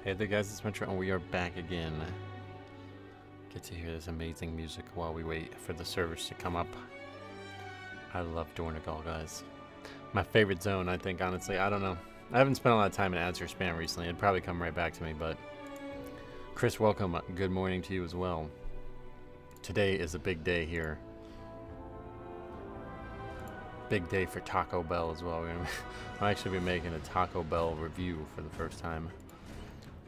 Hey there guys, it's Metro and we are back again. Get to hear this amazing music while we wait for the servers to come up. I love Dornigal, guys. My favorite zone, I think, honestly. I don't know. I haven't spent a lot of time in ads or spam recently. It'd probably come right back to me, but... Chris, welcome. Good morning to you as well. Today is a big day here. Big day for Taco Bell as well. I'll actually be making a Taco Bell review for the first time.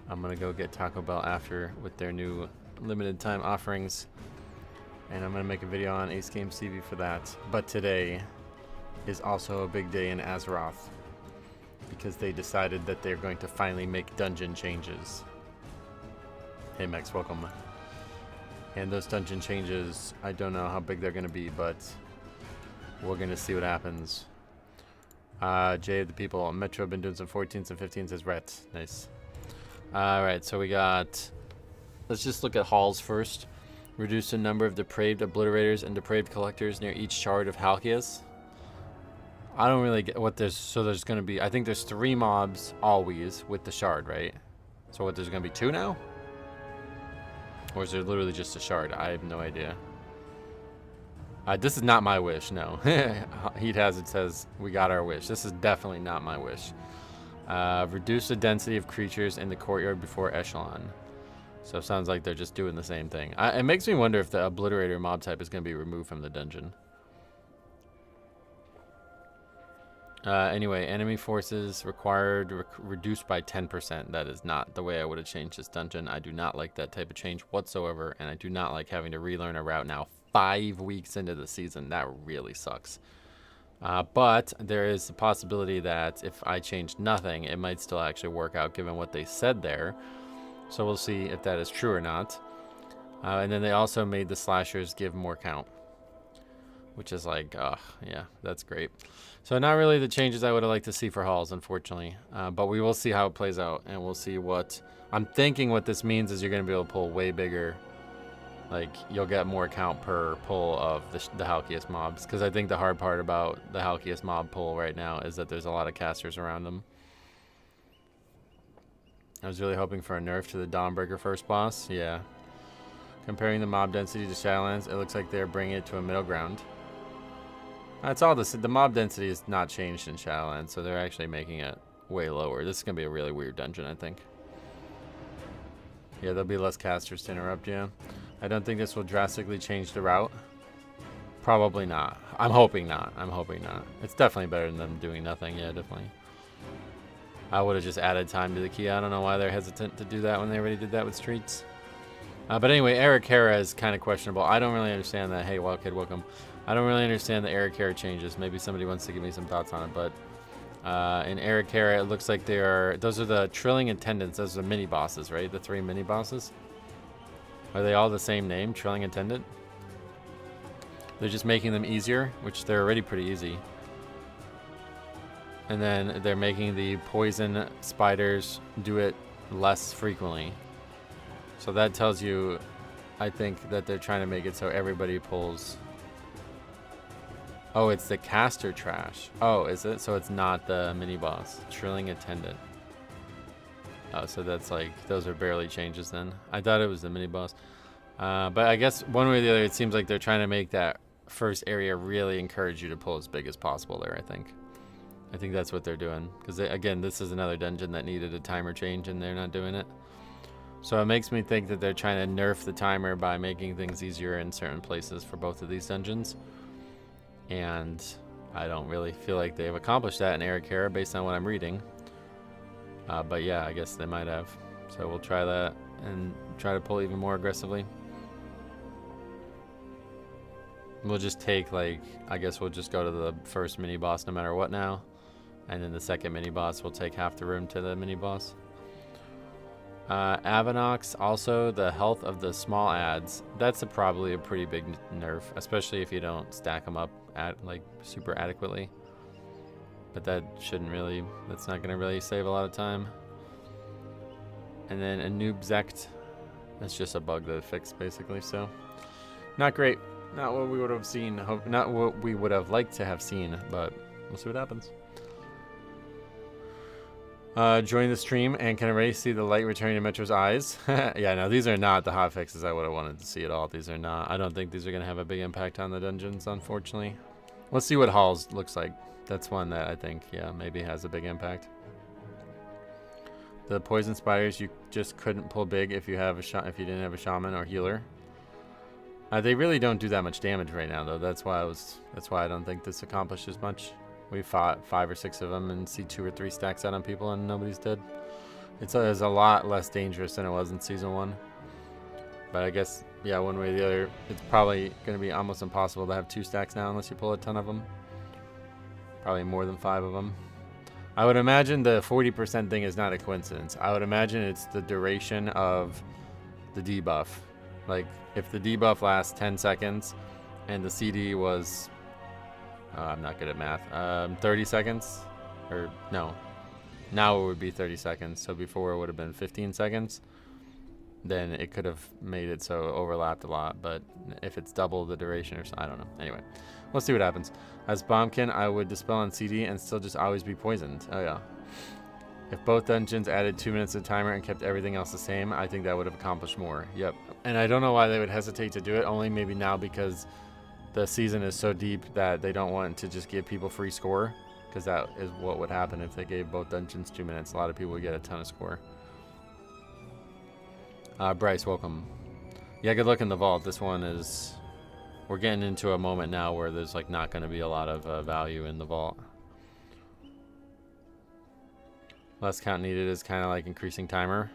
I'm gonna go get Taco Bell after with their new limited time offerings, and I'm gonna make a video on Ace Games TV for that. But today is also a big day in Azeroth because they decided that they're going to finally make dungeon changes. Hey Max, welcome. And those dungeon changes, I don't know how big they're gonna be, but we're gonna see what happens. Jay of the people, Metro been doing some 14s and 15s as Rhett. Nice. Alright, so we got... Let's just look at halls first. Reduce the number of depraved obliterators and depraved collectors near each shard of Halkias. I don't really get what there's... So there's going to be... I think there's 3 mobs always with the shard, right? So what, there's going to be 2 now? Or is there literally just a shard? I have no idea. This is not my wish, no. Heat Hazard says, we got our wish. This is definitely not my wish. Reduce the density of creatures in the courtyard before Echelon. So it sounds like they're just doing the same thing. It makes me wonder if the Obliterator mob type is going to be removed from the dungeon. Anyway, enemy forces required reduced by 10%. That is not the way I would have changed this dungeon. I do not like that type of change whatsoever, and I do not like having to relearn a route now 5 weeks into the season. That really sucks. But there is a possibility that if I change nothing, it might still actually work out given what they said there. So we'll see if that is true or not. And then they also made the slashers give more count, which is like, yeah, that's great. So not really the changes I would have liked to see for halls, unfortunately. But we will see how it plays out, and we'll see what... I'm thinking what this means is you're going to be able to pull way bigger... Like, you'll get more count per pull of the Halkias mobs. Because I think the hard part about the Halkias mob pull right now is that there's a lot of casters around them. I was really hoping for a nerf to the Dawnbreaker first boss. Yeah. Comparing the mob density to Shadowlands, it looks like they're bringing it to a middle ground. That's all this. The mob density is not changed in Shadowlands, so they're actually making it way lower. This is going to be a really weird dungeon, I think. Yeah, there'll be less casters to interrupt you. I don't think this will drastically change the route. Probably not. I'm hoping not. I'm hoping not. It's definitely better than them doing nothing. Yeah, definitely. I would have just added time to the key. I don't know why they're hesitant to do that when they already did that with streets. But anyway, Eric Hera is kind of questionable. I don't really understand that. Hey, Wild Kid, welcome. I don't really understand the Eric Hera changes. Maybe somebody wants to give me some thoughts on it. But in Eric Hera, it looks like those are the Trilling Attendants. Those are the mini bosses, right? The 3 mini bosses. Are they all the same name, Trilling Attendant? They're just making them easier, which they're already pretty easy. And then they're making the poison spiders do it less frequently. So that tells you, I think, that they're trying to make it so everybody pulls. Oh, it's the caster trash. Oh, is it? So it's not the mini boss. Trilling Attendant. Oh, so that's like, those are barely changes then. I thought it was the mini boss. But I guess one way or the other, it seems like they're trying to make that first area really encourage you to pull as big as possible there, I think. I think that's what they're doing. Because, again, this is another dungeon that needed a timer change, and they're not doing it. So it makes me think that they're trying to nerf the timer by making things easier in certain places for both of these dungeons. And I don't really feel like they've accomplished that in Eric Hera based on what I'm reading. But yeah, I guess they might have. So we'll try that and try to pull even more aggressively. We'll just take, like, I guess we'll just go to the first mini boss no matter what now. And then the second mini boss will take half the room to the mini boss. Avanox, also the health of the small ads. That's probably a pretty big nerf, especially if you don't stack them up like super adequately. But that shouldn't really, that's not going to really save a lot of time. And then a noob zect. That's just a bug that it fixed basically, so. Not great. Not what we would have seen. Not what we would have liked to have seen, but we'll see what happens. Join the stream and can already see the light returning to Metro's eyes. Yeah, no, these are not the hotfixes I would have wanted to see at all. These are not. I don't think these are going to have a big impact on the dungeons, unfortunately. Let's see what Halls looks like. That's one that I think, yeah, maybe has a big impact. The poison spiders you just couldn't pull big if you have a if you didn't have a shaman or healer. They really don't do that much damage right now, though. That's why I don't think this accomplishes much. We fought 5 or 6 of them and see 2 or 3 stacks out on people and nobody's dead. It's a lot less dangerous than it was in season 1. But I guess, yeah, one way or the other, it's probably going to be almost impossible to have 2 stacks now unless you pull a ton of them. Probably more than 5 of them. I would imagine the 40% thing is not a coincidence. I would imagine it's the duration of the debuff. Like, if the debuff lasts 10 seconds and the CD was, I'm not good at math, 30 seconds, or no, now it would be 30 seconds. So before it would have been 15 seconds, then it could have made it so it overlapped a lot. But if it's double the duration or something, I don't know. Anyway, we'll see what happens. As Bombkin, I would dispel on CD and still just always be poisoned. Oh yeah. If both dungeons added 2 minutes of timer and kept everything else the same, I think that would have accomplished more. Yep. And I don't know why they would hesitate to do it, only maybe now because the season is so deep that they don't want to just give people free score, because that is what would happen if they gave both dungeons 2 minutes. A lot of people would get a ton of score. Bryce, welcome. Yeah, good luck in the vault. This one is... We're getting into a moment now where there's like not going to be a lot of value in the vault. Less count needed is kind of like increasing timer.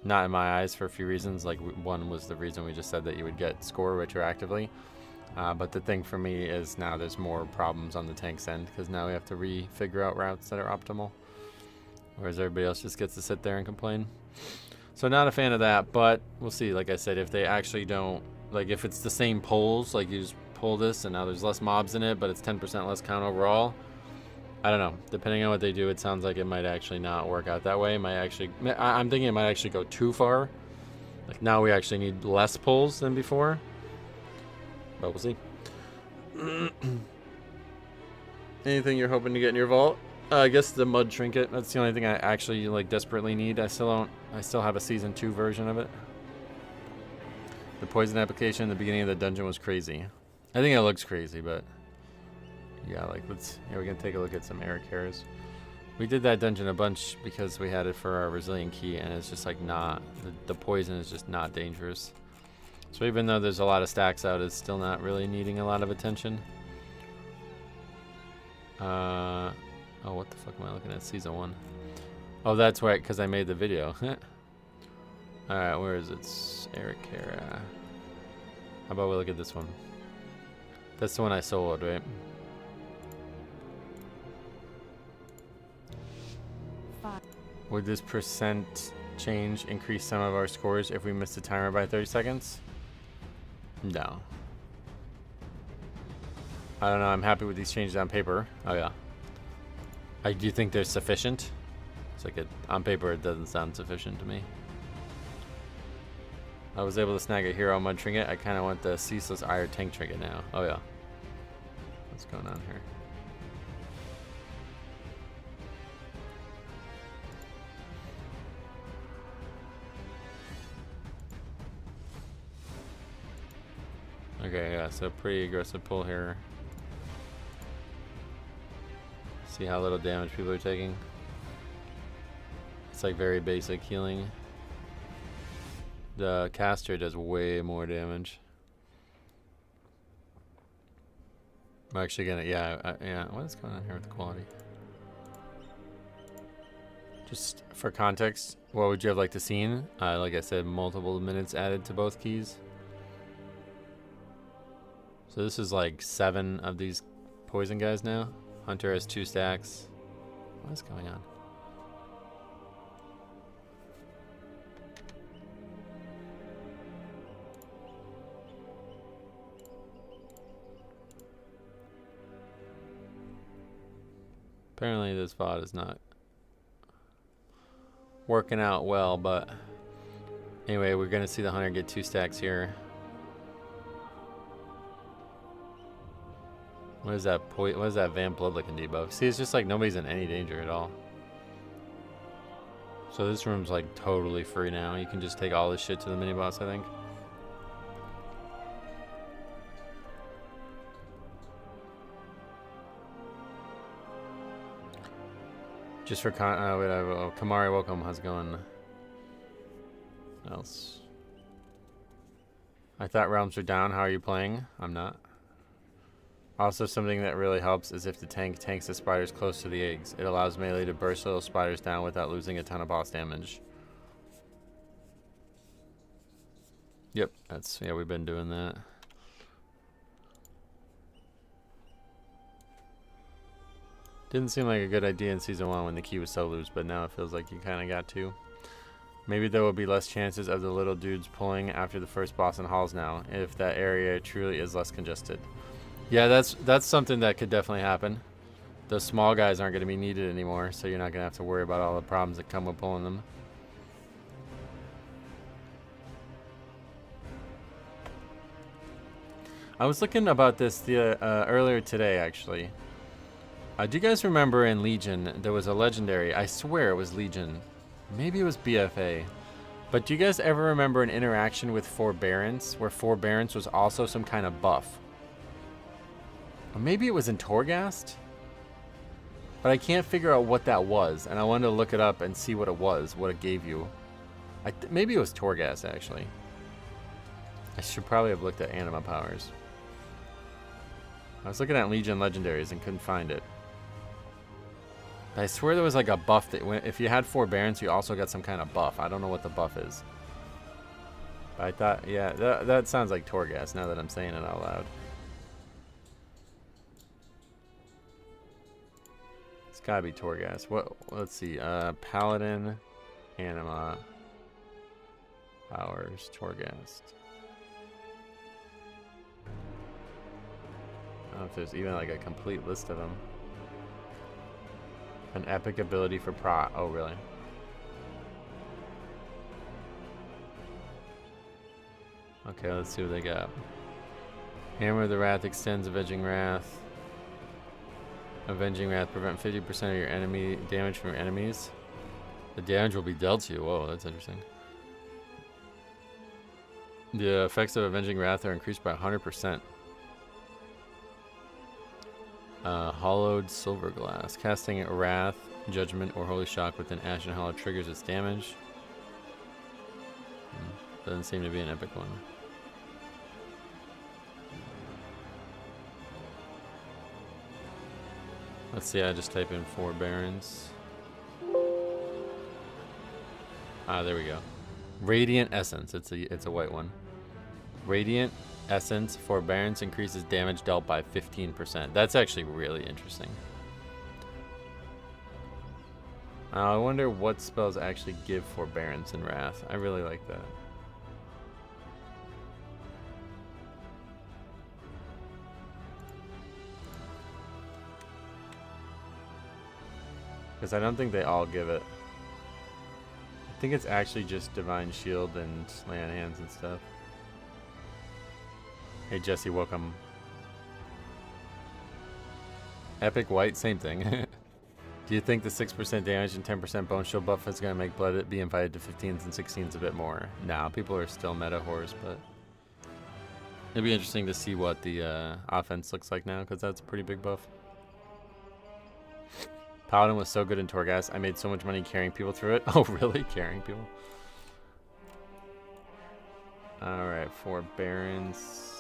Not in my eyes for a few reasons. Like one was the reason we just said that you would get score retroactively. But the thing for me is now there's more problems on the tank's end because now we have to figure out routes that are optimal. Whereas everybody else just gets to sit there and complain. So not a fan of that, but we'll see. Like I said, if they actually don't, like if it's the same polls, like you just pull this and now there's less mobs in it, but it's 10% less count overall. I don't know. Depending on what they do, it sounds like it might actually not work out that way. It might actually, I'm thinking it might actually go too far. Like now we actually need less pulls than before. But we'll see. Anything you're hoping to get in your vault? I guess the mud trinket. That's the only thing I actually like desperately need. I still have a season 2 version of it. The poison application in the beginning of the dungeon was crazy. I think it looks crazy, but yeah, like we can take a look at some Eric Harris. We did that dungeon a bunch because we had it for our resilient key, and it's just like not the poison is just not dangerous. So even though there's a lot of stacks out, it's still not really needing a lot of attention. Oh, what the fuck am I looking at? Season 1. Oh, that's right, because I made the video. Alright, where is it? It's Eric Hera. How about we look at this one? That's the one I soloed, right? Would this percent change increase some of our scores if we missed the timer by 30 seconds? No. I don't know. I'm happy with these changes on paper. Oh, yeah. I do think they're sufficient. It's like on paper, it doesn't sound sufficient to me. I was able to snag a hero mud trinket. I kind of want the ceaseless ire tank trinket now. Oh, yeah. What's going on here? Okay, yeah, so pretty aggressive pull here. See how little damage people are taking. It's like very basic healing. The caster does way more damage. I'm actually gonna, yeah, what is going on here with the quality? Just for context, what would you have liked to seen? Like I said, multiple minutes added to both keys. So this is like 7 of these poison guys now. Hunter has 2 stacks. What is going on? Apparently this VOD is not working out well, but anyway, we're gonna see the Hunter get 2 stacks here. What is that Vamp Bloodlicking debuff? See, it's just like nobody's in any danger at all. So this room's like totally free now. You can just take all this shit to the mini boss, I think. Just for Kamari, welcome. How's it going? What else? I thought realms are down. How are you playing? I'm not. Also, something that really helps is if the tank tanks the spiders close to the eggs. It allows melee to burst little spiders down without losing a ton of boss damage. Yep, yeah, we've been doing that. Didn't seem like a good idea in Season 1 when the key was so loose, but now it feels like you kind of got to. Maybe there will be less chances of the little dudes pulling after the first boss in halls now, if that area truly is less congested. Yeah, that's something that could definitely happen. The small guys aren't going to be needed anymore, so you're not going to have to worry about all the problems that come with pulling them. I was looking about this earlier today, actually. Do you guys remember in Legion, there was a legendary, I swear it was Legion. Maybe it was BFA. But do you guys ever remember an interaction with Forbearance, where Forbearance was also some kind of buff? Or maybe it was in Torghast? But I can't figure out what that was, and I wanted to look it up and see what it was, what it gave you. Maybe it was Torghast, actually. I should probably have looked at anima powers. I was looking at Legion legendaries and couldn't find it. I swear there was like a buff that if you had Forbearance, you also got some kind of buff. I don't know what the buff is. But I thought, yeah, that sounds like Torghast now that I'm saying it out loud. It's gotta be Torghast. Let's see. Paladin, anima, powers, Torghast. I don't know if there's even like a complete list of them. An epic ability for pro. Oh, really? Okay, let's see what they got. Hammer of the Wrath extends Avenging Wrath. Avenging Wrath prevent 50% of your enemy damage from your enemies. The damage will be dealt to you. Whoa, that's interesting. The effects of Avenging Wrath are increased by 100%. Hollowed Silver Glass. Casting Wrath, Judgment, or Holy Shock within Ashen Hollow triggers its damage. Doesn't seem to be an epic one. Let's see, I just type in Forbearance. Ah, there we go. Radiant Essence. It's a white one. Radiant Essence, Forbearance increases damage dealt by 15%. That's actually really interesting. I wonder what spells actually give Forbearance and Wrath. I really like that. Because I don't think they all give it. I think it's actually just Divine Shield and Lay on Hands and stuff. Hey Jesse, welcome. Epic White, same thing. Do you think the 6% damage and 10% bone shield buff is going to make Blood be invited to 15s and 16s a bit more? Nah, people are still meta whores, but it'd be interesting to see what the offense looks like now, because that's a pretty big buff. Paladin was so good in Torghast. I made so much money carrying people through it. Oh, really? Carrying people? Alright, Forbearance.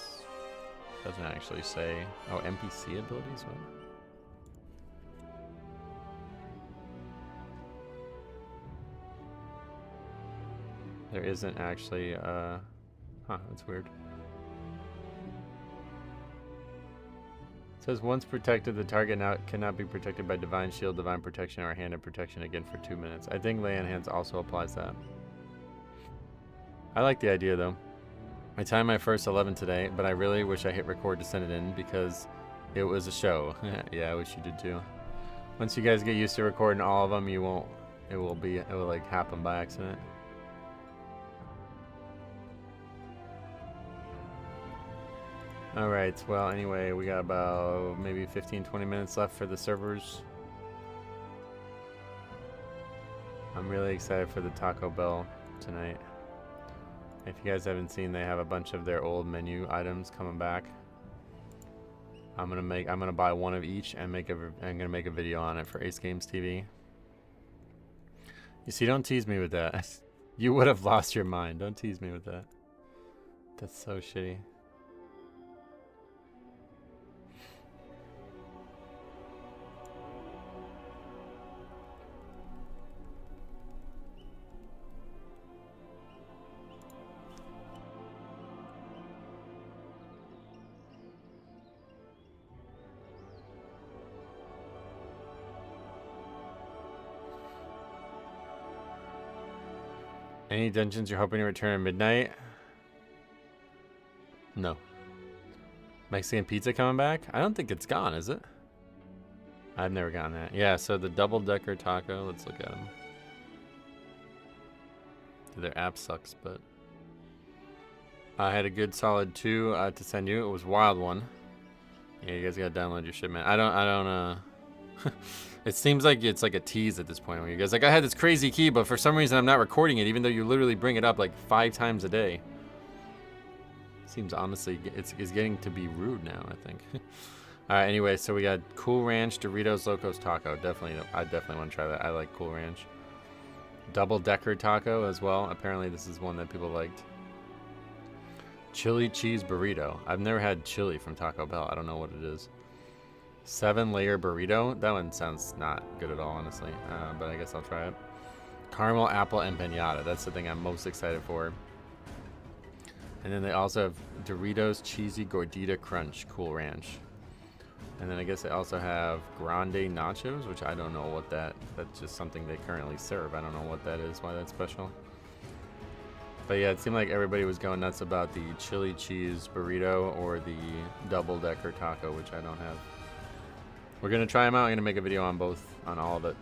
Doesn't actually say. Oh, NPC abilities? What? There isn't actually, huh, that's weird. It says once protected, the target now cannot be protected by Divine Shield, Divine Protection, or Hand of Protection again for 2 minutes. I think Lay on Hands also applies that. I like the idea though. I timed my first 11 today, but I really wish I hit record to send it in because it was a show. Yeah, I wish you did too. Once you guys get used to recording all of them, you won't, it will like happen by accident. Alright, well anyway, we got about maybe 15-20 minutes left for the servers. I'm really excited for the Taco Bell tonight. If you guys haven't seen, they have a bunch of their old menu items coming back. I'm gonna buy one of each and I'm gonna make a video on it for Ace Games TV. You see, don't tease me with that. You would have lost your mind. Don't tease me with that. That's so shitty. Any dungeons you're hoping to return at midnight? No. Mexican pizza coming back? I don't think it's gone, is it? I've never gotten that. Yeah, so the double-decker taco. Let's look at them. Their app sucks, but... I had a good solid 2 to send you. It was Wild One. Yeah, you guys gotta download your shit, man. I don't, It seems like it's like a tease at this point where you guys like, I had this crazy key, but for some reason I'm not recording it, even though you literally bring it up like 5 times a day. Seems honestly, it's getting to be rude now, I think. Alright, anyway, so we got Cool Ranch, Doritos, Locos Taco. Definitely, I definitely want to try that. I like Cool Ranch. Double Decker Taco as well. Apparently this is one that people liked. Chili Cheese Burrito. I've never had chili from Taco Bell. I don't know what it is. 7-layer burrito. That one sounds not good at all, honestly. But I guess I'll try it. Caramel apple empanada. That's the thing I'm most excited for. And then they also have Doritos Cheesy Gordita Crunch Cool Ranch. And then I guess they also have Grande Nachos, which I don't know what that's just something they currently serve. I don't know what that is, why that's special. But yeah, it seemed like everybody was going nuts about the chili cheese burrito or the double decker taco, which I don't have. We're gonna try them out. I'm gonna make a video on both, on all of it.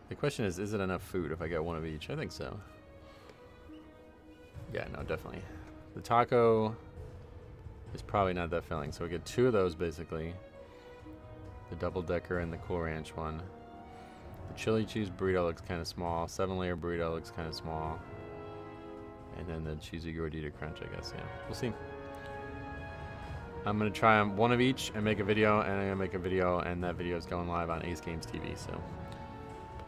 The question is it enough food if I get one of each? I think so. Yeah, no, definitely. The taco is probably not that filling, so we get 2 of those basically. The double decker and the Cool Ranch one. The chili cheese burrito looks kind of small. 7-layer burrito looks kind of small. And then the cheesy gordita crunch, I guess. Yeah, we'll see. I'm gonna try one of each and make a video, and I'm gonna make a video, and that video is going live on Ace Games TV. So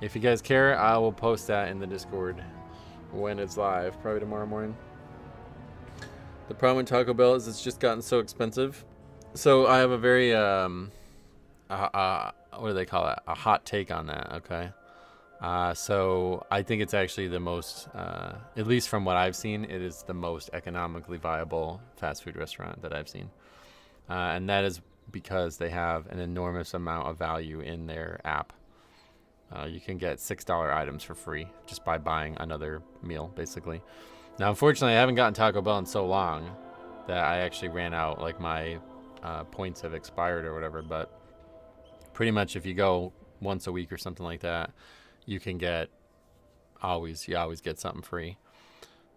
if you guys care, I will post that in the Discord when it's live, probably tomorrow morning. The problem with Taco Bell is it's just gotten so expensive. So I have a very what do they call it? A hot take on that. Okay. So I think it's actually the most, at least from what I've seen, it is the most economically viable fast food restaurant that I've seen. And that is because they have an enormous amount of value in their app. You can get $6 items for free just by buying another meal, basically. Now, unfortunately, I haven't gotten Taco Bell in so long that I actually ran out, like my points have expired or whatever. But pretty much if you go once a week or something like that, you can get you always get something free.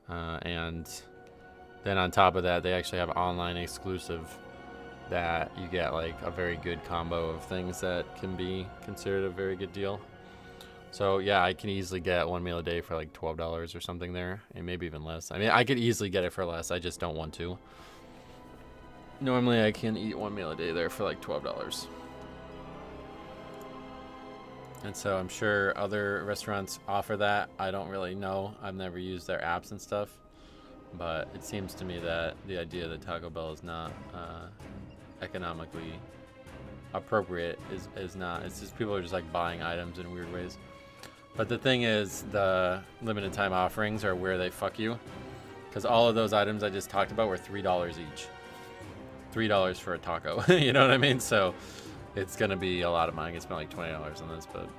And then on top of that, they actually have online exclusive that you get like a very good combo of things that can be considered a very good deal. So yeah, I can easily get one meal a day for like $12 or something there, and maybe even less. I mean, I could easily get it for less. I just don't want to. Normally I can eat one meal a day there for like $12. And so I'm sure other restaurants offer that. I don't really know. I've never used their apps and stuff. But it seems to me that the idea that Taco Bell is not economically appropriate is not. It's just people are just like buying items in weird ways. But the thing is, the limited time offerings are where they fuck you. Because all of those items I just talked about were $3 each. $3 for a taco. You know what I mean? So it's going to be a lot of money. I can spend like $20 on this, but...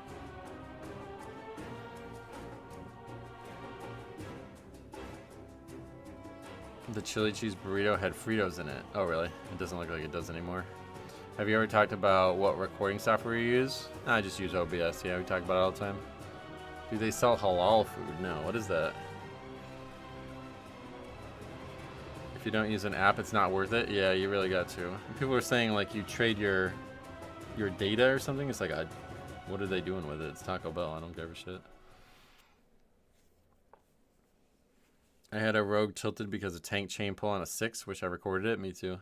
The chili cheese burrito had Fritos in it. Oh, really? It doesn't look like it does anymore. Have you ever talked about what recording software you use? I just use OBS. Yeah, we talk about it all the time. Do they sell halal food? No. What is that? If you don't use an app, it's not worth it? Yeah, you really got to. People are saying, like, you trade your data or something. It's like, what are they doing with it? It's Taco Bell. I don't give a shit. I had a rogue tilted because of tank chain pull on a 6. Wish I recorded it. Me too.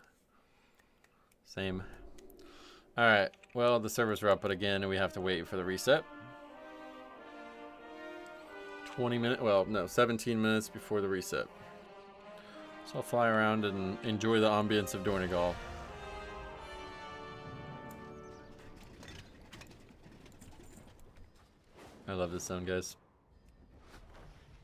Same. Alright. Well, the servers are up, but again, we have to wait for the reset. 20 minutes. Well, no, 17 minutes before the reset. So I'll fly around and enjoy the ambience of Donegal. I love this zone, guys.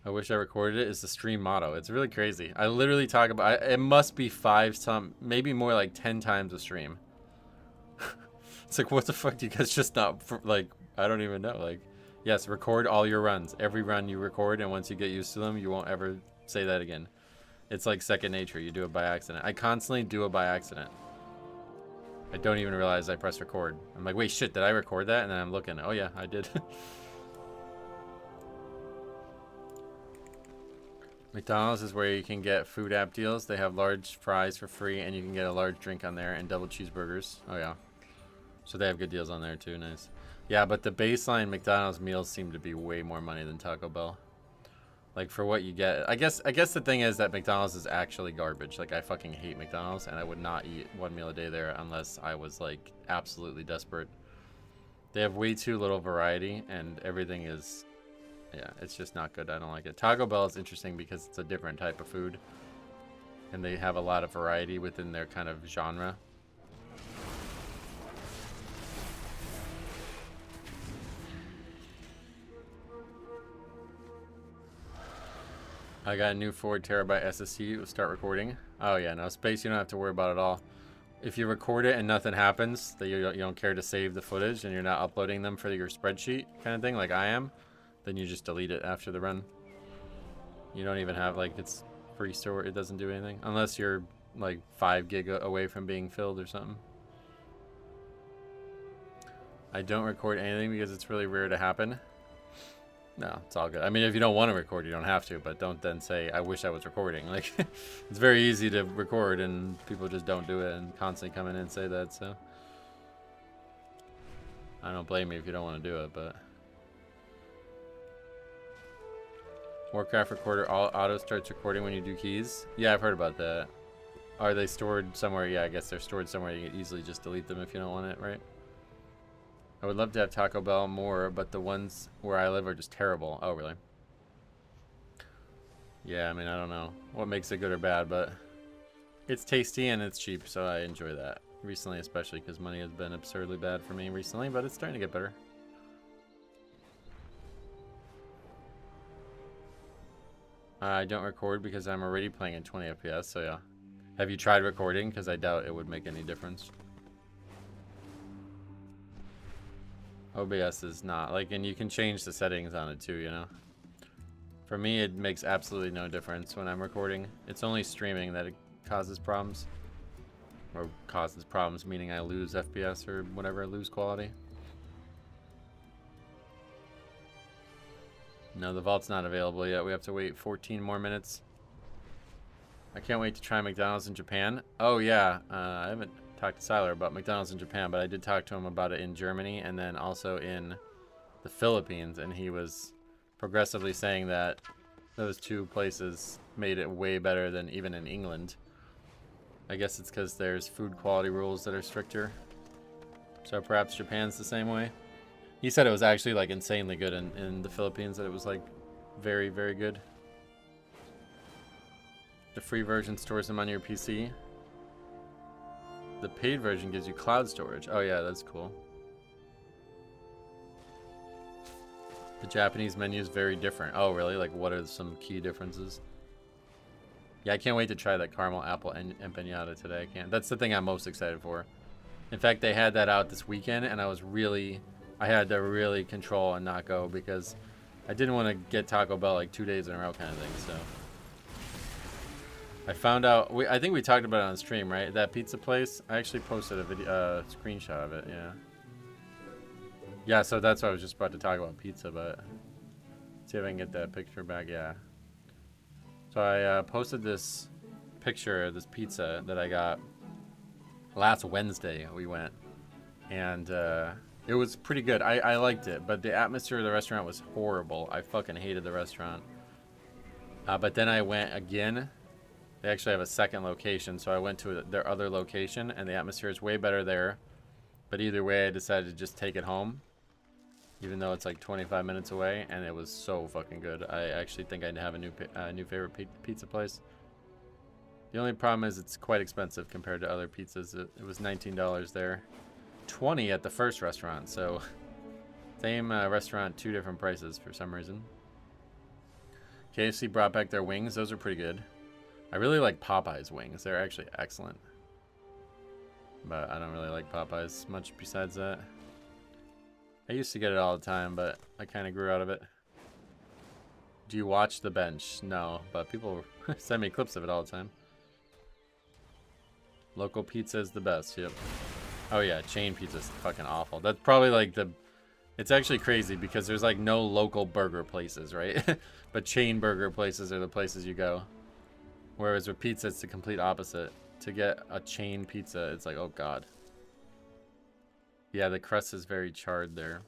I wish I recorded it. It's the stream motto. It's really crazy. I literally talk about it. Must be 5 maybe more like 10 times a stream. It's like, what the fuck do you guys just not like? I don't even know. Like, yes, record all your runs. Every run you record, and once you get used to them, you won't ever say that again. It's like second nature. You do it by accident. I constantly do it by accident. I don't even realize I press record. I'm like, wait, shit, did I record that? And then I'm looking. Oh yeah, I did. McDonald's is where you can get food app deals. They have large fries for free, and you can get a large drink on there and double cheeseburgers. Oh, yeah. So they have good deals on there, too. Nice. Yeah, but the baseline McDonald's meals seem to be way more money than Taco Bell. Like, for what you get. I guess the thing is that McDonald's is actually garbage. Like, I fucking hate McDonald's, and I would not eat one meal a day there unless I was, like, absolutely desperate. They have way too little variety, and everything is... Yeah, it's just not good. I don't like it. Taco Bell is interesting because it's a different type of food. And they have a lot of variety within their kind of genre. I got a new 4 terabyte SSD to start recording. Oh yeah, no space you don't have to worry about at all. If you record it and nothing happens, that you don't care to save the footage and you're not uploading them for your spreadsheet kind of thing like I am, then you just delete it after the run. You don't even have, like, it's free store. It doesn't do anything unless you're like 5 gig away from being filled or something. I don't record anything because it's really rare to happen. No, it's all good. I mean, if you don't want to record, you don't have to, but don't then say, I wish I was recording. Like, it's very easy to record and people just don't do it and constantly come in and say that, so. I don't blame you if you don't want to do it, but. Warcraft recorder auto starts recording when you do keys. Yeah, I've heard about that. Are they stored somewhere? Yeah, I guess they're stored somewhere. You can easily just delete them if you don't want it, right? I would love to have Taco Bell more, but the ones where I live are just terrible. Oh, really? Yeah, I mean, I don't know what makes it good or bad, but it's tasty and it's cheap, so I enjoy that. Recently, especially because money has been absurdly bad for me recently, but it's starting to get better. I don't record because I'm already playing in 20 FPS, so yeah. Have you tried recording? Because I doubt it would make any difference. OBS is not, like, and you can change the settings on it too, you know? For me, it makes absolutely no difference when I'm recording. It's only streaming that it causes problems. Or causes problems, meaning I lose FPS or whatever, lose quality. No, the vault's not available yet. We have to wait 14 more minutes. I can't wait to try McDonald's in Japan. Oh, yeah. I haven't talked to Siler about McDonald's in Japan, but I did talk to him about it in Germany and then also in the Philippines. And he was progressively saying that those two places made it way better than even in England. I guess it's because there's food quality rules that are stricter. So perhaps Japan's the same way. He said it was actually like insanely good in the Philippines, that it was like very, very good. The free version stores them on your PC. The paid version gives you cloud storage. Oh yeah, that's cool. The Japanese menu is very different. Oh really? Like what are some key differences? Yeah, I can't wait to try that caramel apple empanada today. I can't. That's the thing I'm most excited for. In fact, they had that out this weekend and I had to really control and not go because I didn't want to get Taco Bell like 2 days in a row kind of thing, so. I found out, I think we talked about it on stream, right? That pizza place, I actually posted a video, screenshot of it, yeah. Yeah, so that's what I was just about to talk about, pizza, but see if I can get that picture back, yeah. So I posted this picture of this pizza that I got last Wednesday. We went, and it was pretty good. I liked it, but the atmosphere of the restaurant was horrible. I fucking hated the restaurant. But then I went again. They actually have a second location, so I went to their other location, and the atmosphere is way better there. But either way, I decided to just take it home, even though it's like 25 minutes away, and it was so fucking good. I actually think I'd have a new favorite pizza place. The only problem is it's quite expensive compared to other pizzas. It was $19 there, $20 at the first restaurant. So same restaurant, two different prices for some reason. KFC brought back their wings. Those are pretty good. I really like Popeye's wings. They're actually excellent. But I don't really like Popeye's much besides that. I used to get it all the time, but I kind of grew out of it. Do you watch The Bench? No, but people send me clips of it all the time. Local pizza is the best, yep. Oh yeah, chain pizza is fucking awful. That's probably like the... It's actually crazy because there's like no local burger places, right? But chain burger places are the places you go. Whereas with pizza, it's the complete opposite. To get a chain pizza, it's like, oh god. Yeah, the crust is very charred there.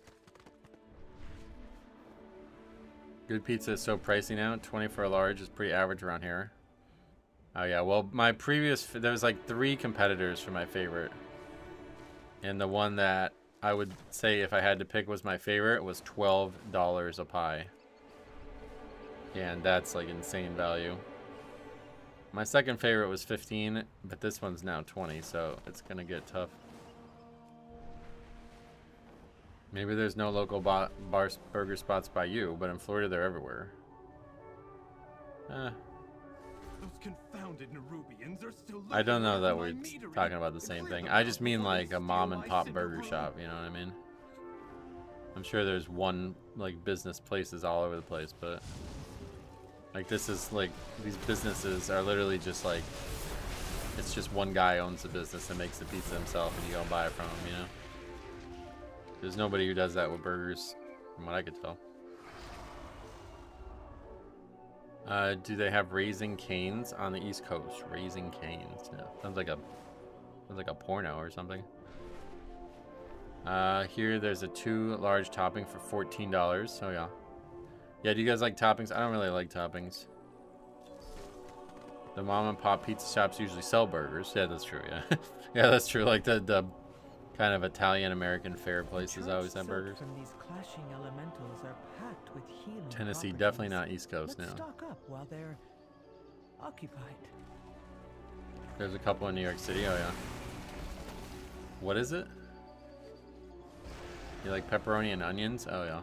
Good pizza is so pricey now. 20 for a large is pretty average around here. Oh yeah, well my previous, there was like 3 competitors for my favorite. And the one that I would say if I had to pick was my favorite was $12 a pie. Yeah, and that's like insane value. My second favorite was 15, but this one's now 20, so it's gonna get tough. Maybe there's no local burger spots by you, but in Florida they're everywhere. Those confounded Nerubians are still I don't know that we're talking about the same thing. I just mean like a mom and pop burger shop, you know what I mean? I'm sure there's one like business places all over the place, but like this is like, these businesses are literally just like, it's just one guy owns the business and makes the pizza himself and you go buy it from him, you know? There's nobody who does that with burgers, from what I could tell. Do they have Raising Cane's on the East Coast? Raising Cane's, yeah. Sounds like a porno or something. Here there's a 2 large topping for $14. Oh yeah. Yeah, do you guys like toppings? I don't really like toppings. The mom and pop pizza shops usually sell burgers. Yeah, that's true, yeah. Yeah, that's true. Like the kind of Italian-American fare places always have burgers. From these clashing elementals are packed with healing Tennessee, properties. definitely not East Coast now. Let's stock up while they're occupied. There's a couple in New York City, oh yeah. What is it? You like pepperoni and onions? Oh yeah.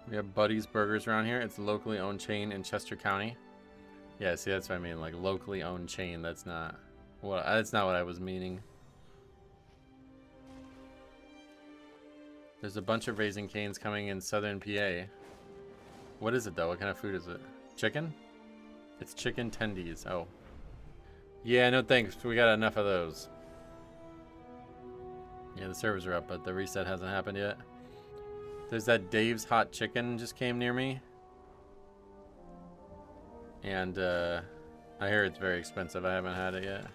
We have Buddy's Burgers around here. It's a locally owned chain in Chester County. Yeah, see, that's what I mean. Like locally owned chain. That's not what I was meaning. There's a bunch of Raising Cane's coming in southern PA. What is it though? What kind of food is it? Chicken? It's chicken tendies. Oh. Yeah, no thanks. We got enough of those. Yeah, the servers are up, but the reset hasn't happened yet. There's that Dave's Hot Chicken just came near me. And I hear it's very expensive. I haven't had it yet.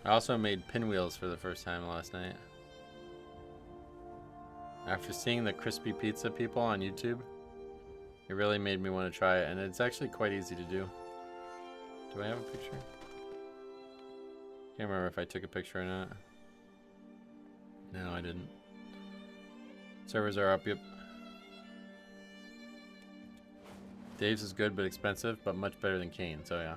I also made pinwheels for the first time last night. After seeing the crispy pizza people on YouTube, it really made me want to try it, and it's actually quite easy to do. Do I have a picture? Can't remember if I took a picture or not. No, I didn't. Servers are up, yep. Dave's is good but expensive, but much better than Cane's, oh yeah.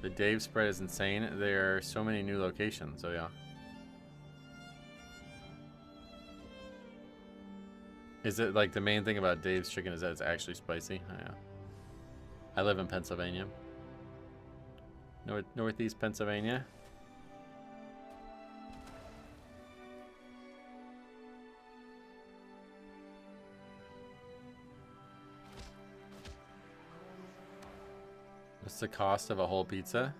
The Dave spread is insane. There are so many new locations, oh yeah. Is it like the main thing about Dave's chicken is that it's actually spicy? Oh yeah. I live in Pennsylvania. Northeast Pennsylvania. What's the cost of a whole pizza?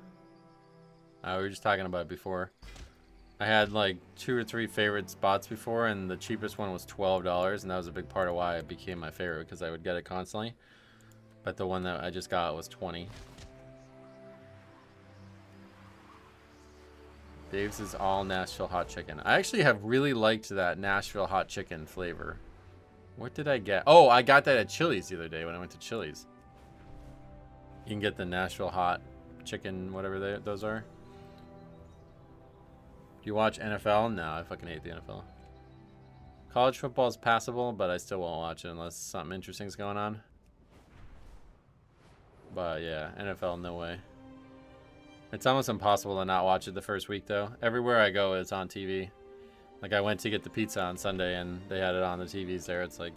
We were just talking about it before. I had like 2 or 3 favorite spots before, and the cheapest one was $12, and that was a big part of why it became my favorite, because I would get it constantly. But the one that I just got was 20. Dave's is all Nashville hot chicken. I actually have really liked that Nashville hot chicken flavor. What did I get? Oh, I got that at Chili's the other day when I went to Chili's. You can get the Nashville hot chicken, whatever those are. Do you watch NFL? No, I fucking hate the NFL. College football is passable, but I still won't watch it unless something interesting's going on. But yeah, NFL, no way. It's almost impossible to not watch it the first week, though. Everywhere I go, it's on TV. Like, I went to get the pizza on Sunday, and they had it on the TVs there. It's like,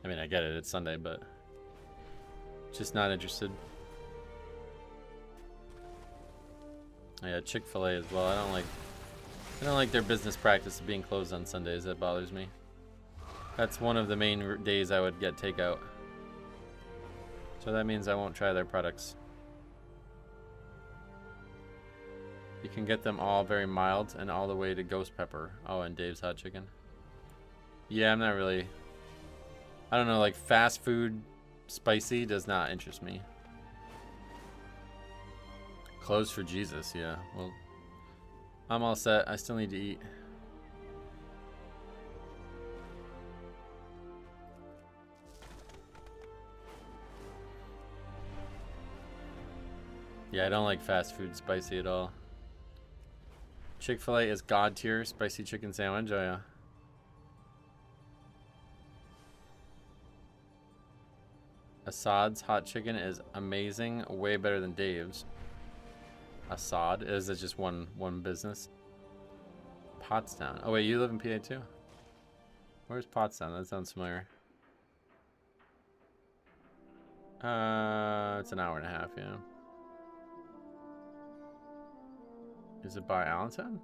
I mean, I get it. It's Sunday, but just not interested. Yeah, Chick-fil-A as well. I don't like their business practice of being closed on Sundays. That bothers me. That's one of the main days I would get takeout. So that means I won't try their products. You can get them all very mild and all the way to ghost pepper. Oh, and Dave's hot chicken. Yeah, I'm not really... I don't know, like fast food spicy does not interest me. Closed for Jesus, yeah. Well, I'm all set. I still need to eat. Yeah, I don't like fast food spicy at all. Chick-fil-A is God tier spicy chicken sandwich. Oh yeah. Assad's hot chicken is amazing, way better than Dave's. Assad, is it just one business? Pottstown. Oh wait, you live in PA too? Where's Pottstown? That sounds familiar. It's an hour and a half, yeah. Is it by Allentown?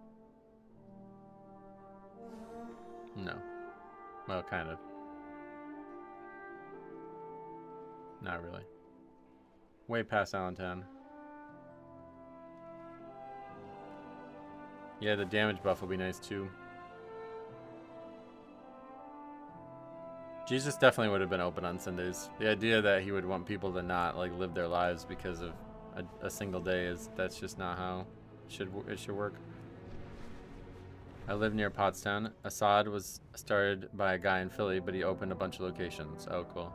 No. Well, kind of. Not really. Way past Allentown. Yeah, the damage buff will be nice too. Jesus definitely would have been open on Sundays. The idea that he would want people to not like live their lives because of a single day that's just not how it should work. I live near Pottstown. Assad was started by a guy in Philly, but he opened a bunch of locations. Oh, cool.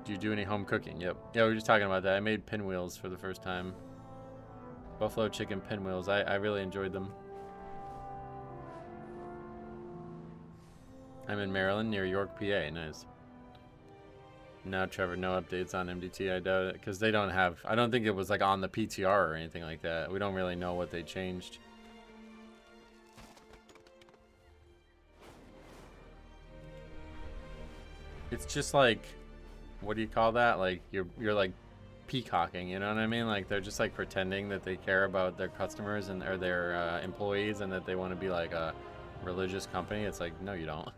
Do you do any home cooking? Yep. Yeah, we were just talking about that. I made pinwheels for the first time. Buffalo chicken pinwheels. I really enjoyed them. I'm in Maryland near York, PA. Nice. Now, Trevor, no updates on MDT. I doubt it because they don't have. I don't think it was like on the PTR or anything like that. We don't really know what they changed. It's just like, what do you call that? Like you're like peacocking, you know what I mean? Like they're just like pretending that they care about their customers and or their employees and that they want to be like a religious company. It's like, no, you don't.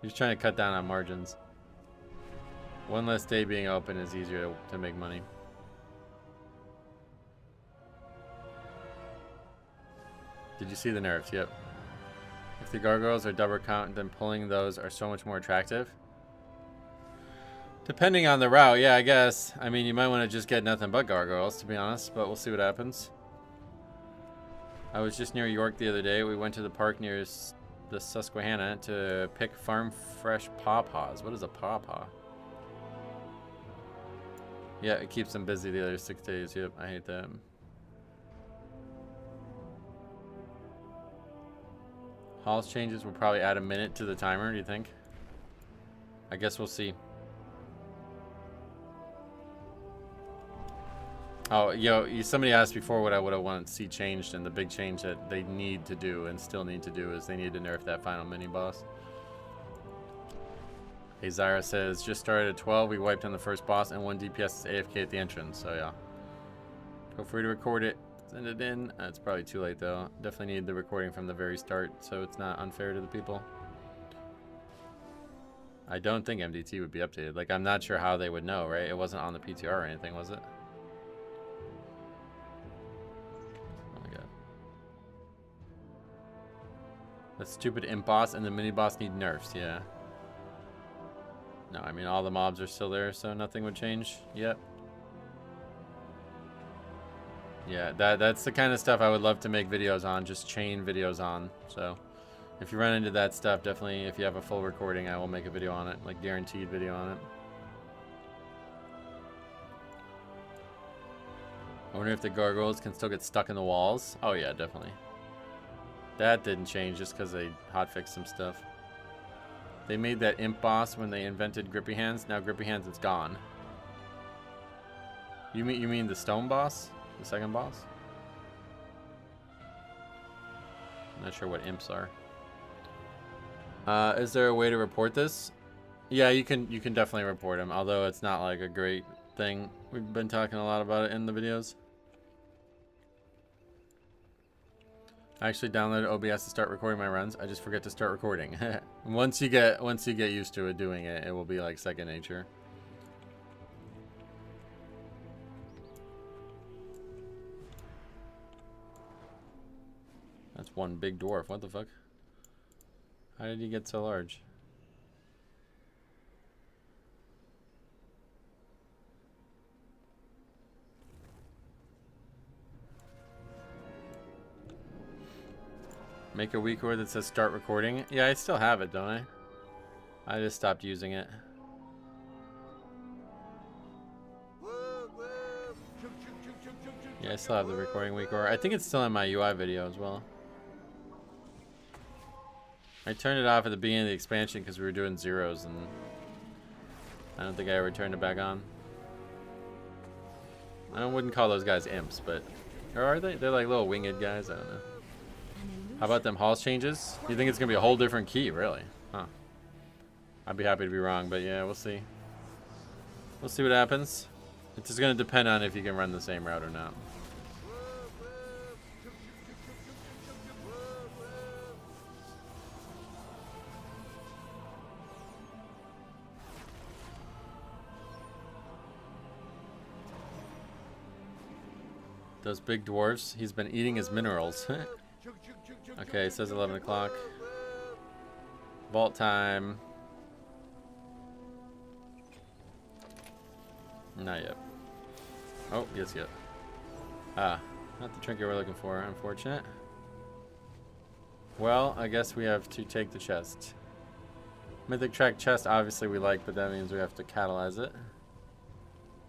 You're just trying to cut down on margins. One less day being open is easier to make money. Did you see the nerfs? Yep. If the gargoyles are double count, then pulling those are so much more attractive. Depending on the route, yeah, I guess. I mean, you might want to just get nothing but gargoyles, to be honest, but we'll see what happens. I was just near York the other day. We went to the park near the Susquehanna to pick farm fresh pawpaws. What is a pawpaw? Yeah, it keeps them busy the other 6 days. Yep, I hate that. Halls changes will probably add a minute to the timer, do you think? I guess we'll see. Oh, yo, somebody asked before what I would have wanted to see changed, and the big change that they need to do and still need to do is they need to nerf that final mini boss. Hey, Zyra says, just started at 12, we wiped on the first boss, and 1 DPS is AFK at the entrance, so yeah. Feel free to record it, send it in. It's probably too late, though. Definitely need the recording from the very start, so it's not unfair to the people. I don't think MDT would be updated. Like, I'm not sure how they would know, right? It wasn't on the PTR or anything, was it? The stupid imp boss and the mini boss need nerfs, yeah. No, I mean, all the mobs are still there, so nothing would change. Yep. Yeah, that's the kind of stuff I would love to make videos on, just chain videos on. So if you run into that stuff, definitely, if you have a full recording, I will make a video on it, like guaranteed video on it. I wonder if the gargoyles can still get stuck in the walls. Oh yeah, definitely. That didn't change just because they hotfixed some stuff. They made that imp boss when they invented Grippy Hands. Now Grippy Hands is gone. You mean the stone boss? The second boss? I'm not sure what imps are. Is there a way to report this? Yeah, you can definitely report them, although it's not like a great thing. We've been talking a lot about it in the videos. I actually downloaded OBS to start recording my runs. I just forget to start recording. Once you get used to it doing it, it will be like second nature. That's one big dwarf. What the fuck? How did he get so large? Make a weak word that says start recording. Yeah, I still have it, don't I? I just stopped using it. Yeah, I still have the recording weak word. I think it's still in my UI video as well. I turned it off at the beginning of the expansion because we were doing zeros, and I don't think I ever turned it back on. I wouldn't call those guys imps, but... Or are they? They're like little winged guys, I don't know. How about them halls changes? You think it's going to be a whole different key, really? Huh. I'd be happy to be wrong, but yeah, we'll see. We'll see what happens. It's just going to depend on if you can run the same route or not. Those big dwarfs, he's been eating his minerals. Okay, it says 11 o'clock. Vault time. Not yet. Oh, yes, yet. Ah, not the trinket we're looking for. Unfortunate. Well, I guess we have to take the chest. Mythic track chest, obviously we like, but that means we have to catalyze it.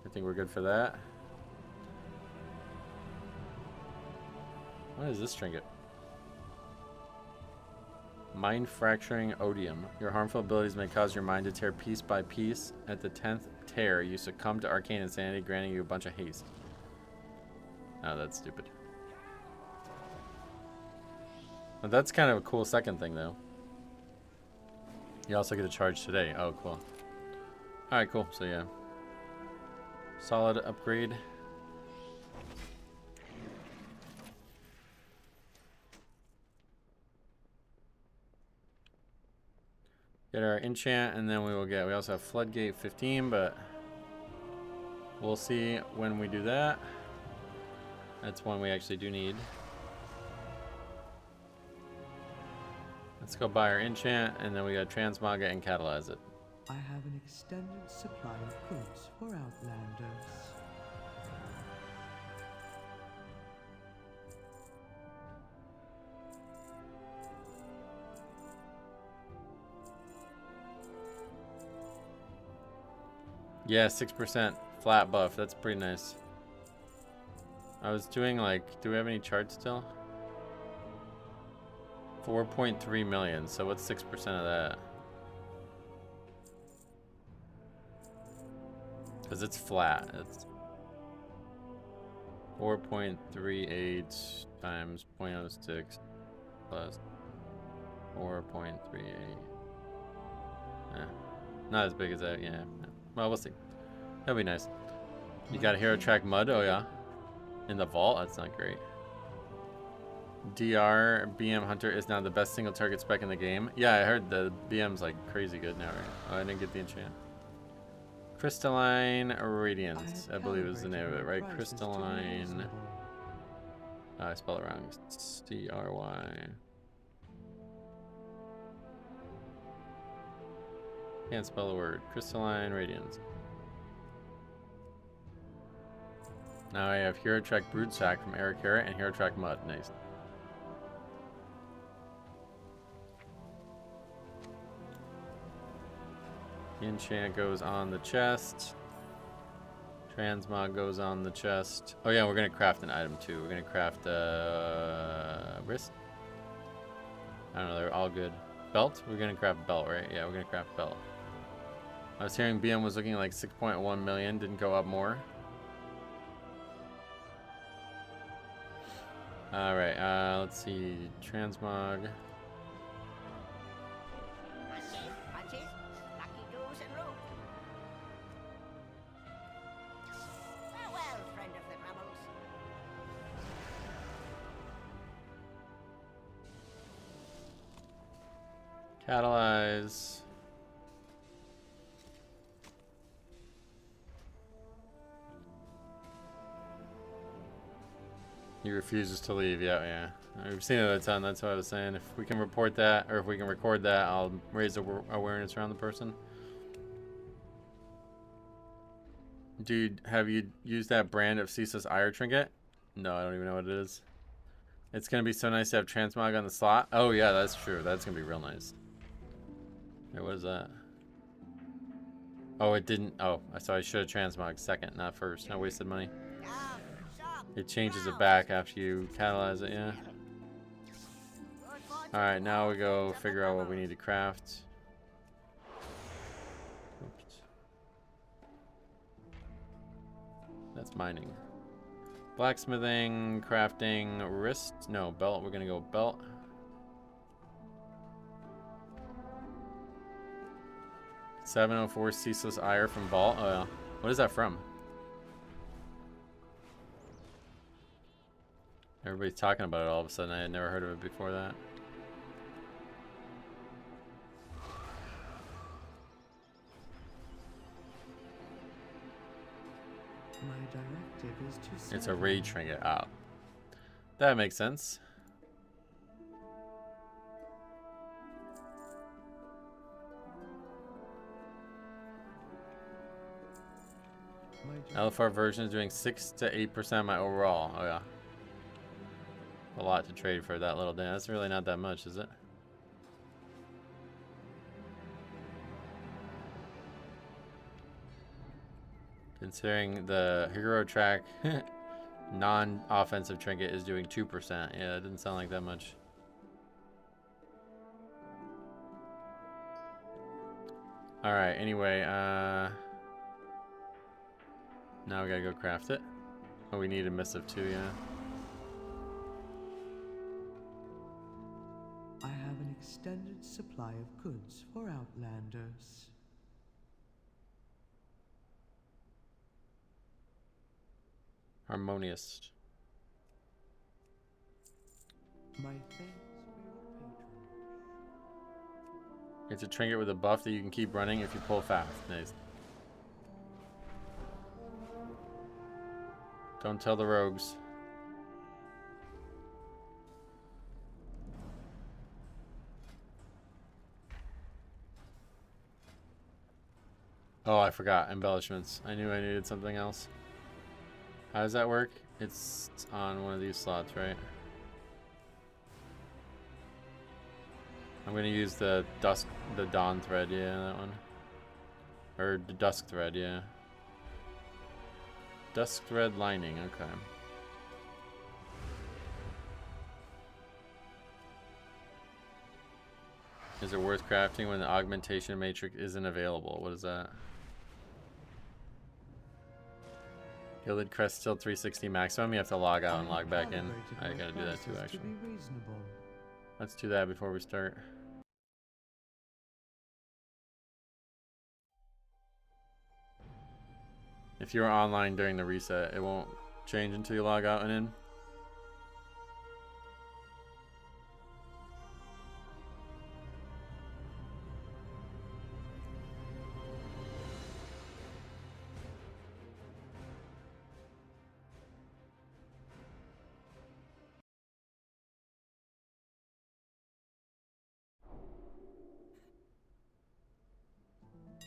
I think we're good for that. What is this trinket? Mind fracturing odium. Your harmful abilities may cause your mind to tear piece by piece. At the 10th tear, you succumb to arcane insanity, granting you a bunch of haste. Oh, that's stupid. Well, that's kind of a cool second thing, though. You also get a charge today. Oh, cool. Alright, cool. So, yeah. Solid upgrade. Get our enchant, and then we will get... We also have Floodgate 15, but... We'll see when we do that. That's one we actually do need. Let's go buy our enchant, and then we got transmog it and catalyze it. I have an extended supply of goods for Outlanders. Yeah, 6% flat buff. That's pretty nice. I was doing like, do we have any charts still? 4.3 million. So what's 6% of that? Because it's flat. It's 4.38 times 0.06 plus 4.38. Not as big as that, yeah. Well, we'll see. That'll be nice. You got a hero track mud? Oh, yeah. In the vault? That's not great. DR BM Hunter is now the best single target spec in the game. Yeah, I heard the BM's like crazy good now, right? Oh, I didn't get the enchant. Crystalline Radiance, I believe is the name of it, right? Crystalline. I spell it wrong. CRY. Can't spell the word. Crystalline Radiance. Now I have Hero Track Broodsack from Eric Carrot and Hero Track Mud. Nice. Enchant goes on the chest. Transmog goes on the chest. Oh yeah, we're gonna craft an item too. We're gonna craft wrist. I don't know, they're all good. Belt? We're gonna craft belt, right? Yeah, we're gonna craft belt. I was hearing BM was looking like 6.1 million, didn't go up more. Alright, let's see. Transmog. Catalyze. He refuses to leave. Yeah. We've seen it a ton. That's what I was saying. If we can report that, or if we can record that, I'll raise awareness around the person. Dude, have you used that brand of ceaseless ire trinket? No, I don't even know what it is. It's gonna be so nice to have transmog on the slot. Oh yeah, that's true. That's gonna be real nice. Hey, what is that? Oh, it didn't. Oh, so I should have transmogged second, not first. I wasted money. It changes it back after you catalyze it, yeah. Alright, now we go figure out what we need to craft. Oops. That's mining. Blacksmithing, crafting, wrist. No, belt. We're gonna go belt. $704 Ceaseless Ire from Vault. Oh yeah. What is that from? Everybody's talking about it all of a sudden. I had never heard of it before that. My directive is to It's a raid trinket. Ah. That makes sense. LFR version is doing 6 to 8% of my overall. Oh yeah. A lot to trade for that little thing. That's really not that much, is it? Considering the hero track non-offensive trinket is doing 2%. Yeah, it didn't sound like that much. Alright, anyway, now we gotta go craft it. Oh, we need a missive too, yeah. I have an extended supply of goods for Outlanders. Harmonious. My thanks for your patronage. It's a trinket with a buff that you can keep running if you pull fast. Nice. Don't tell the rogues. Oh, I forgot. Embellishments. I knew I needed something else. How does that work? It's on one of these slots, right? I'm gonna use the dawn thread, yeah, that one. Or the dusk thread, yeah. Dusk thread lining, okay. Is it worth crafting when the augmentation matrix isn't available? What is that? Gilded Crest still 360 maximum. You have to log out and log back in. I gotta do that too, actually. Let's do that before we start. If you're online during the reset, it won't change until you log out and in.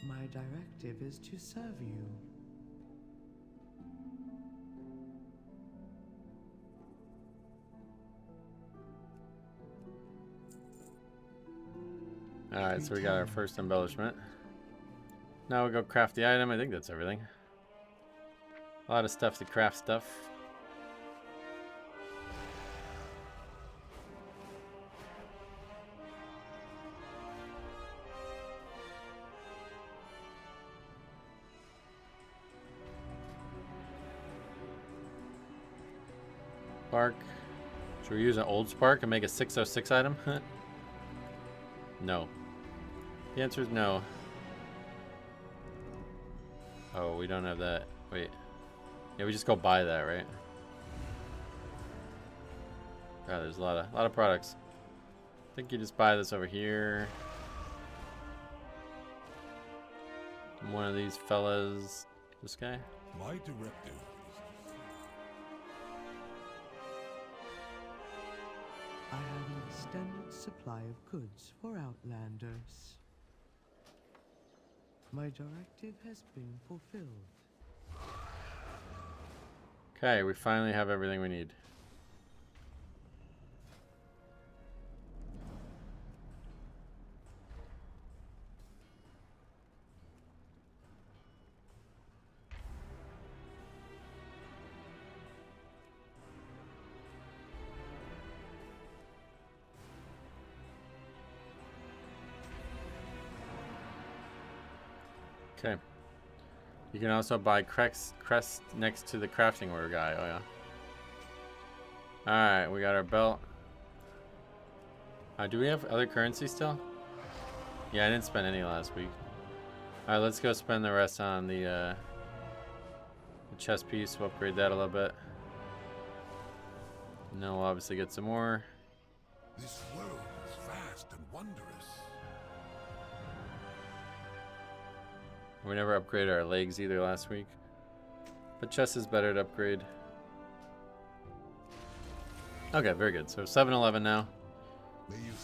My directive is to serve you. Alright, so we got our first embellishment. Now we'll go craft the item. I think that's everything. A lot of stuff to craft stuff. Spark. Should we use an old spark and make a 606 item? No. The answer is no. Oh, we don't have that. Wait. Yeah, we just go buy that, right? God, there's a lot of products. I think you just buy this over here. One of these fellas. This guy. My directive. I have an extended supply of goods for Outlanders. My directive has been fulfilled. Okay, we finally have everything we need. Okay. You can also buy crest next to the crafting order guy. Oh yeah. Alright, we got our belt. Do we have other currency still? Yeah, I didn't spend any last week. Alright, let's go spend the rest on the chest piece. We'll upgrade that a little bit. And then we'll obviously get some more. This world is vast and wondrous. We never upgraded our legs either last week. But chest is better to upgrade. Okay, very good. So 7-Eleven now.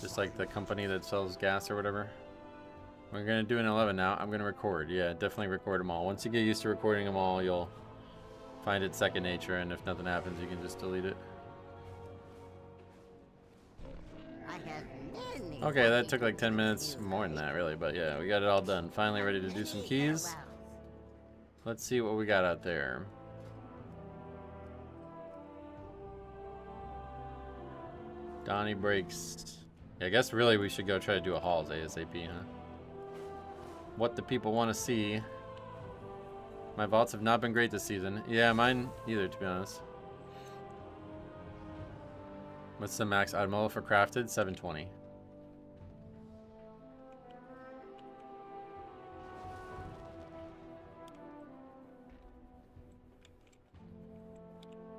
Just like the company that sells gas or whatever. We're going to do an 11 now. I'm going to record. Yeah, definitely record them all. Once you get used to recording them all, you'll find it second nature. And if nothing happens, you can just delete it. Okay, that took like 10 minutes. More than that, really. But yeah, we got it all done. Finally ready to do some keys. Let's see what we got out there. Donnie breaks. Yeah, I guess really we should go try to do a hauls ASAP, huh? What the people want to see. My vaults have not been great this season. Yeah, mine either, to be honest. What's the max item level for crafted? 720.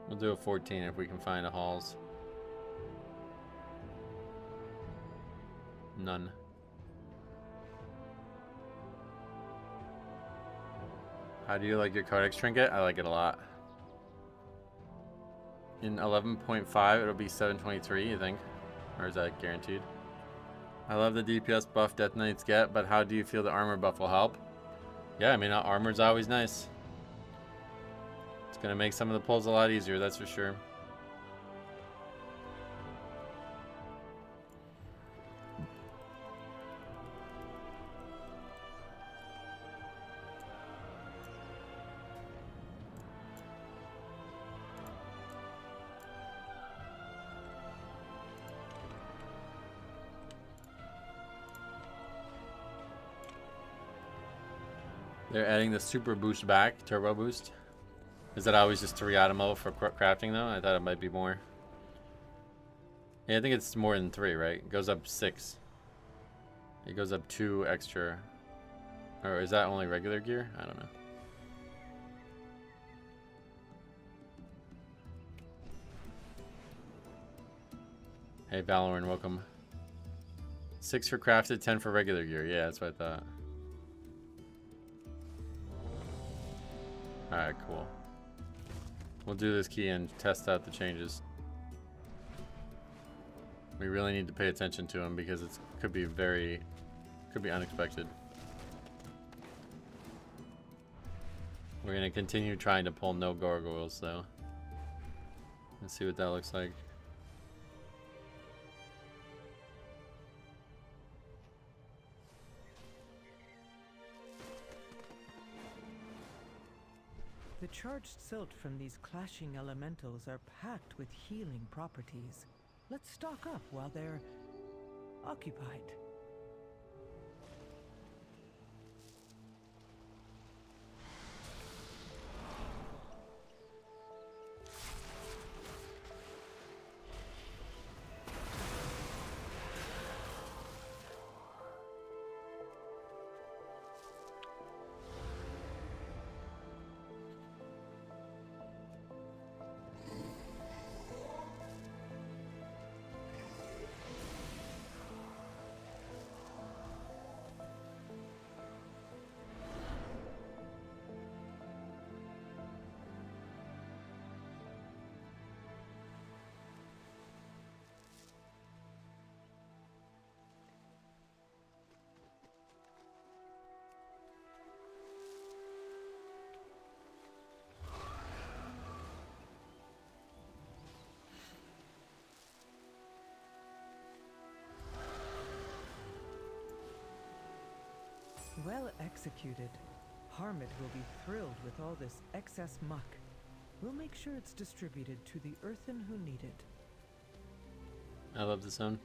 We'll do a 14 if we can find a halls. None. How do you like your Codex trinket? I like it a lot. In 11.5, it'll be 723, you think? Or is that guaranteed? I love the DPS buff Death Knights get, but how do you feel the armor buff will help? Yeah, I mean, armor's always nice. It's gonna make some of the pulls a lot easier, that's for sure. They're adding the super boost back, turbo boost. Is that always just 3 item level for crafting though? I thought it might be more. Yeah, I think it's more than 3, right? It goes up 6. It goes up 2 extra. Or is that only regular gear? I don't know. Hey Valorant, welcome. 6 for crafted, 10 for regular gear. Yeah, that's what I thought. Alright, cool. We'll do this key and test out the changes. We really need to pay attention to them because it could be unexpected. We're gonna continue trying to pull no gargoyles though. Let's see what that looks like. The charged silt from these clashing elementals are packed with healing properties. Let's stock up while they're occupied. Well executed. Harmit will be thrilled with all this excess muck. We'll make sure it's distributed to the earthen who need it. I love the sound.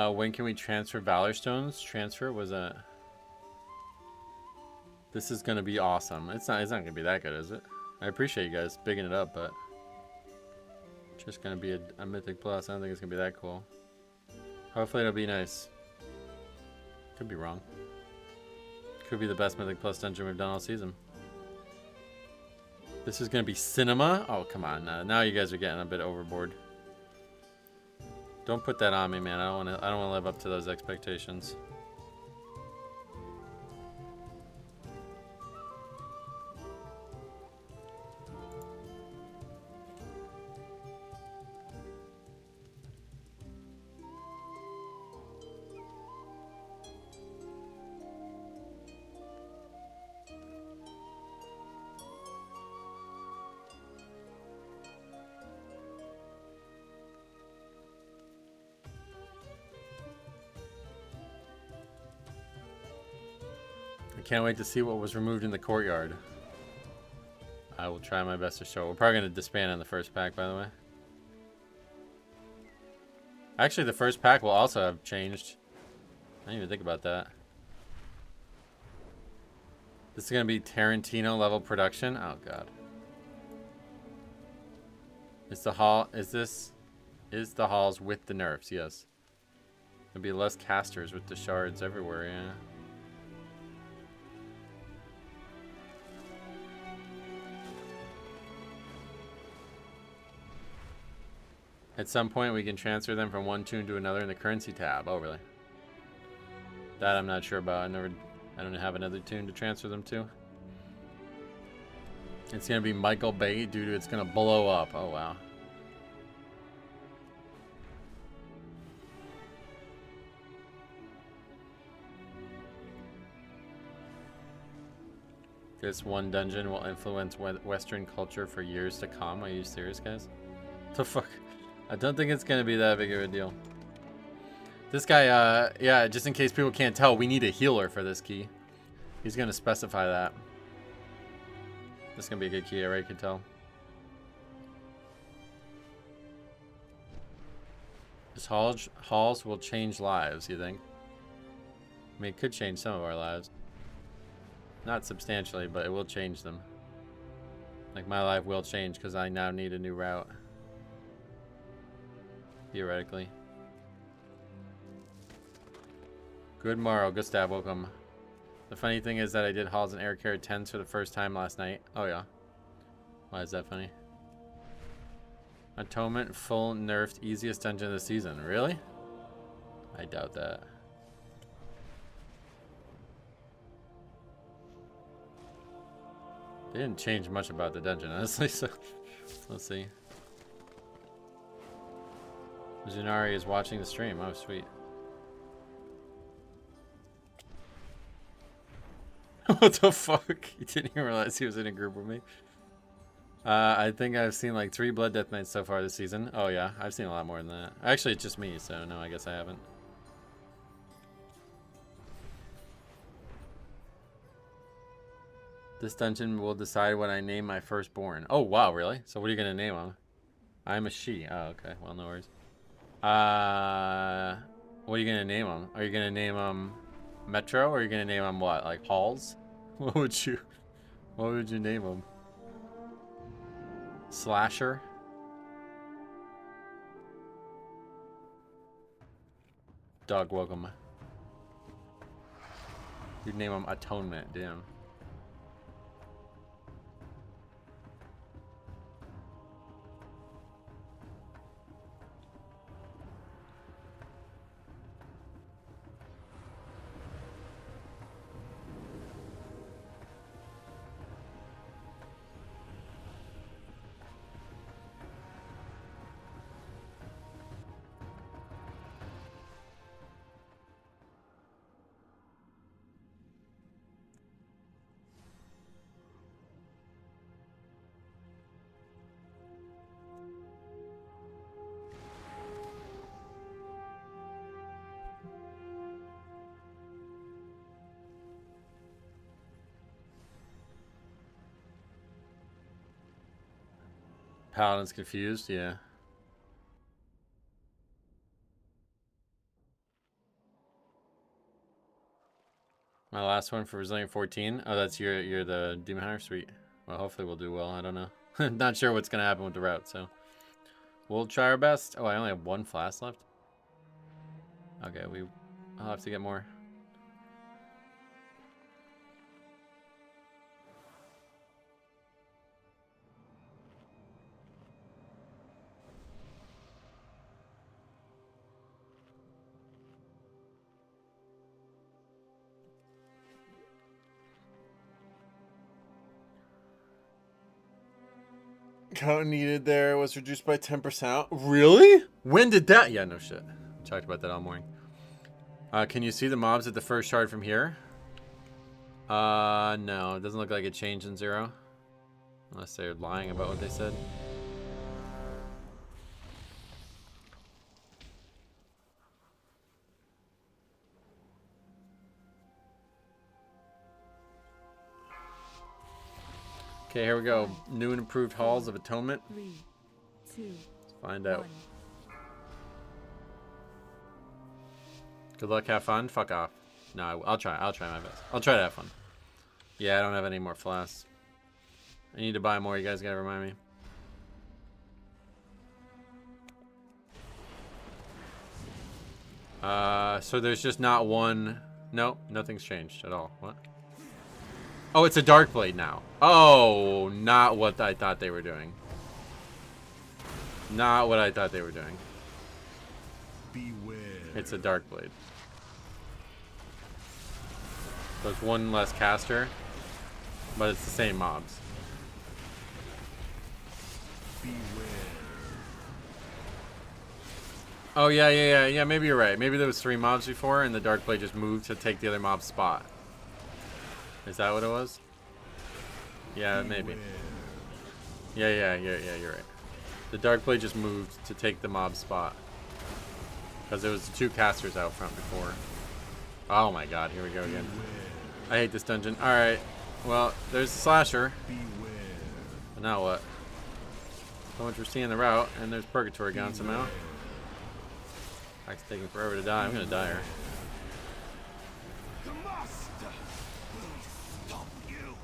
When can we transfer Valor Stones? Transfer was a. This is gonna be awesome. It's not gonna be that good, is it? I appreciate you guys bigging it up, but just gonna be a Mythic Plus. I don't think it's gonna be that cool. Hopefully it'll be nice. Could be wrong. Could be the best Mythic Plus dungeon we've done all season. This is gonna be cinema. Oh come on, now you guys are getting a bit overboard. Don't put that on me, man. I don't want to live up to those expectations. Can't wait to see what was removed in the courtyard. I will try my best to show it. We're probably going to disband on the first pack, by the way. Actually, the first pack will also have changed. I didn't even think about that. This is going to be Tarantino level production. Oh, God. Is the hall... Is the halls with the nerfs? Yes. There'll be less casters with the shards everywhere, yeah. At some point, we can transfer them from one tune to another in the currency tab. Oh, really? That I'm not sure about. I don't have another tune to transfer them to. It's gonna be Michael Bay due to it's gonna blow up. Oh wow. This one dungeon will influence Western culture for years to come. Are you serious, guys? What the fuck? I don't think it's going to be that big of a deal. This guy, yeah, just in case people can't tell, we need a healer for this key. He's going to specify that. This is going to be a good key, I already can tell. This halls will change lives, you think? I mean, it could change some of our lives. Not substantially, but it will change them. Like, my life will change because I now need a new route. Theoretically. Good morrow, Gustav, welcome. The funny thing is that I did halls and air carry 10s for the first time last night. Oh, yeah. Why is that funny? Atonement, full nerfed, easiest dungeon of the season. Really? I doubt that. They didn't change much about the dungeon, honestly, so let's see. Junari is watching the stream. Oh, sweet. What the fuck? He didn't even realize he was in a group with me. I think I've seen like 3 Blood Death Knights so far this season. Oh yeah, I've seen a lot more than that. Actually, it's just me, so no, I guess I haven't. This dungeon will decide what I name my firstborn. Oh wow, really? So what are you gonna name him? I'm a she. Oh, okay. Well, no worries. What are you gonna name him? Are you gonna name him Metro, or are you gonna name him what? Like Halls? What would you name him? Slasher? Dog, welcome. You'd name him Atonement, damn. Paladin's confused, yeah. My last one for Resilient 14. Oh, that's you're the Demon Hunter? Sweet. Well, hopefully we'll do well. I don't know. Not sure what's gonna happen with the route, so we'll try our best. Oh, I only have 1 flask left. Okay, I'll have to get more. Count needed there was reduced by 10%. Really? When did that? Yeah, no shit. Talked about that all morning. Can you see the mobs at the first shard from here? No. It doesn't look like it changed in 0. Unless they're lying about what they said. Okay, here we go. New and improved halls of Atonement. 3, 2, Let's find out. 1. Good luck, have fun. Fuck off. No, I'll try my best. I'll try to have fun. Yeah, I don't have any more flasks. I need to buy more. You guys gotta remind me. So there's just not one. No, nothing's changed at all. What? Oh, it's a Dark Blade now. Oh, not what I thought they were doing. Not what I thought they were doing. Beware. It's a Dark Blade. So it's 1 less caster, but it's the same mobs. Beware. Oh, yeah. Maybe you're right. Maybe there was 3 mobs before, and the Dark Blade just moved to take the other mob's spot. Is that what it was? Yeah, maybe. Yeah, you're right. The Dark Blade just moved to take the mob spot. Because there was 2 casters out front before. Oh my god, here we go again. I hate this dungeon. Alright, well, there's the slasher. But now what? So much for seeing the route, and there's Purgatory gone somehow. Pack's taking forever to die. I'm gonna die here. The master will stop you.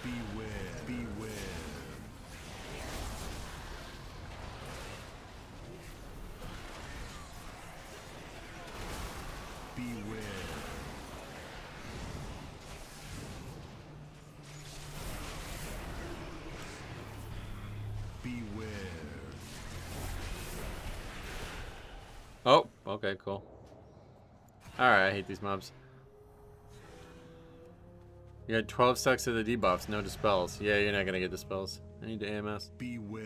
Beware, beware. Beware. Beware. Oh, okay, cool. Alright, I hate these mobs. You had 12 stacks of the debuffs, no dispels. Yeah, you're not gonna get dispels. I need to AMS. Beware.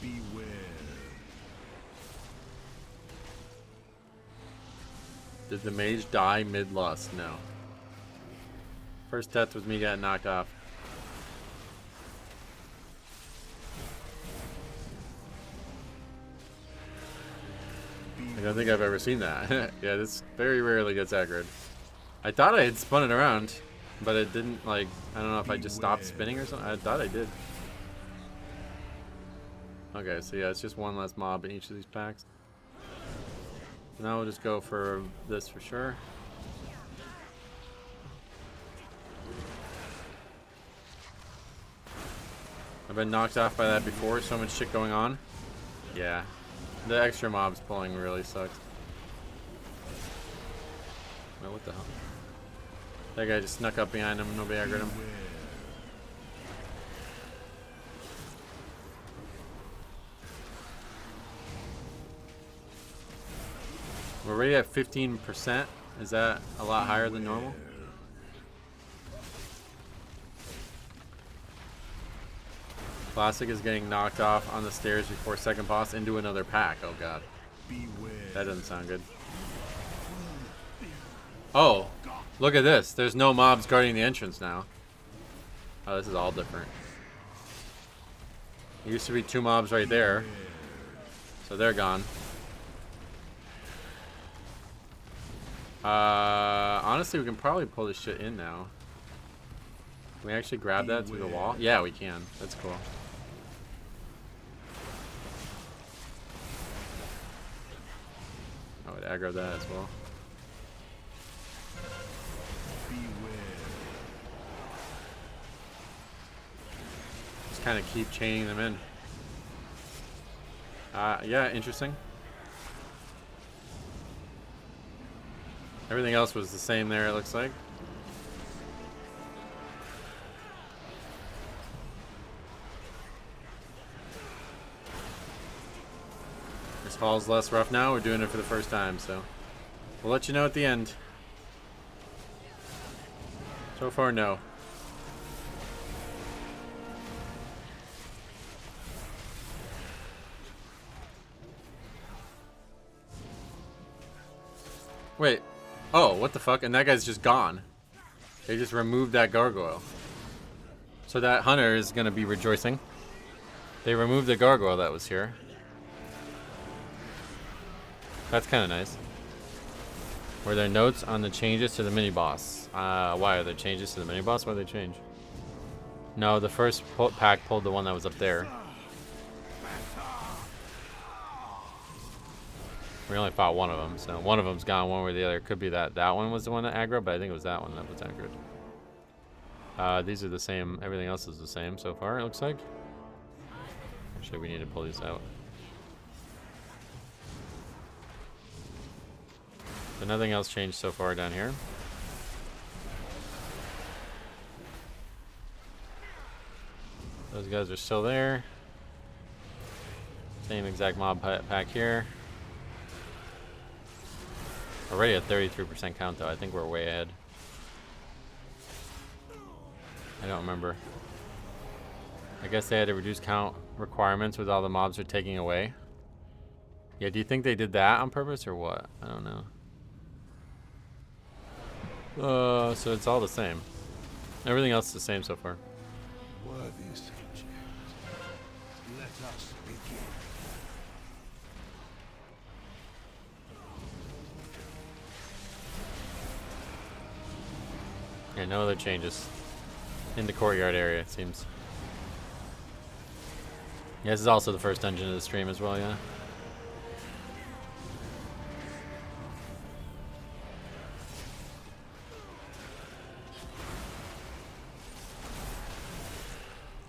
Beware. Did the mage die mid-lust? No. First death was me getting knocked off. I don't think I've ever seen that. Yeah, this very rarely gets aggroed. I thought I had spun it around, but it didn't, like, I don't know if I just stopped spinning or something. I thought I did. Okay, so yeah, it's just one less mob in each of these packs. Now we'll just go for this for sure. I've been knocked off by that before, so much shit going on. Yeah. The extra mobs pulling really sucks. Oh, what the hell? That guy just snuck up behind him, nobody aggroed him. We're already at 15%. Is that a lot higher than normal? Classic is getting knocked off on the stairs before second boss into another pack. Oh god. That doesn't sound good. Oh, look at this. There's no mobs guarding the entrance now. Oh, this is all different. There used to be 2 mobs right there. So they're gone. Honestly, we can probably pull this shit in now. Can we actually grab that through the wall? Yeah, we can. That's cool. I would aggro that as well. Just kind of keep chaining them in. Yeah, interesting. Everything else was the same there, it looks like. This hall's less rough now. We're doing it for the first time, so we'll let you know at the end. So far, no. Wait. Oh, what the fuck? And that guy's just gone. They just removed that gargoyle. So that hunter is going to be rejoicing. They removed the gargoyle that was here. That's kind of nice. Were there notes on the changes to the mini-boss? Why are there changes to the mini-boss? Why did they change? No, the first pack pulled the one that was up there. We only fought one of them, so one of them's gone one way or the other. Could be that one was the one that aggroed, but I think it was that one that was aggroed. These are the same. Everything else is the same so far, it looks like. Actually, we need to pull these out. So nothing else changed so far down here. Those guys are still there. Same exact mob pack here. Already at 33% count though. I think we're way ahead. I don't remember. I guess they had to reduce count requirements with all the mobs they're taking away. Yeah, do you think they did that on purpose or what? I don't know. So it's all the same. Everything else is the same so far. Worthy subject, let us begin. Yeah, no other changes. in the courtyard area, it seems. Yeah, this is also the first dungeon of the stream as well, yeah.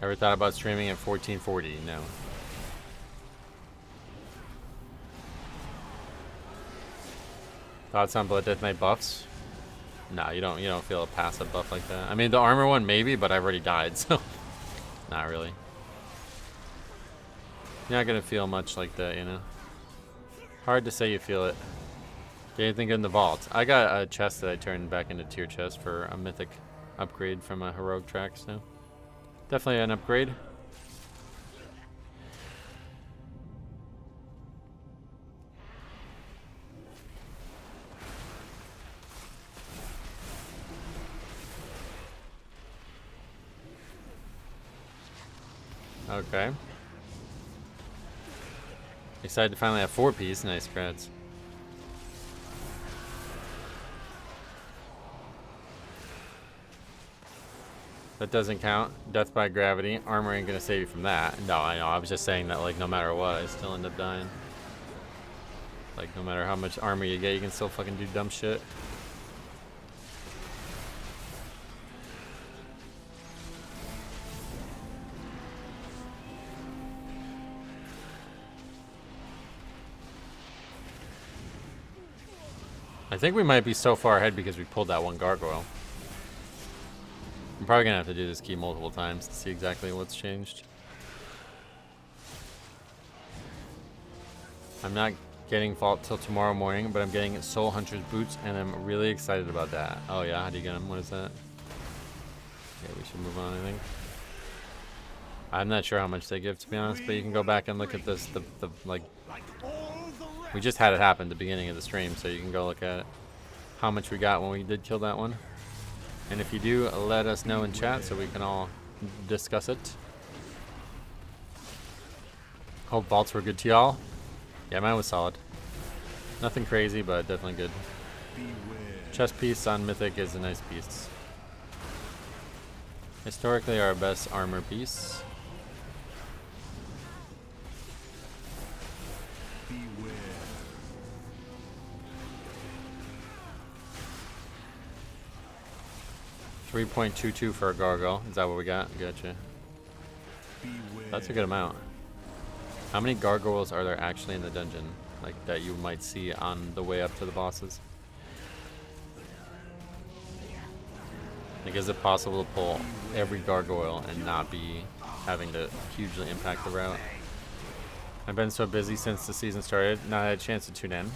Ever thought about streaming at 1440? No. Thoughts on Blood Death Knight buffs? No, you don't feel a passive buff like that. I mean, the armor one maybe, but I've already died, so not really. You're not gonna feel much like that, you know. Hard to say you feel it. Get anything good in the vault? I got a chest that I turned back into tier chest for a mythic upgrade from a heroic track, so definitely an upgrade. Okay. Excited to finally have 4-piece. Nice, creds. That doesn't count. Death by gravity. Armor ain't gonna save you from that. No, I know. I was just saying that, like, no matter what, I still end up dying. Like, no matter how much armor you get, you can still fucking do dumb shit. I think we might be so far ahead because we pulled that one gargoyle. I'm probably gonna have to do this key multiple times to see exactly what's changed. I'm not getting Vault till tomorrow morning, but I'm getting Soul Hunter's boots, and I'm really excited about that. Oh yeah, how do you get them? What is that? Yeah, we should move on, I think. I'm not sure how much they give, to be honest, but you can go back and look at this, like, we just had it happen at the beginning of the stream, so you can go look at how much we got when we did kill that one. And if you do, let us know in chat so we can all discuss it. Hope vaults were good to y'all. Yeah, mine was solid. Nothing crazy, but definitely good. Chest piece on Mythic is a nice piece. Historically our best armor piece. 3.22 for a gargoyle. Is that what we got? Gotcha. That's a good amount. How many gargoyles are there actually in the dungeon? Like, that you might see on the way up to the bosses? Like, is it possible to pull every gargoyle and not be having to hugely impact the route? I've been so busy since the season started, not had a chance to tune in.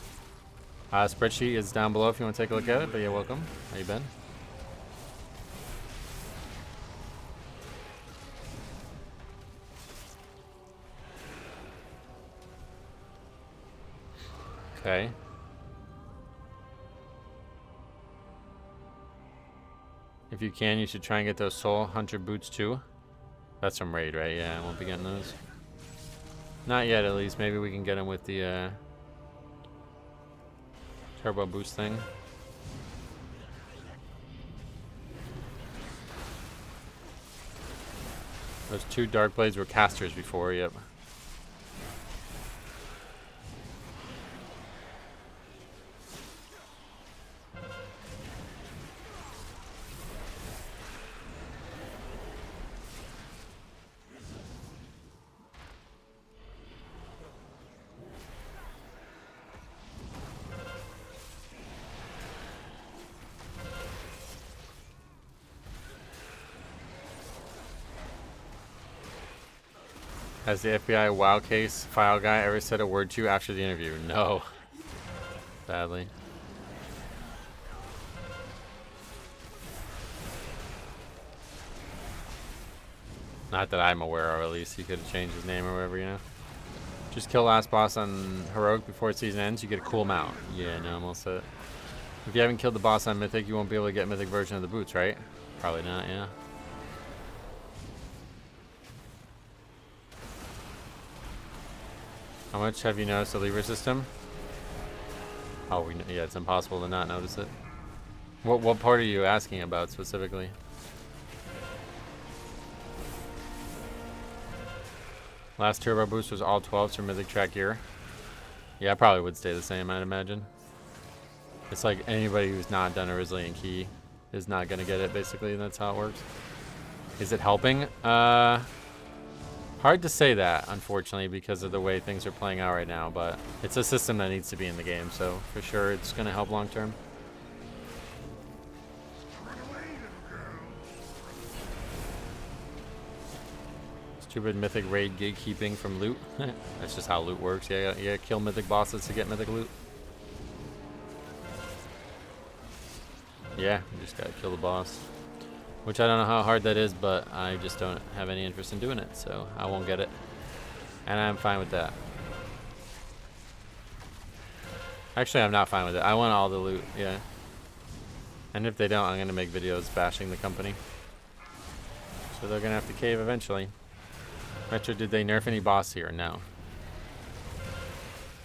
Spreadsheet is down below if you want to take a look at it, but yeah, welcome. How you been? Okay. If you can, you should try and get those Soul Hunter boots too. That's from Raid, right? Yeah, I won't be getting those. Not yet, at least. Maybe we can get them with the turbo boost thing. Those 2 Dark Blades were casters before, yep. Has the FBI WoW case file guy ever said a word to you after the interview? No. Sadly. Not that I'm aware of, at least. He could have changed his name or whatever, you know? Just kill last boss on Heroic before season ends, you get a cool mount. Yeah, no, I'm all set. If you haven't killed the boss on Mythic, you won't be able to get Mythic version of the boots, right? Probably not, yeah. How much have you noticed the lever system? Oh, yeah, it's impossible to not notice it. What part are you asking about specifically? Last turbo boost was all 12s for Mythic track gear. Yeah, I probably would stay the same, I'd imagine. It's like anybody who's not done a Resilient Key is not going to get it, basically, and that's how it works. Is it helping? Hard to say that, unfortunately, because of the way things are playing out right now, but it's a system that needs to be in the game, so for sure it's going to help long term. Stupid Mythic raid gatekeeping from loot. That's just how loot works. Yeah, you gotta kill Mythic bosses to get Mythic loot. Yeah, you just gotta kill the boss. Which I don't know how hard that is, but I just don't have any interest in doing it, so I won't get it. And I'm fine with that. Actually, I'm not fine with it. I want all the loot, yeah. And if they don't, I'm gonna make videos bashing the company. So they're gonna have to cave eventually. Retro, did they nerf any boss here? No.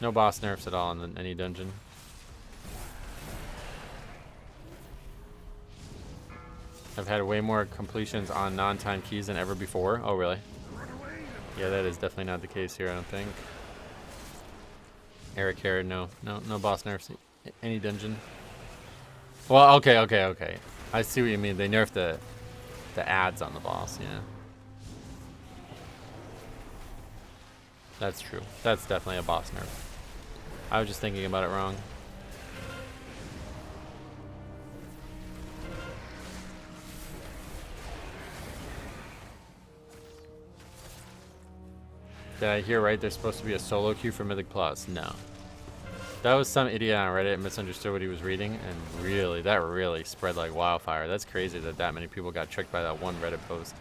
No boss nerfs at all in any dungeon. I've had way more completions on non-time keys than ever before. Oh, really? Yeah, that is definitely not the case here, I don't think. Eric Harrod, no boss nerfs any dungeon. Well, okay. I see what you mean. They nerfed the ads on the boss, yeah. That's true. That's definitely a boss nerf. I was just thinking about it wrong. Did I hear right? There's supposed to be a solo queue for Mythic Plus. No. That was some idiot on Reddit misunderstood what he was reading, and really, that really spread like wildfire. That's crazy that many people got tricked by that one Reddit post.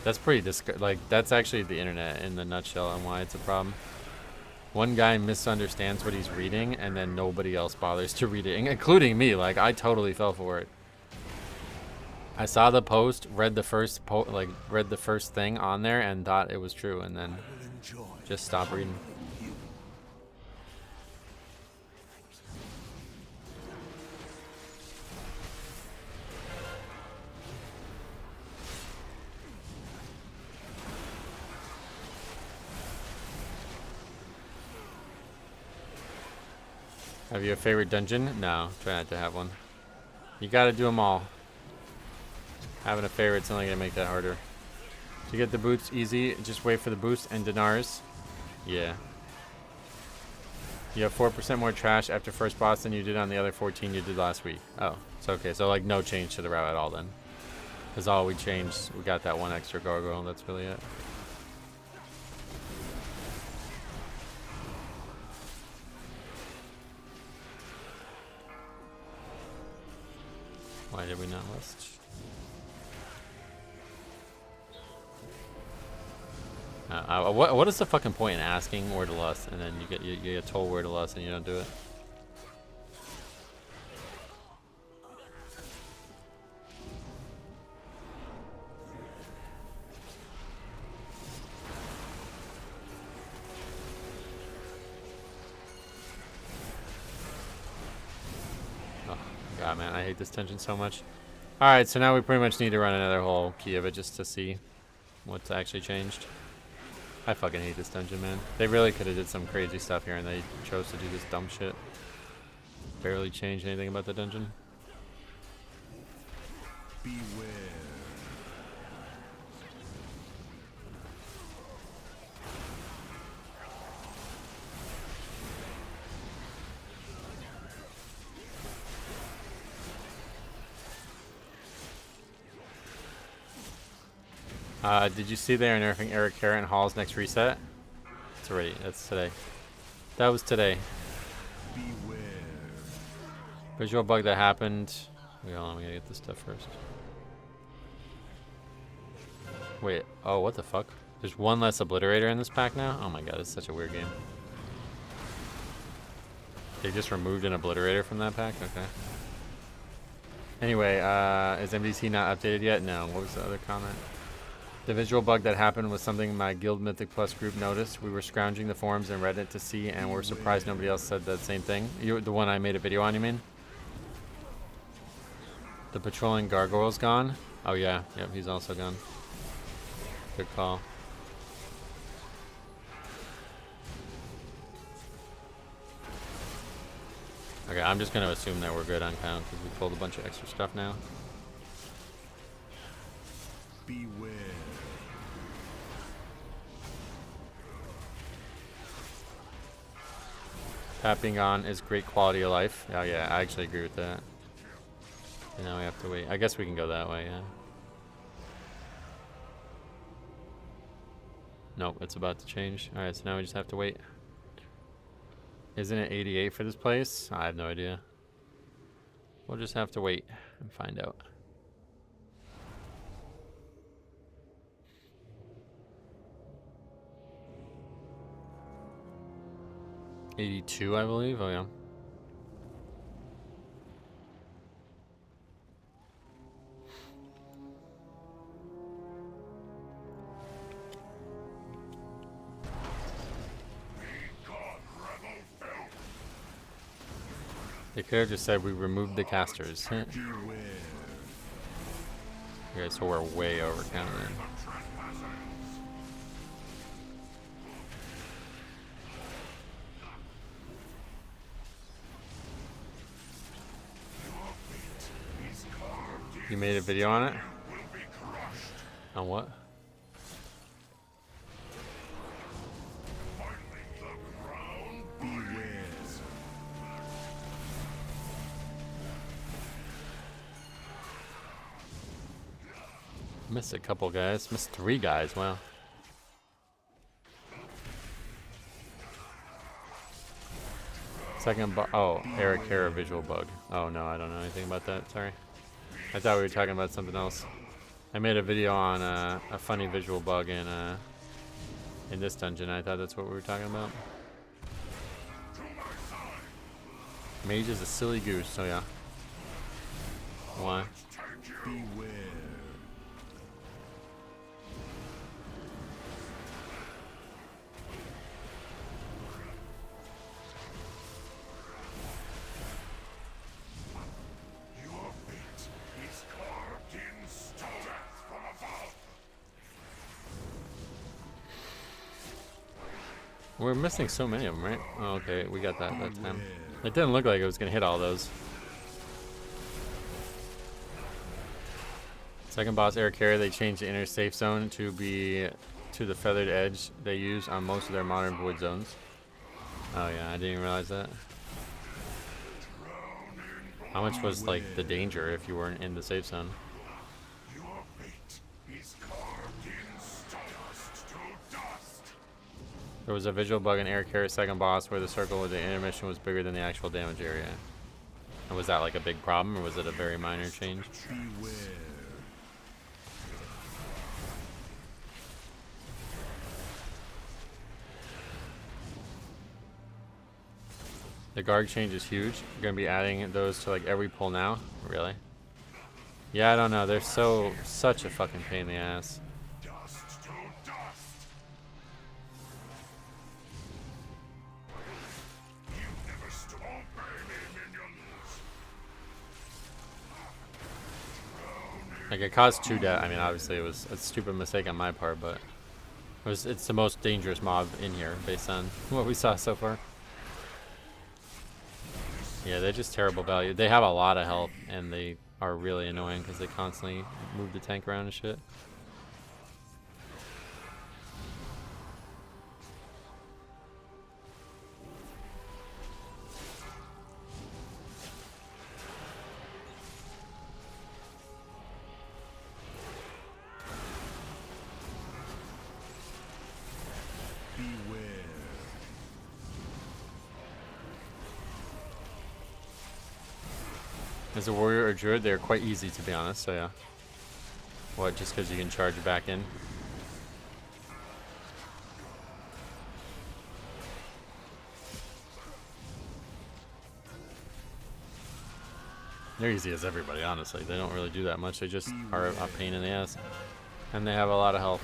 That's pretty that's actually the internet in the nutshell on why it's a problem. One guy misunderstands what he's reading, and then nobody else bothers to read it, including me. Like, I totally fell for it. I saw the post, read the first thing on there, and thought it was true, and then just stopped reading. Have you a favorite dungeon? No, try not to have one. You gotta do them all. Having a favorite's only gonna make that harder. To get the boots easy, just wait for the boost and dinars. Yeah. You have 4% more trash after first boss than you did on the other 14 you did last week. Oh, it's okay. So like no change to the route at all then. Because all we changed, we got that one extra gargoyle. That's really it. Why did we not list? What is the fucking point in asking where to lust and then you get told where to lust and you don't do it? Oh god, man, I hate this dungeon so much. Alright, so now we pretty much need to run another whole key of it just to see what's actually changed. I fucking hate this dungeon, man. They really could have did some crazy stuff here and they chose to do this dumb shit. Barely changed anything about the dungeon. Beware. Did you see they are nerfing Eric Carrot and Hall's next reset? It's already, that's today. That was today. Beware. Visual bug that happened. Wait, hold on, we gotta get this stuff first. Wait, oh, what the fuck? There's one less obliterator in this pack now? Oh my god, it's such a weird game. They just removed an obliterator from that pack? Okay. Anyway, is MDT not updated yet? No. What was the other comment? The visual bug that happened was something my Guild Mythic Plus group noticed. We were scrounging the forums and Reddit to see, and we're surprised nobody else said that same thing. The one I made a video on, you mean? The patrolling gargoyle's gone? Oh yeah, yep, he's also gone. Good call. Okay, I'm just gonna assume that we're good on count because we pulled a bunch of extra stuff now. Beware. Tapping on is great quality of life. Oh yeah, I actually agree with that. And now we have to wait. I guess we can go that way, yeah. Nope, it's about to change. Alright, so now we just have to wait. Isn't it 88 for this place? I have no idea. We'll just have to wait and find out. $82, I believe. Oh, yeah. The character said we removed the casters. Okay, so we're way over counting. You made a video on it? On what? Missed a couple guys. Missed 3 guys. Wow. Second bug. Oh, Eric Hera visual bug. Oh no, I don't know anything about that. Sorry. I thought we were talking about something else. I made a video on a funny visual bug in this dungeon. I thought that's what we were talking about. Mage is a silly goose, so yeah. Why? Beware. We're missing so many of them, right? Oh, okay, we got that time. It didn't look like it was gonna hit all those. Second boss, Eric Hera, they changed the inner safe zone to be to the feathered edge they use on most of their modern void zones. Oh yeah, I didn't even realize that. How much was like the danger if you weren't in the safe zone? There was a visual bug in Eric Hera's second boss where the circle with the intermission was bigger than the actual damage area. And was that like a big problem, or was it a very minor change? Beware. The guard change is huge. You're gonna be adding those to like every pull now? Really? Yeah, I don't know. They're such a fucking pain in the ass. Like it caused 2 deaths. I mean, obviously it was a stupid mistake on my part, but it's the most dangerous mob in here based on what we saw so far. Yeah, they're just terrible value. They have a lot of health, and they are really annoying because they constantly move the tank around and shit. As a warrior or druid, they're quite easy to be honest, so yeah. What, just because you can charge back in? They're easy as everybody, honestly. They don't really do that much, they just are a pain in the ass. And they have a lot of health.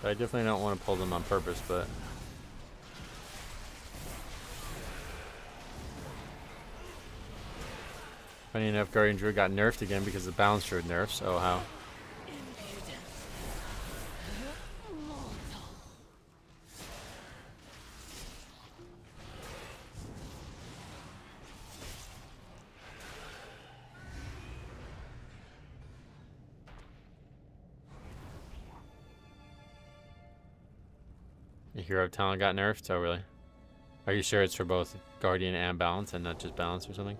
So I definitely don't want to pull them on purpose, but... Funny enough, Guardian Druid got nerfed again because the Balance Druid nerfs. Oh, how? The hero talent got nerfed? Oh, really? Are you sure it's for both Guardian and Balance and not just Balance or something?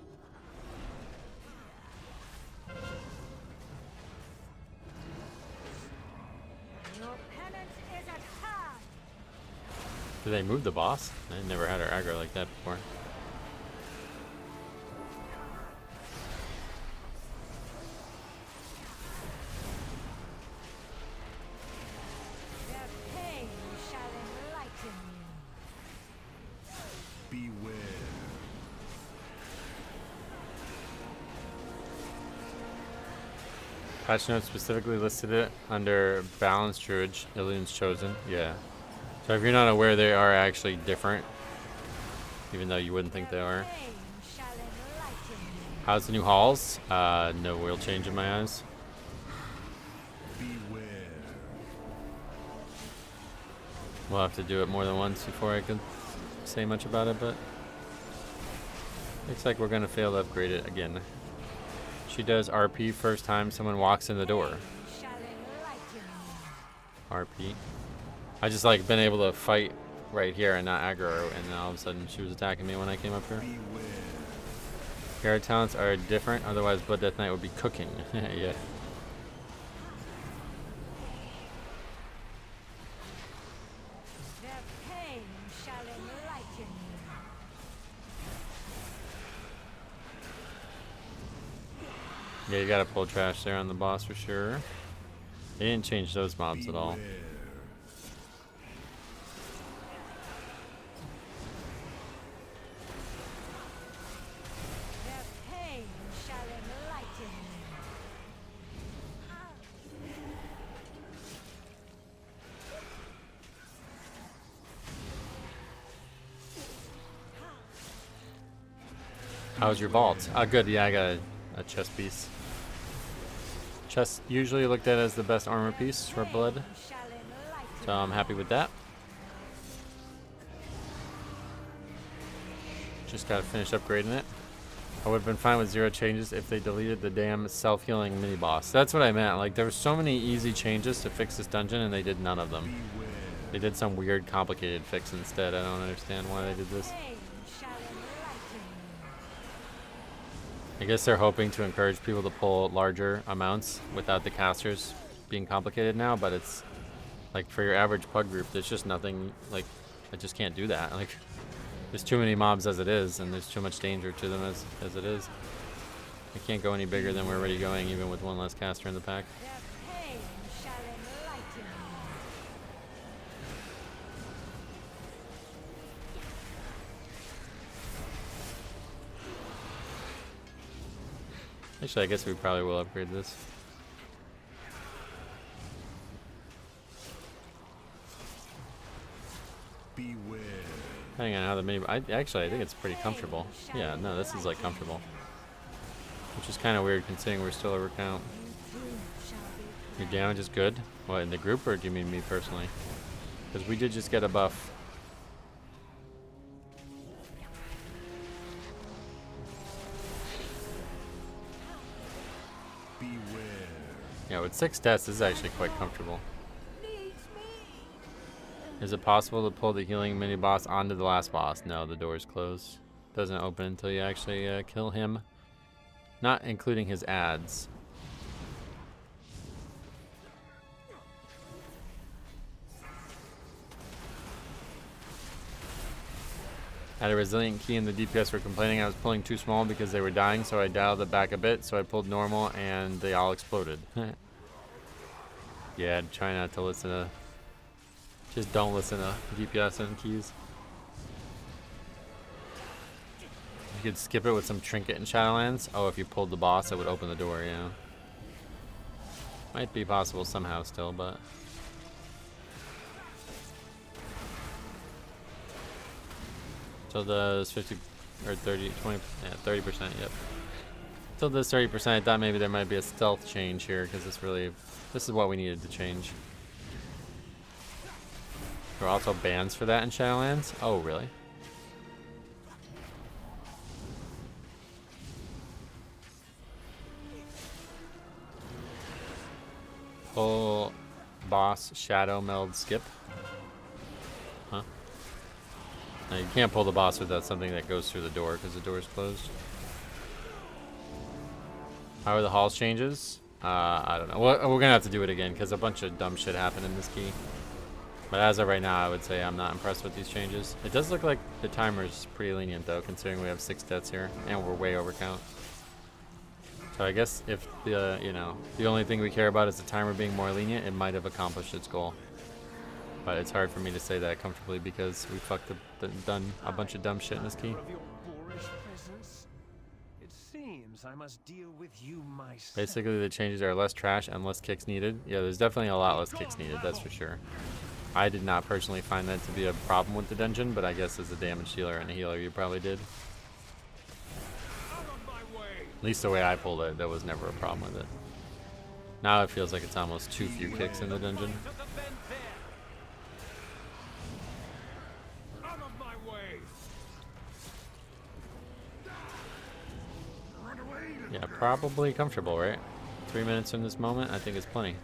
Your penance is at hand. Did they move the boss? I never had her aggro like that before. Their pain shall enlighten you. Beware. Patch notes specifically listed it under Balance Druid, Alien's Chosen. Yeah. So if you're not aware, they are actually different, even though you wouldn't think they are. Pain shall enlighten you. How's the new halls? No real change in my eyes. Beware. We'll have to do it more than once before I can say much about it, but looks like we're gonna fail to upgrade it again. She does RP first time someone walks in the door. Shall enlighten you. RP. I just like been able to fight right here and not aggro her, and then all of a sudden she was attacking me when I came up here. Beware. Hero talents are different, otherwise Blood Death Knight would be cooking. Yeah. Their pain shall enlighten you. Yeah, you gotta pull trash there on the boss for sure. They didn't change those mobs at all. Beware. Their pain shall enlighten you. How's your vault? Good. Yeah, I got a chest piece. Chest usually looked at as the best armor piece for blood, Shall enlighten so I'm happy with that. Just gotta finish upgrading it. I would have been fine with 0 changes if they deleted the damn self-healing mini boss. That's what I meant. Like, there were so many easy changes to fix this dungeon, and they did none of them. Beware. They did some weird, complicated fix instead. I don't understand why they did this. pain shall enlighten you. I guess they're hoping to encourage people to pull larger amounts without the casters being complicated now, but it's like for your average pug group, there's just nothing, like, I just can't do that. Like, there's too many mobs as it is, and there's too much danger to them as it is. I can't go any bigger than we're already going, even with one less caster in the pack. Their pain shall enlighten you. Actually, I guess we probably will upgrade this. Beware. Depending on how the mini, I think it's pretty comfortable. Yeah, no, this is like comfortable, which is kind of weird considering we're still over count. You too shall be Your damage is good. What, in the group, or do you mean me personally? Because we did just get a buff. Beware. Yeah, with 6 deaths, this is actually quite comfortable. Is it possible to pull the healing mini boss onto the last boss? No, the door is closed. Doesn't open until you actually kill him. Not including his ads. Had a resilient key and the DPS were complaining I was pulling too small because they were dying, so I dialed it back a bit, so I pulled normal and they all exploded. Yeah, try not to listen to... Just don't listen to DPS and keys. You could skip it with some trinket in Shadowlands. Oh, if you pulled the boss, it would open the door, yeah. Might be possible somehow still, but... So there's 50 or 30, 20, yeah, 30%, yep. So this 30%, I thought maybe there might be a stealth change here, because this is what we needed to change. There are also bans for that in Shadowlands? Oh, really? Full boss shadow meld skip. Huh? Now, you can't pull the boss without something that goes through the door because the door is closed. How are the halls changes? I don't know. We're gonna have to do it again because a bunch of dumb shit happened in this key. But as of right now, I would say I'm not impressed with these changes. It does look like the timer's pretty lenient though, considering we have 6 deaths here and we're way over count. So I guess if the the only thing we care about is the timer being more lenient, it might have accomplished its goal. But it's hard for me to say that comfortably because we done a bunch of dumb shit in this key. I must deal with you myself. Basically, the changes are less trash and less kicks needed. Yeah, there's definitely a lot less kicks needed, that's for sure. I did not personally find that to be a problem with the dungeon, but I guess as a damage dealer and a healer, you probably did. At least the way I pulled it, there was never a problem with it. Now it feels like it's almost too few kicks in the dungeon. Yeah, probably comfortable, right? 3 minutes from this moment, I think it's plenty.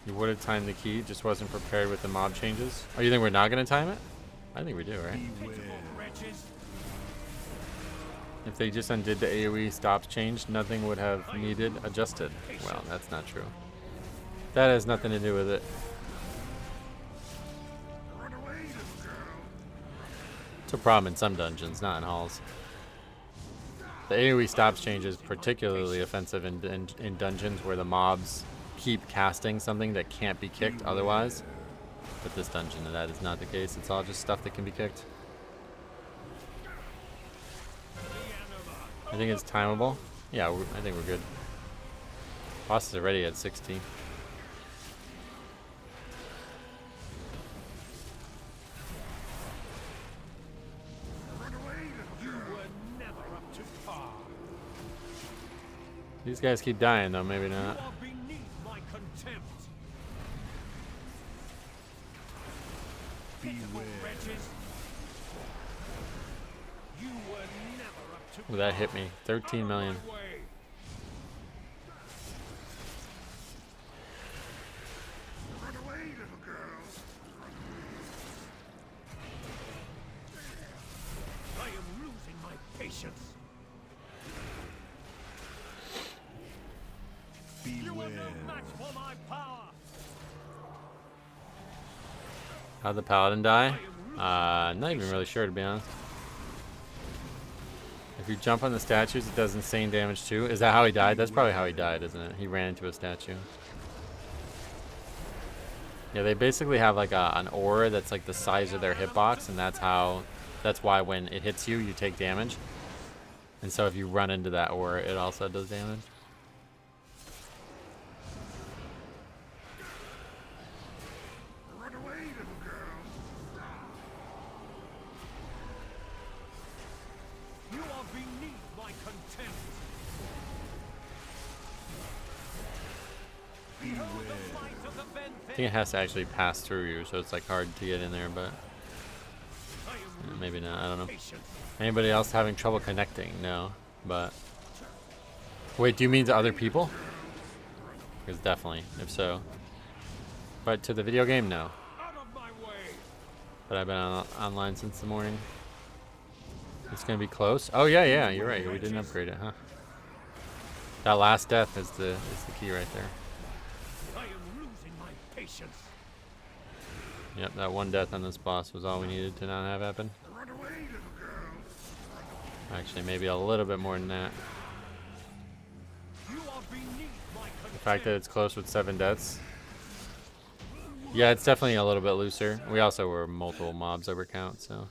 You would have timed the key, just wasn't prepared with the mob changes. Oh, you think we're not going to time it? I think we do, right? If they just undid the AoE stops change, nothing would have needed adjusted. Well, that's not true. That has nothing to do with it. It's a problem in some dungeons, not in halls. The AoE stops change is particularly offensive in dungeons where the mobs keep casting something that can't be kicked otherwise. But this dungeon, that is not the case. It's all just stuff that can be kicked. I think it's timeable. Yeah, I think we're good. Boss is already at 60. These guys keep dying though, maybe not. Ooh, that hit me. 13 million. I am losing my patience. You are no match for my power. How'd the Paladin die? Not even really sure, to be honest. If you jump on the statues, it does insane damage too. Is that how he died? That's probably how he died, isn't it? He ran into a statue. Yeah, they basically have like an aura that's like the size of their hitbox, and that's why when it hits you, you take damage. And so if you run into that aura, it also does damage. I think it has to actually pass through you, so it's like hard to get in there, but maybe not, I don't know. Anybody else having trouble connecting? No, but wait, do you mean to other people? Because definitely, if so. But to the video game, no. But I've been online since the morning. It's gonna be close. Oh yeah, you're right. We didn't upgrade it, huh? That last death is the key right there. Yep, that one death on this boss was all we needed to not have happen. Actually, maybe a little bit more than that. The fact that it's close with 7 deaths. Yeah, it's definitely a little bit looser. We also were multiple mobs over count, so.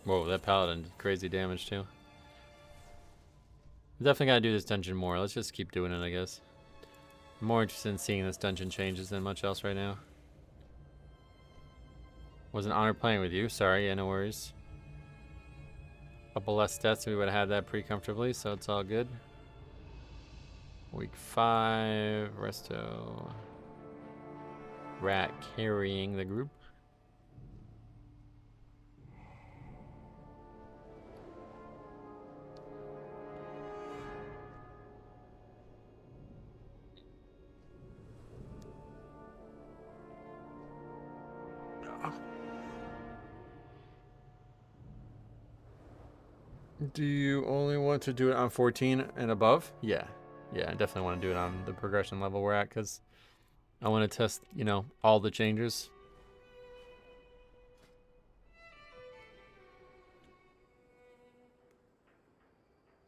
Whoa, that Paladin did crazy damage too. Definitely gotta do this dungeon more. Let's just keep doing it, I guess. I'm more interested in seeing this dungeon changes than much else right now. Was an honor playing with you. Sorry, yeah, no worries. Couple less stats, we would have had that pretty comfortably, so it's all good. Week 5, Resto. Rat carrying the group. Do you only want to do it on 14 and above? Yeah. Yeah, I definitely want to do it on the progression level we're at, because I want to test, you know, all the changes.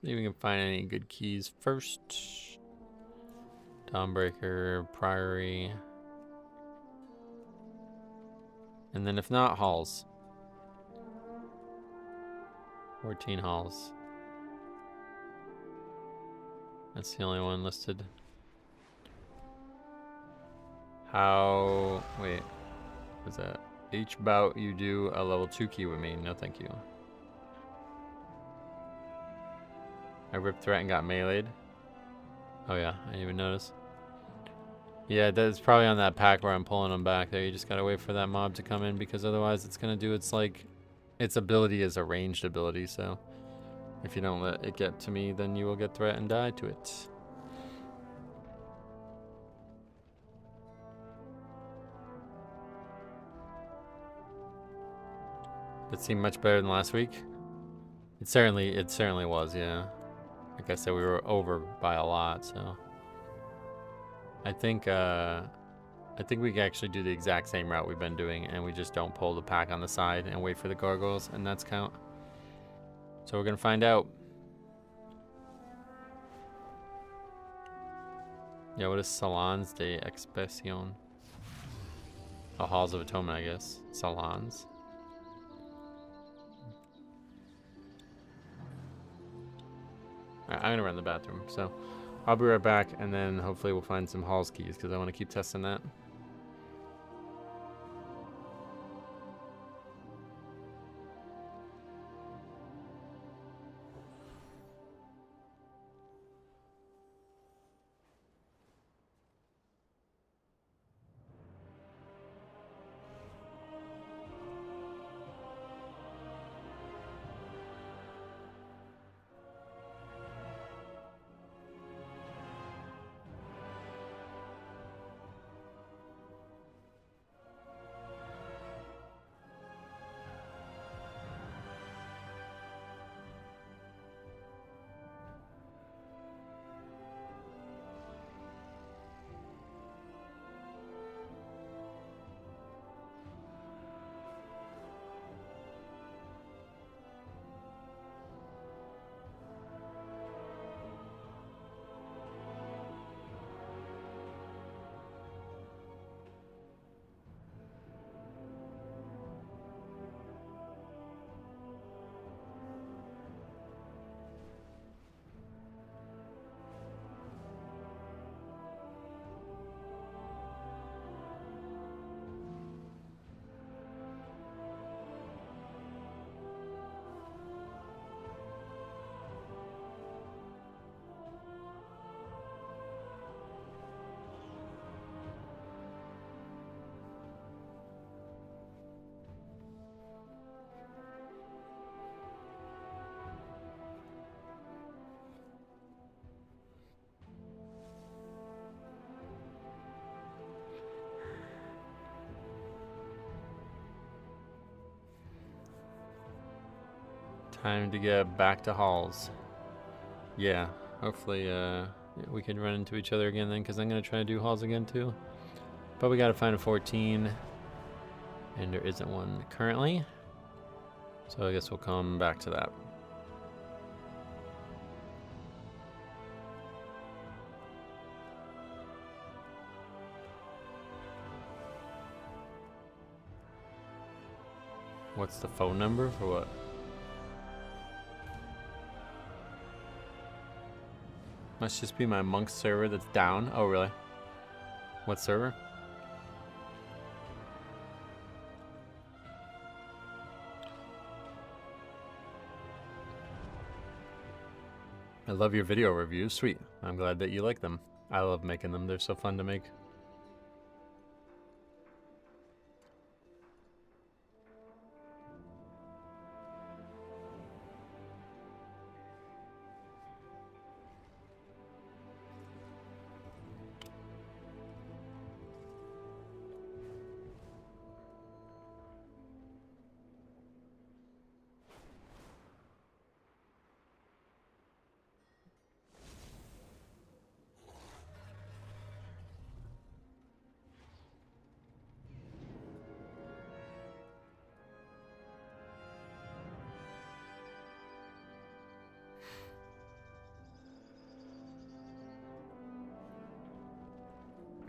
See if we can find any good keys first. Dawnbreaker, Priory. And then if not, halls. 14 halls. That's the only one listed. How... Wait. What's that? Each bout you do a level 2 key with me. No thank you. I ripped threat and got meleeed. Oh yeah, I didn't even notice. Yeah, that's probably on that pack where I'm pulling them back there. You just gotta wait for that mob to come in, because otherwise it's gonna do its like... Its ability is a ranged ability, so... If you don't let it get to me, then you will get threat and die to it. It seemed much better than last week. It certainly was, yeah. Like I said, we were over by a lot, so I think we can actually do the exact same route we've been doing, and we just don't pull the pack on the side and wait for the gargoyles, and that's count. So we're gonna find out. Yeah, what is Salons de Expiation? Oh, Halls of Atonement, I guess. Salons. Alright, I'm gonna run the bathroom, so I'll be right back, and then hopefully we'll find some halls keys, because I want to keep testing that. Time to get back to halls. Yeah, hopefully we can run into each other again then, because I'm going to try to do halls again too. But we got to find a 14, and there isn't one currently. So I guess we'll come back to that. What's the phone number for what? Must just be my monk server that's down. Oh, really? What server? I love your video reviews. Sweet. I'm glad that you like them. I love making them. They're so fun to make.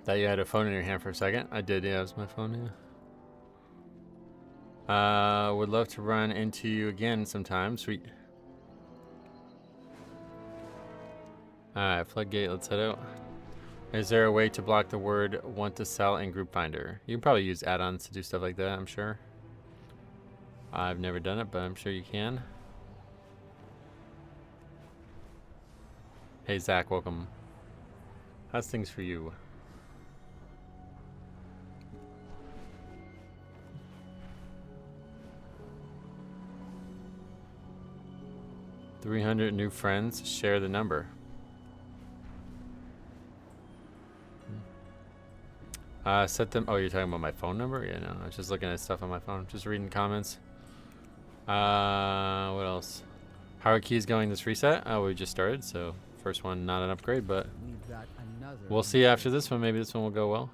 Thought you had a phone in your hand for a second. I did, yeah, it was my phone, yeah. Would love to run into you again sometime. Sweet. Alright, Floodgate, let's head out. Is there a way to block the word want to sell in Group Finder? You can probably use add-ons to do stuff like that, I'm sure. I've never done it, but I'm sure you can. Hey Zach, welcome. How's things for you? $300 new friends, share the number. Set them. Oh, you're talking about my phone number? Yeah, no, I was just looking at stuff on my phone, just reading comments. What else? How are keys going this reset? Oh, we just started, so first one not an upgrade, but we'll see after this one. Maybe this one will go well.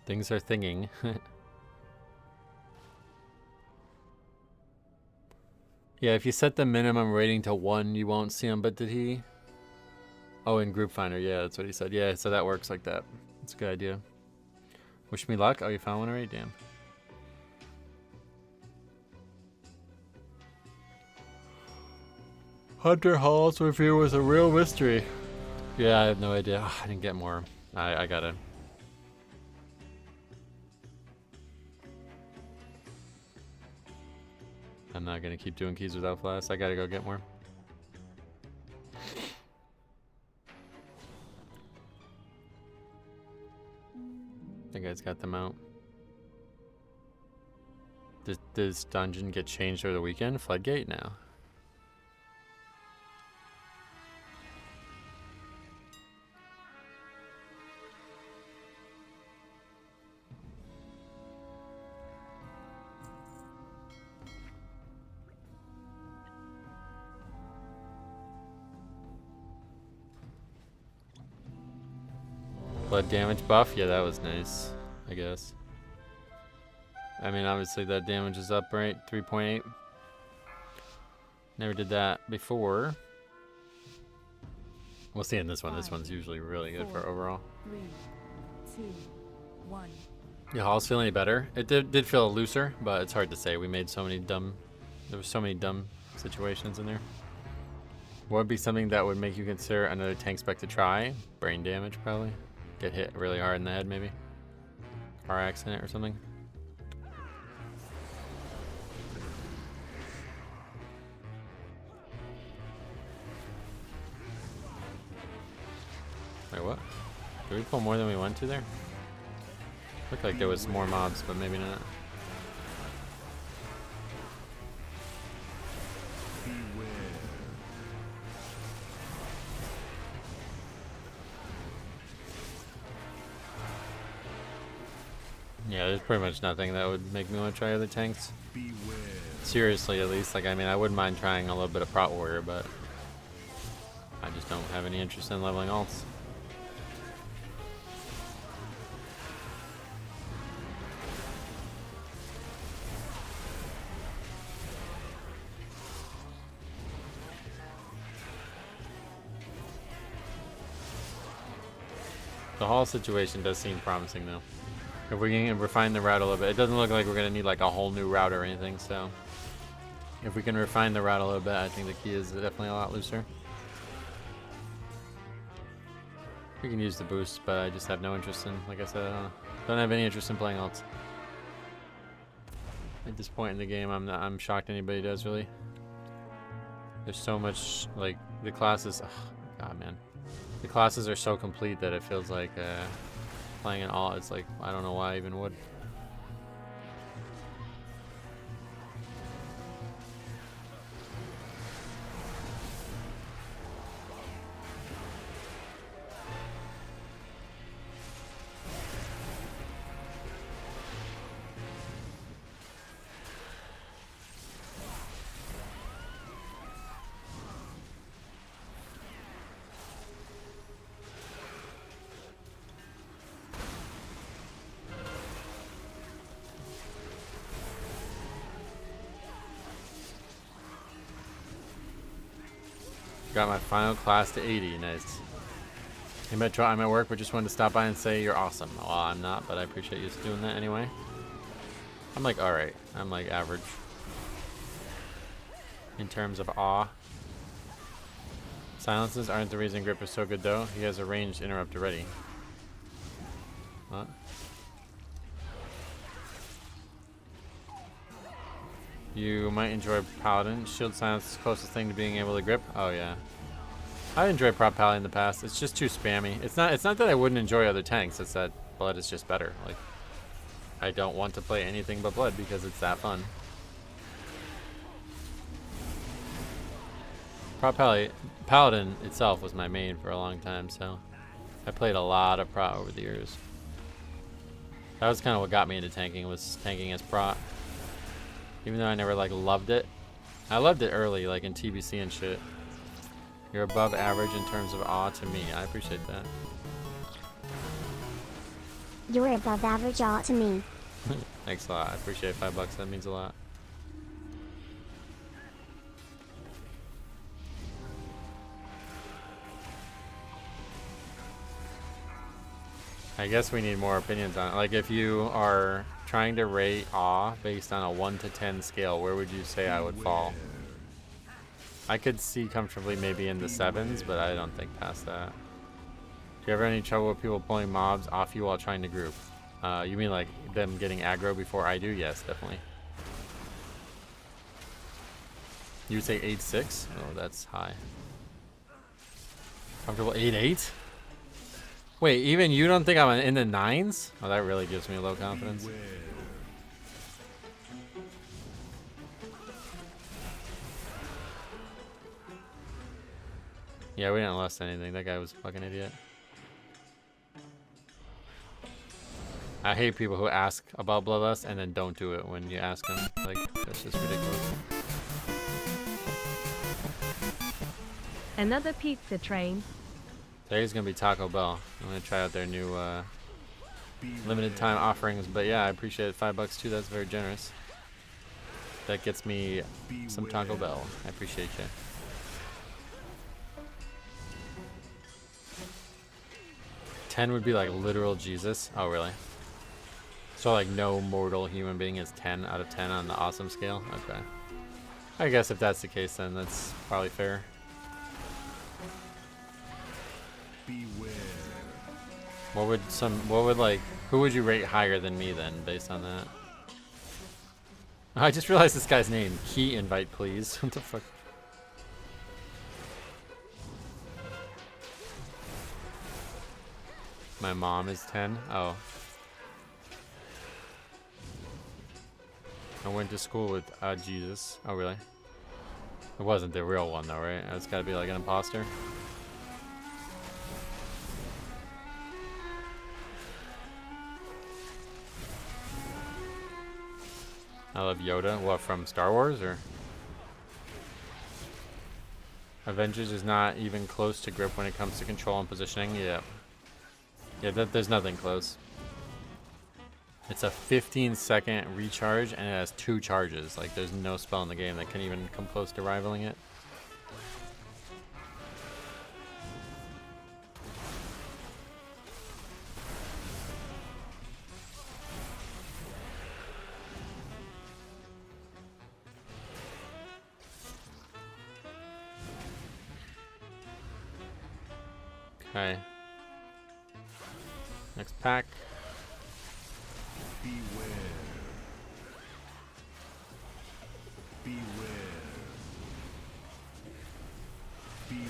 Things are thinging. Yeah, if you set the minimum rating to 1, you won't see them. But did he? Oh, in Group Finder. Yeah, that's what he said. Yeah, so that works like that. That's a good idea. Wish me luck. Oh, you found one already? Damn. Hunter Hall's review was a real mystery. Yeah, I have no idea. I didn't get more. I got it. I'm not gonna keep doing keys without flask. I gotta go get more. That guy's got them out. Does this dungeon get changed over the weekend? Floodgate now. Blood damage buff? Yeah, that was nice, I guess. I mean, obviously that damage is up, right? 3.8. Never did that before. We'll see in this one. This one's usually really good for overall. 3, 2, 1. Yeah, Hall's feeling better. It did feel looser, but it's hard to say. We made so many dumb... There was so many dumb situations in there. What would be something that would make you consider another tank spec to try? Brain damage, probably. Get hit really hard in the head, maybe. Car accident or something. Wait, what? Did we pull more than we went to there? Looked like there was more mobs, but maybe not. Yeah, there's pretty much nothing that would make me want to try other tanks. Seriously, at least. Like, I mean, I wouldn't mind trying a little bit of Prot Warrior, but I just don't have any interest in leveling alts. The Hall situation does seem promising, though. If we can refine the route a little bit. It doesn't look like we're going to need like a whole new route or anything, so if we can refine the route a little bit, I think the key is definitely a lot looser. We can use the boost, but I just have no interest in, like I said, don't have any interest in playing alts. At this point in the game, I'm shocked anybody does, really. There's so much, like, the classes, oh, God, man. The classes are so complete that it feels like, playing an alt, it's like, I don't know why I even would. Got my final class to 80. Nice. Hey Metro, I'm at work, but just wanted to stop by and say you're awesome. Well, I'm not, but I appreciate you doing that anyway. I'm like alright. I'm like average. In terms of awe. Silences aren't the reason Grip is so good though. He has a ranged interrupt already. What? You might enjoy Paladin. Shield silence is the closest thing to being able to grip. Oh yeah. I enjoyed prop Paladin in the past. It's just too spammy. It's not that I wouldn't enjoy other tanks, it's that blood is just better. Like I don't want to play anything but blood because it's that fun. Prop Paladin itself was my main for a long time, so I played a lot of prot over the years. That was kind of what got me into tanking, was tanking as prot. Even though I never like loved it. I loved it early, like in TBC and shit. You're above average in terms of awe to me. I appreciate that. You're above average awe to me. Thanks a lot. I appreciate $5. That means a lot. I guess we need more opinions on it. Like if you are trying to rate awe based on a 1 to 10 scale, where would you say I would fall? I could see comfortably maybe in the 7s, but I don't think past that. Do you ever have any trouble with people pulling mobs off you while trying to group? You mean like them getting aggro before I do? Yes, definitely. You would say 8-6? Oh, that's high. Comfortable 8-8? Wait, even you don't think I'm in the 9s? Oh, that really gives me low confidence. Yeah, we didn't lust anything. That guy was a fucking idiot. I hate people who ask about Bloodlust and then don't do it when you ask them. Like, that's just ridiculous. Another pizza train. Today's gonna be Taco Bell. I'm gonna try out their new limited time offerings, but yeah, I appreciate it. $5 too. That's very generous. That gets me some Taco Bell. I appreciate you. $10 would be like literal Jesus. Oh really? So like no mortal human being is 10 out of 10 on the awesome scale. Okay. I guess if that's the case, then that's probably fair. What would like, who would you rate higher than me then, based on that? I just realized this guy's name. Key invite, please. What the fuck? My mom is 10? Oh. I went to school with Jesus. Oh, really? It wasn't the real one, though, right? It's gotta be like an imposter. I love Yoda. What, from Star Wars, or? Avengers is not even close to grip when it comes to control and positioning. Yeah. Yeah, there's nothing close. It's a 15-second recharge, and it has 2 charges. Like, there's no spell in the game that can even come close to rivaling it. Okay. Next pack. Beware. Beware. Beware.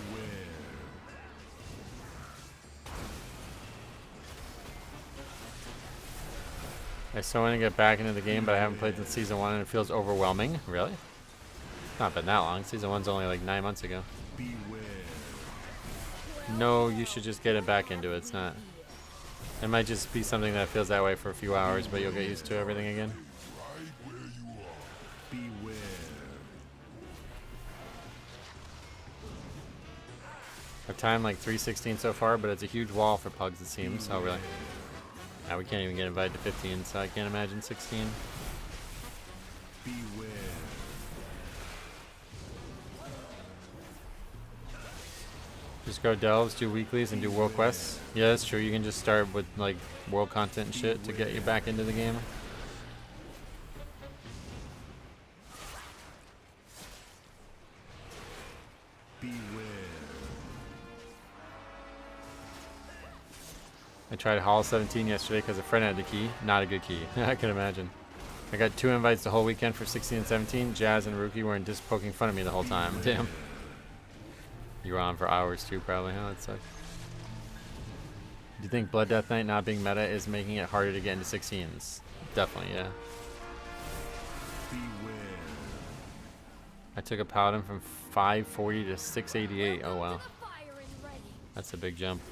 I still want to get back into the game, but I haven't played since Season 1 and it feels overwhelming. Really? It's not been that long. Season 1's only like 9 months ago. Beware. No, you should just get it back into it. It's not. It might just be something that feels that way for a few hours, but you'll get used to everything again. Right where you are. Beware. I've timed like 316 so far, but it's a huge wall for Pugs, it seems. Oh, really? Now we can't even get invited to 15, so I can't imagine 16. Beware. Just go delves, do weeklies, and do world quests. Yeah, that's true. You can just start with like world content and shit to get you back into the game. I tried Hall 17 yesterday because a friend had the key. Not a good key. I can imagine. I got 2 invites the whole weekend for 16 and 17. Jazz and Rookie were just poking fun of me the whole time. Damn. You were on for hours too, probably, huh? That sucks. Do you think Blood Death Knight not being meta is making it harder to get into 16s? Definitely, yeah. I took a Paladin from 540 to 688. Oh, wow. That's a big jump.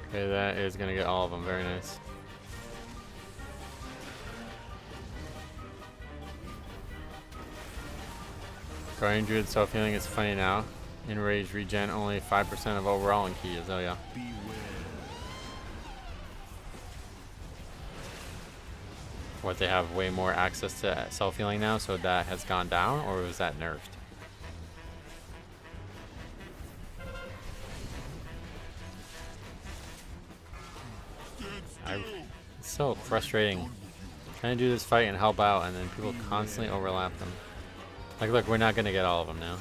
Okay, that is gonna get all of them. Very nice. Guardian Druid self-healing is funny now. Enrage regen only 5% of overall in keys. Oh yeah. What, they have way more access to self-healing now, so that has gone down, or was that nerfed? It's so frustrating. Trying to do this fight and help out, and then people constantly overlap them. Like, look, we're not gonna get all of them now.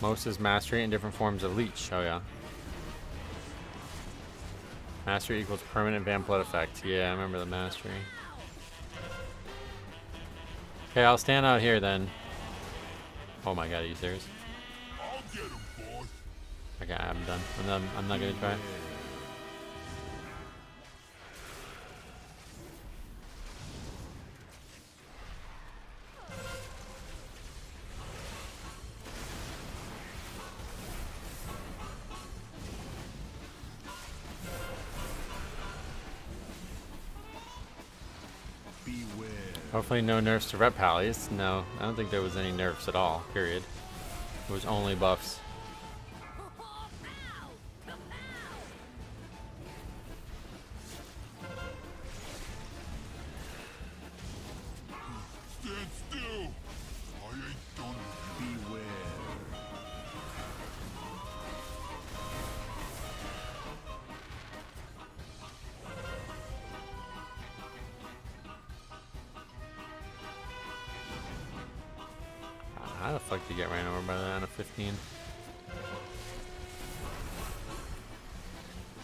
Most is mastery in different forms of leech. Oh yeah. Mastery equals permanent vamp blood effect. Yeah, I remember the mastery. Okay, I'll stand out here then. Oh my god, are you serious? Okay, I'm done. I'm not gonna try. Hopefully no nerfs to rep pallies. No, I don't think there was any nerfs at all, period. It was only buffs. Stand still! I ain't done. Beware. How the fuck did you get ran over by that on a 15?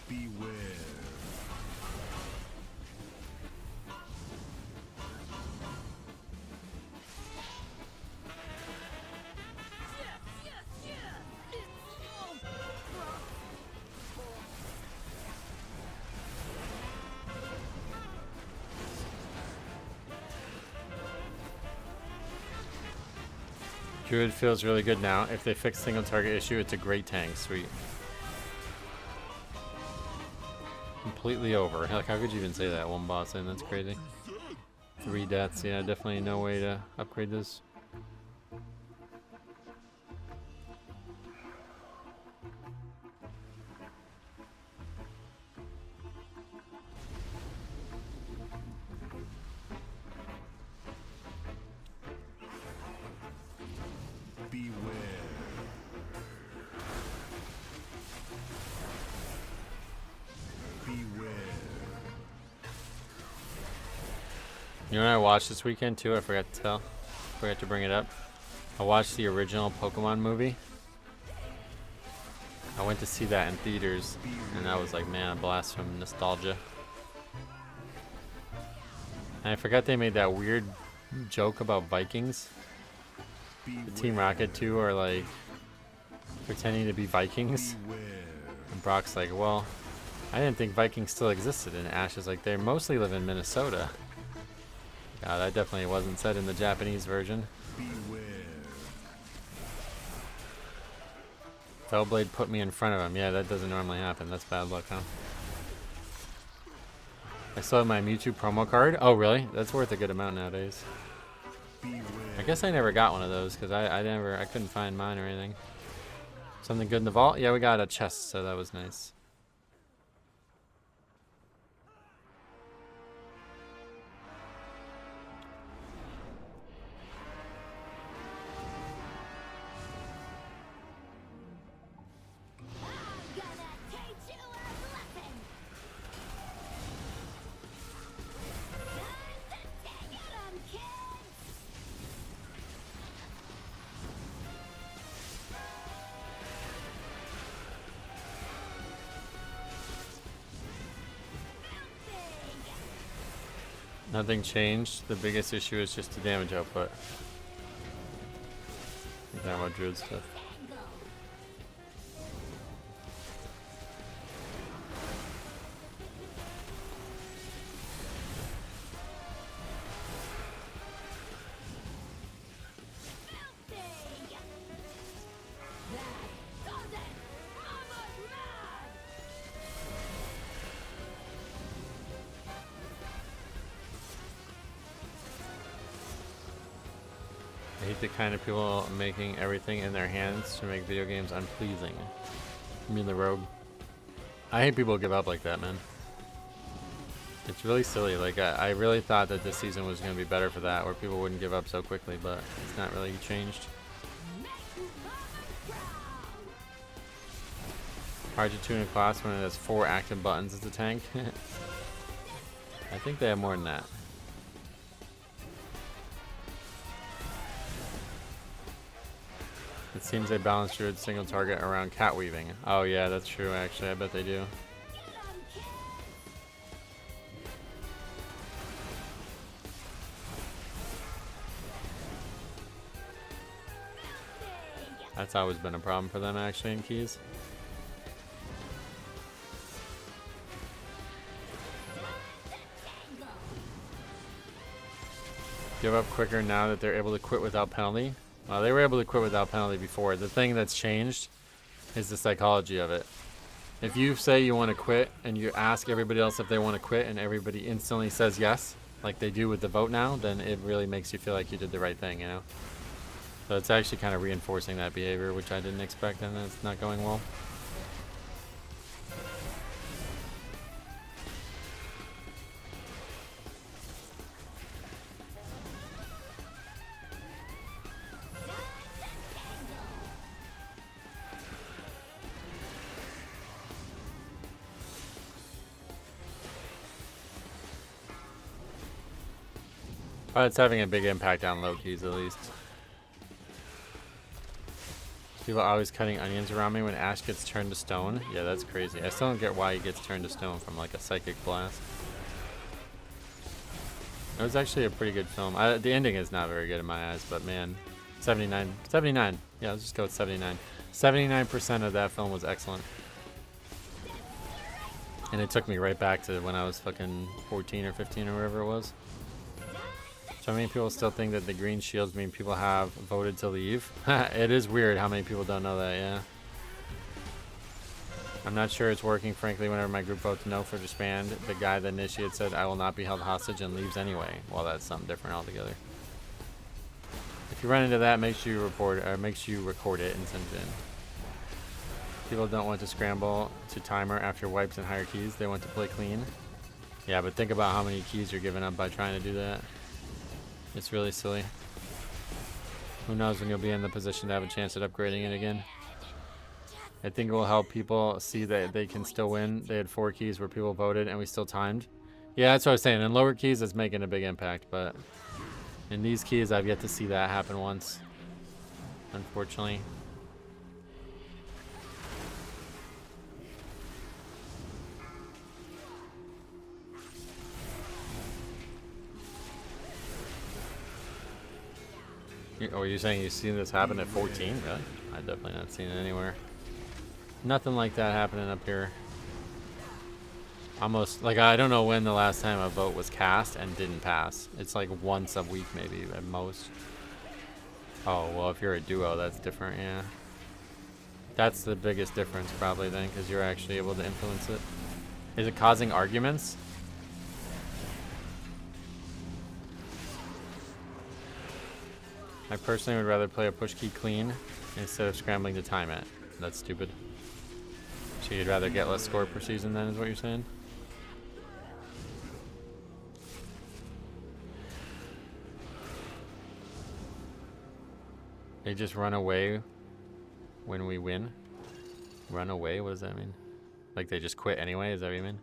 Beware. Druid feels really good now. If they fix single target issue, it's a great tank. Sweet. Completely over. Like, how could you even say that? One boss in, that's crazy. 3 deaths, yeah, definitely no way to upgrade this. You know what I watched this weekend too? I forgot to bring it up. I watched the original Pokemon movie. I went to see that in theaters, and that was like, man, a blast from nostalgia. And I forgot they made that weird joke about Vikings. The Team Rocket 2 are like pretending to be Vikings. And Brock's like, well, I didn't think Vikings still existed. And Ash is like, they mostly live in Minnesota. God, that definitely wasn't said in the Japanese version. Fellblade put me in front of him. Yeah, that doesn't normally happen. That's bad luck, huh? I still have my Mewtwo promo card. Oh, really? That's worth a good amount nowadays. I guess I never got one of those because I couldn't find mine or anything. Something good in the vault? Yeah, we got a chest, so that was nice. Nothing changed. The biggest issue is just the damage output. Is that what Druid stuff? I hate the kind of people making everything in their hands to make video games unpleasing. I mean the rogue. I hate people who give up like that, man. It's really silly. Like I really thought that this season was going to be better for that, where people wouldn't give up so quickly, but it's not really changed. Hard to tune a class when it has 4 active buttons as a tank. I think they have more than that. It seems they balance Druid's single target around cat weaving. Oh yeah, that's true actually. I bet they do. That's always been a problem for them actually in keys. Give up quicker now that they're able to quit without penalty. Well, they were able to quit without penalty before. The thing that's changed is the psychology of it. If you say you want to quit and you ask everybody else if they want to quit and everybody instantly says yes, like they do with the vote now, then it really makes you feel like you did the right thing, you know? So it's actually kind of reinforcing that behavior, which I didn't expect, and it's not going well. But it's having a big impact on low keys, at least. People are always cutting onions around me when Ash gets turned to stone. Yeah, that's crazy. I still don't get why he gets turned to stone from like a psychic blast. It was actually a pretty good film. The ending is not very good in my eyes, but man, 79. Yeah, let's just go with 79. 79% of that film was excellent. And it took me right back to when I was fucking 14 or 15 or whatever it was. So many people still think that the green shields mean people have voted to leave. It is weird how many people don't know that, yeah. I'm not sure it's working, frankly, whenever my group votes no for disband. The guy that initiated said, I will not be held hostage, and leaves anyway. Well, that's something different altogether. If you run into that, make sure you record it and send it in. People don't want to scramble to timer after wipes and higher keys. They want to play clean. Yeah, but think about how many keys you're giving up by trying to do that. It's really silly. Who knows when you'll be in the position to have a chance at upgrading it again. I think it will help people see that they can still win. They had 4 keys where people voted and we still timed. Yeah, that's what I was saying. In lower keys, it's making a big impact, but in these keys, I've yet to see that happen once, unfortunately. Oh, you're saying you've seen this happen at 14, really? I've definitely not seen it anywhere. Nothing like that happening up here. Almost, like, I don't know when the last time a vote was cast and didn't pass. It's like once a week maybe at most. Oh, well, if you're a duo, that's different, yeah. That's the biggest difference probably then, because you're actually able to influence it. Is it causing arguments? I personally would rather play a push key clean instead of scrambling to time it. That's stupid. So you'd rather get less score per season then, is what you're saying? They just run away when we win? Run away? What does that mean? Like they just quit anyway? Is that what you mean?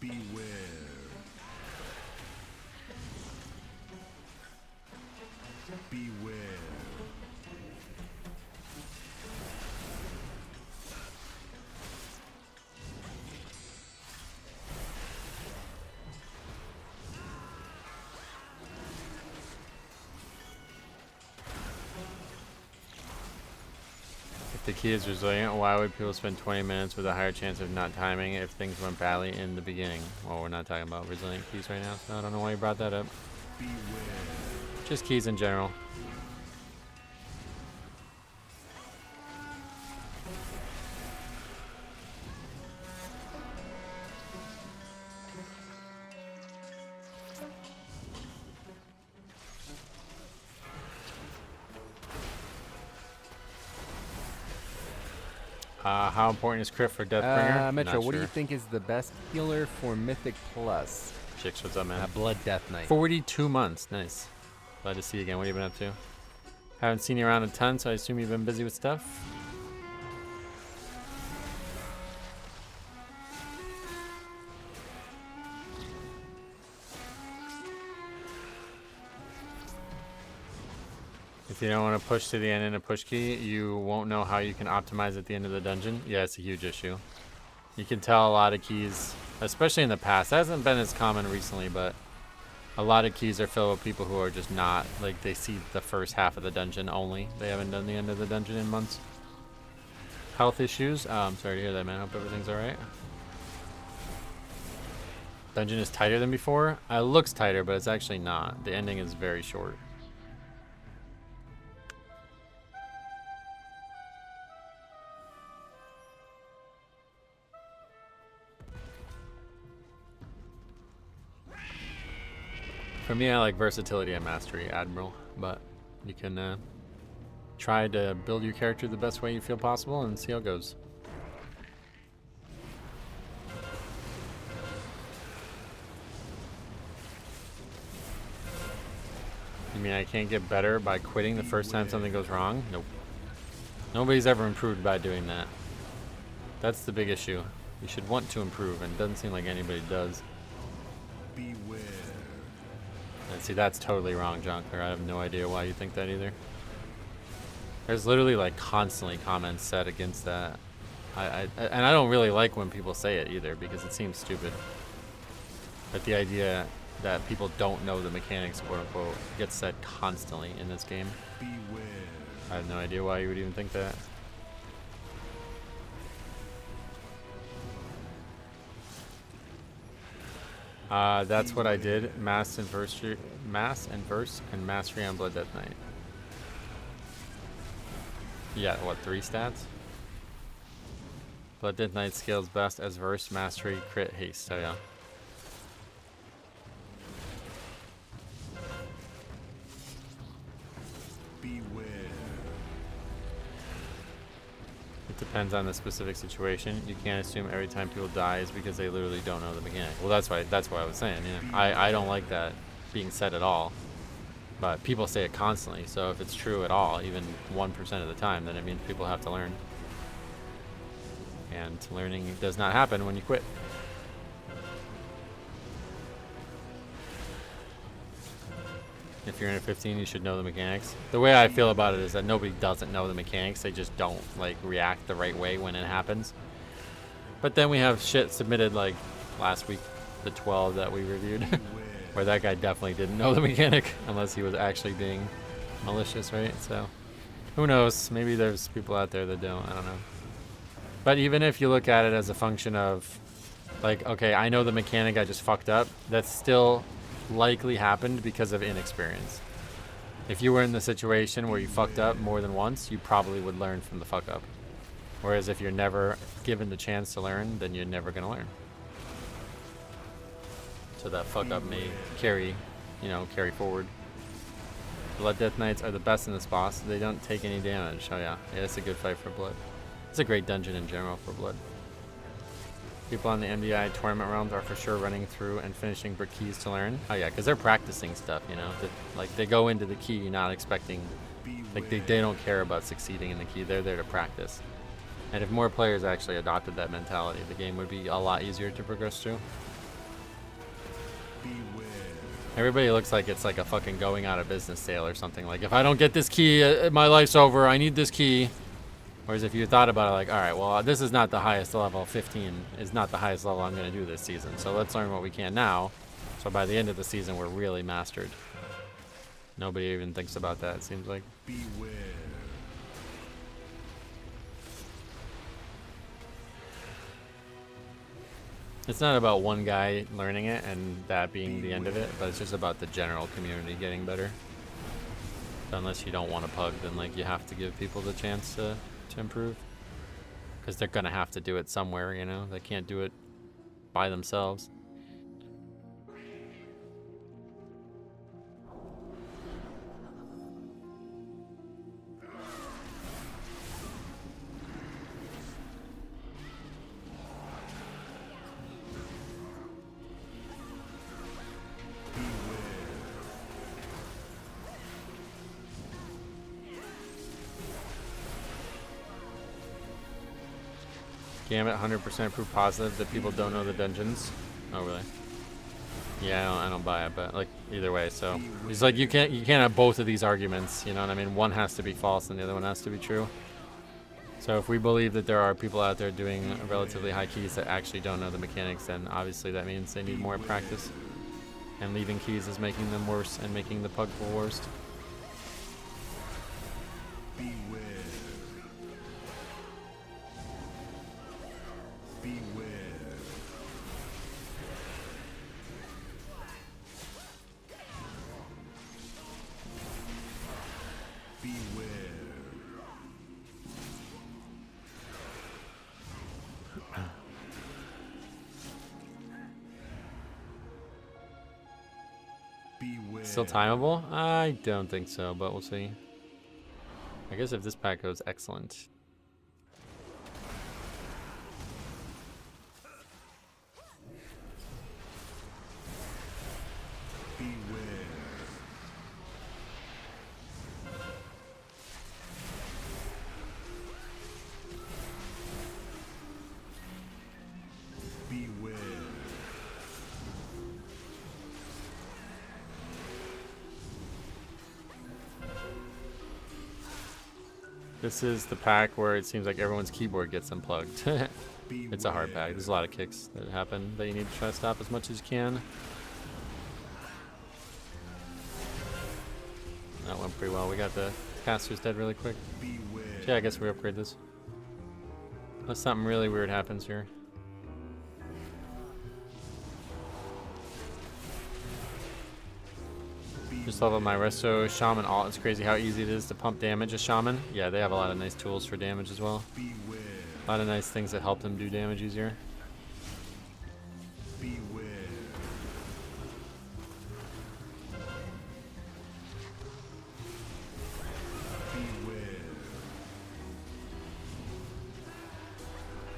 Beware. Beware. If the key is resilient, why would people spend 20 minutes with a higher chance of not timing if things went badly in the beginning? Well, we're not talking about resilient keys right now, so I don't know why you brought that up. Beware. Just keys in general. How important is crit for Deathbringer? Metro, Not what do sure. you think is the best healer for Mythic Plus? Chicks, what's up, man? Blood Death Knight. 42 months. Nice. Glad to see you again. What have you been up to? Haven't seen you around a ton, so I assume you've been busy with stuff. If you don't want to push to the end in a push key, you won't know how you can optimize at the end of the dungeon. Yeah, it's a huge issue. You can tell a lot of keys, especially in the past. It hasn't been as common recently, but a lot of keys are filled with people who are just not, like, they see the first half of the dungeon only. They haven't done the end of the dungeon in months. Health issues. I'm sorry to hear that, man. Hope everything's alright. Dungeon is tighter than before. It looks tighter, but it's actually not. The ending is very short. For me, I like versatility and mastery, Admiral, but you can try to build your character the best way you feel possible and see how it goes. You mean I can't get better by quitting the first time something goes wrong? Nope. Nobody's ever improved by doing that. That's the big issue. You should want to improve, and it doesn't seem like anybody does. Beware. And see, that's totally wrong, Jonker. I have no idea why you think that either. There's literally like constantly comments said against that. And I don't really like when people say it either because it seems stupid. But the idea that people don't know the mechanics, quote unquote, gets said constantly in this game. Beware. I have no idea why you would even think that. That's what I did. Mass and verse, and mastery on Blood Death Knight. Yeah, what, 3 stats? Blood Death Knight scales best as verse, mastery, crit, haste. So yeah. Beware. It depends on the specific situation. You can't assume every time people die is because they literally don't know the mechanic. Well, that's what I was saying. Yeah, I don't like that being said at all. But people say it constantly. So if it's true at all, even 1% of the time, then it means people have to learn. And learning does not happen when you quit. If you're in a 15, you should know the mechanics. The way I feel about it is that nobody doesn't know the mechanics. They just don't like react the right way when it happens. But then we have shit submitted like last week, the 12 that we reviewed, where that guy definitely didn't know the mechanic unless he was actually being malicious, right? So who knows? Maybe there's people out there that don't. I don't know. But even if you look at it as a function of like, okay, I know the mechanic, I just fucked up, that's still likely happened because of inexperience. If you were in the situation where you fucked up more than once, you probably would learn from the fuck up. Whereas if you're never given the chance to learn, then you're never gonna learn. So that fuck up may carry forward. Blood Death Knights are the best in this boss. They don't take any damage. Oh yeah, it's a good fight for blood. It's a great dungeon in general for blood. People on the MDI tournament realms are for sure running through and finishing brick keys to learn. Oh yeah, because they're practicing stuff, you know. Like they go into the key not expecting, like they don't care about succeeding in the key. They're there to practice. And if more players actually adopted that mentality, the game would be a lot easier to progress through. Everybody looks like it's like a fucking going out of business sale or something. Like if I don't get this key, my life's over. I need this key. Whereas if you thought about it like, all right, well, this is not the highest level. 15 is not the highest level I'm going to do this season. So let's learn what we can now. So by the end of the season, we're really mastered. Nobody even thinks about that, it seems like. Beware. It's not about one guy learning it and that being the end of it, but it's just about the general community getting better. So unless you don't want to pug, then like you have to give people the chance to improve, because they're gonna have to do it somewhere, you know. They can't do it by themselves. Gambit 100% proof positive that people don't know the dungeons. Oh really? Yeah, I don't buy it, but like either way. So it's like you can't have both of these arguments. You know what I mean? One has to be false and the other one has to be true. So if we believe that there are people out there doing relatively high keys that actually don't know the mechanics, then obviously that means they need more practice. And leaving keys is making them worse and making the pug pool worse. Still timeable? I don't think so, but we'll see. I guess if this pack goes excellent. This is the pack where it seems like everyone's keyboard gets unplugged. It's a hard pack. There's a lot of kicks that happen that you need to try to stop as much as you can. That went pretty well. We got the casters dead really quick. Yeah, I guess we upgrade this. Unless something really weird happens here. Just leveled my Resto Shaman alt. It's crazy how easy it is to pump damage as Shaman. Yeah, they have a lot of nice tools for damage as well. A lot of nice things that help them do damage easier.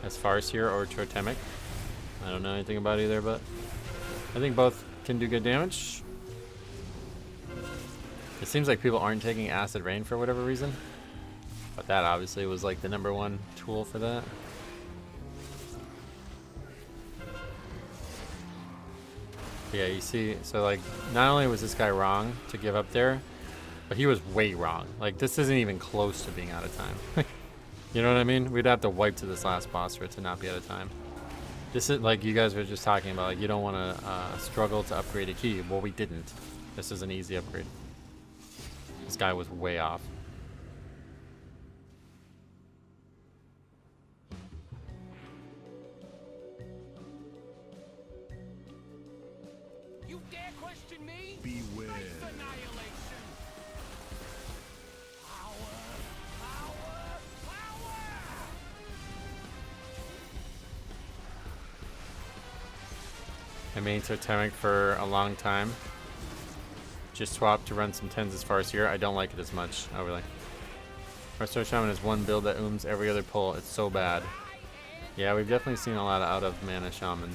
As Farseer or Totemic. I don't know anything about either, but I think both can do good damage. It seems like people aren't taking Acid Rain for whatever reason, but that obviously was like the #1 tool for that. Yeah, you see, so like, not only was this guy wrong to give up there, but he was way wrong. Like, this isn't even close to being out of time. You know what I mean? We'd have to wipe to this last boss for it to not be out of time. This is, like, you guys were just talking about, like, you don't want to struggle to upgrade a key. Well, we didn't. This is an easy upgrade. This guy was way off. You dare question me? Beware. Face annihilation. Power, power, power! I mained Atonement for a long time. Just swapped to run some 10s as far as here. I don't like it as much. Oh, really? Restore Shaman is one build that ooms every other pull. It's so bad. Yeah, we've definitely seen a lot of out of mana Shaman.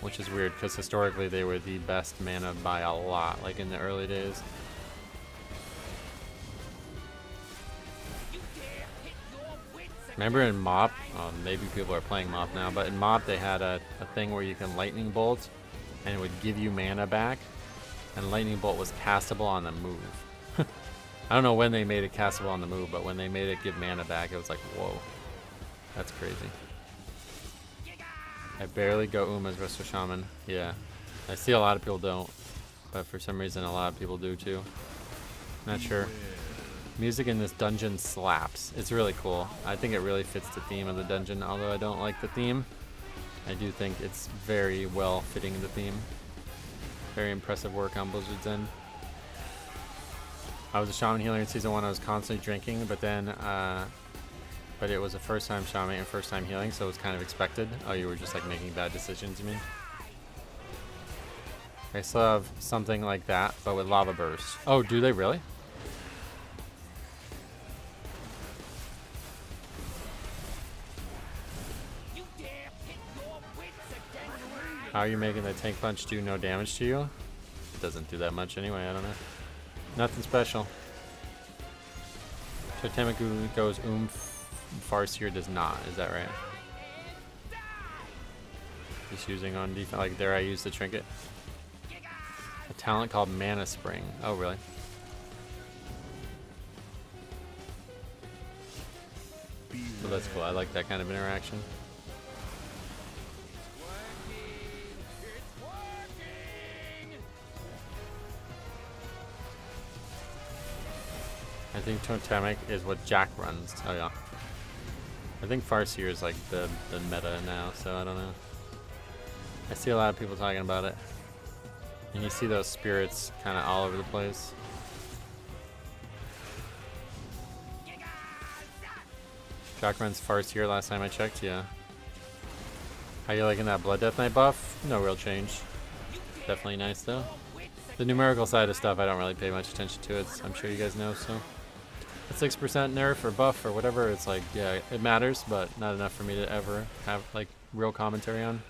Which is weird, because historically they were the best mana by a lot, like in the early days. Remember in MoP, maybe people are playing MoP now, but in MoP they had a thing where you can Lightning Bolt, and it would give you mana back, and Lightning Bolt was castable on the move. I don't know when they made it castable on the move, but when they made it give mana back, it was like, whoa. That's crazy. I barely go as Resto Shaman. Yeah. I see a lot of people don't, but for some reason a lot of people do too. Not sure. Music in this dungeon slaps. It's really cool. I think it really fits the theme of the dungeon, although I don't like the theme. I do think it's very well fitting the theme. Very impressive work on Blizzard's end. I was a shaman healer in season 1. I was constantly drinking, but then, but it was a first time shaman and first time healing, so it was kind of expected. Oh, you were just like making bad decisions, you mean? I still have something like that, but with lava bursts. Oh, do they really? How are you making the tank punch do no damage to you? It doesn't do that much anyway, I don't know. Nothing special. Totemic goes Farseer does not, is that right? Just using on defense, like there I use the trinket. A talent called Mana Spring. Oh really? So that's cool, I like that kind of interaction. I think Totemic is what Jack runs. Oh yeah. I think Farseer is like the meta now, so I don't know. I see a lot of people talking about it. And you see those spirits kind of all over the place. Jack runs Farseer last time I checked, yeah. How you liking that Blood Death Knight buff? No real change. Definitely nice though. The numerical side of stuff I don't really pay much attention to. I'm sure you guys know, so. A 6% nerf or buff or whatever, it's like, yeah, it matters, but not enough for me to ever have like real commentary on.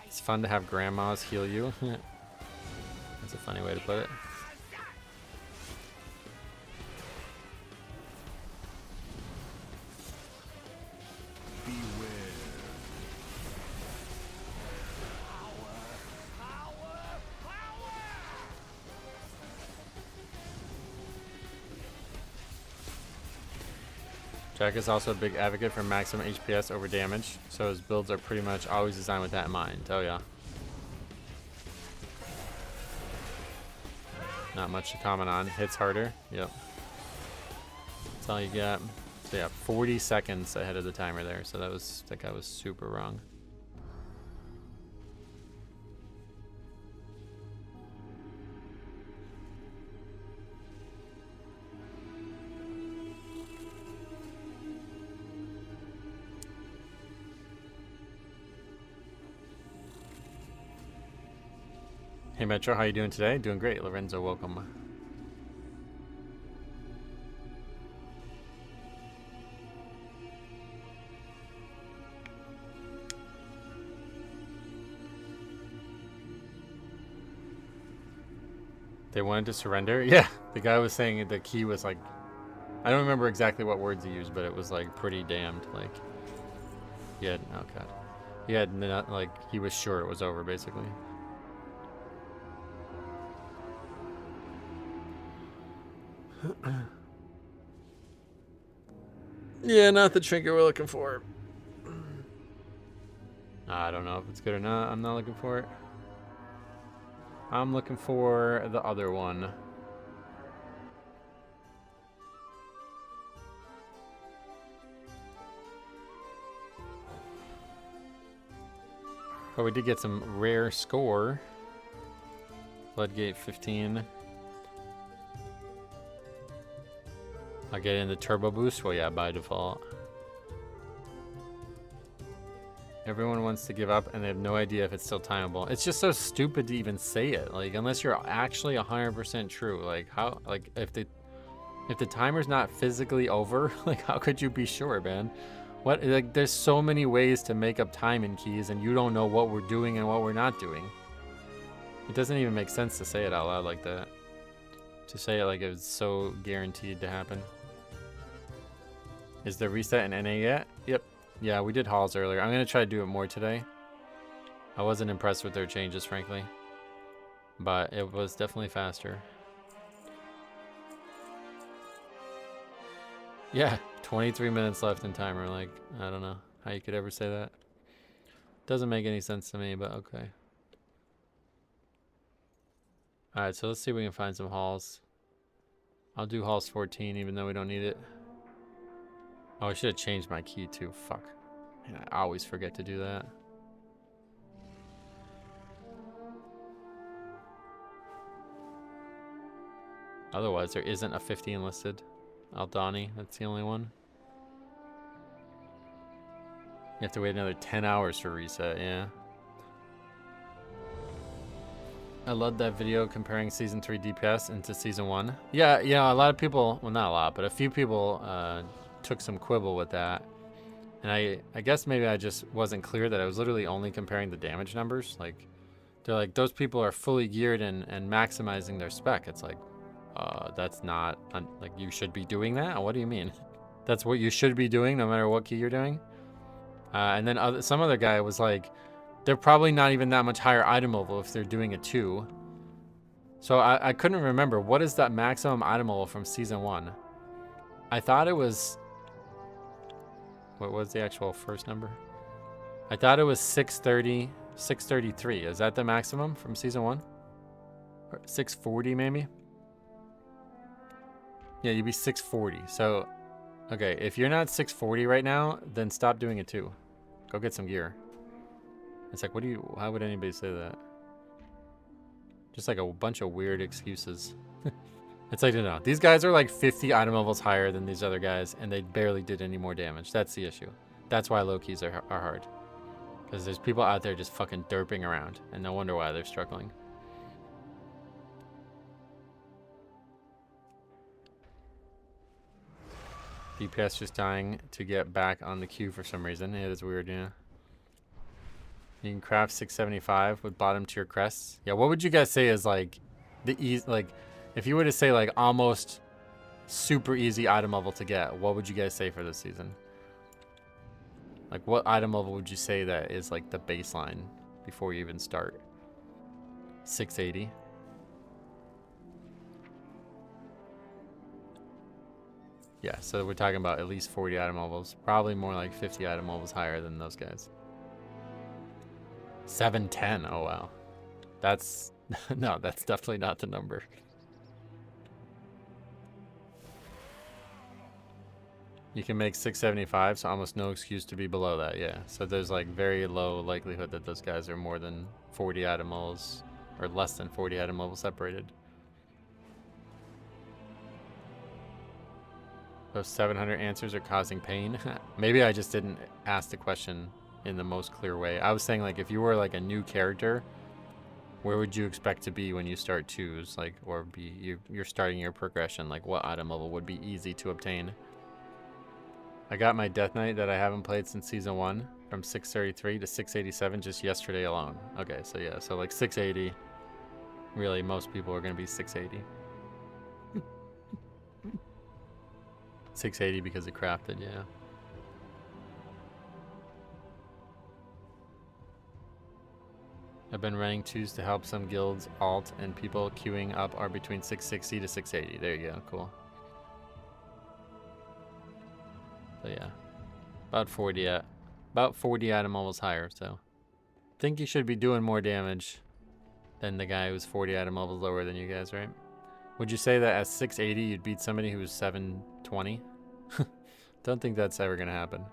It's fun to have grandmas heal you. That's a funny way to put it. Jack is also a big advocate for maximum HPS over damage, so his builds are pretty much always designed with that in mind. Oh yeah. Not much to comment on. Hits harder. Yep. That's all you got. So yeah, 40 seconds ahead of the timer there, so that guy was super wrong. Hey Metro, how you doing today? Doing great, Lorenzo, welcome. They wanted to surrender? Yeah, the guy was saying the key was like, I don't remember exactly what words he used, but it was like pretty damned, like, He had, oh god. He had not, like, he was sure it was over, basically. Yeah, not the trinket we're looking for. I don't know if it's good or not. I'm not looking for it. I'm looking for the other one. But we did get some rare score. Floodgate 15. I'll get in the turbo boost. Well, yeah, by default. Everyone wants to give up and they have no idea if it's still timeable. It's just so stupid to even say it. Like, unless you're actually 100% true. Like, how, like, if the timer's not physically over, like, how could you be sure, man? What, like, there's so many ways to make up time in keys and you don't know what we're doing and what we're not doing. It doesn't even make sense to say it out loud like that. To say it like it was so guaranteed to happen. Is the reset in NA yet? Yep. Yeah, we did halls earlier. I'm going to try to do it more today. I wasn't impressed with their changes, frankly. But it was definitely faster. Yeah, 23 minutes left in timer. Like, I don't know how you could ever say that. Doesn't make any sense to me, but okay. Alright, so let's see if we can find some halls. I'll do halls 14 even though we don't need it. Oh, I should have changed my key too. Fuck. Man, I always forget to do that. Otherwise, there isn't a 15 listed. Aldani, that's the only one. You have to wait another 10 hours for reset, yeah. I loved that video comparing Season 3 DPS into Season 1. Yeah, you know, a lot of people, well, not a lot, but a few people took some quibble with that. And I guess maybe I just wasn't clear that I was literally only comparing the damage numbers. Like, they're like, those people are fully geared and maximizing their spec. It's like, that's not, like, you should be doing that? What do you mean? That's what you should be doing no matter what key you're doing? And then some other guy was like, they're probably not even that much higher item level if they're doing a 2. So I couldn't remember. What is that maximum item level from Season 1? I thought it was... What was the actual first number? I thought it was 630, 633. Is that the maximum from Season 1? Or 640 maybe? Yeah, you'd be 640. So, okay, if you're not 640 right now, then stop doing it too. Go get some gear. It's like, why would anybody say that? Just like a bunch of weird excuses. It's like, no, these guys are like 50 item levels higher than these other guys, and they barely did any more damage. That's the issue. That's why low keys are hard. Because there's people out there just fucking derping around, and no wonder why they're struggling. DPS just dying to get back on the queue for some reason. It is weird, yeah. You can craft 675 with bottom tier crests. Yeah, what would you guys say is like the easy, like if you were to say like almost super easy item level to get, what would you guys say for this season? Like what item level would you say that is like the baseline before you even start? 680. Yeah, so we're talking about at least 40 item levels. Probably more like 50 item levels higher than those guys. 710. Oh, wow. That's... no, that's definitely not the number. You can make 675, so almost no excuse to be below that, yeah. So there's like very low likelihood that those guys are more than 40 item levels, or less than 40 item levels separated. Those 700 answers are causing pain. Maybe I just didn't ask the question in the most clear way. I was saying like if you were like a new character, where would you expect to be when you start 2s, like, or you're starting your progression? Like what item level would be easy to obtain? I got my Death Knight that I haven't played since Season 1 from 633 to 687 just yesterday alone. Okay, so yeah, so like 680. Really, most people are going to be 680. 680 because it crafted, yeah. I've been running 2s to help some guilds alt, and people queuing up are between 660 to 680. There you go, cool. So yeah, about 40 item levels higher. So I think you should be doing more damage than the guy who's 40 item levels lower than you guys, right? Would you say that at 680 you'd beat somebody who was 720? Don't think that's ever gonna happen.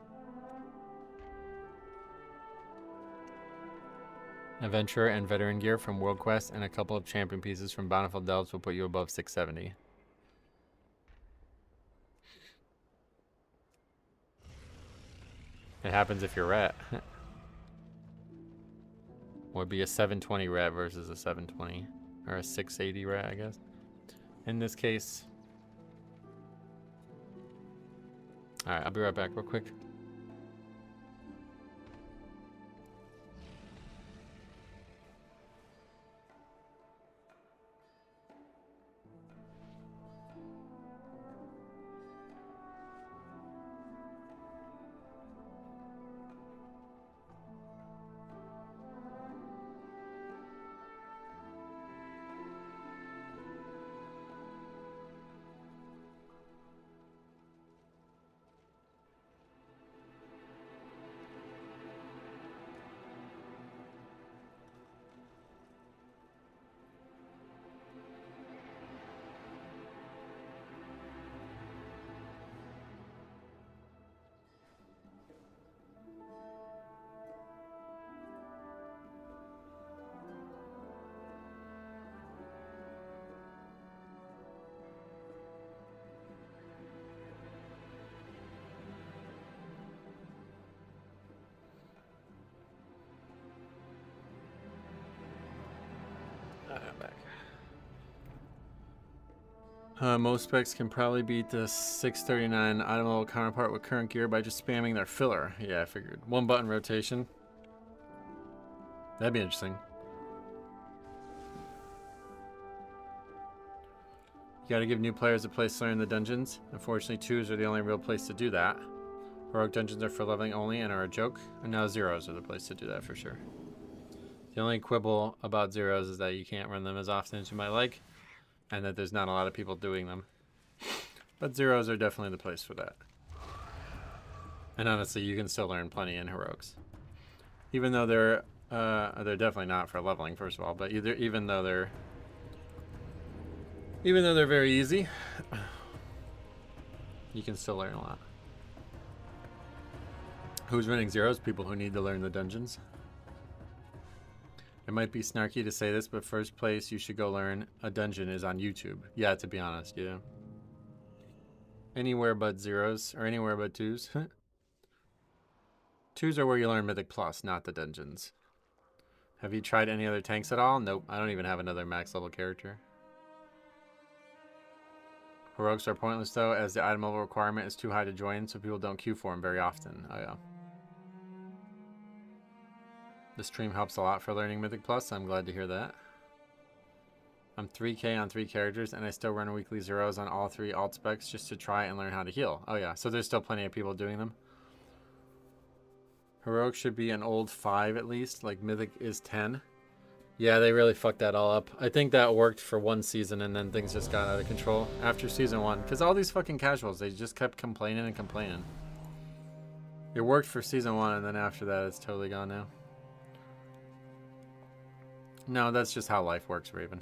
Adventurer and veteran gear from World Quest and a couple of champion pieces from Bountiful Delves will put you above 670. It happens if you're rat. Would be a 720 rat versus a 720 or a 680 rat, I guess. In this case. Alright, I'll be right back real quick. Most specs can probably beat the 639 item level counterpart with current gear by just spamming their filler. Yeah, I figured. One button rotation. That'd be interesting. You gotta give new players a place to learn the dungeons. Unfortunately, 2s are the only real place to do that. Heroic dungeons are for leveling only and are a joke. And now 0s are the place to do that for sure. The only quibble about 0s is that you can't run them as often as you might like. And that there's not a lot of people doing them. But 0s are definitely the place for that. And honestly, you can still learn plenty in heroics. Even though they're definitely not for leveling, first of all, but even though they're very easy, you can still learn a lot. Who's running 0s? People who need to learn the dungeons. It might be snarky to say this, but first place you should go learn a dungeon is on YouTube. Yeah, to be honest, yeah. Anywhere but 0s, or anywhere but 2s. 2s are where you learn Mythic Plus, not the dungeons. Have you tried any other tanks at all? Nope, I don't even have another max level character. Heroics are pointless though, as the item level requirement is too high to join, so people don't queue for them very often. Oh yeah. The stream helps a lot for learning Mythic Plus. I'm glad to hear that. I'm 3k on 3 characters, and I still run weekly 0s on all 3 alt specs just to try and learn how to heal. Oh yeah, so there's still plenty of people doing them. Heroic should be an old 5 at least, like Mythic is 10. Yeah, they really fucked that all up. I think that worked for one season, and then things just got out of control after season 1. Because all these fucking casuals, they just kept complaining and complaining. It worked for season 1, and then after that, it's totally gone now. No, that's just how life works, Raven.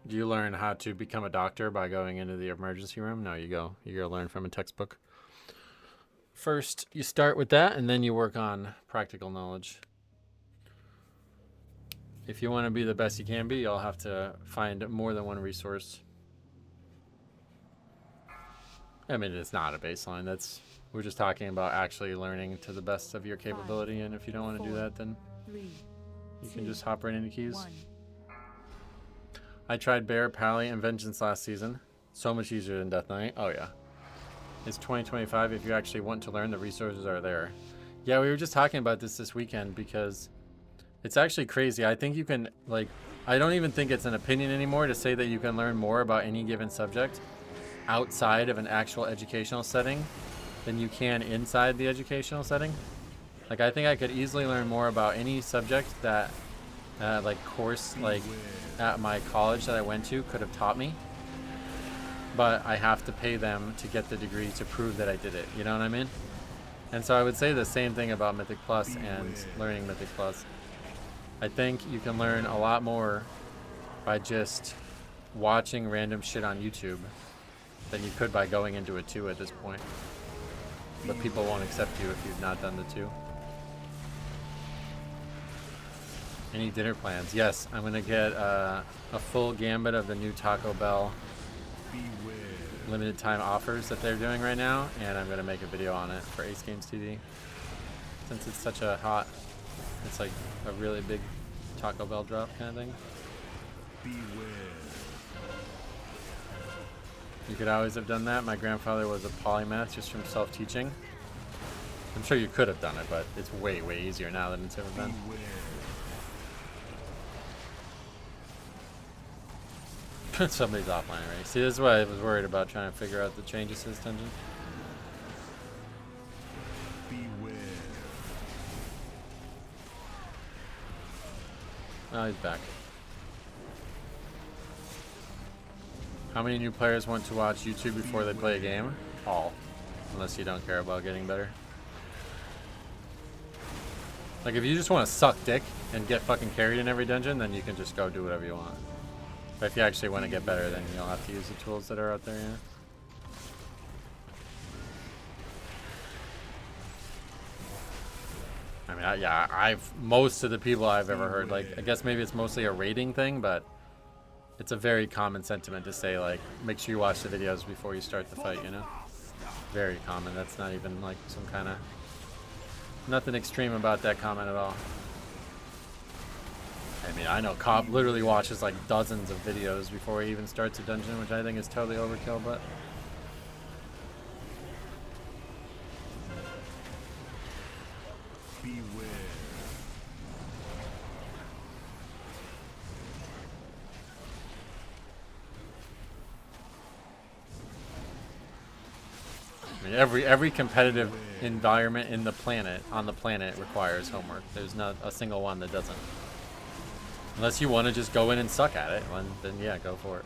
Do you learn how to become a doctor by going into the emergency room? No, you go learn from a textbook. First, you start with that, and then you work on practical knowledge. If you want to be the best you can be, you'll have to find more than one resource. I mean, it's not a baseline. We're just talking about actually learning to the best of your capability, and if you don't want to do that, then you can just hop right into keys. I tried Bear, Pally, and Vengeance last season. So much easier than Death Knight. Oh yeah. It's 2025. If you actually want to learn, the resources are there. Yeah, we were just talking about this weekend because it's actually crazy. I think you can, like, I don't even think it's an opinion anymore to say that you can learn more about any given subject outside of an actual educational setting than you can inside the educational setting. Like, I think I could easily learn more about any subject that like course like at my college that I went to could have taught me, but I have to pay them to get the degree to prove that I did it. You know what I mean? And so I would say the same thing about Mythic Plus and learning Mythic Plus. I think you can learn a lot more by just watching random shit on YouTube than you could by going into it too at this point. But people won't accept you if you've not done the two. Any dinner plans? Yes, I'm gonna get a full gambit of the new Taco Bell limited time offers that they're doing right now, and I'm gonna make a video on it for Ace Games TV. Since it's such a hot, it's like a really big Taco Bell drop kind of thing. You could always have done that. My grandfather was a polymath just from self-teaching. I'm sure you could have done it, but it's way, way easier now than it's ever been. Somebody's offline already. See, this is why I was worried about trying to figure out the changes to this dungeon. Oh, he's back. How many new players want to watch YouTube before they play a game? All. Unless you don't care about getting better. Like, if you just want to suck dick and get fucking carried in every dungeon, then you can just go do whatever you want. But if you actually want to get better, then you'll have to use the tools that are out there, yeah. I mean, yeah, most of the people I've ever heard, like, I guess maybe it's mostly a rating thing, but it's a very common sentiment to say, like, make sure you watch the videos before you start the fight, you know? Very common. That's not even, like, some kind of... Nothing extreme about that comment at all. I mean, I know Cobb literally watches, like, dozens of videos before he even starts a dungeon, which I think is totally overkill, but... I mean, every competitive environment in the planet, on the planet, requires homework. There's not a single one that doesn't. Unless you want to just go in and suck at it, then yeah, go for it.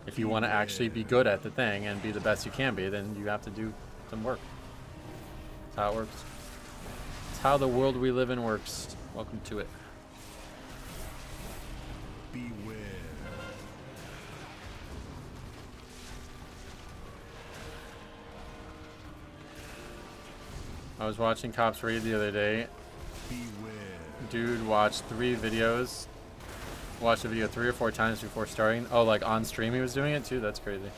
If you want to actually be good at the thing and be the best you can be, then you have to do some work. That's how it works. It's how the world we live in works. Welcome to it. Beware. I was watching Cops Read the other day. Dude watched 3 videos. Watched the video 3 or 4 times before starting. Oh, like on stream he was doing it too? That's crazy.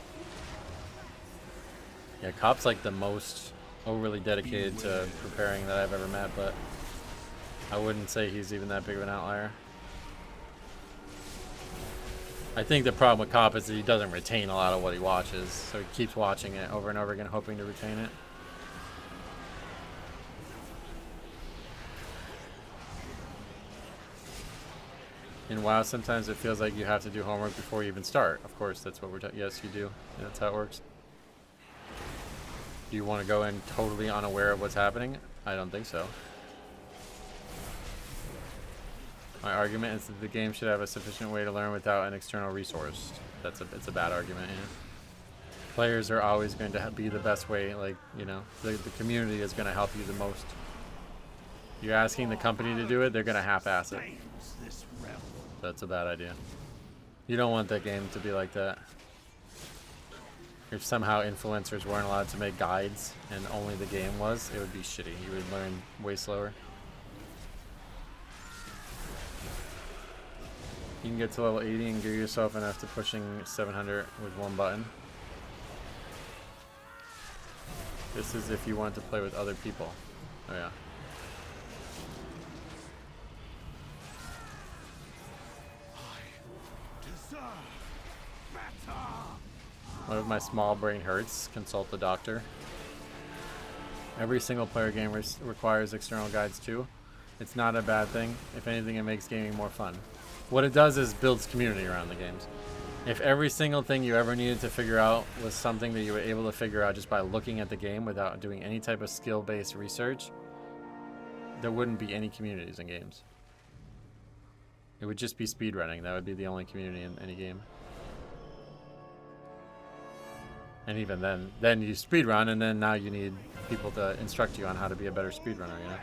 Yeah, Cop's like the most overly dedicated to preparing that I've ever met, but I wouldn't say he's even that big of an outlier. I think the problem with Cop is that he doesn't retain a lot of what he watches, so he keeps watching it over and over again, hoping to retain it. In WoW, sometimes it feels like you have to do homework before you even start. Of course, that's what we're talking. Yes, you do. Yeah, that's how it works. Do you want to go in totally unaware of what's happening? I don't think so. My argument is that the game should have a sufficient way to learn without an external resource. It's a bad argument, yeah. Players are always going to be the best way, like, you know, the community is going to help you the most. You're asking the company to do it, they're going to half-ass it. That's a bad idea. You don't want that game to be like that. If somehow influencers weren't allowed to make guides and only the game was, it would be shitty. You would learn way slower. You can get to level 80 and gear yourself enough to pushing 700 with 1 button. This is if you want to play with other people. Oh yeah. What if my small brain hurts? Consult the doctor. Every single player game requires external guides too. It's not a bad thing. If anything, it makes gaming more fun. What it does is builds community around the games. If every single thing you ever needed to figure out was something that you were able to figure out just by looking at the game without doing any type of skill-based research, there wouldn't be any communities in games. It would just be speedrunning. That would be the only community in any game. And even then you speedrun, and then now you need people to instruct you on how to be a better speedrunner, you know?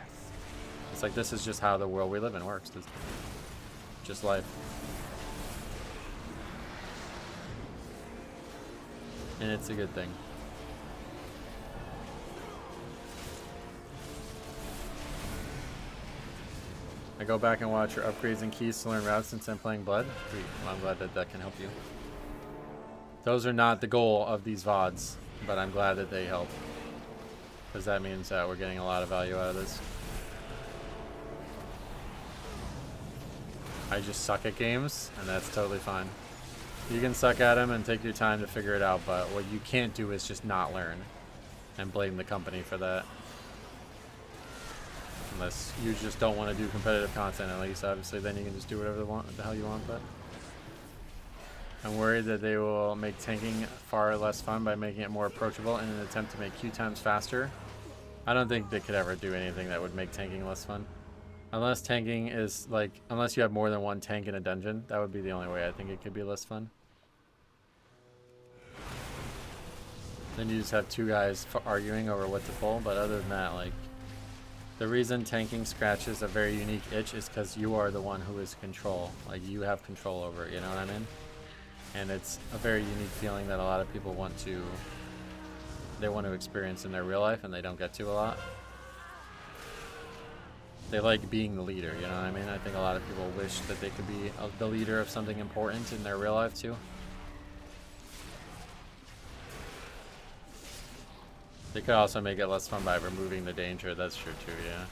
It's like, this is just how the world we live in works. It's just life. And it's a good thing. I go back and watch your upgrades and keys to learn routes since I'm playing Blood. Sweet. Well, I'm glad that that can help you. Those are not the goal of these VODs, but I'm glad that they help. Because that means that we're getting a lot of value out of this. I just suck at games, and that's totally fine. You can suck at them and take your time to figure it out, but what you can't do is just not learn and blame the company for that. Unless you just don't want to do competitive content, at least. Obviously, then you can just do whatever the hell you want, but I'm worried that they will make tanking far less fun by making it more approachable in an attempt to make queue times faster. I don't think they could ever do anything that would make tanking less fun. Unless tanking is like, unless you have more than one tank in a dungeon, that would be the only way I think it could be less fun. Then you just have two guys arguing over what to pull, but other than that, like, the reason tanking scratches a very unique itch is because you are the one who is control. Like, you have control over it, you know what I mean? And it's a very unique feeling that a lot of people want to, they want to experience in their real life, and they don't get to a lot. They like being the leader, you know what I mean? I think a lot of people wish that they could be the leader of something important in their real life too. They could also make it less fun by removing the danger, that's true too, yeah.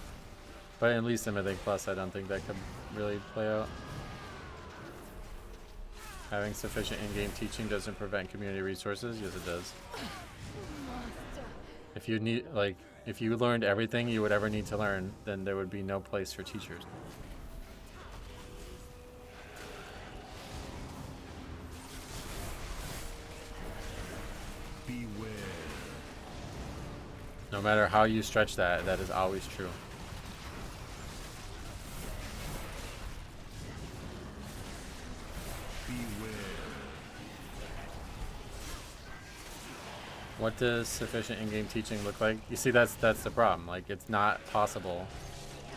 But at least in Mythic Plus, I don't think that could really play out. Having sufficient in-game teaching doesn't prevent community resources? Yes, it does. If you need, like, if you learned everything you would ever need to learn, then there would be no place for teachers. Beware. No matter how you stretch that, that is always true. Beware. What does sufficient in-game teaching look like? You see, that's the problem. Like, it's not possible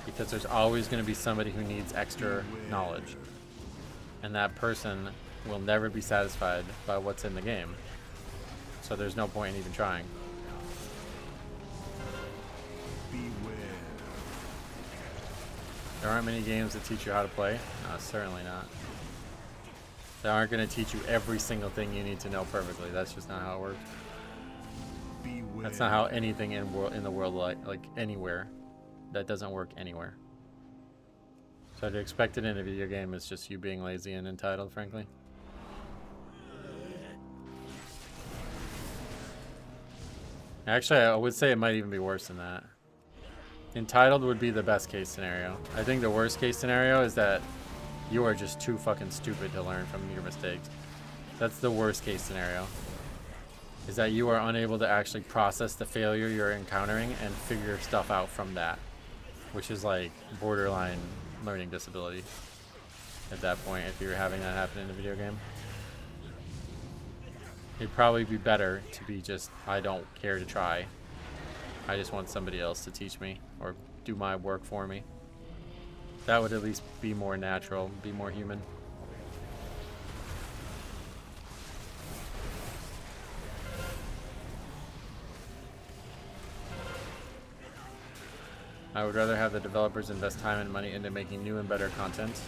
because there's always going to be somebody who needs extra knowledge, and that person will never be satisfied by what's in the game. So there's no point in even trying. Beware. There aren't many games that teach you how to play. No, certainly not. They aren't going to teach you every single thing you need to know perfectly. That's just not how it works. Beware. That's not how anything in the world, like anywhere, that doesn't work anywhere. So to expect it in a video game is just you being lazy and entitled, frankly. Actually, I would say it might even be worse than that. Entitled would be the best case scenario. I think the worst case scenario is that you are just too fucking stupid to learn from your mistakes. That's the worst case scenario. Is that you are unable to actually process the failure you're encountering and figure stuff out from that. Which is like borderline learning disability at that point if you're having that happen in a video game. It'd probably be better to be just, I don't care to try. I just want somebody else to teach me or do my work for me. That would at least be more natural, be more human. I would rather have the developers invest time and money into making new and better content.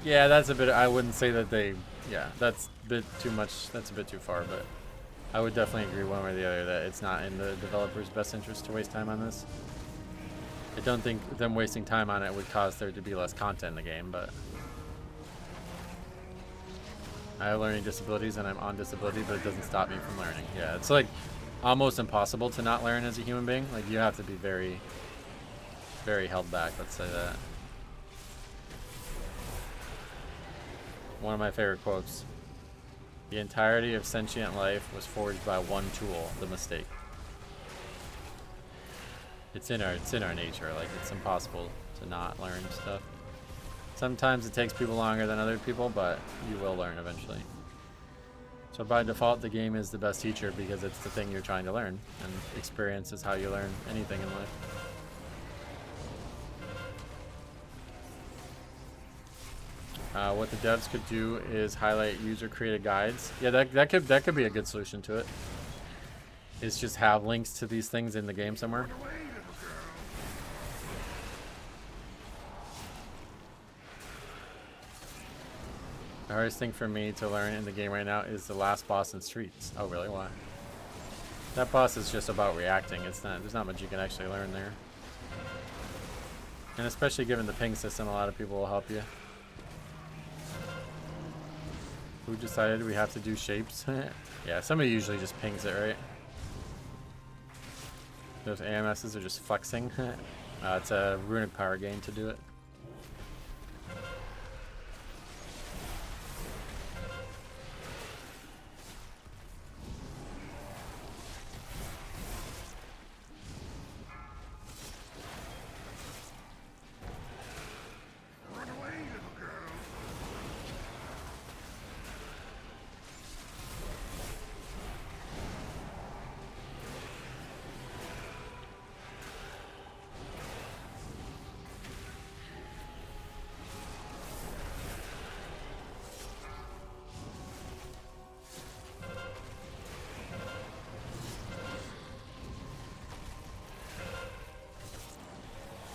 Yeah, that's a bit, I wouldn't say that they, yeah, that's a bit too much, that's a bit too far, but I would definitely agree one way or the other that it's not in the developer's best interest to waste time on this. I don't think them wasting time on it would cause there to be less content in the game, but I have learning disabilities and I'm on disability, but it doesn't stop me from learning. Yeah, it's like almost impossible to not learn as a human being. Like, you have to be very, very held back, let's say that. One of my favorite quotes. The entirety of sentient life was forged by one tool, the mistake. It's in our nature, like, it's impossible to not learn stuff. Sometimes it takes people longer than other people, but you will learn eventually. So by default, the game is the best teacher because it's the thing you're trying to learn, and experience is how you learn anything in life. What the devs could do is highlight user-created guides. Yeah, that could be a good solution to it. Is just have links to these things in the game somewhere. The hardest thing for me to learn in the game right now is the last boss in Streets. Oh, really? Why? That boss is just about reacting. It's not. There's not much you can actually learn there. And especially given the ping system, a lot of people will help you. Who decided we have to do shapes? Yeah, somebody usually just pings it, right? Those AMSs are just flexing. It's a runic power gain to do it.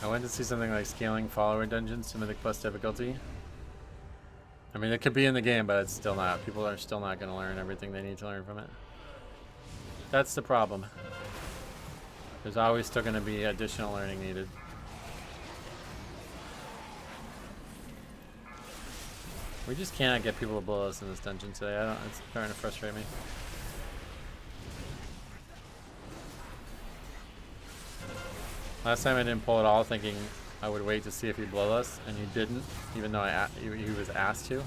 I went to see something like scaling follower dungeons to Mythic Plus difficulty. I mean, it could be in the game, but it's still not. People are still not going to learn everything they need to learn from it. That's the problem. There's always still going to be additional learning needed. We just cannot get people to blow us in this dungeon today. It's starting to frustrate me. Last time I didn't pull it all, thinking I would wait to see if he'd blow us, and he didn't, even though he was asked to.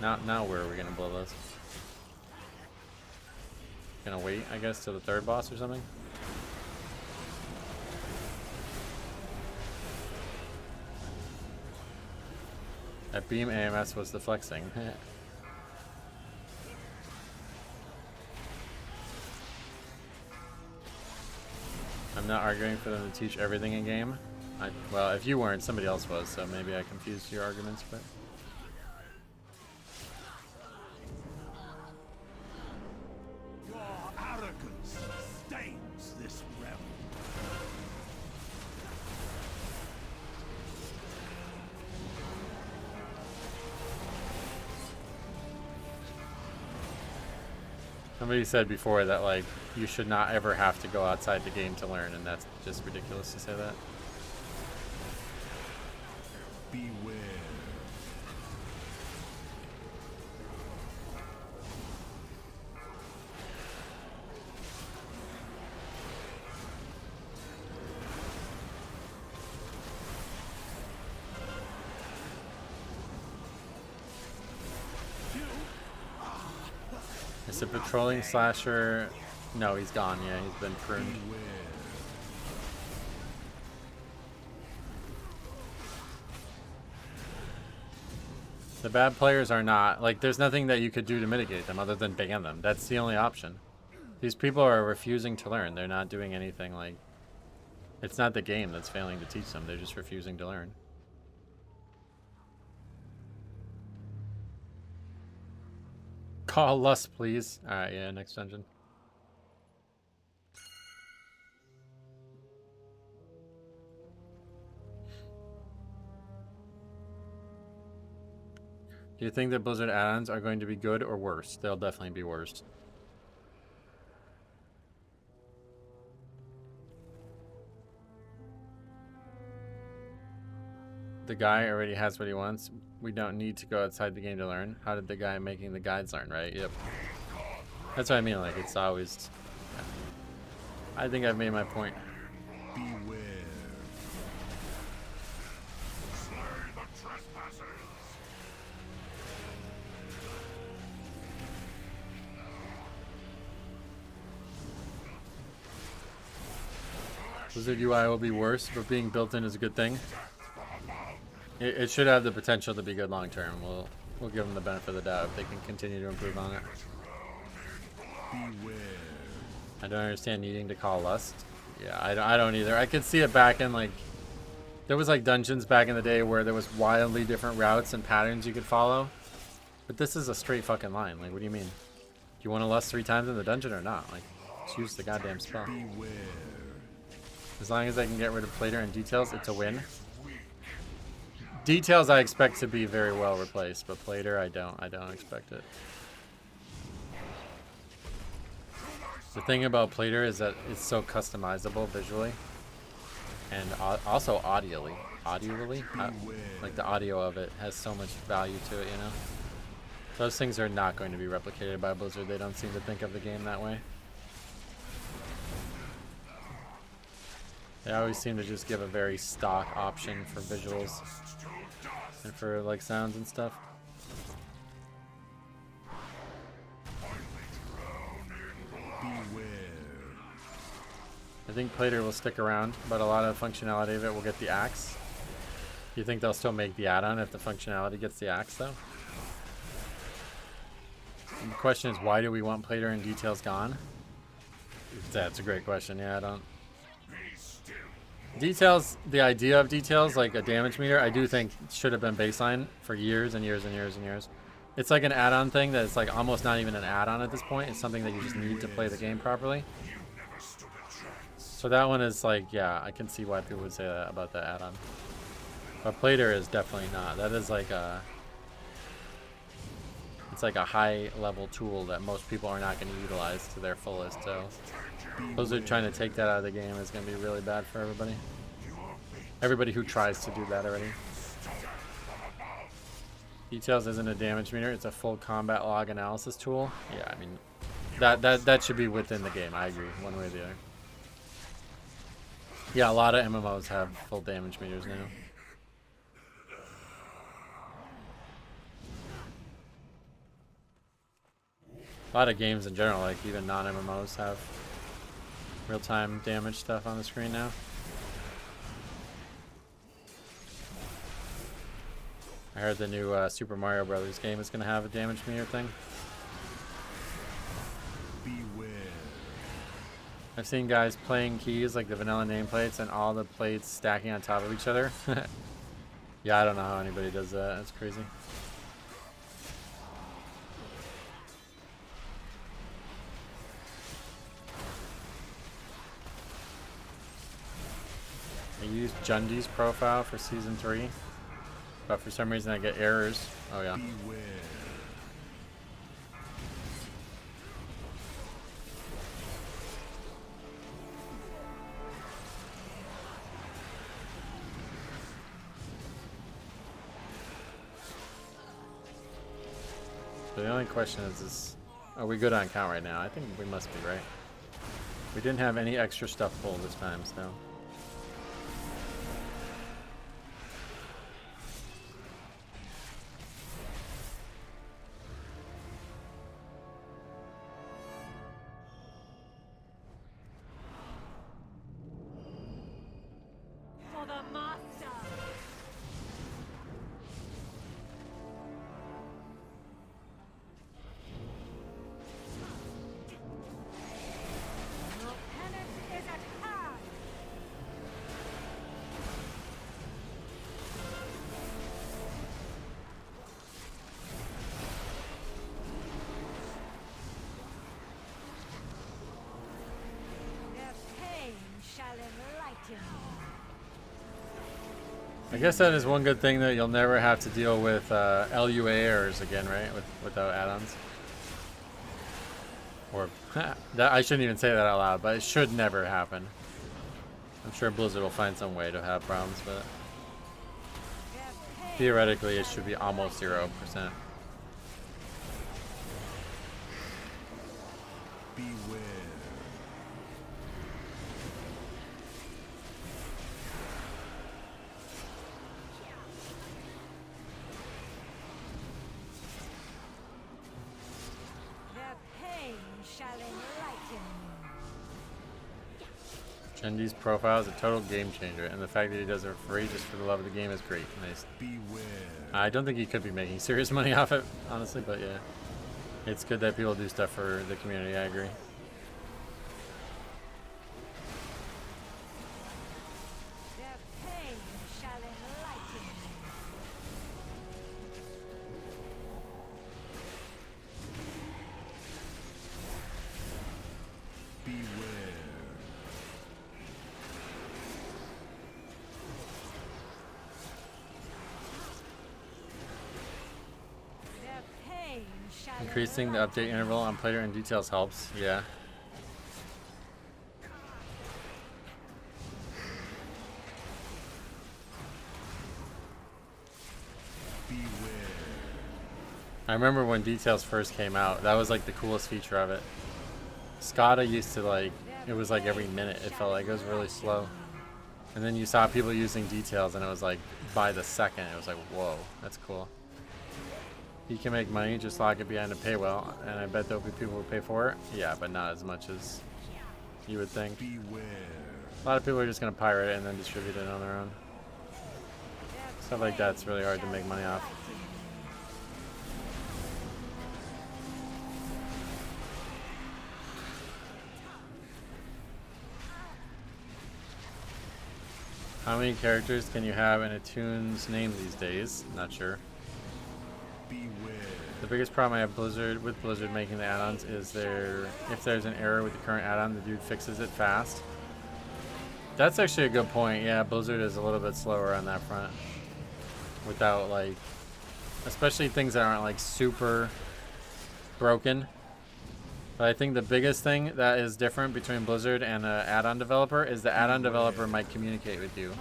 Now where are we gonna blow this? Gonna wait, I guess, to the third boss or something? That beam AMS was the flexing. I'm not arguing for them to teach everything in game. Well, if you weren't, somebody else was, so maybe I confused your arguments, but... Your arrogance stains this realm. Somebody said before that, like, you should not ever have to go outside the game to learn, and that's just ridiculous to say that. Beware. Is it patrolling slasher? No, he's gone. Yeah, he's been pruned. The bad players are not, like, there's nothing that you could do to mitigate them other than ban them. That's the only option. These people are refusing to learn. They're not doing anything, like, it's not the game that's failing to teach them. They're just refusing to learn. Call Lust, please. Alright, yeah, next dungeon. Do you think that Blizzard add-ons are going to be good or worse? They'll definitely be worse. The guy already has what he wants. We don't need to go outside the game to learn. How did the guy making the guides learn, right? Yep. That's what I mean, like, it's always... I think I've made my point. Beware. Slay the trespassers. Blizzard UI will be worse, but being built in is a good thing. It should have the potential to be good long term. We'll give them the benefit of the doubt if they can continue to improve on it. I don't understand needing to call Lust. Yeah, I don't either. I could see it back in like, there was like dungeons back in the day where there was wildly different routes and patterns you could follow. But this is a straight fucking line. Like, what do you mean? Do you want to Lust 3 times in the dungeon or not? Like, just use the goddamn spell. As long as I can get rid of Plater and Details, it's a win. Details I expect to be very well replaced, but Plater I don't expect it. The thing about Plater is that it's so customizable visually and also audially. Like the audio of it has so much value to it, you know? Those things are not going to be replicated by Blizzard. They don't seem to think of the game that way. They always seem to just give a very stock option for visuals and for like sounds and stuff. I think Plater will stick around, but a lot of functionality of it will get the axe. Do you think they'll still make the add-on if the functionality gets the axe though? And the question is, why do we want Plater and Details gone? That's a great question. Yeah, I don't. Details, the idea of Details, like a damage meter, I do think should have been baseline for years and years and years and years. It's like an add-on thing that it's like almost not even an add-on at this point. It's something that you just need to play the game properly. So that one is like, yeah, I can see why people would say that about the add-on. But Plater is definitely not. That is like a... It's like a high-level tool that most people are not going to utilize to their fullest, so... Those who are trying to take that out of the game is going to be really bad for everybody. Everybody who tries to do that already. Details isn't a damage meter, it's a full combat log analysis tool. Yeah, I mean, that should be within the game, I agree, one way or the other. Yeah, a lot of MMOs have full damage meters now. A lot of games in general, like even non-MMOs, have real-time damage stuff on the screen now. I heard the new Super Mario Brothers game is going to have a damage meter thing. Beware. I've seen guys playing keys like the vanilla nameplates and all the plates stacking on top of each other. Yeah, I don't know how anybody does that. That's crazy. I used Jundi's profile for Season 3, but for some reason I get errors. Oh yeah. Beware. So the only question is are we good on count right now? I think we must be, right? We didn't have any extra stuff pulled this time, so... I guess that is one good thing that you'll never have to deal with LUA errors again, right? Without add-ons. Or that, I shouldn't even say that out loud, but it should never happen. I'm sure Blizzard will find some way to have problems, but theoretically it should be almost 0%. Beware. Gendy's profile is a total game changer, and the fact that he does it for free just for the love of the game is great. Nice. Beware. I don't think he could be making serious money off it, honestly, but yeah. It's good that people do stuff for the community, I agree. Their pain shall enlighten me. Beware. Their pain shall Increasing the update interval on player and details helps, yeah. Beware. I remember when details first came out, that was like the coolest feature of it. SCADA used to like, it was like every minute, it felt like it was really slow. And then you saw people using details and it was like by the second, it was like, whoa, that's cool. You can make money, just lock it behind a paywall, and I bet there'll be people who pay for it. Yeah, but not as much as you would think. Beware. A lot of people are just gonna pirate it and then distribute it on their own. Stuff like that's really hard to make money off. How many characters can you have in a tune's name these days? Not sure. Beware. The biggest problem I have with Blizzard making the add-ons is if there's an error with the current add-on, the dude fixes it fast. That's actually a good point. Yeah, Blizzard is a little bit slower on that front. Without like, especially things that aren't like super broken. But I think the biggest thing that is different between Blizzard and an add-on developer is the add-on developer might communicate with you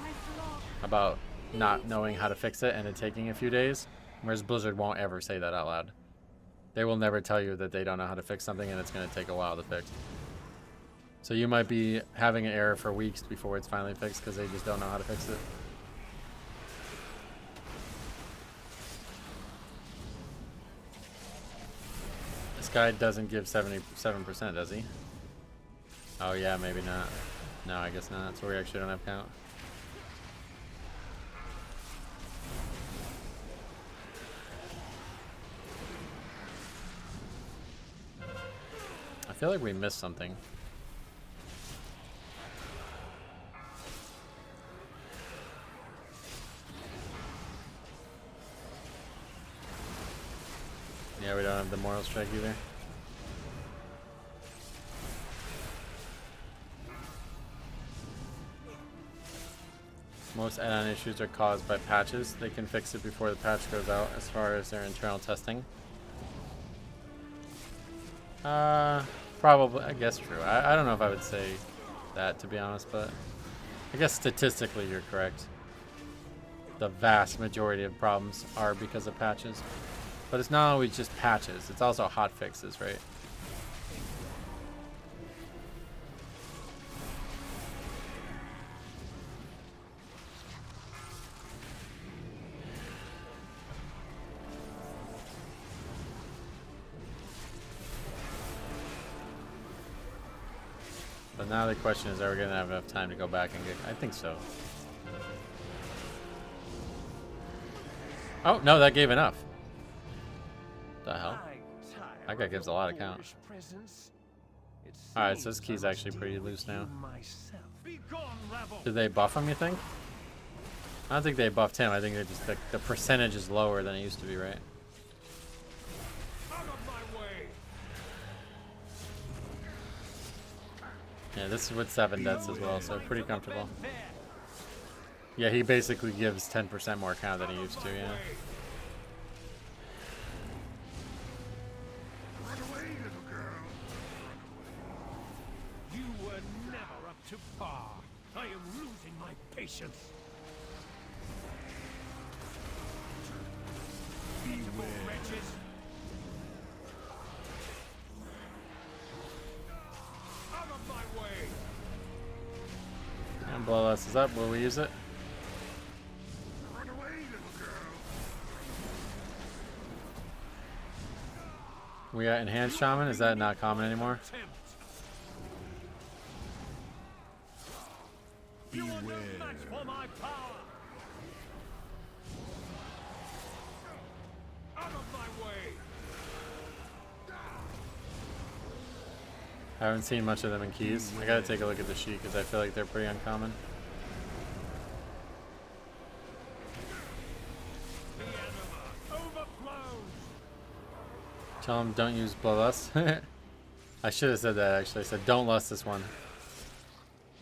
about not knowing how to fix it and it taking a few days, whereas Blizzard won't ever say that out loud. They will never tell you that they don't know how to fix something and it's going to take a while to fix. So you might be having an error for weeks before it's finally fixed because they just don't know how to fix it. This guy doesn't give 77%, does he? Oh yeah, maybe not. No, I guess not. So we actually don't have count. I feel like we missed something. Yeah, we don't have the moral strike either. Most add-on issues are caused by patches. They can fix it before the patch goes out as far as their internal testing. Probably, I guess true. I don't know if I would say that, to be honest, but I guess statistically you're correct. The vast majority of problems are because of patches. But it's not always just patches, it's also hotfixes, right? But now the question is, are we going to have enough time to go back and get... I think so. Oh, no, that gave enough. The hell? That guy gives a lot of count. Alright, so this key's actually pretty loose now. Did they buff him, you think? I don't think they buffed him. I think they're just the percentage is lower than it used to be, right? Yeah, this is with 7 deaths as well, so pretty comfortable. Yeah, he basically gives 10% more count than he used to, yeah. Run away, little girl. You were never up to par. I am losing my patience. Beware. Wretches. Out of my way. And blow us is up. Will we use it? Run away, little girl. We got enhanced shaman. Is that not common anymore? Attempt. You are no match for my power. Out of my way. I haven't seen much of them in keys. I gotta take a look at the sheet because I feel like they're pretty uncommon. The anima overflows. Tell him don't use bloodlust. I should have said that actually. I said don't lust this one.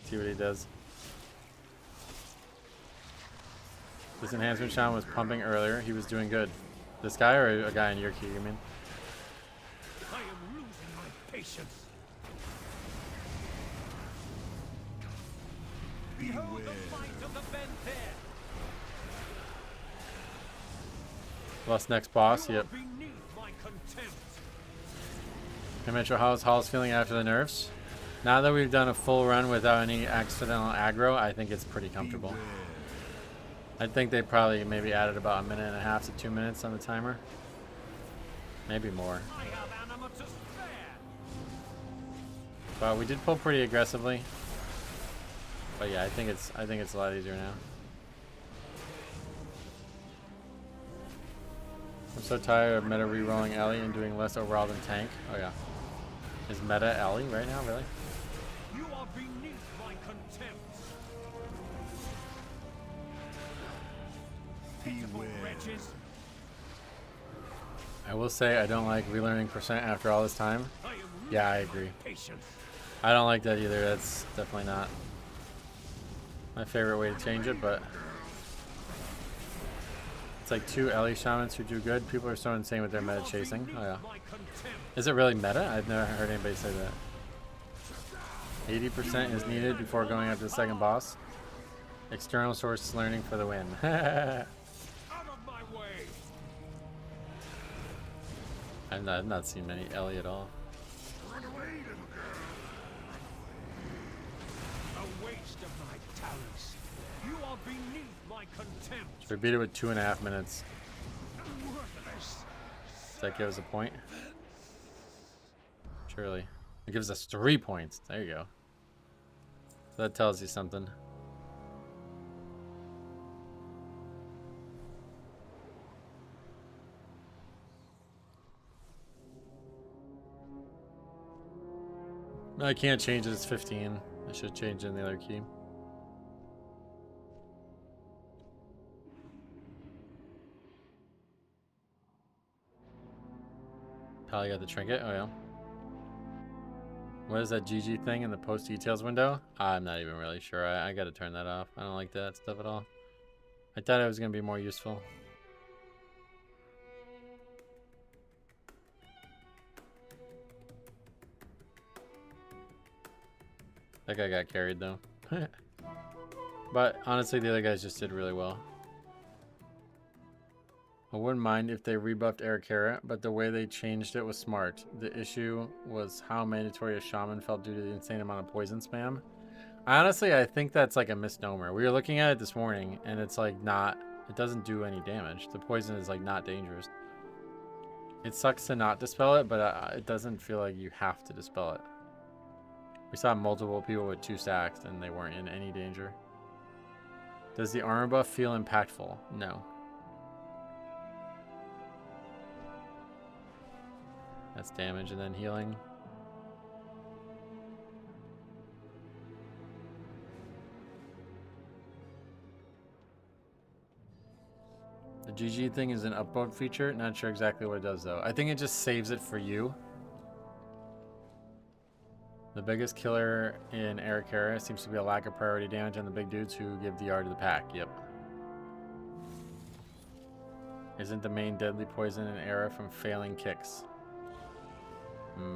See what he does. This enhancement shaman was pumping earlier. He was doing good. This guy or a guy in your key, you mean? I am losing my patience. Behold the might of the Benfair. Lust next boss, You are yep. beneath my contempt. Mitchell, how's Hall's feeling after the nerfs? Now that we've done a full run without any accidental aggro, I think it's pretty comfortable. I think they probably maybe added about 1.5 to 2 minutes on the timer. Maybe more. I have anima to spare. But we did pull pretty aggressively. But yeah, I think it's a lot easier now. I'm so tired of meta re-rolling Ellie and doing less overall than tank. Oh yeah. Is meta Ellie right now, really? You are beneath my contempt. Pitiful wretches. I will say I don't like relearning percent after all this time. I am Yeah, I losing my agree. patience. I don't like that either. That's definitely not my favorite way to change it, but it's like 2 Ellie shamans who do good. People are so insane with their meta chasing. Oh yeah. My contempt. Is it really meta? I've never heard anybody say that. 80% is needed before going after the second boss. External source learning for the win. Out of my way. I've not seen many Ellie at all. A waste of my talents. You are beneath my contempt. Should we beat it with 2.5 minutes? Worthless. Does that give us a point? Surely. It gives us 3 points. There you go. So that tells you something. I can't change it. It's 15. I should change it in the other key. Probably got the trinket. Oh yeah. What is that GG thing in the post details window? I'm not even really sure. I gotta turn that off. I don't like that stuff at all. I thought it was gonna be more useful. That guy got carried though. But honestly, the other guys just did really well. I wouldn't mind if they rebuffed Arakara, but the way they changed it was smart. The issue was how mandatory a shaman felt due to the insane amount of poison spam. Honestly, I think that's like a misnomer. We were looking at it this morning, and it's like not, it doesn't do any damage. The poison is like not dangerous. It sucks to not dispel it, but it doesn't feel like you have to dispel it. We saw multiple people with 2 stacks, and they weren't in any danger. Does the armor buff feel impactful? No. That's damage and then healing. The GG thing is an upvote feature. Not sure exactly what it does though. I think it just saves it for you. The biggest killer in Arakara seems to be a lack of priority damage on the big dudes who give DR to the pack. Yep. Isn't the main deadly poison an era from failing kicks?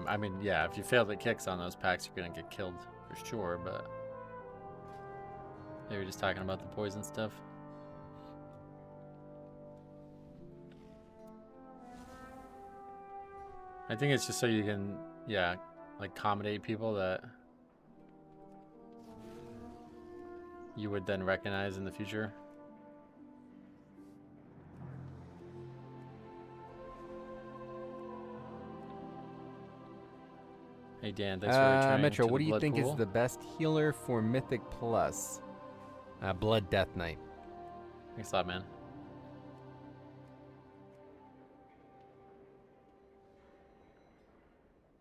I mean, yeah, if you fail the kicks on those packs, you're gonna get killed for sure, but they were just talking about the poison stuff. I think it's just so you can, yeah, like accommodate people that you would then recognize in the future. Hey Dan, thanks for returning Metro, to what the do you blood think pool. is the best healer for Mythic Plus? Blood Death Knight. Thanks a lot, man.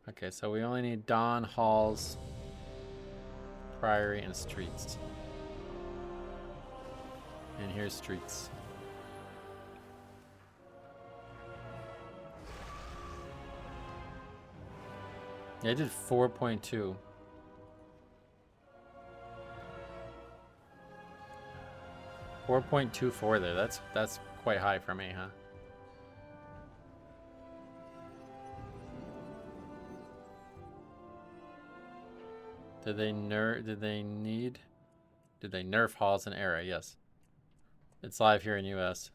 Okay, so we only need Dawn, Halls, Priory, and Streets. And here's Streets. Yeah, I did 4.2. $4.24 there. That's quite high for me, huh? Did they nerf Halls and Era? Yes. It's live here in US.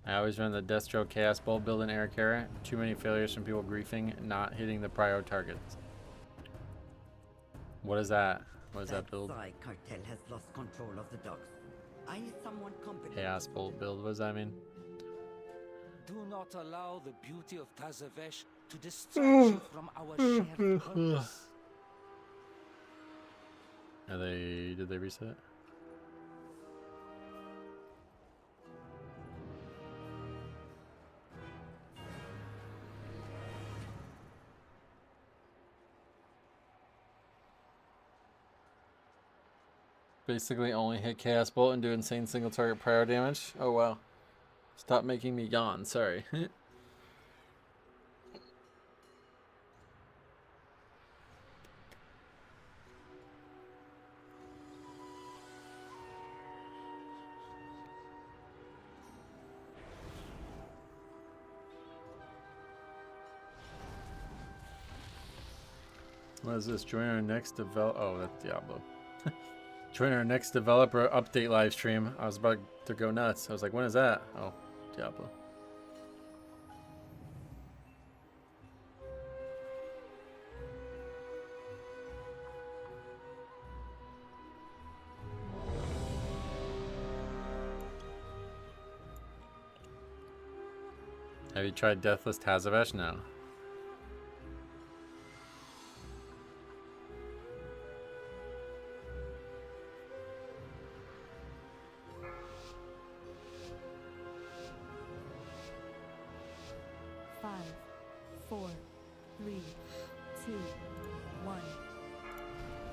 I always run the Destro Chaos Bolt build in Era Kara. Too many failures from people griefing, not hitting the prior targets. What is that? What is that build? Psy cartel has lost control of the dogs. I need someone competent. Chaos Bolt build, what does that mean? Do not allow the beauty of Tazavesh to distract you from our shared purpose. Did they reset? Basically only hit Chaos Bolt and do insane single target prior damage. Oh wow. Stop making me yawn, sorry. What is this? Join our next oh, that's Diablo. Join our next developer update live stream. I was about to go nuts. I was like, when is that? Oh, Diablo. Have you tried Deathless Tazavesh? No.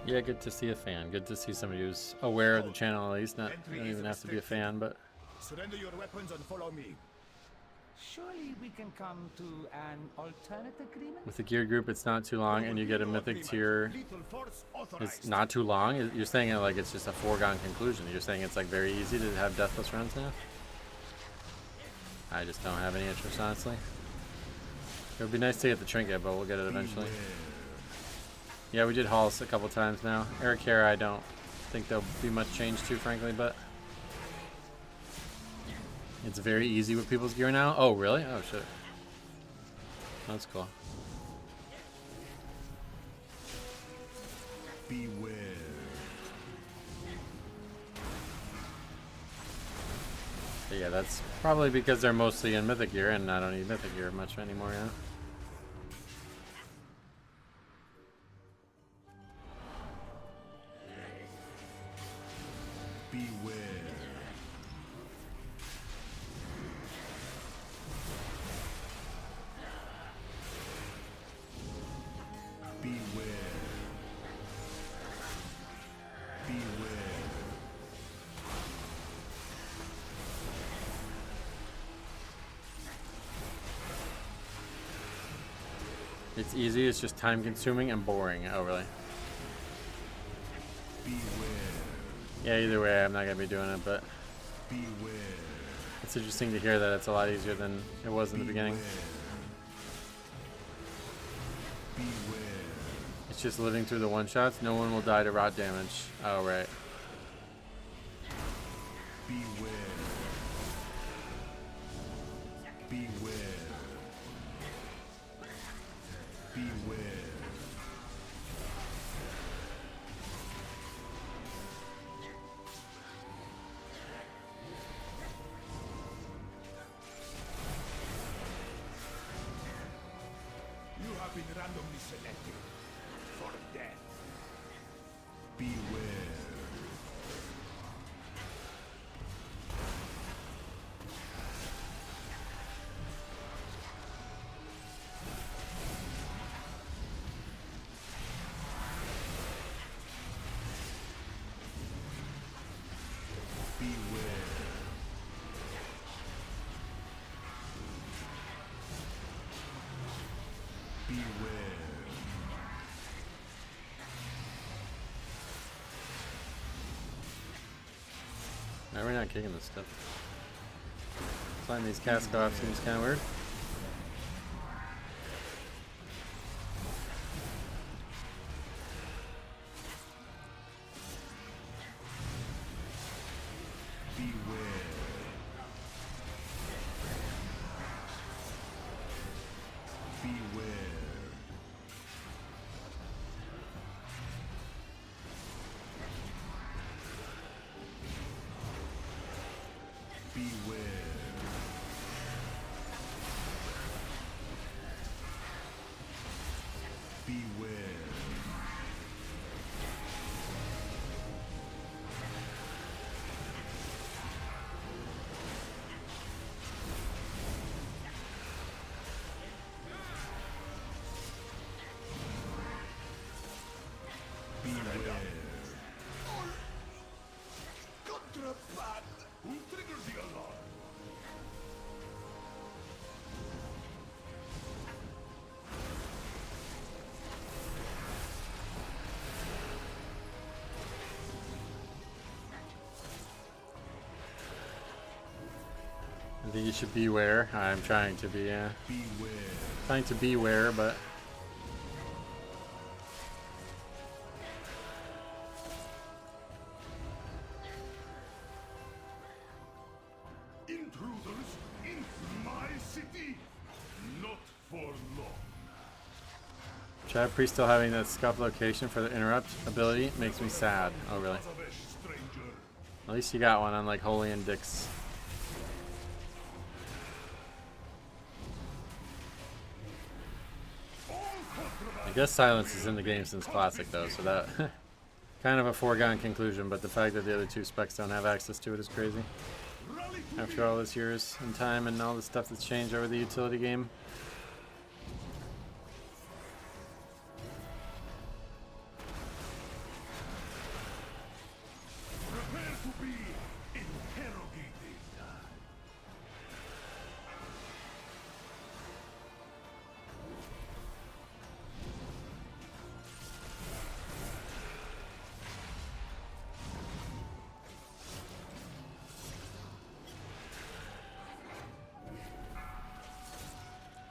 Yeah, good to see a fan. Good to see somebody who's aware of the channel at least. You don't even have to be a fan, but Surrender your weapons and follow me. Surely we can come to an alternate agreement? with the gear group, it's not too long, and you get a mythic tier. Lethal force It's authorized. not too long. You're saying it like it's just a foregone conclusion. You're saying it's like very easy to have deathless runs now. I just don't have any interest, honestly. It would be nice to get the trinket, but we'll get it eventually. Yeah, we did halls a couple times now. Eric Kara, I don't think there'll be much change to, frankly, but it's very easy with people's gear now. Oh, really? Oh, shit. That's cool. Beware. But yeah, that's probably because they're mostly in mythic gear, and I don't need mythic gear much anymore, yeah. Beware. Beware. Beware. It's easy, it's just time consuming and boring. Oh, really? Beware. Yeah, either way, I'm not going to be doing it, but Beware. it's interesting to hear that it's a lot easier than it was in the beginning. Beware. It's just living through the one-shots. No one will die to rot damage. Oh, right. Beware. Beware. Beware. You have been Why are we not kicking this stuff? Finding these cast off seems kind of weird. I think you should beware. I'm trying to be, yeah. Trying to beware, but Intruders in my city, not for long. Chad Priest still having that scuff location for the interrupt ability makes me sad. Oh really? At least you got one, unlike Holy and Dix. I guess silence is in the game since Classic though, so that kind of a foregone conclusion, but the fact that the other two specs don't have access to it is crazy. After all this years and time and all the stuff that's changed over the utility game. Prepare to be interrogated.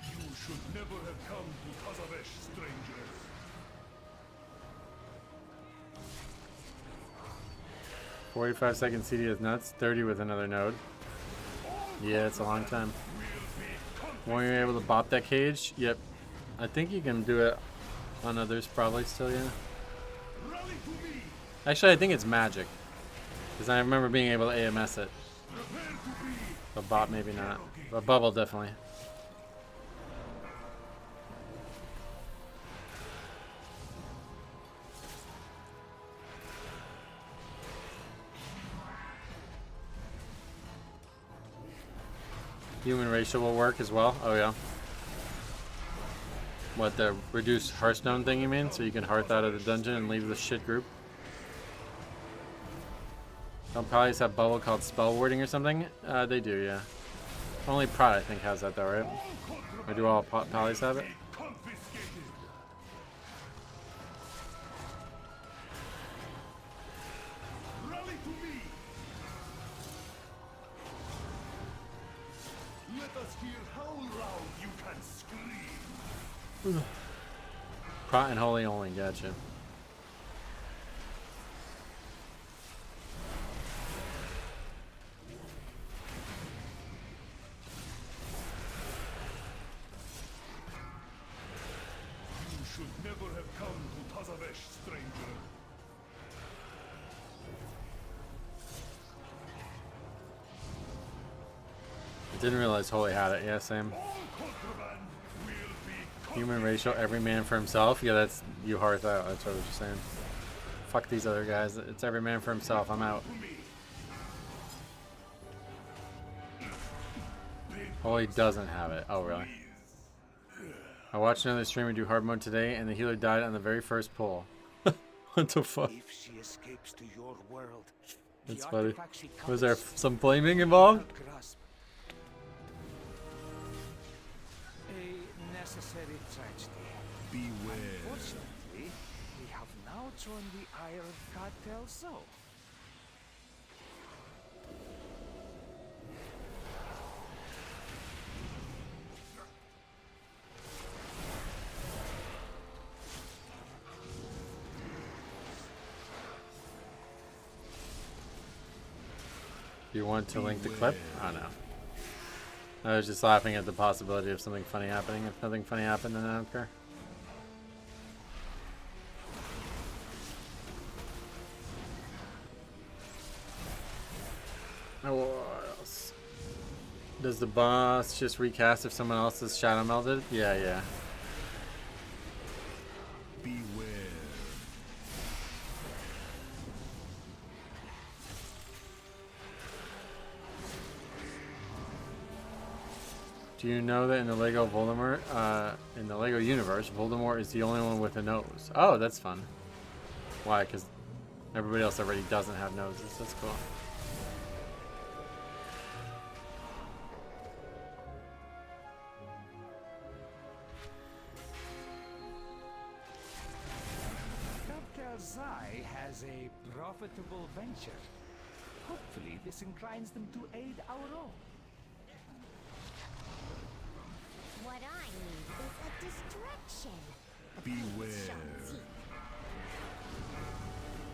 You should never have come to Tazavesh, strangers. – 45-second CD is nuts. 30 with another node. Yeah, it's a long time. When you're able to bop that cage, yep. I think you can do it on others probably still, yeah. Actually, I think it's magic. Because I remember being able to AMS it. But bop maybe not. But bubble definitely. Human racial will work as well. Oh yeah. What, the reduced Hearthstone thing you mean? So you can hearth out of the dungeon and leave the shit group? Don't Pallies have bubble called spell warding or something? They do, yeah. Only Prot I think has that though, right? Or do all Pallies have it? Prot and Holy only, gotcha. You should never have come to Tazavesh, stranger. I didn't realize Holy had it. Yeah, same. Human racial, every man for himself. Yeah, that's you hearth out. That's what I was just saying. Fuck these other guys. It's every man for himself. I'm out. Holy doesn't have it. Oh, really? I watched another streamer do hard mode today, and the healer died on the very first pull. What the fuck? If she escapes to your world, That's funny. Was there some flaming involved? A necessary tragedy. Beware. Unfortunately, we have now joined the Iron Cartel, so Do you want to link the clip? Oh no. I was just laughing at the possibility of something funny happening. If nothing funny happened, then I don't care. Oh, what else? Does the boss just recast if someone else is shadow melded? Yeah, yeah. Beware. Do you know that in the Lego Voldemort, in the Lego universe, Voldemort is the only one with a nose? Oh, that's fun. Why? Because everybody else already doesn't have noses. That's cool. Torghast has a profitable venture. Hopefully this inclines them to aid our own. What I need is a distraction. Beware.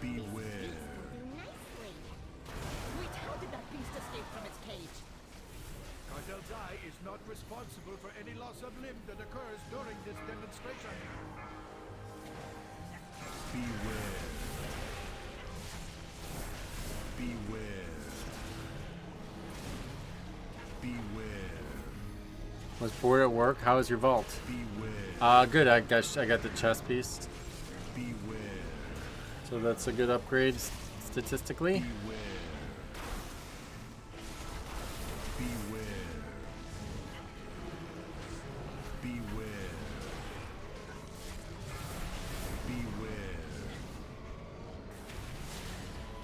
Beware. Nicely. Wait, how did that beast escape from its cage? Torghast is not responsible for any loss of limb that occurs during this demonstration. Beware. Beware. Beware. Was bored at work? How is your vault? Beware. Good. I got the chest piece. Beware. So that's a good upgrade statistically. Beware. Beware. Beware. Beware.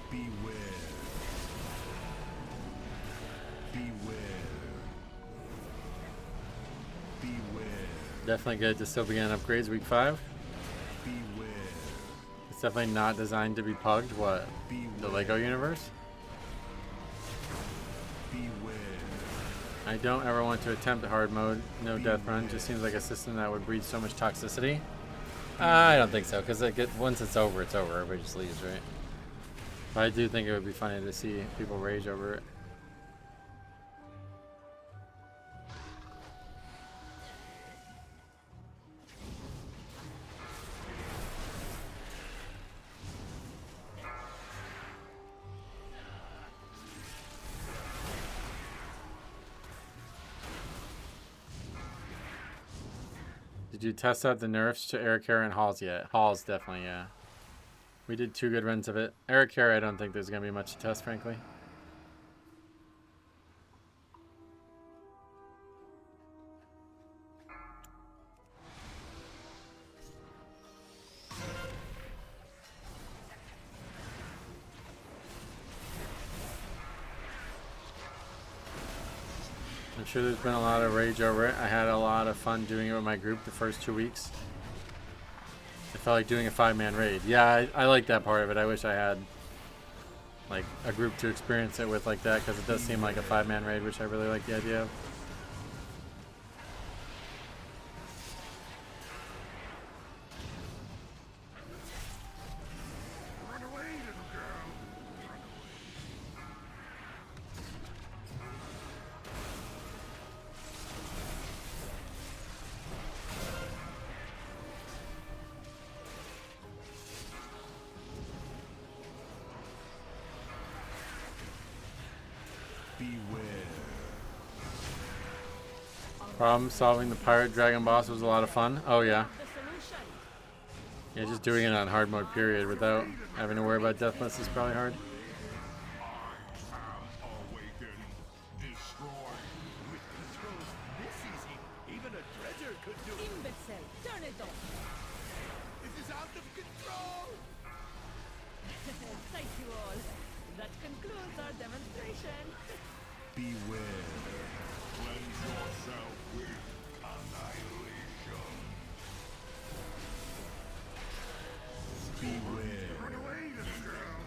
Beware. Beware. Beware. Definitely good dystopian upgrades week 5. Beware. It's definitely not designed to be pugged. What? The Lego universe? Beware. I don't ever want to attempt hard mode, no death run. Just seems like a system that would breed so much toxicity. I don't think so, because once it's over, everybody just leaves, right? But I do think it would be funny to see people rage over it. Did you test out the nerfs to Eric Hare and Halls yet? Halls, definitely, yeah. We did 2 good runs of it. Eric Hare, I don't think there's going to be much to test, frankly. I'm sure there's been a lot of rage over it. I had a lot of fun doing it with my group the first 2 weeks. It felt like doing a 5-man raid. Yeah, I like that part of it. I wish I had like a group to experience it with like that, because it does seem like a 5-man raid, which I really like the idea of. Run away, little girl. Run away. Beware. Problem solving the pirate dragon boss was a lot of fun. Oh yeah. Yeah, just doing it on hard mode period without having to worry about death lists is probably hard. I am awakened. Destroy. With controls this easy, even a treasure could do it. Imbecile, turn it off. This is out of control. Thank you all. That concludes our demonstration. Beware. Cleanse yourself with annihilation. Beware. Run away, little girl.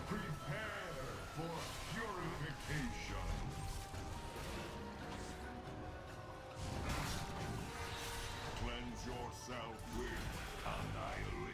Prepare for purification. Cleanse yourself with annihilation.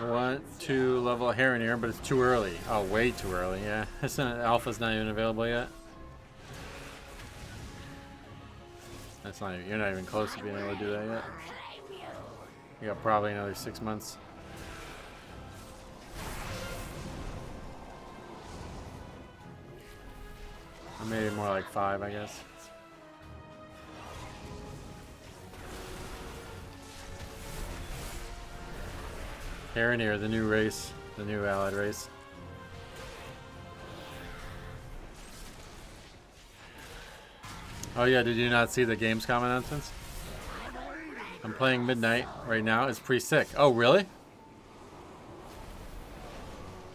I want to level a Harrineer, but it's too early. Oh, way too early, yeah. Alpha's not even available yet. That's not even, you're not even close to being able to do that yet. You got probably another 6 months. Or maybe more like 5, I guess. Harrineer, the new race, the new allied race. Oh yeah, did you not see the Gamescom announcements? I'm playing Midnight right now. It's pretty sick. Oh really?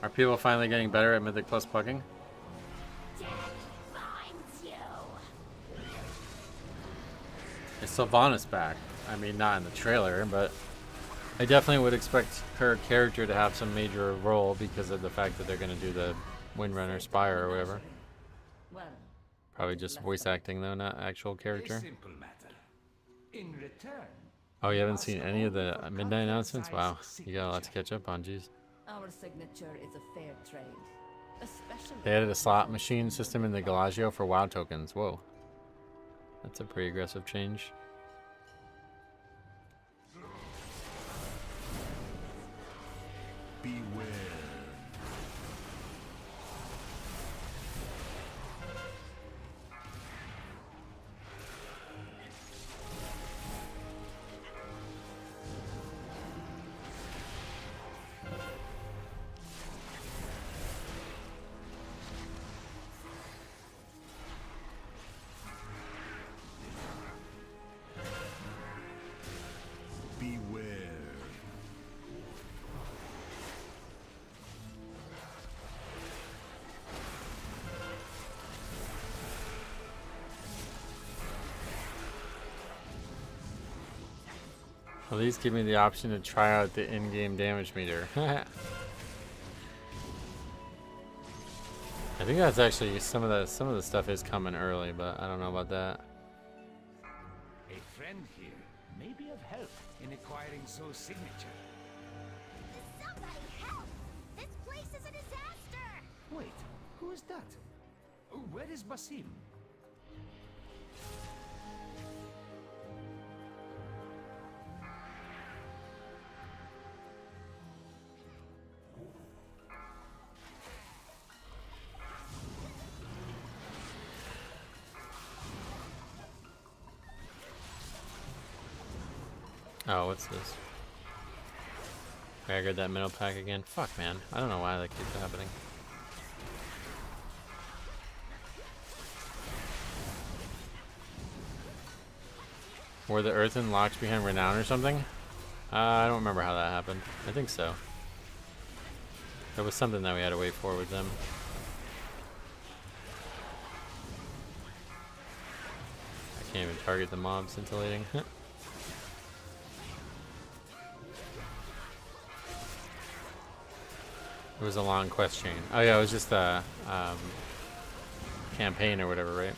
Are people finally getting better at Mythic Plus Pugging? Is Sylvanas back? I mean, not in the trailer, but I definitely would expect her character to have some major role because of the fact that they're going to do the Windrunner Spire or whatever. Probably just voice acting though, not actual character. In return, Oh, you haven't seen any of the Midnight announcements? Wow, you got a lot to catch up on, jeez. Our signature is a fair trade. Especially They added a slot machine system in the Galagio for WoW tokens. Whoa. That's a pretty aggressive change. Beware. At least give me the option to try out the in-game damage meter. I think that's actually some of the stuff is coming early, but I don't know about that. a friend here may be of help in acquiring Zo's signature. Somebody help! This place is a disaster! Wait, who is that? Where is Basim? Oh, what's this? Okay, I got that middle pack again. Fuck, man. I don't know why that keeps happening. Were the Earthen locks behind Renown or something? I don't remember how that happened. I think so. There was something that we had to wait for with them. I can't even target the mobs scintillating. It was a long quest chain. Oh yeah, it was just a campaign or whatever, right?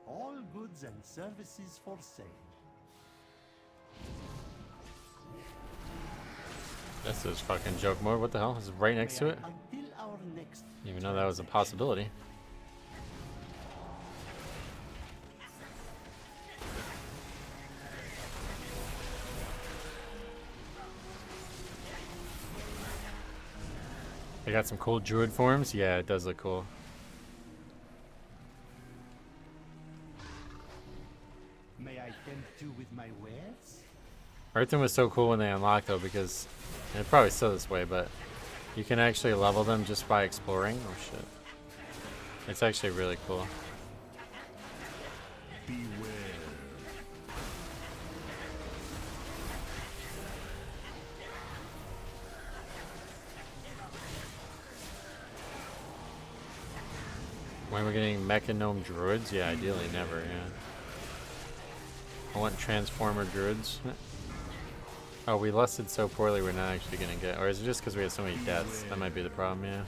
All goods and services for sale. This is fucking joke mode. What the hell? Is it right next to it? Until our next Didn't even know that was a possibility. They got some cool druid forms. Yeah, it does look cool. May I tempt you with my wares? Earthen was so cool when they unlocked though, because and it's probably still this way, but you can actually level them just by exploring. Oh shit. It's actually really cool. Beware. When we're getting Mecha Gnome Druids? Yeah, ideally never, yeah. I want Transformer Druids. Oh, we lusted so poorly we're not actually gonna get, or is it just because we had so many deaths? That might be the problem, yeah.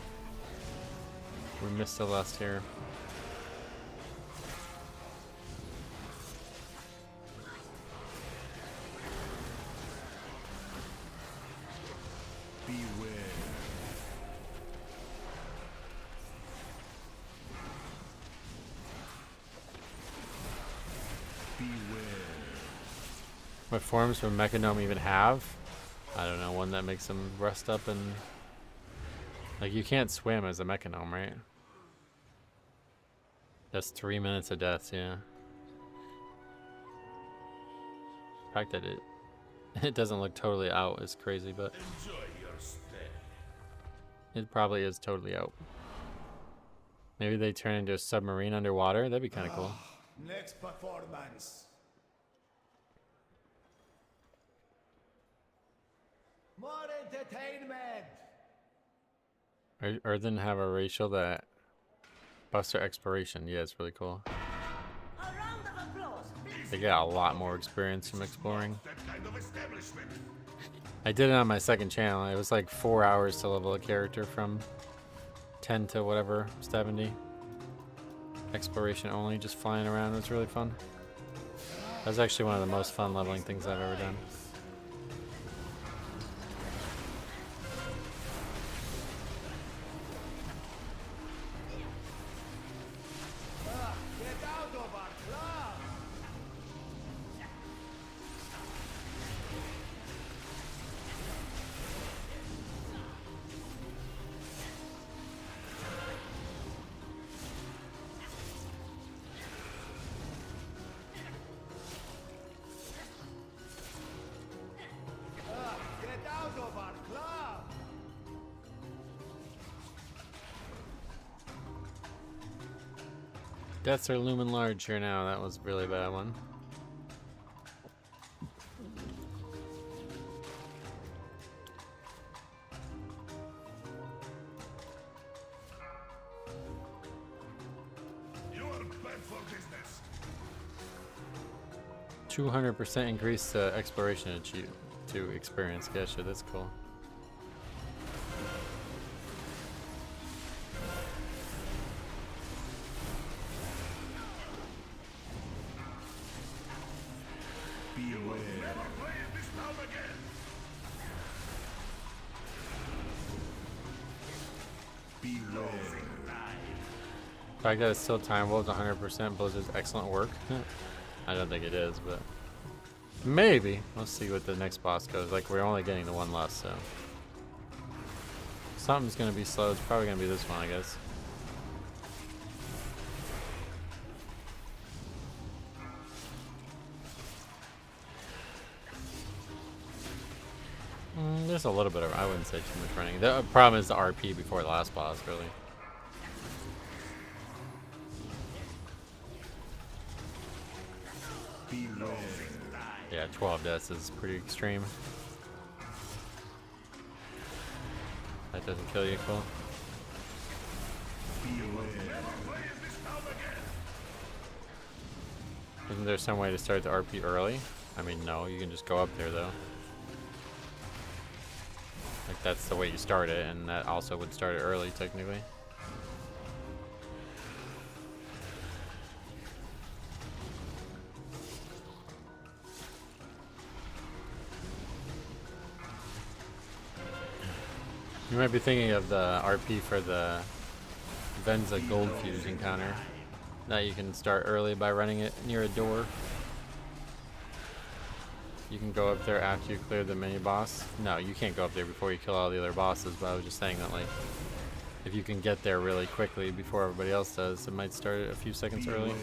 We missed a lust here. Beware. What forms would Mecha Gnome even have? I don't know, one that makes them rust up and... Like, you can't swim as a Mecha Gnome, right? That's 3 minutes of death, yeah. The fact that it doesn't look totally out is crazy, but... Enjoy your stay. It probably is totally out. Maybe they turn into a submarine underwater? That'd be kind of cool. Next performance. More entertainment. Earthen have a racial that buster exploration. Yeah, it's really cool. A round of applause, please. They got a lot more experience from exploring. That kind of establishment. I did it on my second channel. It was like 4 hours to level a character from 10 to whatever, 70. Exploration only, just flying around. It was really fun. That was actually one of the most fun leveling things I've ever done. Get out of our club. Get out of our club. Deaths are looming large here now. That was a really bad one. You are bad for business. 200% increase to exploration achieve to experience. Gotcha, that's cool. Beware. Never play in this town again. Beware. The fact that it's still timeable is 100% Blizzard's excellent work. I don't think it is, but maybe. Let's see what the next boss goes. Like, we're only getting the one left, so something's gonna be slow. It's probably gonna be this one, I guess. There's a little bit of, I wouldn't say too much running. The problem is the RP before the last boss, really. Beware. Yeah, 12 deaths is pretty extreme. That doesn't kill you, cool. Beware. Never play in this town again. Isn't there some way to start the RP early? I mean, no, you can just go up there, though. Like, that's the way you start it, and that also would start it early, technically. You might be thinking of the RP for the Venza Gold Fuse encounter that you can start early by running it near a door. You can go up there after you clear the mini boss. No, you can't go up there before you kill all the other bosses, but I was just saying that, like, if you can get there really quickly before everybody else does, it might start a few seconds early.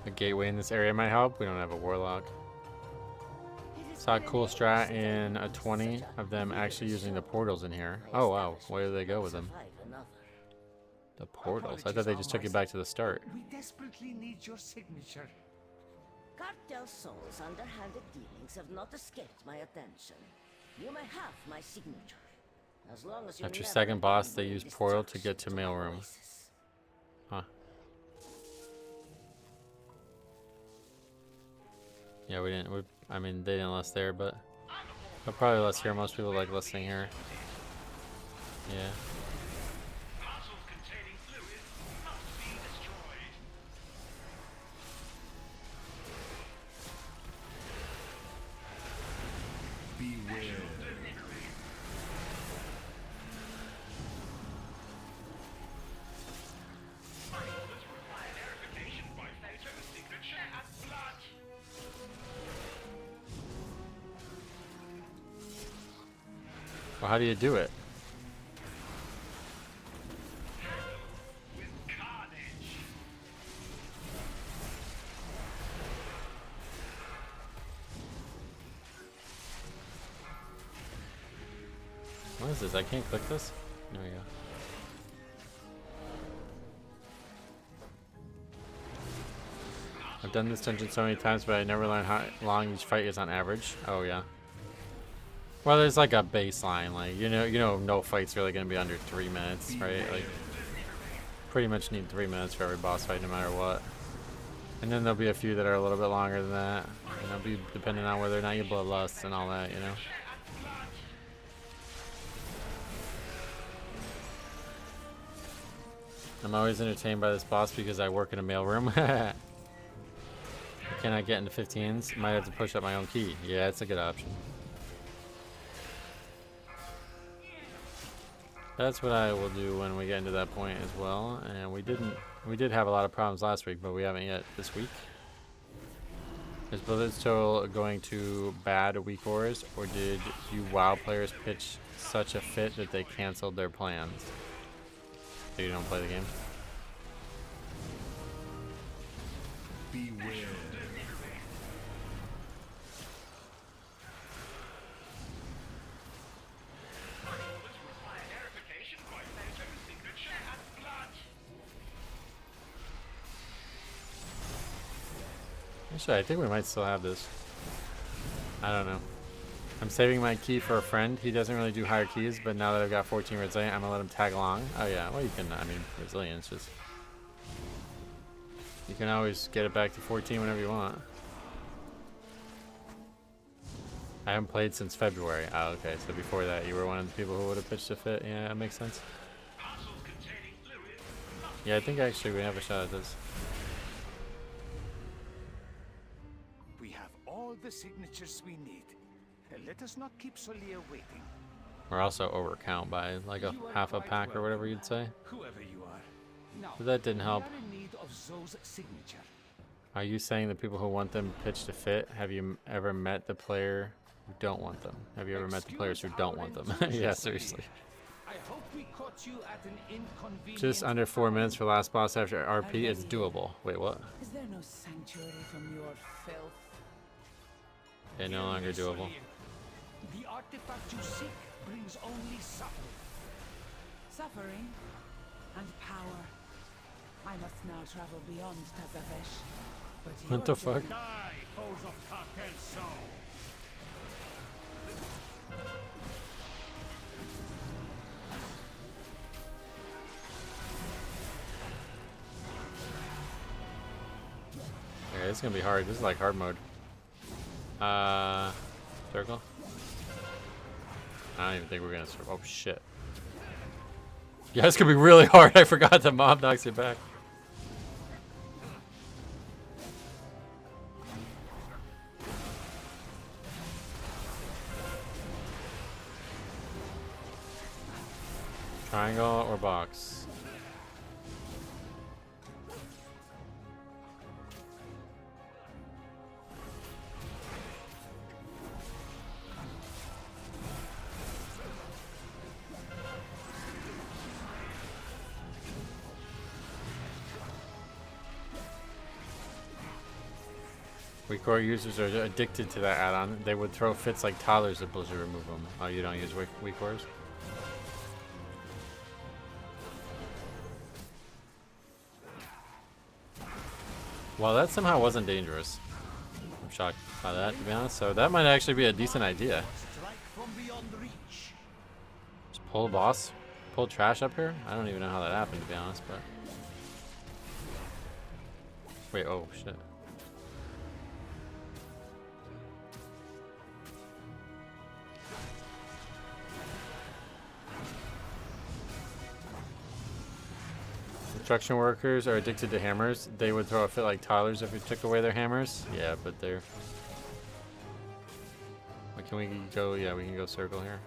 A gateway in this area might help. We don't have a warlock. Saw a cool strat in a 20 of them actually using the portals in here. Oh wow, where do they go with them? The portals? I thought they just took you back to the start. We desperately need your signature. Cartel Soul's underhanded dealings have not escaped my attention. You may have my signature. As long as you After never second boss, they abandon use this portal to destruction get to my mailroom. oasis. Huh. Yeah, we didn't. I mean, they didn't list there, but they'll probably list here. Most people like listing here. Yeah. Parcels containing fluid must be destroyed. Beware. Well, how do you do it? What is this? I can't click this? There we go. I've done this dungeon so many times, but I never learned how long each fight is on average. Oh yeah. Well, there's like a baseline, like you know, no fight's really gonna be under 3 minutes, right? Like, pretty much need 3 minutes for every boss fight, no matter what. And then there'll be a few that are a little bit longer than that. And it'll be depending on whether or not you bloodlust and all that, you know. I'm always entertained by this boss because I work in a mailroom. I cannot get into 15s. Might have to push up my own key. Yeah, it's a good option. That's what I will do when we get into that point as well. And we did have a lot of problems last week, but we haven't yet this week. Is Blizzard's total going to bad week ors, or did you WoW players pitch such a fit that they canceled their plans? So you don't play the game? Beware. Actually, I think we might still have this. I don't know. I'm saving my key for a friend. He doesn't really do higher keys, but now that I've got 14 resilient, I'm gonna let him tag along. Oh yeah, well you can, I mean, resilience just... You can always get it back to 14 whenever you want. I haven't played since February. Oh, okay, so before that you were one of the people who would have pitched a fit. Yeah, that makes sense. Yeah, I think actually we have a shot at this. We have all the signatures we need. Let us not keep Solia waiting. We're also over count by like a half a pack or whatever you'd say. Whoever you are. Now, But that didn't help. we are in need of Zoe's signature. Are you saying the people who want them pitched to fit? Have you ever met the player who don't want them? Have you ever met the players who don't want them? Yeah, seriously. I hope we caught you at an inconvenient Just under 4 minutes for last boss after RP. It's doable. Wait, what? Is there no sanctuary from your filth? Yeah, no longer doable. The artifact you seek brings only suffering. Suffering and power. I must now travel beyond Tazavesh. But What the fuck? Die, foes of Cartel Soul. Okay, this is gonna be hard. This is like hard mode. Circle. I don't even think we're gonna. Oh shit. Yeah, this could be really hard. I forgot the mob knocks it back. Triangle or box? Weak core users are addicted to that add-on. They would throw fits like toddlers if Blizzard remove them. Oh, you don't use weak cores? Well, that somehow wasn't dangerous. I'm shocked by that, to be honest. So that might actually be a decent idea. Just pull a boss, pull trash up here. I don't even know how that happened, to be honest. But wait, oh shit. Construction workers are addicted to hammers. They would throw a fit like toddlers if we took away their hammers. Yeah, but they're... What, can we go? Yeah, we can go circle here.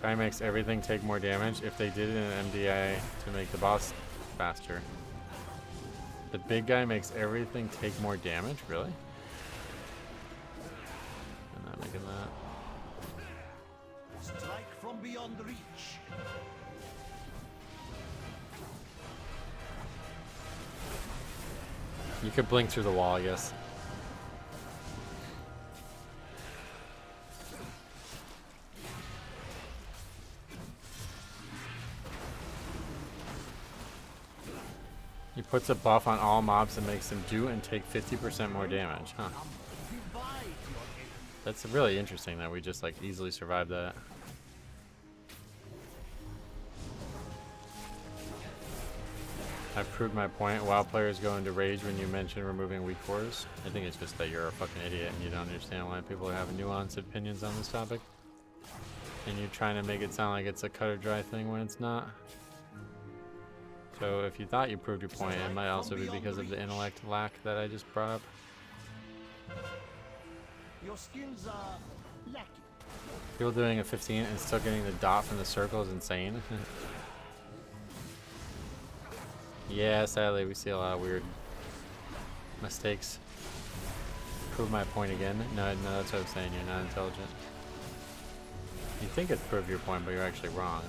Guy makes everything take more damage. If they did it in an MDA to make the boss faster. The big guy makes everything take more damage? Really? I'm not making that. Strike from beyond reach. You could blink through the wall, I guess. He puts a buff on all mobs and makes them do and take 50% more damage, huh? That's really interesting that we just like easily survived that. I've proved my point. WoW players go into rage when you mention removing weak cores. I think it's just that you're a fucking idiot and you don't understand why people are having nuanced opinions on this topic. And you're trying to make it sound like it's a cut or dry thing when it's not. So if you thought you proved your point, it might also be because of the intellect lack that I just brought up. Your skills are lacking. People doing a 15 and still getting the dot from the circle is insane. Yeah, sadly we see a lot of weird mistakes. Prove my point again. No, that's what I'm saying. You're not intelligent. You think it's prove your point, but you're actually wrong.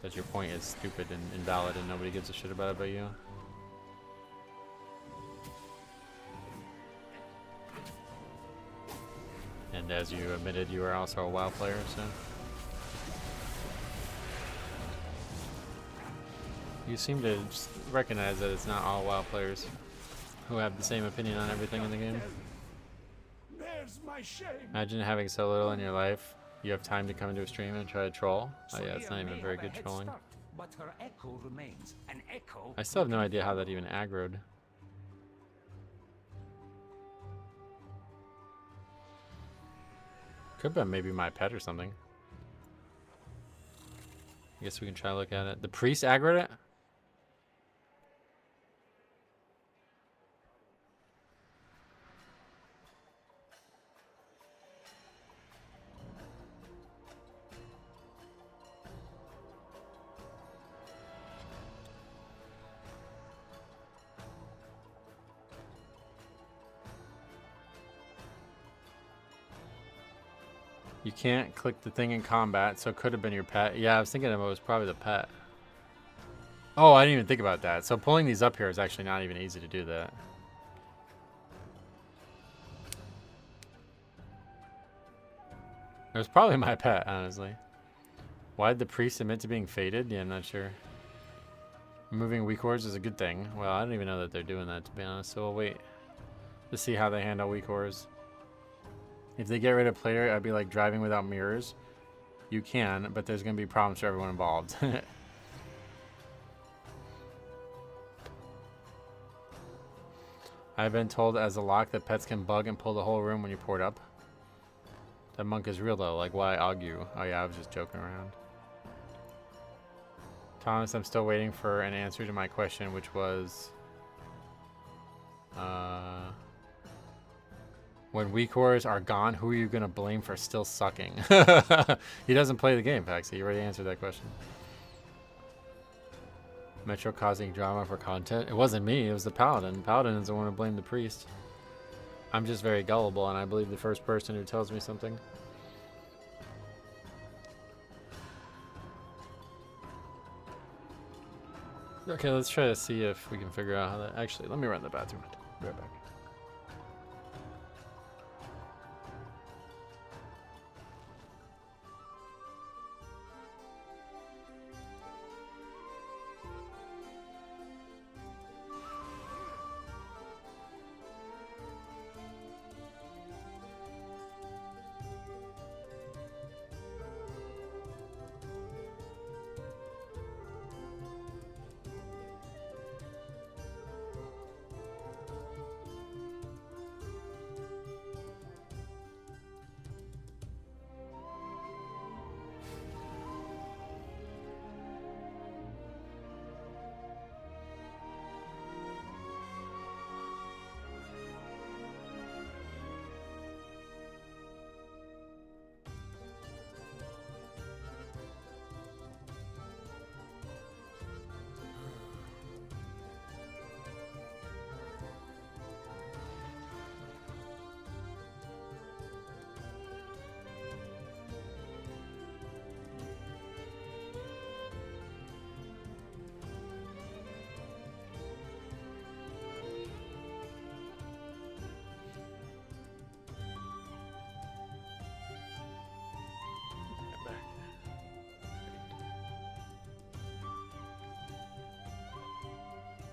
That your point is stupid and invalid and nobody gives a shit about it but you. And as you admitted, you are also a WoW player, so... You seem to just recognize that it's not all WoW players who have the same opinion on everything in the game. There's my shame. Imagine having so little in your life, you have time to come into a stream and try to troll. Oh yeah, it's not even very good trolling. But her echo remains an echo. I still have no idea how that even aggroed. Could have been maybe my pet or something. I guess we can try to look at it. The priest aggroed it? You can't click the thing in combat, so it could have been your pet. Yeah, I was thinking it was probably the pet. Oh, I didn't even think about that. So pulling these up here is actually not even easy to do that. It was probably my pet, honestly. Why did the priest admit to being faded? Yeah, I'm not sure. Removing weak cores is a good thing. Well, I don't even know that they're doing that, to be honest. So we'll wait to see how they handle weak cores. If they get rid of player, I'd be like driving without mirrors. You can, but there's going to be problems for everyone involved. I've been told as a lock that pets can bug and pull the whole room when you pour it up. That monk is real though, like why argue? Oh yeah, I was just joking around. Thomas, I'm still waiting for an answer to my question, which was... when weak cores are gone, who are you going to blame for still sucking? He doesn't play the game, Paxi. You already answered that question. Metro causing drama for content. It wasn't me, it was the Paladin. Paladin is the one who blamed the priest. I'm just very gullible and I believe the first person who tells me something. Okay, let's try to see if we can figure out how that... Actually, let me run to the bathroom. Be right back.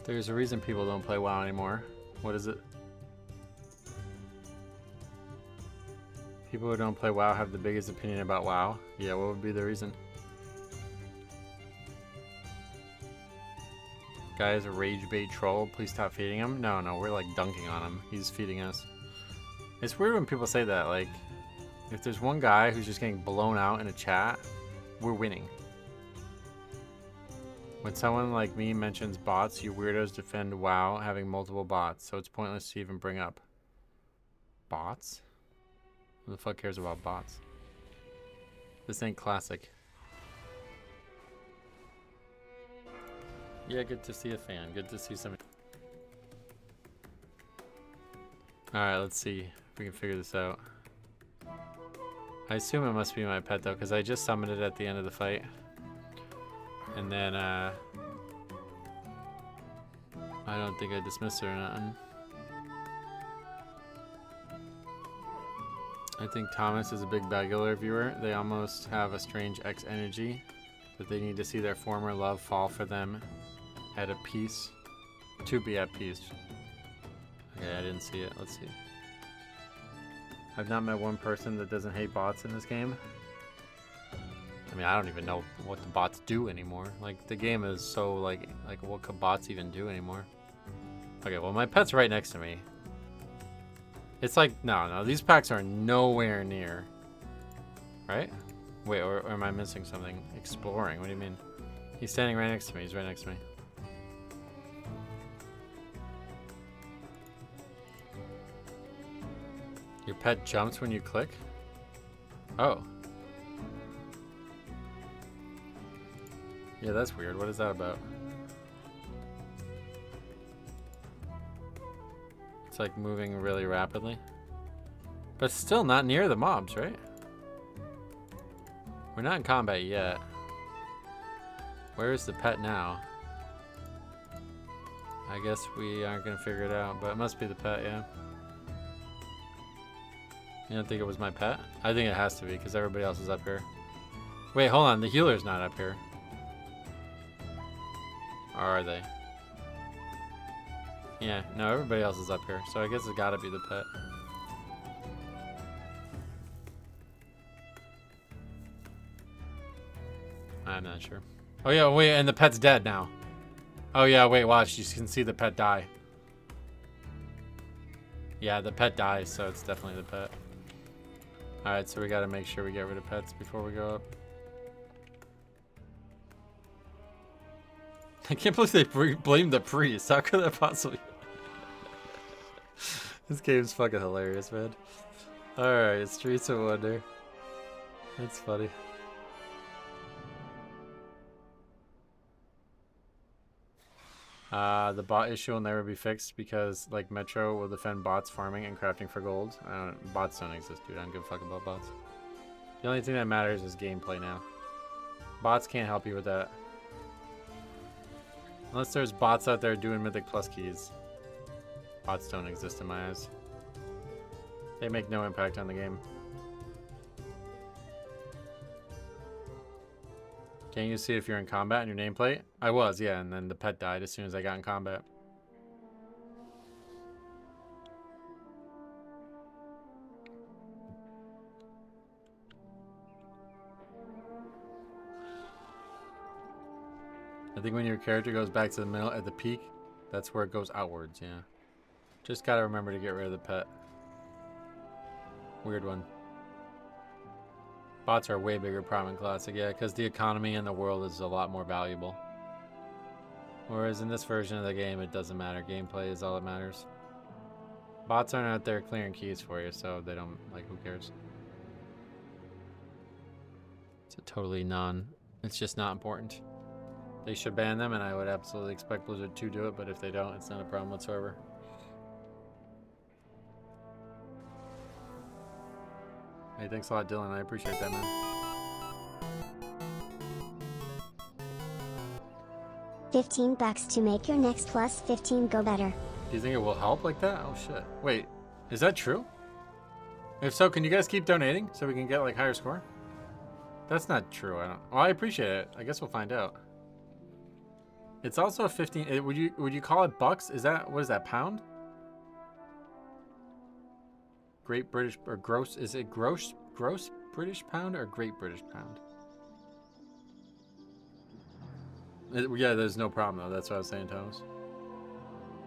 There's a reason people don't play WoW anymore. What is it? People who don't play WoW have the biggest opinion about WoW. Yeah, what would be the reason? Guy is a rage bait troll. Please stop feeding him. No, we're like dunking on him. He's feeding us. It's weird when people say that. Like, if there's one guy who's just getting blown out in a chat, we're winning. When someone like me mentions bots, you weirdos defend WoW having multiple bots, so it's pointless to even bring up. Bots? Who the fuck cares about bots? This ain't classic. Yeah, good to see a fan. Good to see somebody. Alright, let's see if we can figure this out. I assume it must be my pet though, because I just summoned it at the end of the fight. And then, I don't think I dismissed it or nothing. I think Thomas is a big Bagular viewer. They almost have a strange X energy that they need to see their former love fall for them at a peace. To be at peace. Okay, I didn't see it. Let's see. I've not met one person that doesn't hate bots in this game. I mean, I don't even know what the bots do anymore. Like, the game is so, like what could bots even do anymore? Okay, well, my pet's right next to me. It's like, no, these packs are nowhere near. Right? Wait, or am I missing something? Exploring, what do you mean? He's standing right next to me, he's right next to me. Your pet jumps when you click? Oh. Yeah, that's weird. What is that about? It's like moving really rapidly. But still not near the mobs, right? We're not in combat yet. Where is the pet now? I guess we aren't going to figure it out, but it must be the pet, yeah. You don't think it was my pet? I think it has to be, because everybody else is up here. Wait, hold on. The healer's not up here. Or are they? Yeah, no, everybody else is up here, so I guess it's gotta be the pet. I'm not sure. Oh yeah, wait, and the pet's dead now. Oh yeah, wait, watch, you can see the pet die. Yeah, the pet dies, so it's definitely the pet. Alright, so we gotta make sure we get rid of pets before we go up. I can't believe they blamed the priest. How could that possibly... This game's fucking hilarious, man. Alright, Streets of Wonder. That's funny. The bot issue will never be fixed because, like, Metro will defend bots farming and crafting for gold. Bots don't exist, dude. I don't give a fuck about bots. The only thing that matters is gameplay now. Bots can't help you with that. Unless there's bots out there doing Mythic Plus keys. Bots don't exist in my eyes. They make no impact on the game. Can you see if you're in combat in your nameplate? I was, yeah, and then the pet died as soon as I got in combat. I think when your character goes back to the middle at the peak, that's where it goes outwards, yeah. Just gotta remember to get rid of the pet. Weird one. Bots are a way bigger problem in Classic, yeah, because the economy in the world is a lot more valuable. Whereas in this version of the game, it doesn't matter. Gameplay is all that matters. Bots aren't out there clearing keys for you, so they don't, like, who cares? It's a totally it's just not important. They should ban them, and I would absolutely expect Blizzard to do it, but if they don't, it's not a problem whatsoever. Hey, thanks a lot, Dylan. I appreciate that, man. 15 bucks to make your next plus 15 go better. Do you think it will help like that? Oh, shit. Wait, is that true? If so, can you guys keep donating so we can get, like, higher score? That's not true. Well, I appreciate it. I guess we'll find out. It's also a 15... Would you call it bucks? Is that... What is that, pound? Great British... Or gross... Is it gross British pound or Great British pound? Yeah, there's no problem, though. That's what I was saying, Thomas.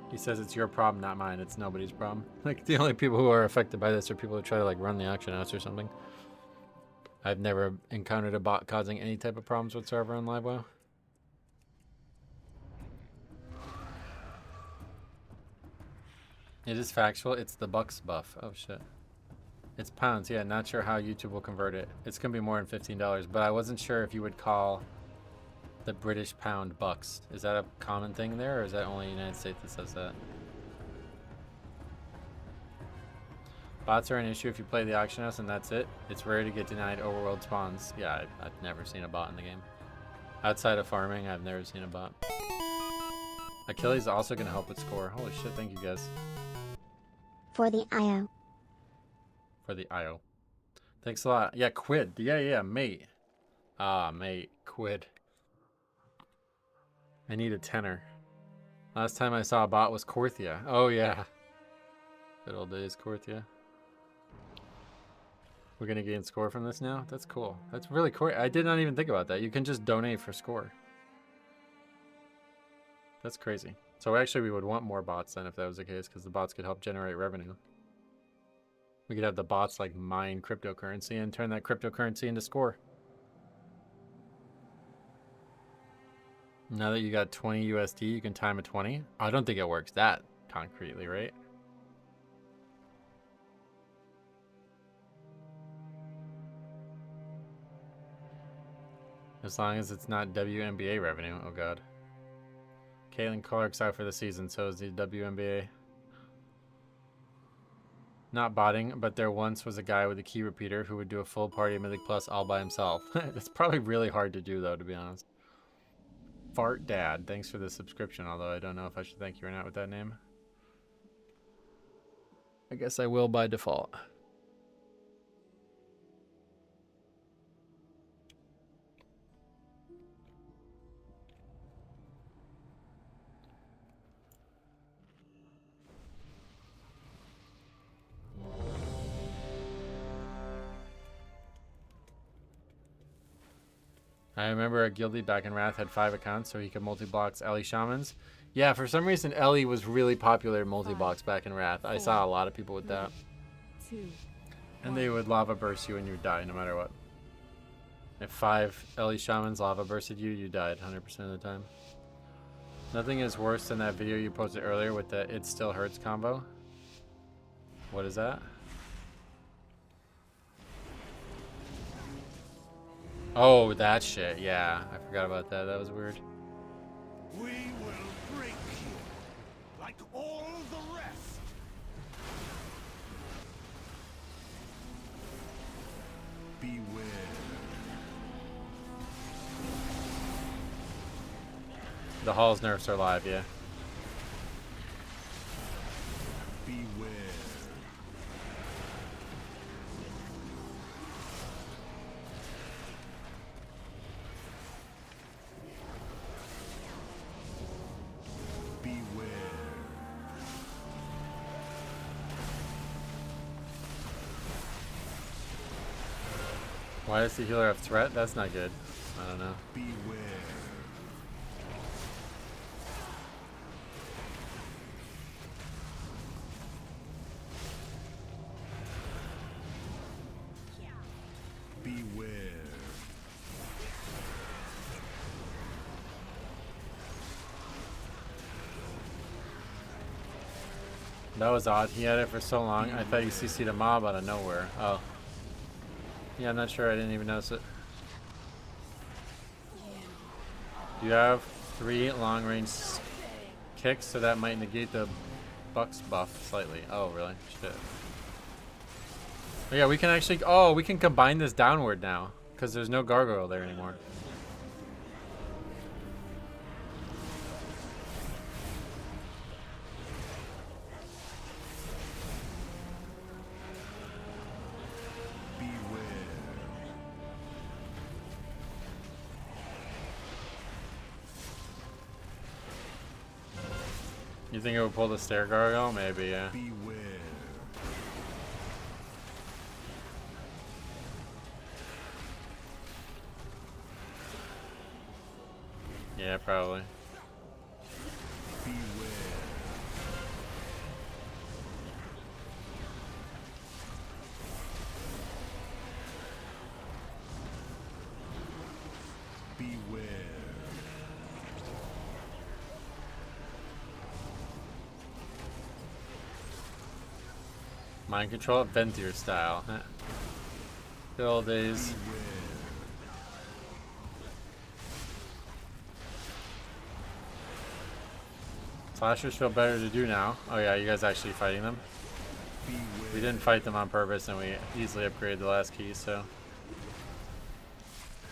He says it's your problem, not mine. It's nobody's problem. Like, the only people who are affected by this are people who try to, like, run the auction house or something. I've never encountered a bot causing any type of problems whatsoever on LiveWow. It is factual. It's the bucks buff. Oh, shit. It's pounds. Yeah, not sure how YouTube will convert it. It's going to be more than $15, but I wasn't sure if you would call the British pound bucks. Is that a common thing there, or is that only the United States that says that? Bots are an issue if you play the auction house and that's it. It's rare to get denied overworld spawns. Yeah, I've never seen a bot in the game. Outside of farming, I've never seen a bot. Achilles is also going to help with score. Holy shit, thank you guys. For the IO. For the IO. Thanks a lot. Yeah, Quid. Yeah, mate. Ah, mate. Quid. I need a tenner. Last time I saw a bot was Korthia. Oh, yeah. Good old days, Korthia. We're going to gain score from this now? That's cool. That's really cool. I did not even think about that. You can just donate for score. That's crazy. So actually we would want more bots then if that was the case, because the bots could help generate revenue. We could have the bots like mine cryptocurrency and turn that cryptocurrency into score. Now that you got 20 USD, you can time a 20. I don't think it works that concretely, right? As long as it's not WNBA revenue. Oh god. Caitlin Clark's out for the season, so is the WNBA. Not botting, but there once was a guy with a key repeater who would do a full party of Mythic Plus all by himself. It's probably really hard to do, though, to be honest. Fart Dad, thanks for the subscription, although I don't know if I should thank you or not with that name. I guess I will by default. I remember a guildie back in Wrath had 5 accounts so he could multi-blocks Ellie Shamans. Yeah, for some reason Ellie was really popular in multi-blocks back in Wrath. I saw a lot of people with that. 2, And they would lava burst you and you would die no matter what. If 5 Ellie Shamans lava bursted you, you died 100% of the time. Nothing is worse than that video you posted earlier with the It Still Hurts combo. What is that? Oh, that shit. Yeah, I forgot about that. That was weird. We will break you like all the rest. Beware. The Hall's nerfs are live, yeah. Beware. Beware. Why does the healer have threat? That's not good. I don't know. Beware. Beware. That was odd. He had it for so long. I thought he CC'd a mob out of nowhere. Oh. Yeah, I'm not sure. I didn't even notice it. You have 3 long range kicks, so that might negate the Bucks buff slightly. Oh, really? Shit. Oh, yeah, we can actually... Oh, we can combine this downward now, because there's no gargoyle there anymore. You think it would pull the stair gargoyle? Maybe, yeah. Beware. Yeah, probably. Beware. Beware. Mind control at Ventier style. Good old days. Slashers feel better to do now. Oh yeah, you guys actually fighting them? We didn't fight them on purpose and we easily upgraded the last key, so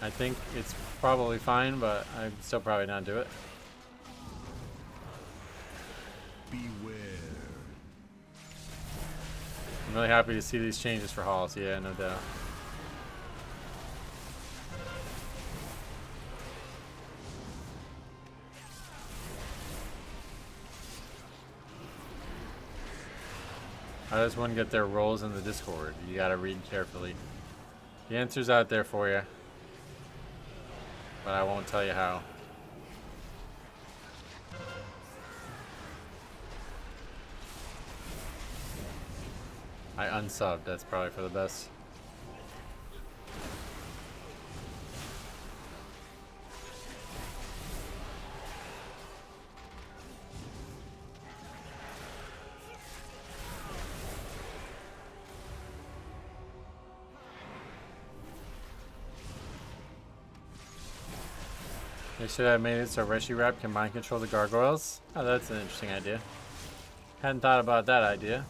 I think it's probably fine, but I'd still probably not do it. Beware. I'm really happy to see these changes for halls, yeah, no doubt. How does one get their roles in the Discord? You gotta read carefully. The answer's out there for you, but I won't tell you how. I unsubbed, that's probably for the best. They should have made it so Reshiram can mind control the gargoyles. Oh, that's an interesting idea. Hadn't thought about that idea.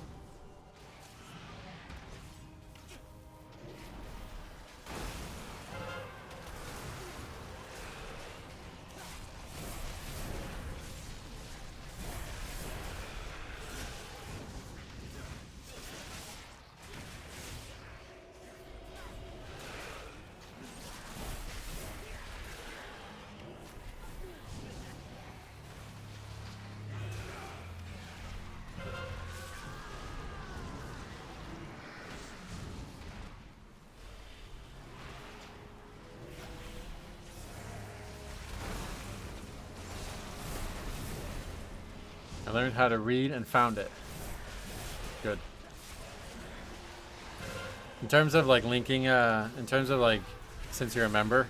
I learned how to read and found it. Good. In terms of like linking, in terms of like, since you're a member,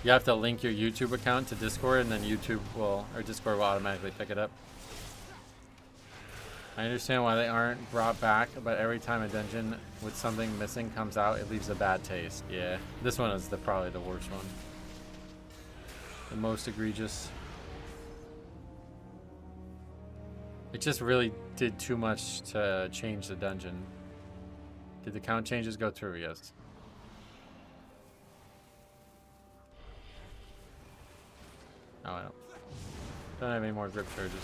you have to link your YouTube account to Discord, and then YouTube will, or Discord will automatically pick it up. I understand why they aren't brought back, but every time a dungeon with something missing comes out, it leaves a bad taste. Yeah, this one is probably the worst one. The most egregious. It just really did too much to change the dungeon. Did the count changes go through? Yes. Oh, I don't have any more grip charges.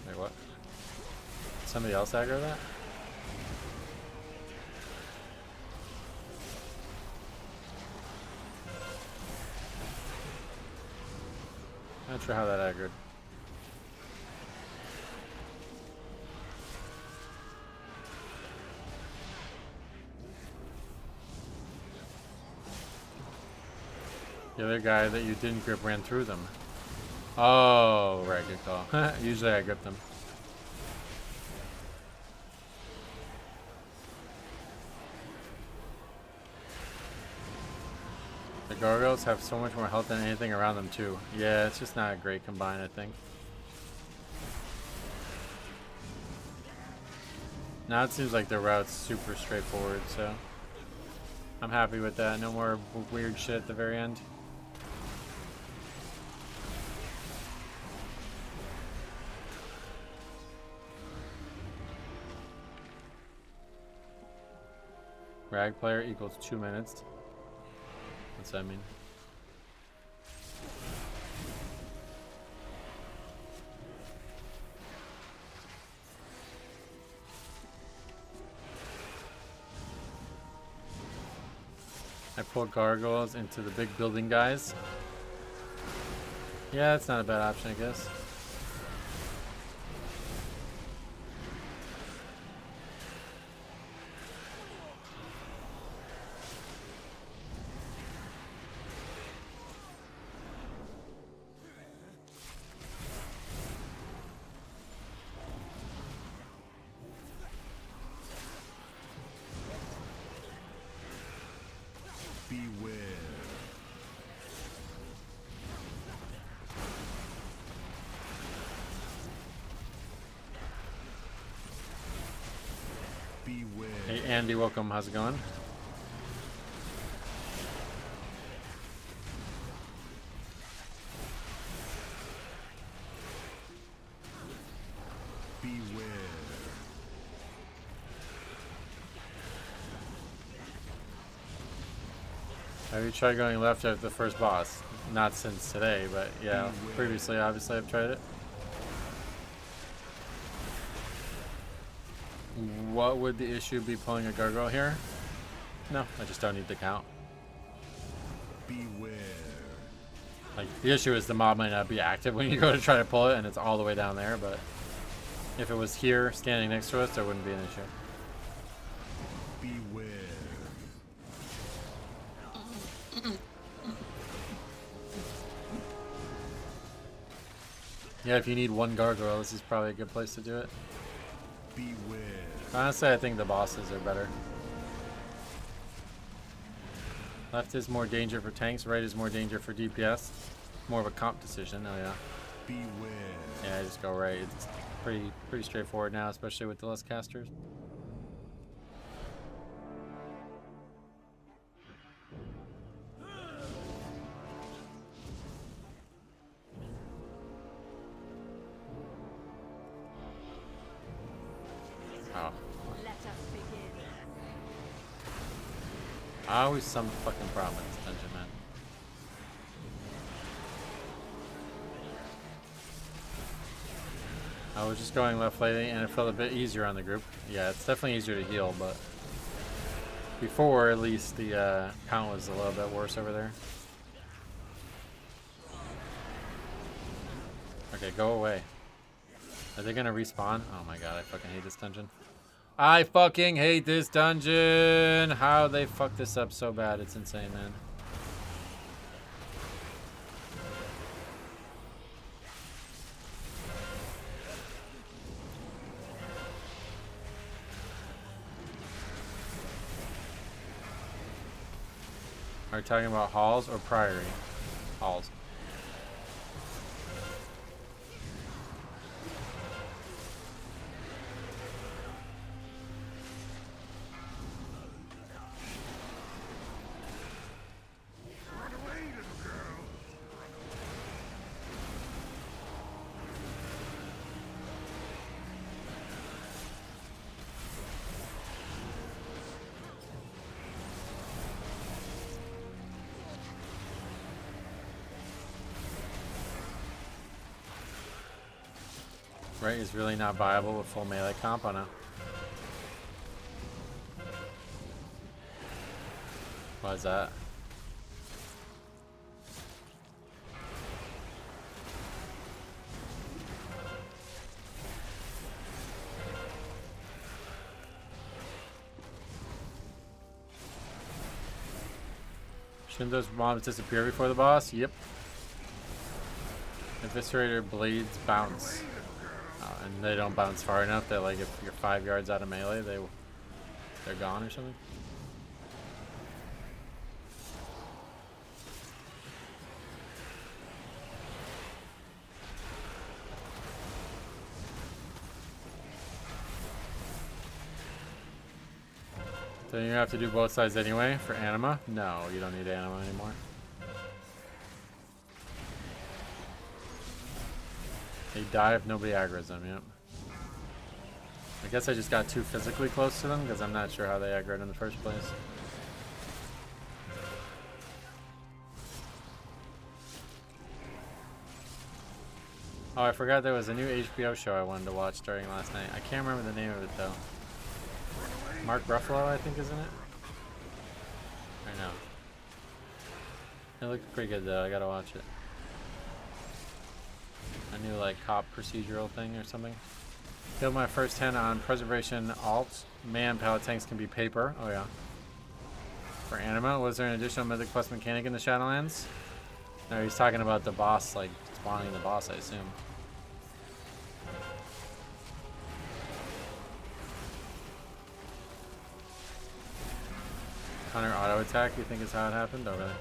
Wait, what? Somebody else aggro that? Not sure how that aggroed. The other guy that you didn't grip ran through them. Oh, right, good call. Usually I grip them. The gargoyles have so much more health than anything around them too. Yeah, it's just not a great combine, I think. Now it seems like the route's super straightforward, so I'm happy with that. No more weird shit at the very end. Rag player equals 2 minutes. What's that mean? I pulled gargoyles into the big building guys. Yeah, that's not a bad option, I guess. Hey Andy, welcome. How's it going? Beware. Have you tried going left after the first boss? Not since today, but yeah, previously obviously I've tried it. What would the issue be pulling a gargoyle here? No, I just don't need the count. Beware. Like, the issue is the mob might not be active when you go to try to pull it and it's all the way down there, but if it was here standing next to us, there wouldn't be an issue. Beware. Yeah, if you need one gargoyle, this is probably a good place to do it. Beware. Honestly, I think the bosses are better. Left is more danger for tanks, right is more danger for DPS. More of a comp decision, oh yeah. Beware. Yeah, I just go right. It's pretty straightforward now, especially with the less casters. Always some fucking problem in this dungeon, man. I was just going left lately and it felt a bit easier on the group. Yeah, it's definitely easier to heal, but before at least the count was a little bit worse over there. Okay, go away. Are they gonna respawn? Oh my god, I fucking hate this dungeon. I fucking hate this dungeon! How they fucked this up so bad, it's insane, man. we talking about halls or priory? Halls. Right, is really not viable with full melee comp on a. Why is that? Shouldn't those mobs disappear before the boss? Yep. Eviscerator blades bounce. And they don't bounce far enough that, like, if you're 5 yards out of melee, they're gone or something. Then you have to do both sides anyway for anima? No, you don't need anima anymore. They die if nobody aggroes them, yep. I guess I just got too physically close to them because I'm not sure how they aggroed in the first place. Oh, I forgot there was a new HBO show I wanted to watch starting last night. I can't remember the name of it though. Mark Ruffalo, I think, is in it? I know. It looked pretty good though, I gotta watch it. A new like cop procedural thing or something. Killed my first 10 on preservation alt. Man, pallet tanks can be paper. Oh yeah. For anima, was there an additional mythic plus mechanic in the Shadowlands? No, he's talking about the boss, like spawning the boss, I assume. Counter auto attack, you think is how it happened? Oh really?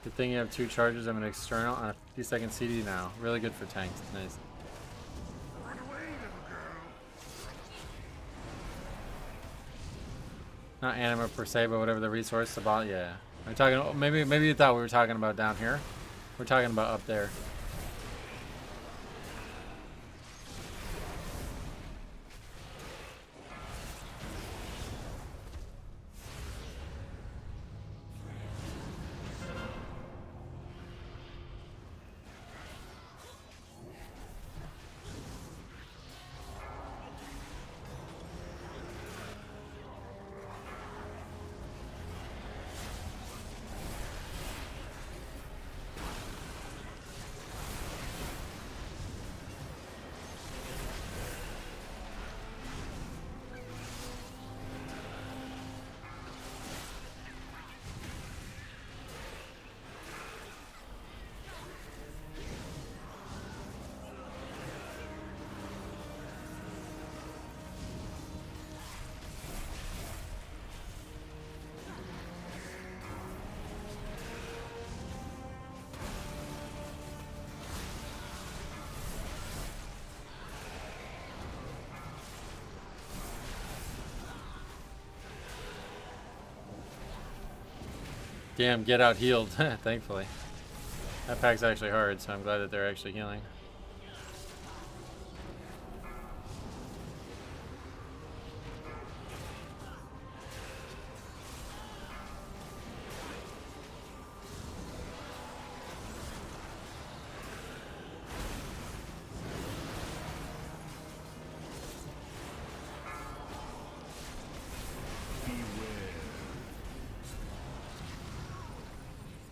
Good thing you have 2 charges of an external on a 50-second CD now. Really good for tanks. Nice. Not anima per se, but whatever the resource about. Yeah. We're talking. Maybe you thought we were talking about down here. We're talking about up there. Damn, get out healed, thankfully. That pack's actually hard, so I'm glad that they're actually healing.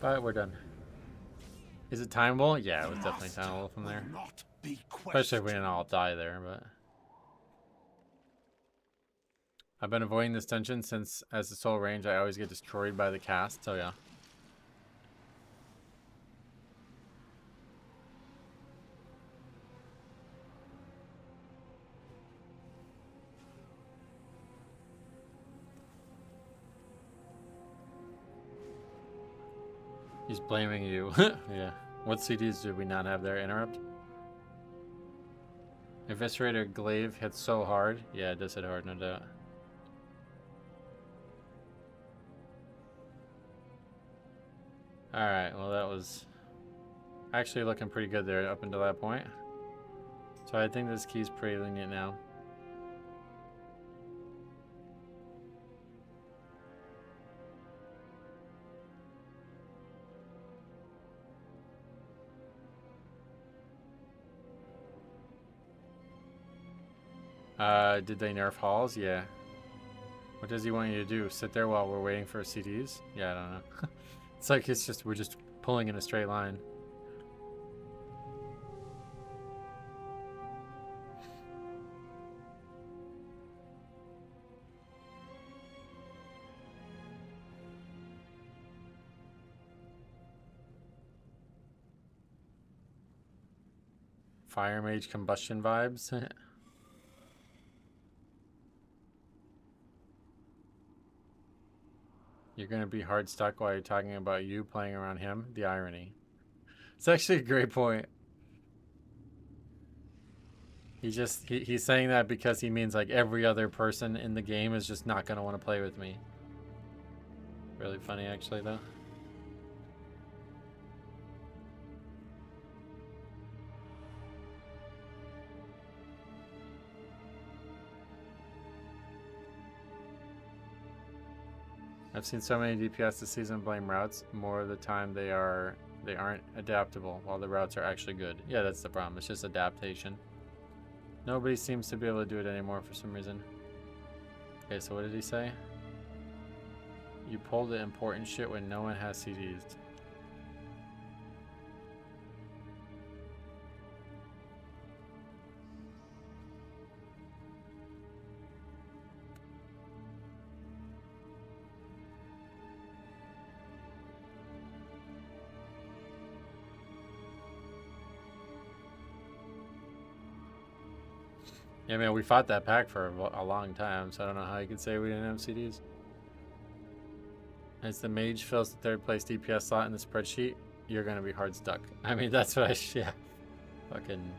But we're done. Is it timeable? Yeah, it was definitely timeable from there. Especially if we didn't all die there, but... I've been avoiding this dungeon since, as the soul range, I always get destroyed by the cast, so yeah. He's blaming you. Yeah. What CDs did we not have there? Interrupt? Eviscerator Glaive hits so hard. Yeah, it does hit hard, no doubt. Alright, well that was actually looking pretty good there up until that point. So I think this key's pretty lenient now. Did they nerf halls? Yeah. What does he want you to do? Sit there while we're waiting for CDs? Yeah, I don't know. It's like we're just pulling in a straight line. Fire Mage combustion vibes. You're gonna be hard stuck while you're talking about you playing around him. The irony. It's actually a great point. He's saying that because he means like every other person in the game is just not gonna want to play with me. Really funny actually though. I've seen so many DPS this season blame routes. More of the time they aren't adaptable, while the routes are actually good. Yeah, that's the problem. It's just adaptation. Nobody seems to be able to do it anymore for some reason. Okay, so what did he say? You pull the important shit when no one has CDs. Yeah, man, we fought that pack for a long time, so I don't know how you could say we didn't have CDs. As the Mage fills the third place DPS slot in the spreadsheet, you're gonna be hard stuck. I mean, that's what yeah. Fucking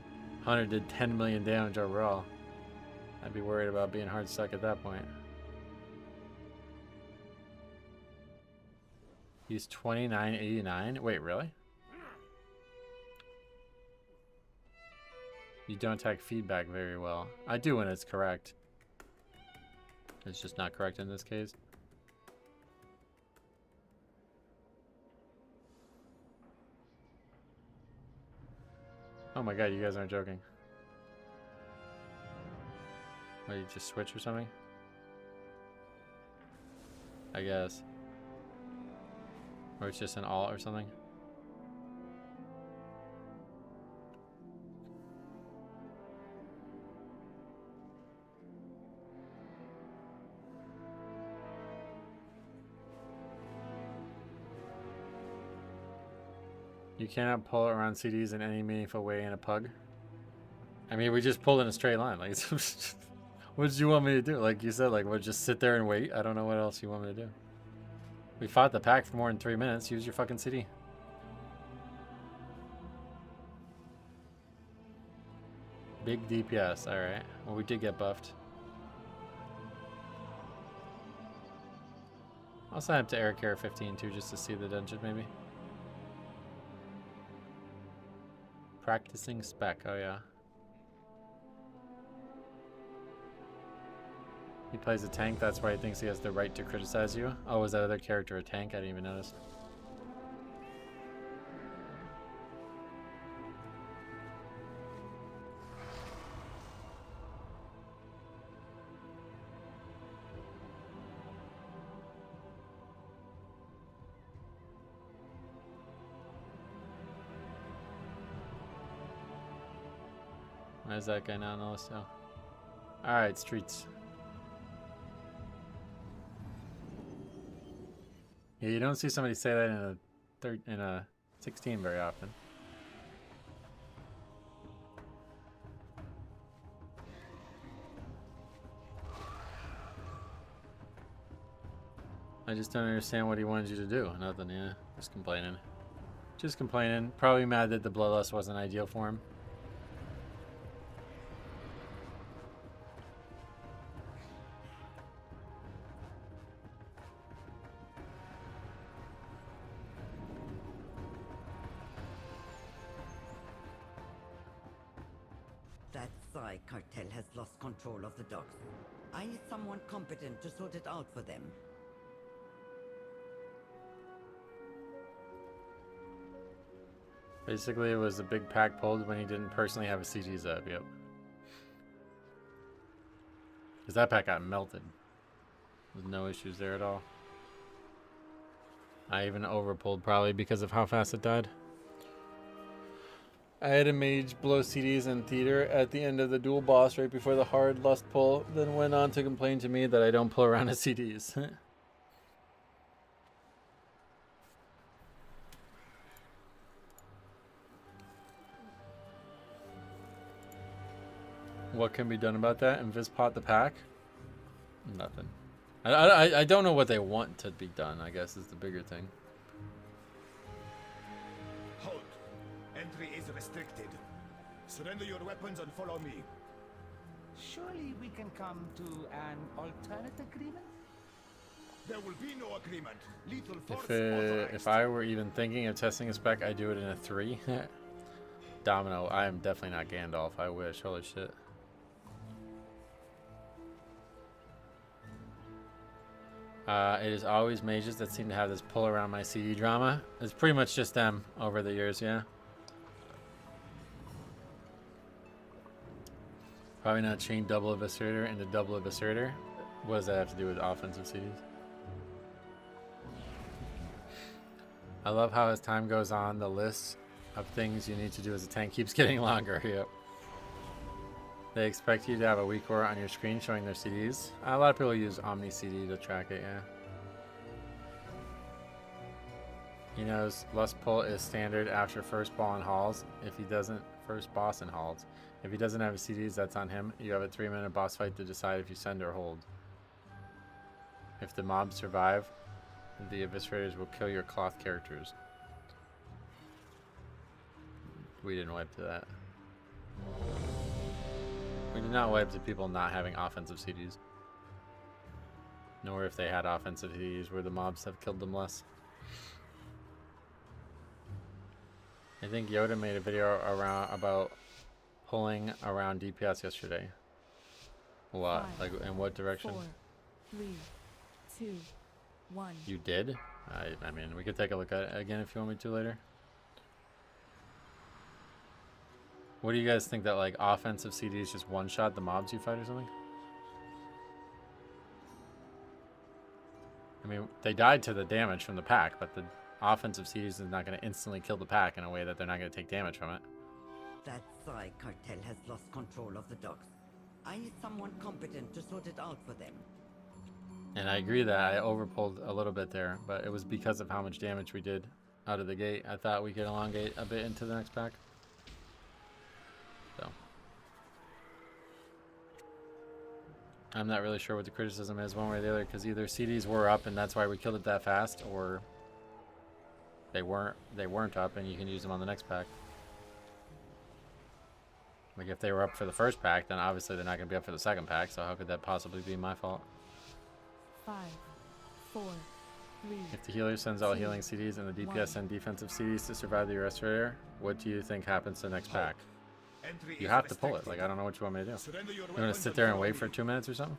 Hunter did 10 million damage overall. I'd be worried about being hard stuck at that point. He's 29.89. Wait, really? You don't attack feedback very well. I do when it's correct. It's just not correct in this case. Oh my god, you guys aren't joking. Wait, you just switch or something? I guess. Or it's just an alt or something? You cannot pull around CDs in any meaningful way in a pug. I mean, we just pulled in a straight line. Like, what did you want me to do? Like you said, like, we'll just sit there and wait. I don't know what else you want me to do. We fought the pack for more than 3 minutes. Use your fucking CD. Big DPS. All right. Well, we did get buffed. I'll sign up to Air Care 15 too, just to see the dungeon maybe. Practicing spec, oh yeah. He plays a tank, that's why he thinks he has the right to criticize you. Oh, was that other character a tank? I didn't even notice. Why is that guy not on the list now? Alright, streets. Yeah, you don't see somebody say that in a 16 very often. I just don't understand what he wanted you to do. Nothing, yeah. Just complaining. Just complaining. Probably mad that the Bloodlust wasn't ideal for him. That Psy cartel has lost control of the docks. I need someone competent to sort it out for them. Basically, it was a big pack pulled when he didn't personally have a CGs up. Yep. Because that pack got melted. There's no issues there at all. I even overpulled probably because of how fast it died. I had a mage blow CDs in theater at the end of the duel boss right before the hard lust pull, then went on to complain to me that I don't pull around his CDs. What can be done about that? Invispot the pack? Nothing. I don't know what they want to be done, I guess, is the bigger thing. Hold. Entry is restricted. Surrender your weapons and follow me. Surely we can come to an alternate agreement? There will be no agreement. Lethal force If I were even thinking of testing a spec, I'd do it in a 3. Domino, I am definitely not Gandalf. I wish. Holy shit. It is always mages that seem to have this pull around my CD drama. It's pretty much just them over the years, yeah. Probably not chain double eviscerator into double eviscerator. What does that have to do with offensive CDs? I love how as time goes on, the list of things you need to do as a tank keeps getting longer. Yep. They expect you to have a weak aura on your screen showing their CDs. A lot of people use Omni CD to track it, yeah. He knows Lust Pull is standard after first ball in halls. If he doesn't, first boss in halls. If he doesn't have CDs, that's on him. You have a 3-minute boss fight to decide if you send or hold. If the mobs survive, the eviscerators will kill your cloth characters. We didn't wipe to that. We did not wipe to people not having offensive CDs. Nor if they had offensive CDs where the mobs have killed them less. I think Yoda made a video about pulling around DPS yesterday. What? Like in what direction? 4, 3, 2, 1. You did? I mean, we could take a look at it again if you want me to later. What do you guys think, that like offensive CDs just one-shot the mobs you fight or something? I mean, they died to the damage from the pack, but the offensive CDs is not going to instantly kill the pack in a way that they're not going to take damage from it. That Psy cartel has lost control of the docks. I need someone competent to sort it out for them. And I agree that I overpulled a little bit there, but it was because of how much damage we did out of the gate. I thought we could elongate a bit into the next pack. So I'm not really sure what the criticism is one way or the other, because either CDs were up and that's why we killed it that fast, or they weren't up and you can use them on the next pack. Like if they were up for the first pack, then obviously they're not going to be up for the second pack, so how could that possibly be my fault? 5, 4, 3. If the healer sends all healing CDs and the DPS send defensive CDs to survive the restorator, what do you think happens to the next pack? You have to pull it. Like, I don't know what you want me to do. You want to sit there and wait for 2 minutes or something?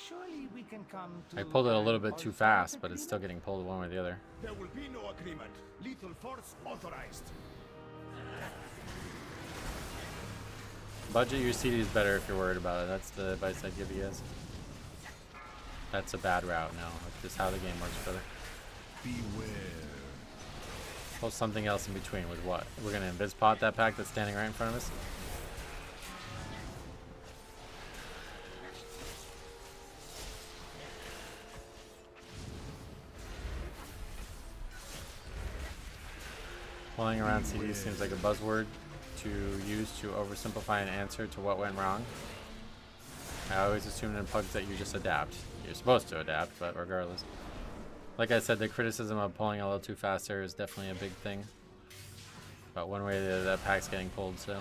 Surely we can come to I pulled it a little bit too fast, but it's still getting pulled one way or the other. There will be no agreement. Lethal force authorized. Budget your CDs better if you're worried about it. That's the advice I'd give you guys. That's a bad route now. That's just how the game works, brother. Beware. Pull something else in between with what? We're going to invis-pot that pack that's standing right in front of us? Pulling around CDs seems like a buzzword to use to oversimplify an answer to what went wrong. I always assumed in Pugs that you just adapt. You're supposed to adapt, but regardless. Like I said, the criticism of pulling a little too fast there is definitely a big thing. But one way or the other, that pack's getting pulled, so.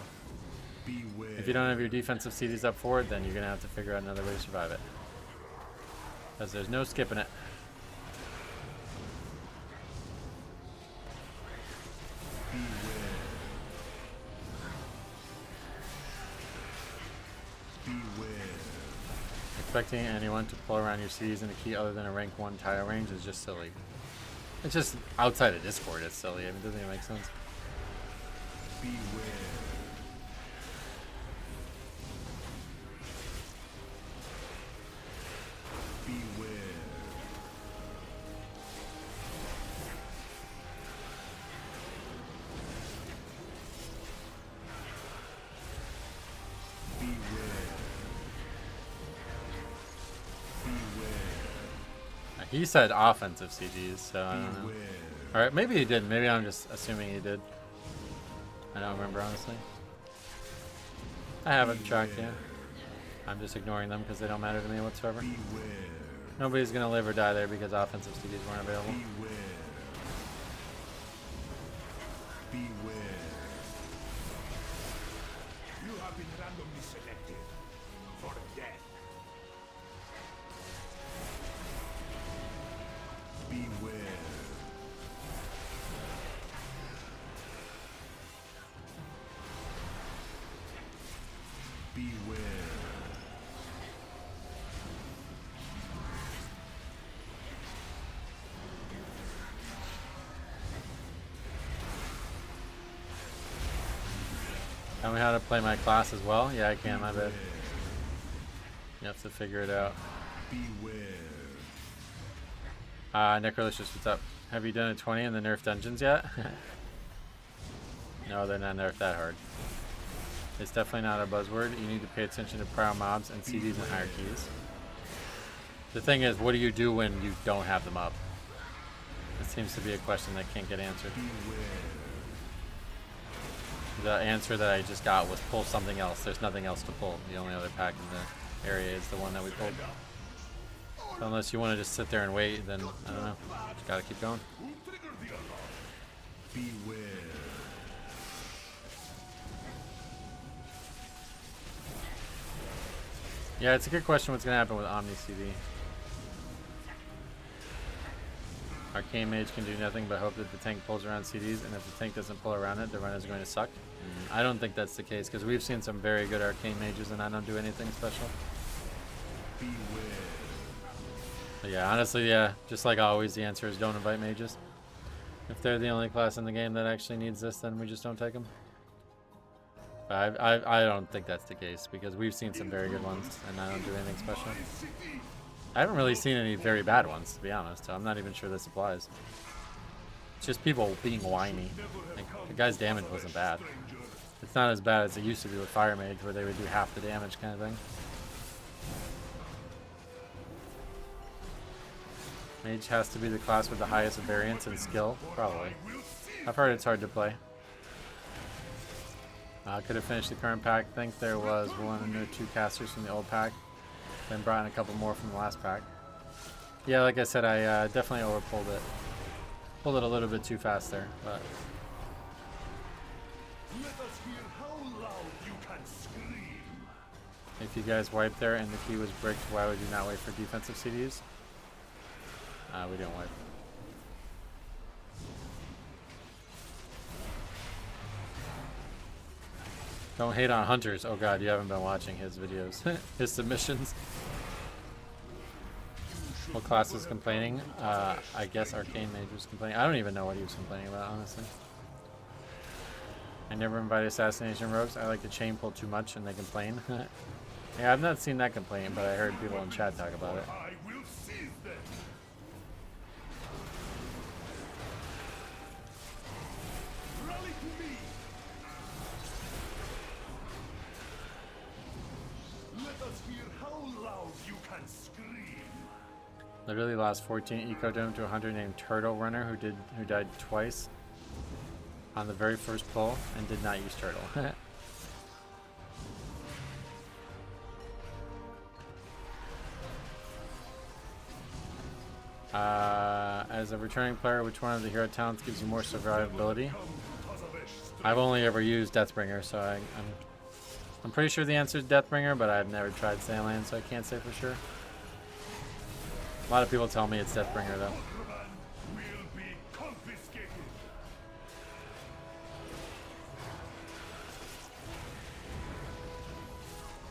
Beware. If you don't have your defensive CDs up for it, then you're going to have to figure out another way to survive it. Because there's no skipping it. Expecting anyone to pull around your CDs in a key other than a rank 1 tile range is just silly. It's just outside of Discord, it's silly. I mean, it doesn't even make sense. Beware. Beware. He said offensive CGs, so I don't know. Alright, maybe he did. Maybe I'm just assuming he did. I don't remember, honestly. I haven't tracked yet. I'm just ignoring them because they don't matter to me whatsoever. Nobody's going to live or die there because offensive CGs weren't available. Beware. You have been randomly selected for death. Beware. Beware. Tell me how to play my class as well? Yeah, I can, my bad. You have to figure it out. Beware. Necrolicious, what's up? Have you done a 20 in the nerf dungeons yet? No, they're not nerfed that hard. It's definitely not a buzzword. You need to pay attention to prior mobs and CDs and hierarchies. The thing is, what do you do when you don't have them up? It seems to be a question that can't get answered. The answer that I just got was pull something else. There's nothing else to pull. The only other pack in the area is the one that we pulled. So unless you want to just sit there and wait, then I don't know. Just gotta keep going. Beware. Yeah, it's a good question what's gonna happen with Omni CD. Arcane Mage can do nothing but hope that the tank pulls around CDs, and if the tank doesn't pull around it, the run is going to suck. I don't think that's the case, because we've seen some very good Arcane Mages and I don't do anything special. Beware. But yeah, honestly, yeah, just like always, the answer is don't invite mages. If they're the only class in the game that actually needs this, then we just don't take them. But I don't think that's the case, because we've seen some very good ones, and I don't do anything special. I haven't really seen any very bad ones, to be honest, so I'm not even sure this applies. It's just people being whiny. Like, the guy's damage wasn't bad. It's not as bad as it used to be with Fire Mage, where they would do half the damage kind of thing. Mage has to be the class with the highest variance and skill? Probably. I've heard it's hard to play. Could have finished the current pack. Think there was 1 or 2 casters from the old pack. Then brought in a couple more from the last pack. Yeah, like I said, I definitely overpulled it. Pulled it a little bit too fast there, but... Let us hear how loud you can scream. If you guys wiped there and the key was bricked, why would you not wait for defensive CDs? We didn't wipe. Don't hate on hunters. Oh god, you haven't been watching his videos. His submissions. What class is complaining? I guess Arcane Mage was complaining. I don't even know what he was complaining about, honestly. I never invite assassination rogues. I like to chain pull too much and they complain. Yeah, I've not seen that complaint, but I heard people in chat talk about it. I will seize them. Rally to me. Let us hear how loud you can scream. Literally lost 14 eco dome to a hunter named Turtle Runner who died twice on the very first pull and did not use turtle. As a returning player, which one of the hero talents gives you more survivability? I've only ever used Deathbringer, so I'm pretty sure the answer is Deathbringer, but I've never tried Sandland, so I can't say for sure. A lot of people tell me it's Deathbringer, though. Will be confiscated.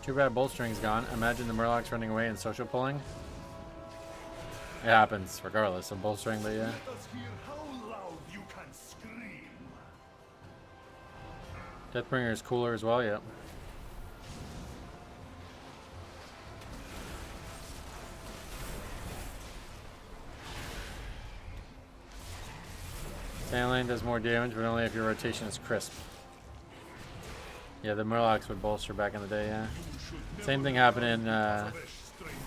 Too bad Bolstering's gone. Imagine the Murlocs running away and social pulling. It happens regardless of Bolstering, but yeah. Let us hear how loud you can scream. Deathbringer is cooler as well, yep. Sandlane does more damage, but only if your rotation is crisp. Yeah, the Murlocs would bolster back in the day, yeah. Same thing happened in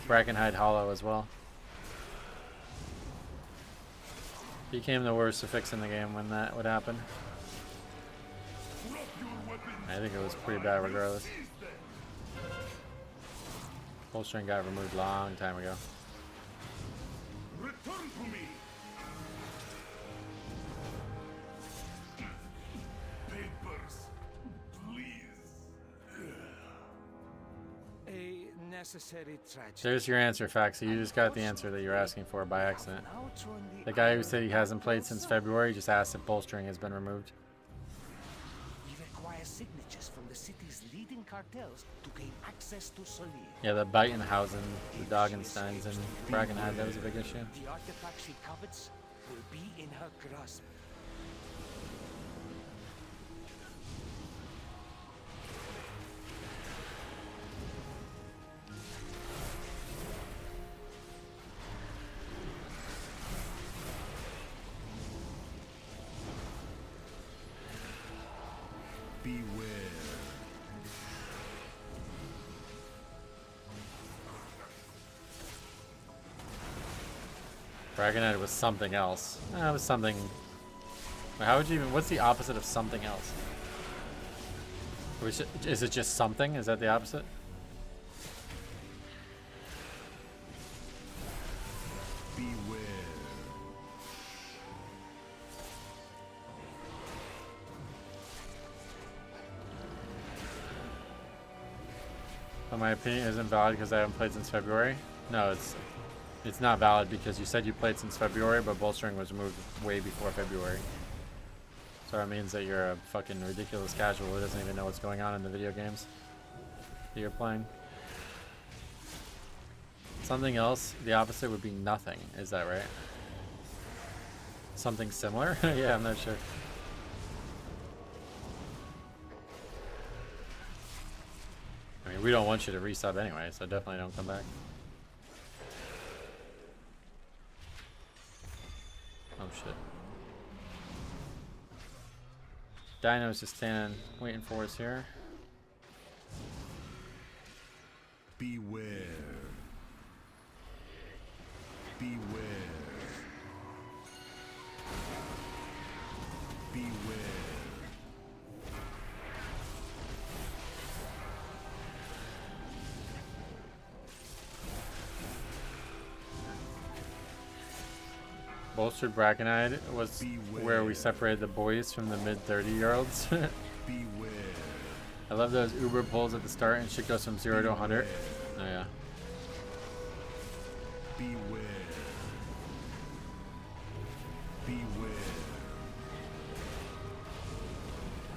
Brackenhide Hollow as well. Became the worst affix in the game when that would happen. I think it was pretty bad regardless. Bolstering got removed a long time ago. Return to me. Papers, please. A necessary tragedy. There's your answer, Faxi. You just got the answer that you're asking for by accident. The guy who said he hasn't played since February just asked if bolstering has been removed. We require signatures from the city's leading cartels to gain access to Solir. Yeah, the Beitenhausen, the Doggensteins, and Brackenhide, that was a big issue. The artifact she covets will be in her grasp. Beware. Brackenhide was something else. It was something... How would you even... What's the opposite of something else? Is it just something? Is that the opposite? Beware. But my opinion isn't valid because I haven't played since February. No, it's not valid because you said you played since February, but bolstering was moved way before February. So that means that you're a fucking ridiculous casual who doesn't even know what's going on in the video games that you're playing. Something else, the opposite would be nothing. Is that right? Something similar? Yeah, I'm not sure. I mean, we don't want you to resub anyway, so definitely don't come back. Oh shit. Dino's just standing, waiting for us here. Beware. Beware. Beware. Bolstered Brackenhide was where we separated the boys from the mid-30-year-olds. Beware. I love those Uber pulls at the start and shit goes from 0 to 100. Oh yeah. Beware. Beware.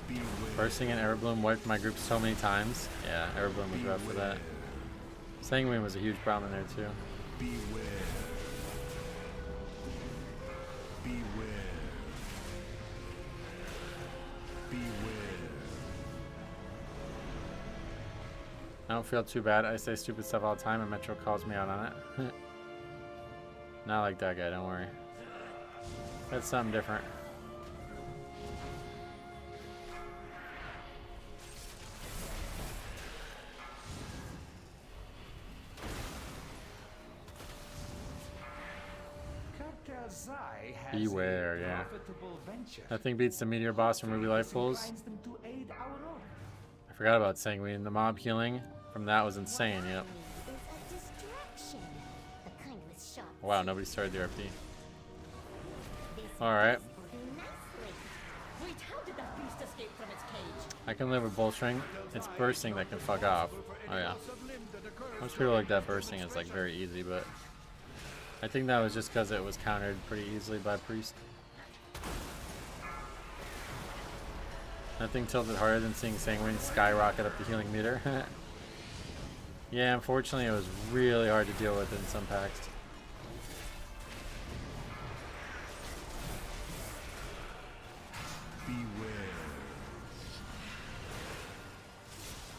Beware. Bursting and Everbloom wiped my group so many times. Yeah, Everbloom was rough for that. Sanguine was a huge problem in there too. Beware. Beware. Beware. I don't feel too bad. I say stupid stuff all the time and Metro calls me out on it. Not like that guy, don't worry. That's something different. Beware, yeah. Nothing beats the Meteor Boss from Ruby Life Pulls. I forgot about Sanguine. The mob healing from that was insane, yep. Wow, nobody started the RP. Alright. Wait, how did that beast escape from I can live with bolstering. It's bursting that can fuck off. Oh yeah. Most people like that bursting is like very easy, but I think that was just because it was countered pretty easily by Priest. Nothing tilted harder than seeing Sanguine skyrocket up the healing meter. Yeah, unfortunately it was really hard to deal with in some packs.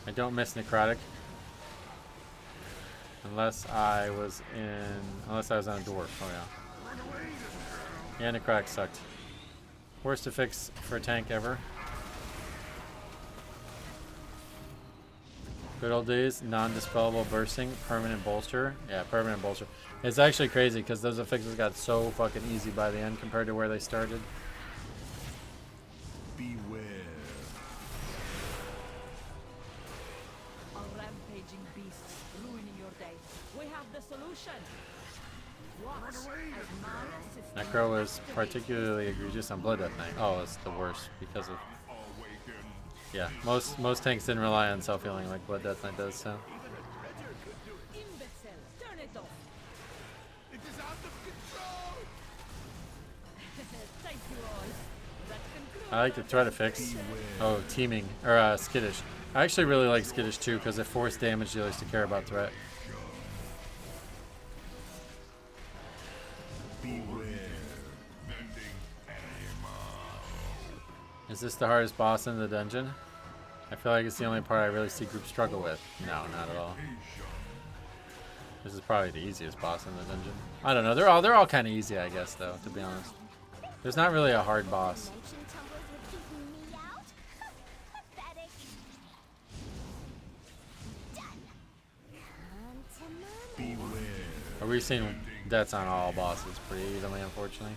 I don't miss Necrotic. Unless I was on a dwarf. Oh yeah. Yeah, Necrotic sucked. Worst to fix for a tank ever. Good old days, non-dispellable bursting, permanent bolster. Yeah, permanent bolster. It's actually crazy because those affixes got so fucking easy by the end compared to where they started. Beware. Our rampaging beasts ruining your day. We have the solution. Watch as my assistant Necro was particularly egregious on Blood Death Knight. Oh, it's the worst because of... Yeah, most tanks didn't rely on self-healing like Blood Death Knight does, so... imbecile. Turn it off. It is out of control. Thank you all. That concludes I like to try to fix... Oh, teaming. Or, Skittish. I actually really like Skittish too because it forced damage dealers to care about threat. Is this the hardest boss in the dungeon? I feel like it's the only part I really see groups struggle with. No, not at all. This is probably the easiest boss in the dungeon. I don't know. They're all kind of easy, I guess, though. To be honest, there's not really a hard boss. Are we seeing deaths on all bosses pretty evenly, unfortunately?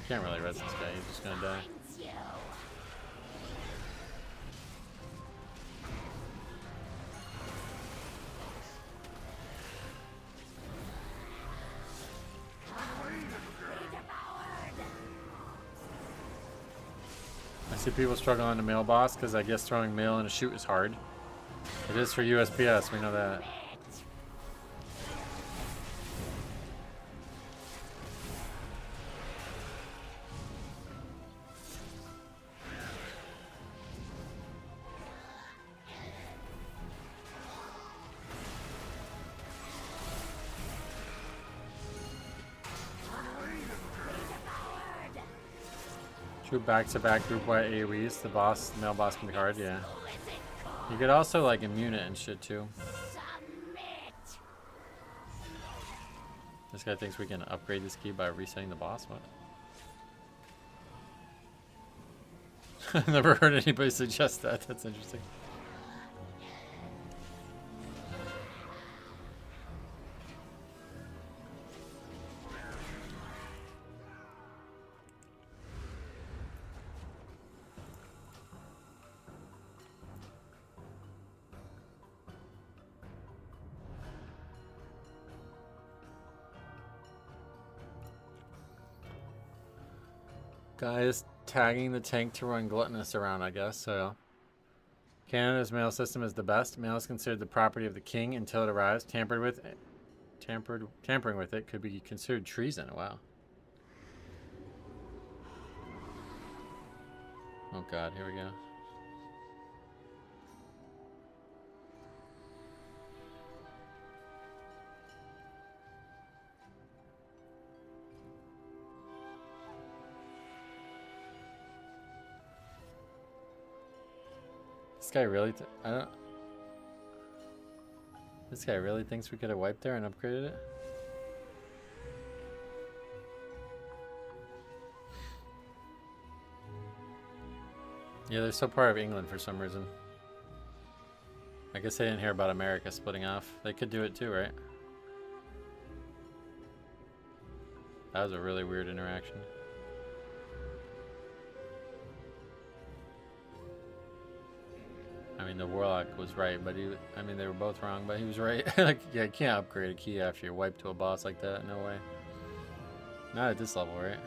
Can't really res this guy, he's just gonna die. I see people struggling on the mail boss because I guess throwing mail in a shoot is hard. It is for USPS, we know that. Two back-to-back group-wide AoEs. The mail boss can be hard, yeah. You could also like immune it and shit too. This guy thinks we can upgrade this key by resetting the boss. What? Never heard anybody suggest that. That's interesting. Guy is tagging the tank to run Gluttonous around, I guess, so... Canada's mail system is the best. Mail is considered the property of the king until it arrives. Tampering with it could be considered treason. Wow. Oh god, here we go. This guy really This guy really thinks we could have wiped there and upgraded it? Yeah, they're still part of England for some reason. I guess they didn't hear about America splitting off. They could do it too, right? That was a really weird interaction. I mean, the Warlock was right, but I mean, they were both wrong, but he was right. Like, yeah, you can't upgrade a key after you're wiped to a boss like that. No way. Not at this level, right?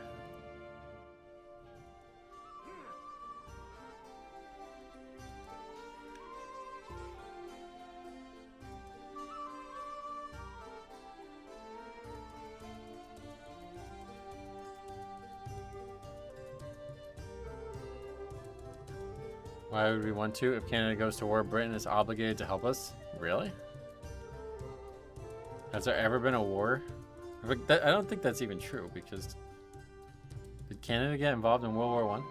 Why would we want to? If Canada goes to war, Britain is obligated to help us? Really? Has there ever been a war? I don't think that's even true, because... Did Canada get involved in World War I?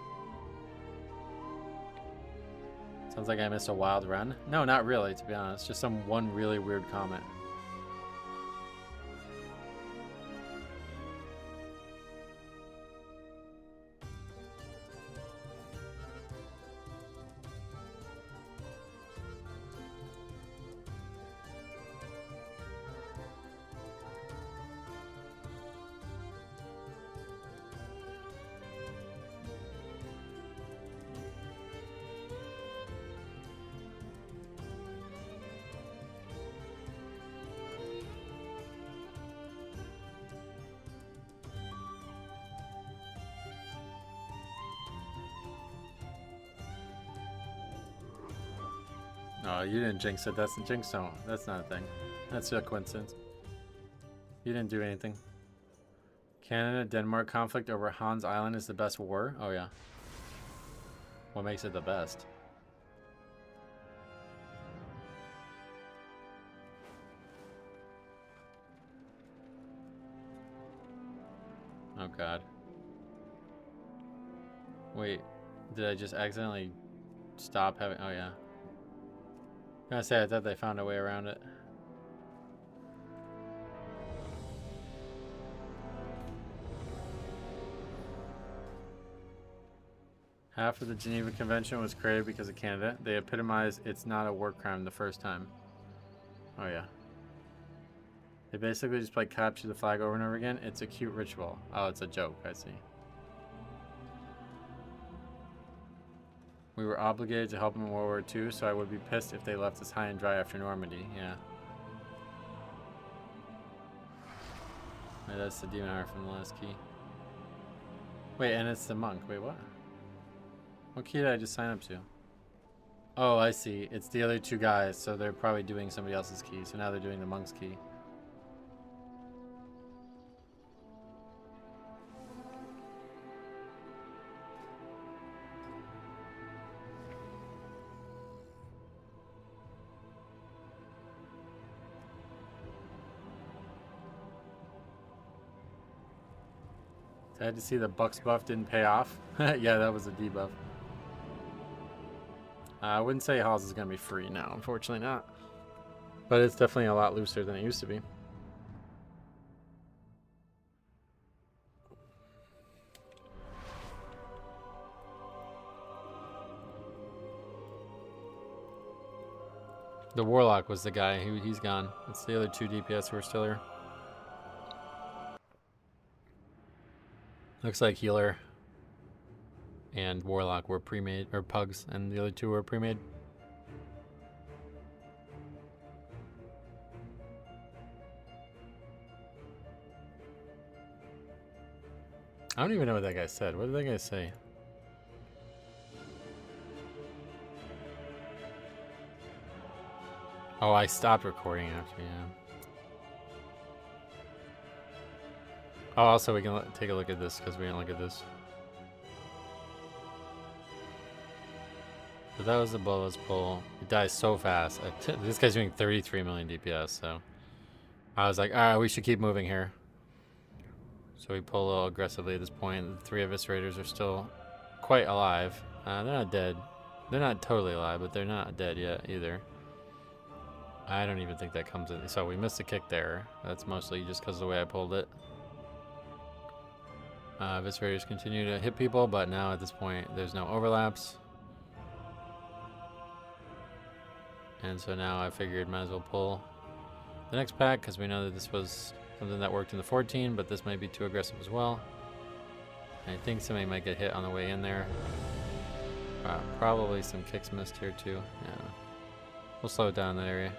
Sounds like I missed a wild run. No, not really, to be honest. Just some one really weird comment. Oh, you didn't jinx it. That's the jinx zone. That's not a thing. That's a coincidence. You didn't do anything. Canada-Denmark conflict over Hans Island is the best war? Oh, yeah. What makes it the best? Oh, God. Wait. Did I just accidentally stop having... Oh, yeah. I was gonna say, I thought they found a way around it. Half of the Geneva Convention was created because of Canada. They epitomized it's not a war crime the first time. Oh yeah. They basically just play capture the flag over and over again. It's a cute ritual. Oh, it's a joke, I see. We were obligated to help them in World War II, so I would be pissed if they left us high and dry after Normandy. Yeah. Wait, that's the demon art from the last key. Wait, and it's the monk. Wait, what? What key did I just sign up to? Oh, I see. It's the other two guys, so they're probably doing somebody else's key. So now they're doing the monk's key. Sad to see the Bucks buff didn't pay off. Yeah, that was a debuff. I wouldn't say Halls is going to be free now, unfortunately not. But it's definitely a lot looser than it used to be. The Warlock was the guy who he's gone. It's the other two DPS who are still here. Looks like Healer and Warlock were pre-made, or Pugs, and the other two were pre-made. I don't even know what that guy said. What did that guy say? Oh, I stopped recording after, yeah. Oh, also we can take a look at this because we didn't look at this. But that was the Bolas pull. It dies so fast. This guy's doing 33 million DPS, so I was like, alright, we should keep moving here. So we pull a little aggressively at this point. The 3 Eviscerators are still quite alive. They're not dead. They're not totally alive, but they're not dead yet either. I don't even think that comes in. So we missed a kick there. That's mostly just because of the way I pulled it. Eviscerators continue to hit people, but now at this point there's no overlaps. And so now I figured might as well pull the next pack because we know that this was something that worked in the 14, but this might be too aggressive as well. I think somebody might get hit on the way in there. Probably some kicks missed here too. Yeah. We'll slow it down in that area.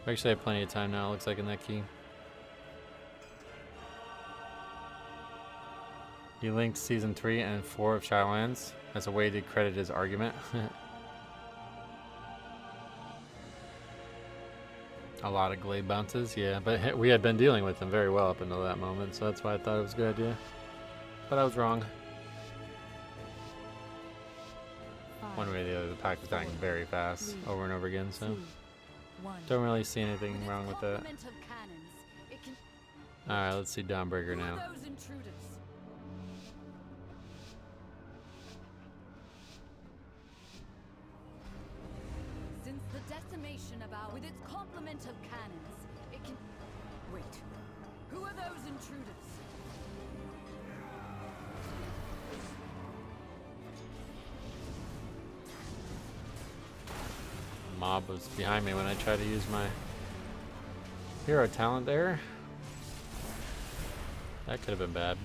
We actually have plenty of time now, it looks like, in that key. He linked Season 3 and 4 of Shadowlands as a way to credit his argument. A lot of glade bounces, yeah, but we had been dealing with them very well up until that moment, so that's why I thought it was a good idea. But I was wrong. One way or the other, the pack was dying very fast over and over again, so don't really see anything wrong with that. Alright, let's see Dawnbreaker now. Since the decimation about with its complement of cannons, it can wait. Who are those intruders? Mob was behind me when I tried to use my hero talent there. That could have been bad.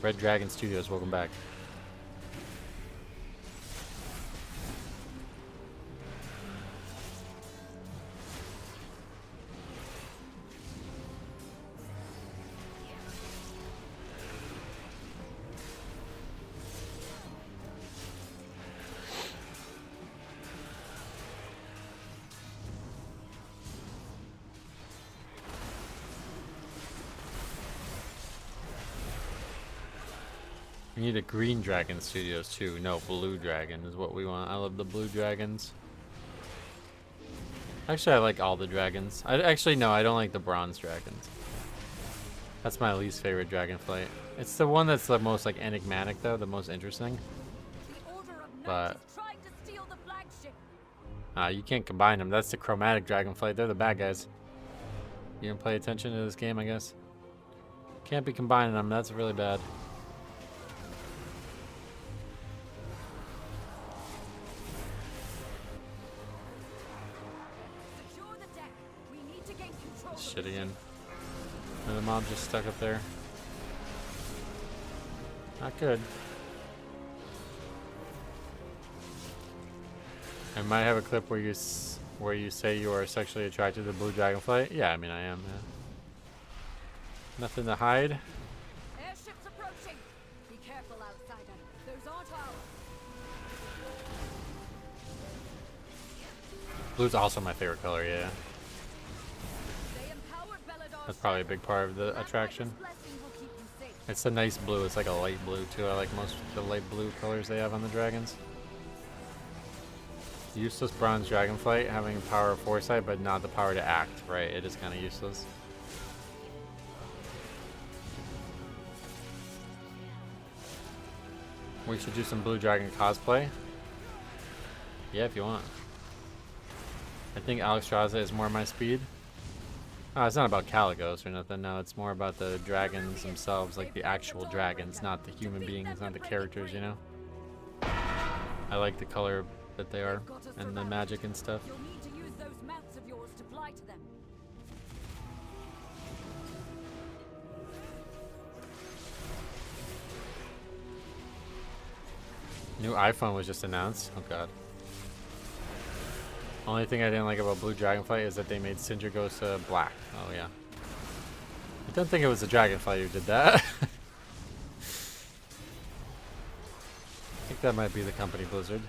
Red Dragon Studios, welcome back. We need a green dragon studios too. No, blue dragon is what we want. I love the blue dragons. Actually, I like all the dragons. Actually, no, I don't like the bronze dragons. That's my least favorite dragonflight. It's the one that's the most like enigmatic though, the most interesting. But you can't combine them. That's the chromatic dragonflight. They're the bad guys. You didn't pay attention to this game, I guess. Can't be combining them. That's really bad. Shit again. And the mob just stuck up there. Not good. I might have a clip where you say you are sexually attracted to blue dragonflight. Yeah, I mean I am. Yeah. Nothing to hide. Airships approaching. Be careful, outsider. Those aren't ours. Blue's also my favorite color. Yeah. That's probably a big part of the attraction. It's a nice blue. It's like a light blue too. I like most of the light blue colors they have on the dragons. Useless bronze dragonflight, having power of foresight but not the power to act, right? It is kind of useless. We should do some blue dragon cosplay. Yeah, if you want. I think Alexstrasza is more my speed. Oh, it's not about Caligos or nothing. No, it's more about the dragons themselves, like the actual dragons, not the human beings, not the characters, you know? I like the color that they are and the magic and stuff. You'll need to use those mouths of yours to fly to them. New iPhone was just announced. Oh god. Only thing I didn't like about Blue Dragonflight is that they made Sindragosa black. Oh yeah. I don't think it was the Dragonflight who did that. I think that might be the company Blizzard.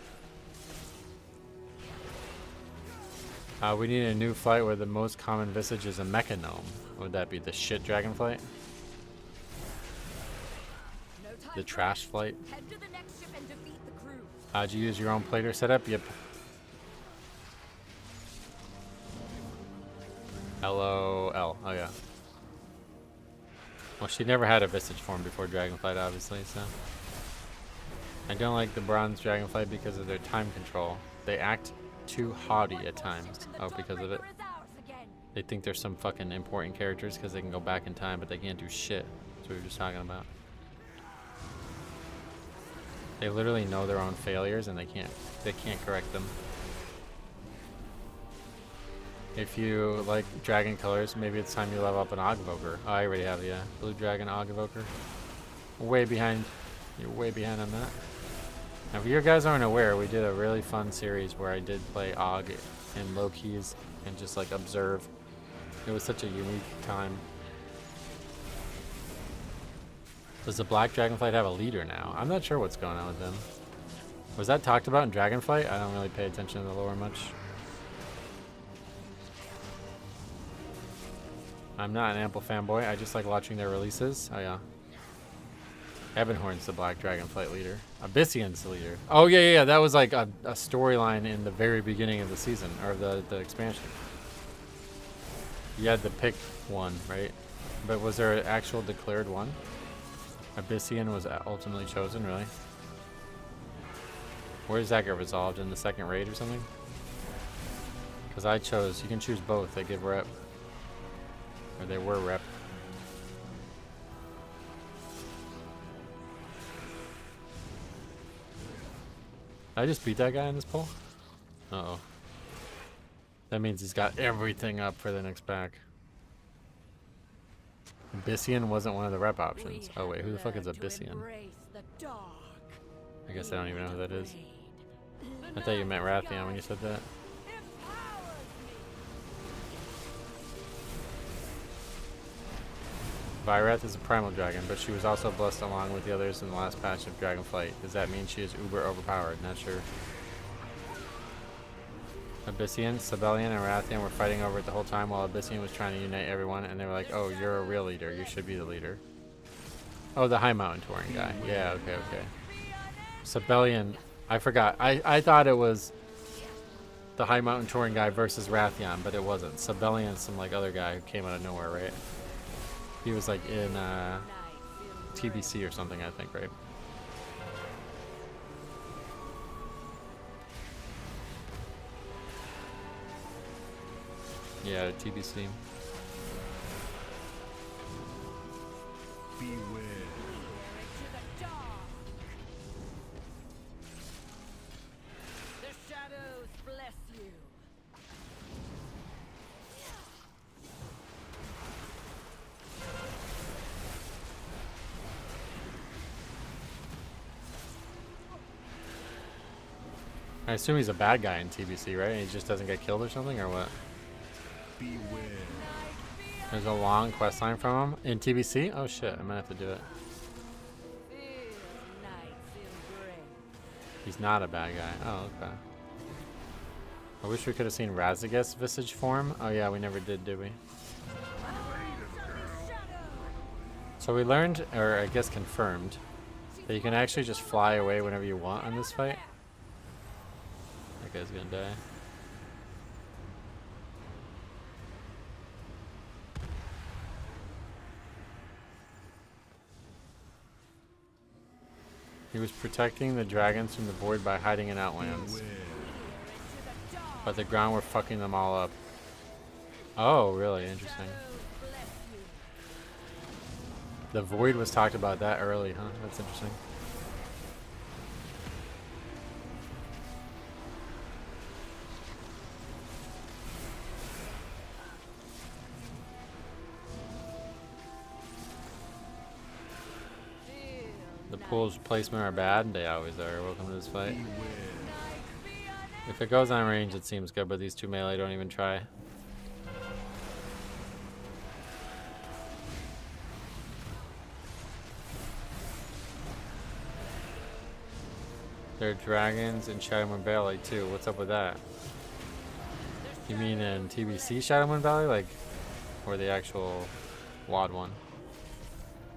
We need a new flight where the most common visage is a Mecha Gnome. Would that be the shit Dragonflight? The trash flight? Head to the next ship and defeat the crew. Did you use your own plater setup? Yep. LOL. Oh yeah. Well, she never had a visage form before Dragonflight, obviously, so. I don't like the bronze Dragonflight because of their time control. They act too haughty at times. Oh, because of it. They think they're some fucking important characters because they can go back in time, but they can't do shit. That's what we were just talking about. They literally know their own failures and they can't correct them. If you like dragon colors, maybe it's time you level up an Ogvoker. Oh, I already have, yeah. Blue Dragon Ogvoker. Way behind. You're way behind on that. Now, if you guys aren't aware, we did a really fun series where I did play Og in low keys and just like observe. It was such a unique time. Does the Black Dragonflight have a leader now? I'm not sure what's going on with them. Was that talked about in Dragonflight? I don't really pay attention to the lore much. I'm not an Ample fanboy. I just like watching their releases. Oh yeah. Ebonhorn's the Black Dragonflight leader. Abyssian's the leader. Oh yeah. That was like a storyline in the very beginning of the season, or the expansion. You had to pick one, right? But was there an actual declared one? Abyssian was ultimately chosen, really? Where does that get resolved? In the second raid or something? Because I chose, you can choose both. They give rep. Or they were rep. Did I just beat that guy in this poll? Uh-oh. That means he's got everything up for the next pack. Abyssian wasn't one of the rep options. Oh wait, who the fuck is Abyssian? I guess I don't even know who that is. I thought you meant Rathian when you said that. Vyrath is a primal dragon, but she was also blessed along with the others in the last patch of Dragonflight. Does that mean she is uber overpowered? Not sure. Abyssian, Sibelian, and Rathian were fighting over it the whole time while Abyssian was trying to unite everyone, and they were like, oh, you're a real leader. You should be the leader. Oh, the High Mountain Touring guy. Yeah, okay. Sibelian, I forgot. I thought it was the High Mountain Touring guy versus Rathian, but it wasn't. Sibelian's some like other guy who came out of nowhere, right? He was like in TBC or something, I think, right? Yeah, TBC. Beware. The shadows bless you. I assume he's a bad guy in TBC, right? And he just doesn't get killed or something, or what? Beware. There's a long quest line from him in TBC? Oh shit, I might have to do it. He's not a bad guy. Oh, okay. I wish we could have seen Razageth's visage form. Oh yeah, we never did we? So we learned, or I guess confirmed, that you can actually just fly away whenever you want on this fight. That guy's gonna die. He was protecting the dragons from the void by hiding in Outlands. But the ground were fucking them all up. Oh, really? Interesting. The void was talked about that early, huh? That's interesting. The pool's placement are bad, they always are. Welcome to this fight. If it goes on range, it seems good, but these two melee don't even try. There are dragons in Shadowmoon Valley too. What's up with that? You mean in TBC Shadowmoon Valley, like, or the actual WoD one?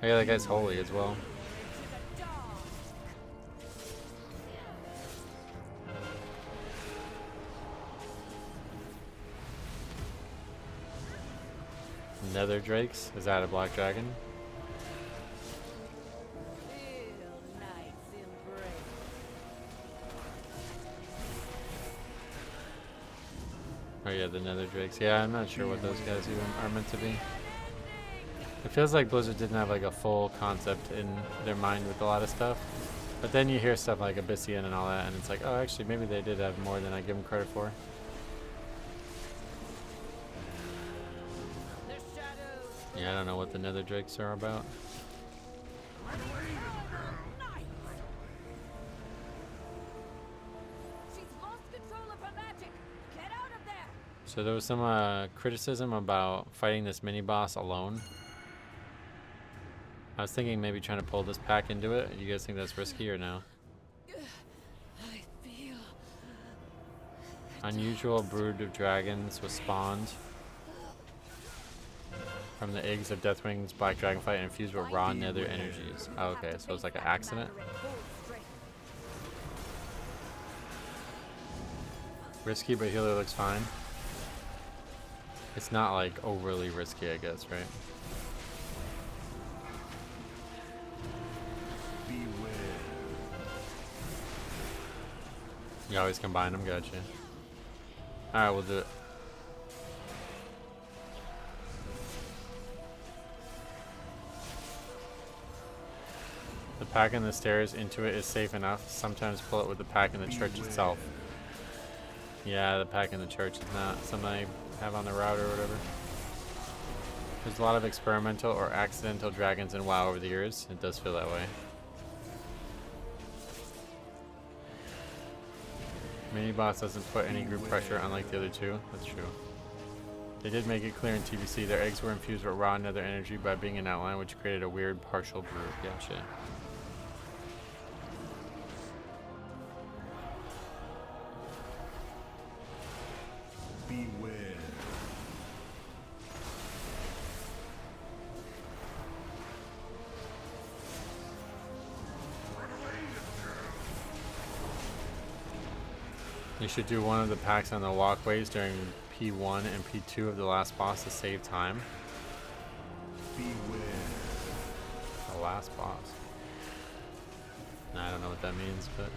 Oh yeah, that guy's holy as well. Nether Drakes? Is that a black dragon? Oh yeah, the Nether Drakes. Yeah, I'm not sure what those guys even are meant to be. It feels like Blizzard didn't have like a full concept in their mind with a lot of stuff. But then you hear stuff like Abyssian and all that, and it's like, oh, actually, maybe they did have more than I give them credit for. Yeah, I don't know what the Nether Drakes are about. So there was some criticism about fighting this mini boss alone. I was thinking maybe trying to pull this pack into it. You guys think that's risky or no? I feel Unusual brood of dragons was spawned from the eggs of Deathwing's black dragonflight and infused with raw nether energies. Oh, okay, so it's like an accident. Risky, but healer looks fine. It's not like overly risky, I guess, right? Beware. You always combine them, gotcha. Alright, we'll do it. The pack in the stairs into it is safe enough. Sometimes pull it with the pack in the church itself. Yeah, the pack in the church is not something I have on the route or whatever. There's a lot of experimental or accidental dragons in WoW over the years. It does feel that way. Mini boss doesn't put any group pressure unlike the other two. That's true. They did make it clear in TBC their eggs were infused with raw nether energy by being an outline, which created a weird partial brew. Gotcha. Beware. You should do one of the packs on the walkways during P1 and P2 of the last boss to save time. Beware. The last boss. I don't know what that means, but...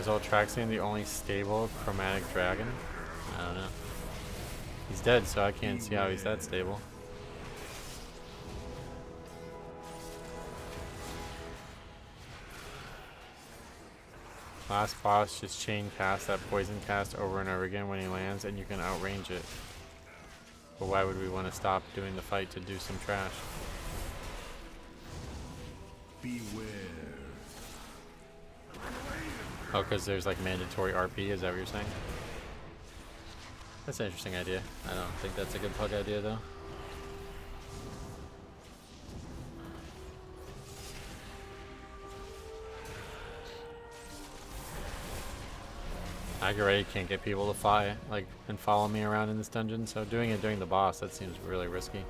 Is Ultraxian the only stable chromatic dragon? I don't know. He's dead, so I can't see how he's that stable. Last boss, just chain cast that poison cast over and over again when he lands, and you can outrange it. But why would we want to stop doing the fight to do some trash? Beware. Oh, because there's like mandatory RP, is that what you're saying? That's an interesting idea. I don't think that's a good pug idea though. I already can't get people to fly like and follow me around in this dungeon, so doing it during the boss, that seems really risky.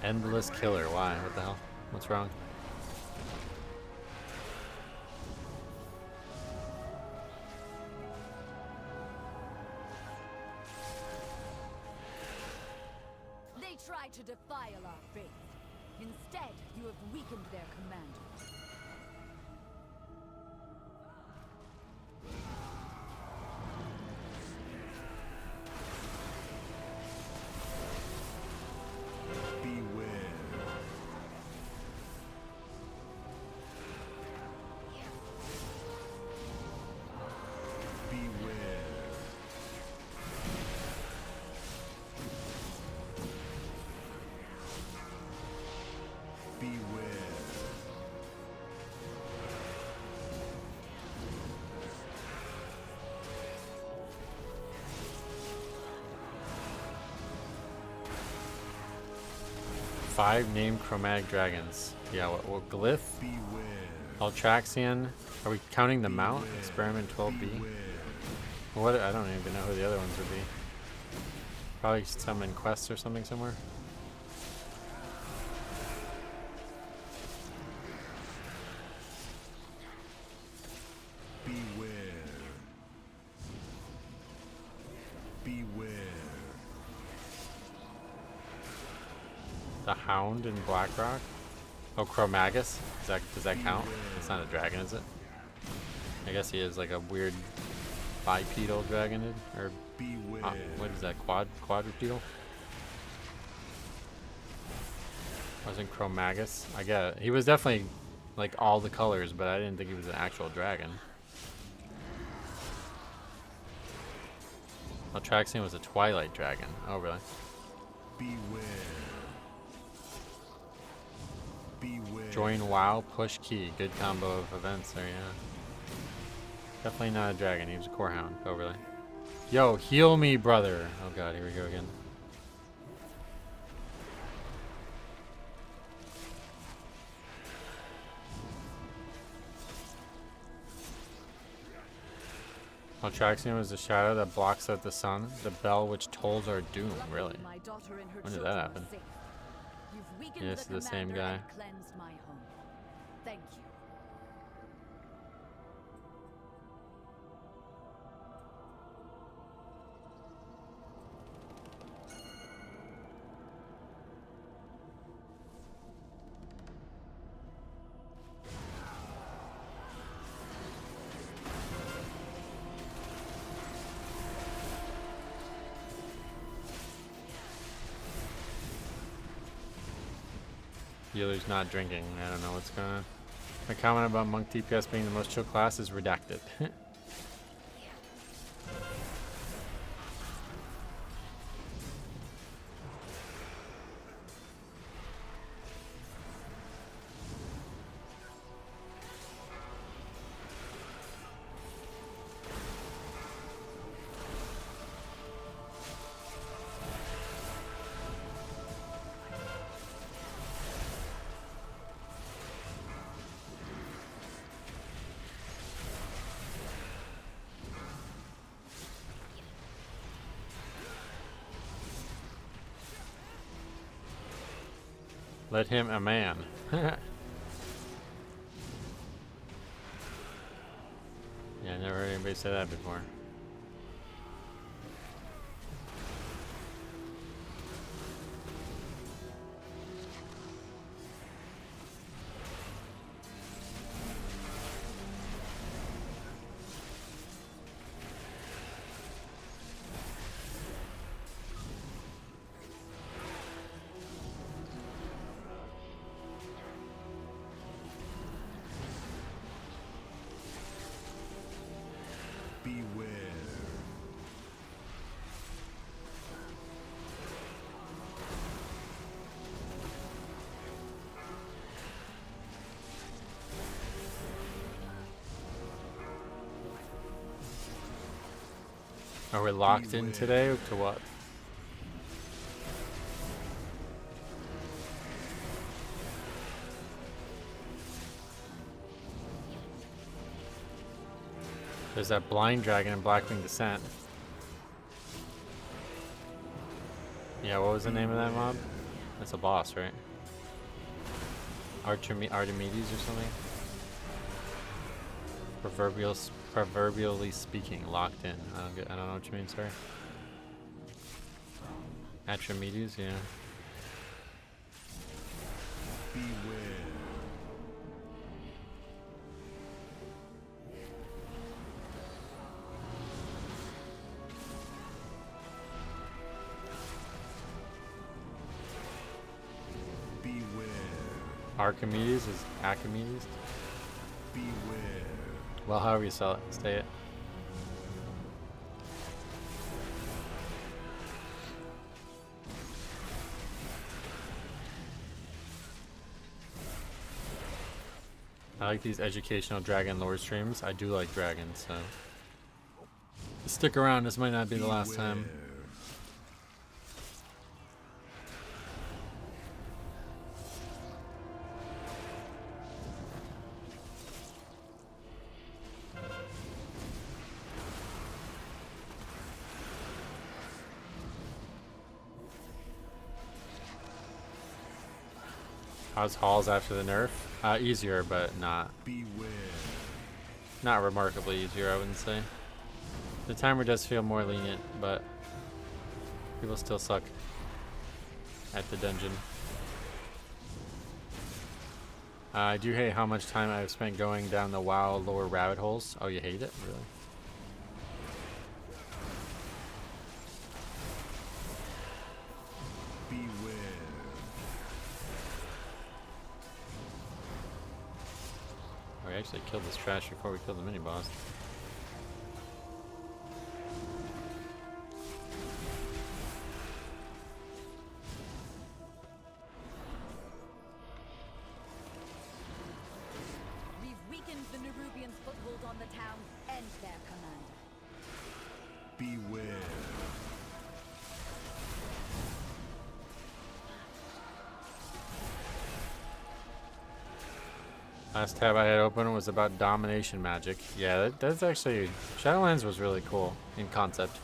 Endless killer, why? What the hell? What's wrong? They try to defile our faith. Instead, you have weakened their commander. Five named chromatic dragons. Yeah, what glyph? Ultraxian. Are we counting the mount? Experiment 12B. What? I don't even know who the other ones would be. Probably some in quests or something somewhere. Beware. Beware. The Hound in Blackrock. Oh, Chromagus. Does that count? It's not a dragon, is it? I guess he is like a weird bipedal dragon, or what is that? Quadrupedal? Wasn't Chromagus? I get it. He was definitely like all the colors, but I didn't think he was an actual dragon. Ultraxian was a twilight dragon. Oh, really? Beware. Beware. Join WoW, push key. Good combo of events there, yeah. Definitely not a dragon. He was a core hound overlay. Yo, heal me, brother. Oh god, here we go again. Altraxian was the shadow that blocks out the sun, the bell which tolls our doom. Really? When did that happen? Yeah, this is the same guy. Thank you. Healer's not drinking. I don't know what's going on. My comment about Monk DPS being the most chill class is redacted. Let him a man. Yeah, I never heard anybody say that before. Beware. Are we locked in today or to what? There's that blind dragon in Blackwing Descent. Yeah, what was the name of that mob? That's a boss, right? Archimedes or something? Proverbially speaking, locked in. I don't know what you mean, sorry. Archimedes, yeah. Beware. Archimedes is Archimedes? Beware. Well, however you say it. I like these educational dragon lore streams. I do like dragons, so stick around. This might not be the last time. How's Halls after the nerf? Easier, but not remarkably easier, I wouldn't say. The timer does feel more lenient, but people still suck at the dungeon. I do hate how much time I've spent going down the WoW lore rabbit holes. Oh, you hate it? Really? We actually killed this trash before we killed the mini boss. town and their commander. Beware. Last tab I had open was about domination magic. Yeah, that's actually... Shadowlands was really cool in concept.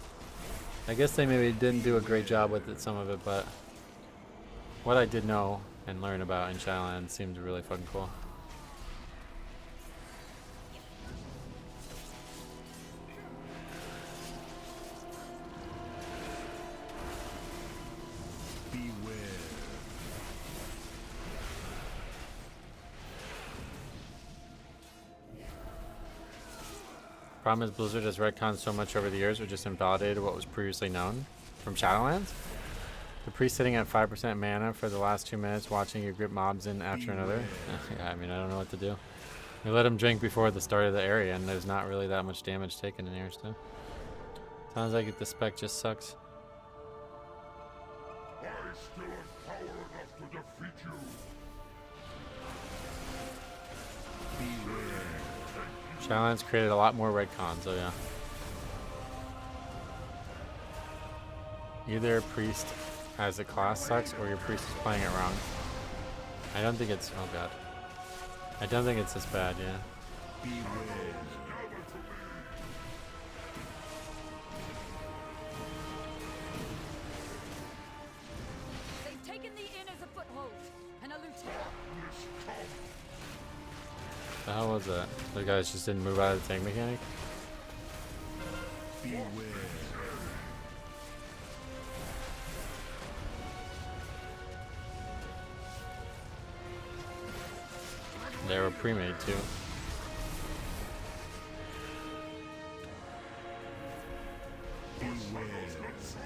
I guess they maybe didn't do a great job with it, some of it, but what I did know and learn about in Shadowlands seemed really fucking cool. Problem is Blizzard has retconned so much over the years, or just invalidated what was previously known from Shadowlands. The priest sitting at 5% mana for the last 2 minutes, watching you grip mobs in after another. Yeah, I mean, I don't know what to do. We let him drink before the start of the area, and there's not really that much damage taken in here still. Sounds like the spec just sucks. I still have power enough to defeat you. Beware. Shadowlands created a lot more retcons, so yeah. Either priest as a class sucks, or your priest is playing it wrong. I don't think it's... oh god. I don't think it's this bad, yeah. Beware. They've taken the inn as a foothold and a lieutenant. The hell was that? The guys just didn't move out of the tank mechanic? Beware. They were pre-made too.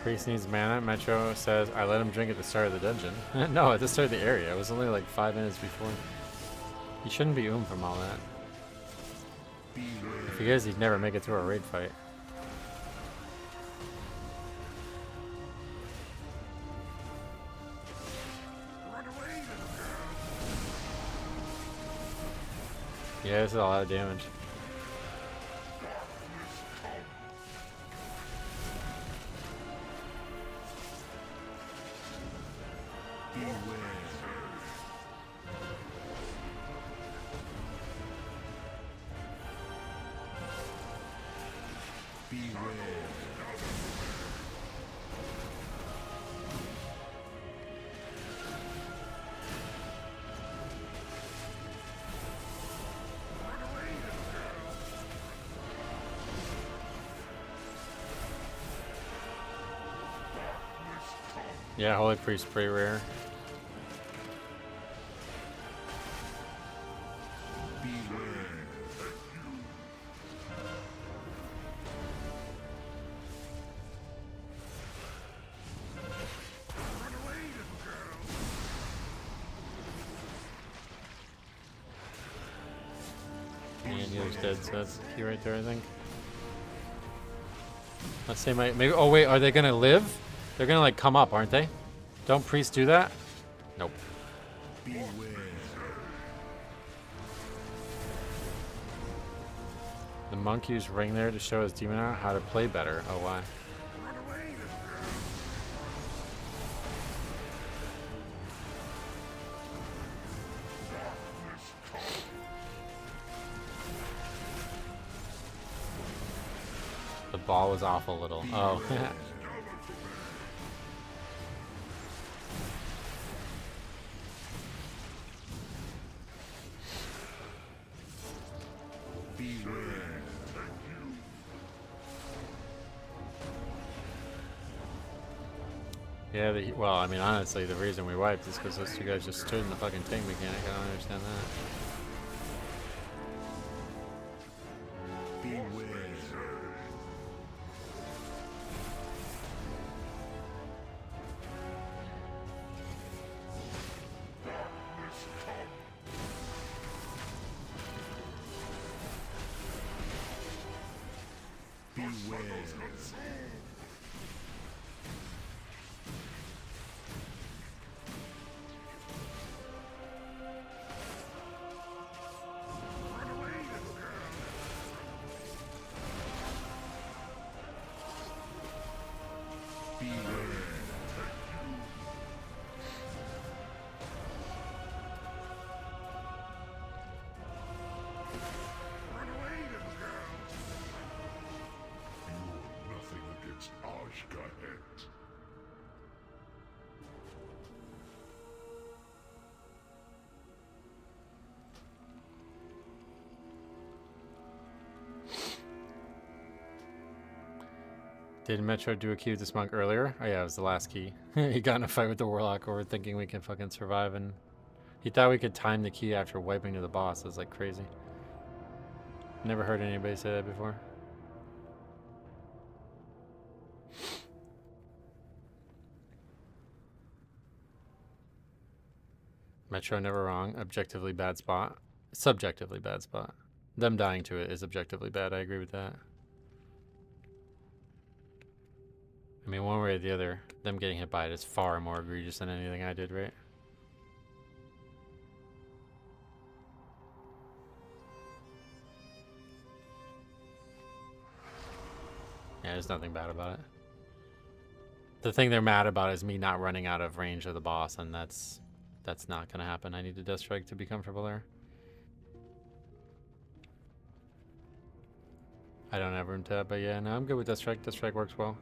Priest needs mana. Metro says, I let him drink at the start of the dungeon. No, at the start of the area. It was only like 5 minutes before. He shouldn't be from all that. If he is, he'd never make it through a raid fight. Yeah, this is a lot of damage. Yeah, Holy Priest pretty rare. And he was dead, so that's the key right there, I think. Let's say maybe. Oh wait, are they gonna live? They're gonna like come up, aren't they? Don't priests do that? Nope. Beware. The monk used ring there to show his demon out how to play better. Oh why? The ball was off a little. Oh. Yeah, well, I mean, honestly, the reason we wiped is because those two guys just stood in the fucking tank mechanic. I don't understand that. Beware. Run away, little girl. You're nothing against Ashkahet. Did Metro do a key with this monk earlier? Oh yeah, it was the last key. He got in a fight with the warlock over thinking we can fucking survive, and he thought we could time the key after wiping to the boss. It was like crazy. Never heard anybody say that before. Metro never wrong. Objectively bad spot. Subjectively bad spot. Them dying to it is objectively bad. I agree with that. I mean, one way or the other, them getting hit by it is far more egregious than anything I did, right? Yeah, there's nothing bad about it. The thing they're mad about is me not running out of range of the boss, and that's not gonna happen. I need a Death Strike to be comfortable there. I don't have room tab, but yeah, no, I'm good with Death Strike. Death Strike works well.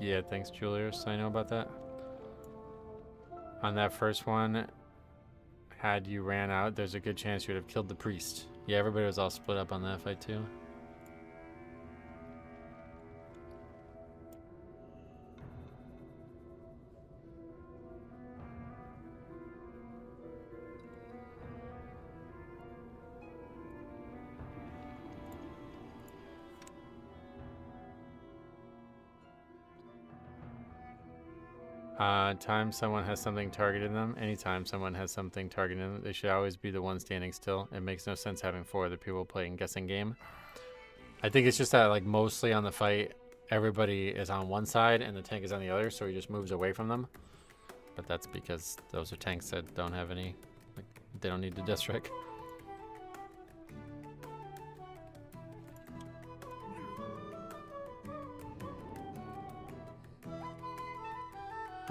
Yeah, thanks, Julius. I know about that. On that first one, had you ran out, there's a good chance you would have killed the priest. Yeah, everybody was all split up on that fight too. Time someone has something targeting them. Anytime someone has something targeting them, they should always be the one standing still. It makes no sense having 4 other people playing guessing game. I think it's just that, like, mostly on the fight, everybody is on one side and the tank is on the other, so he just moves away from them. But that's because those are tanks that don't have any, like, they don't need the Death Strike.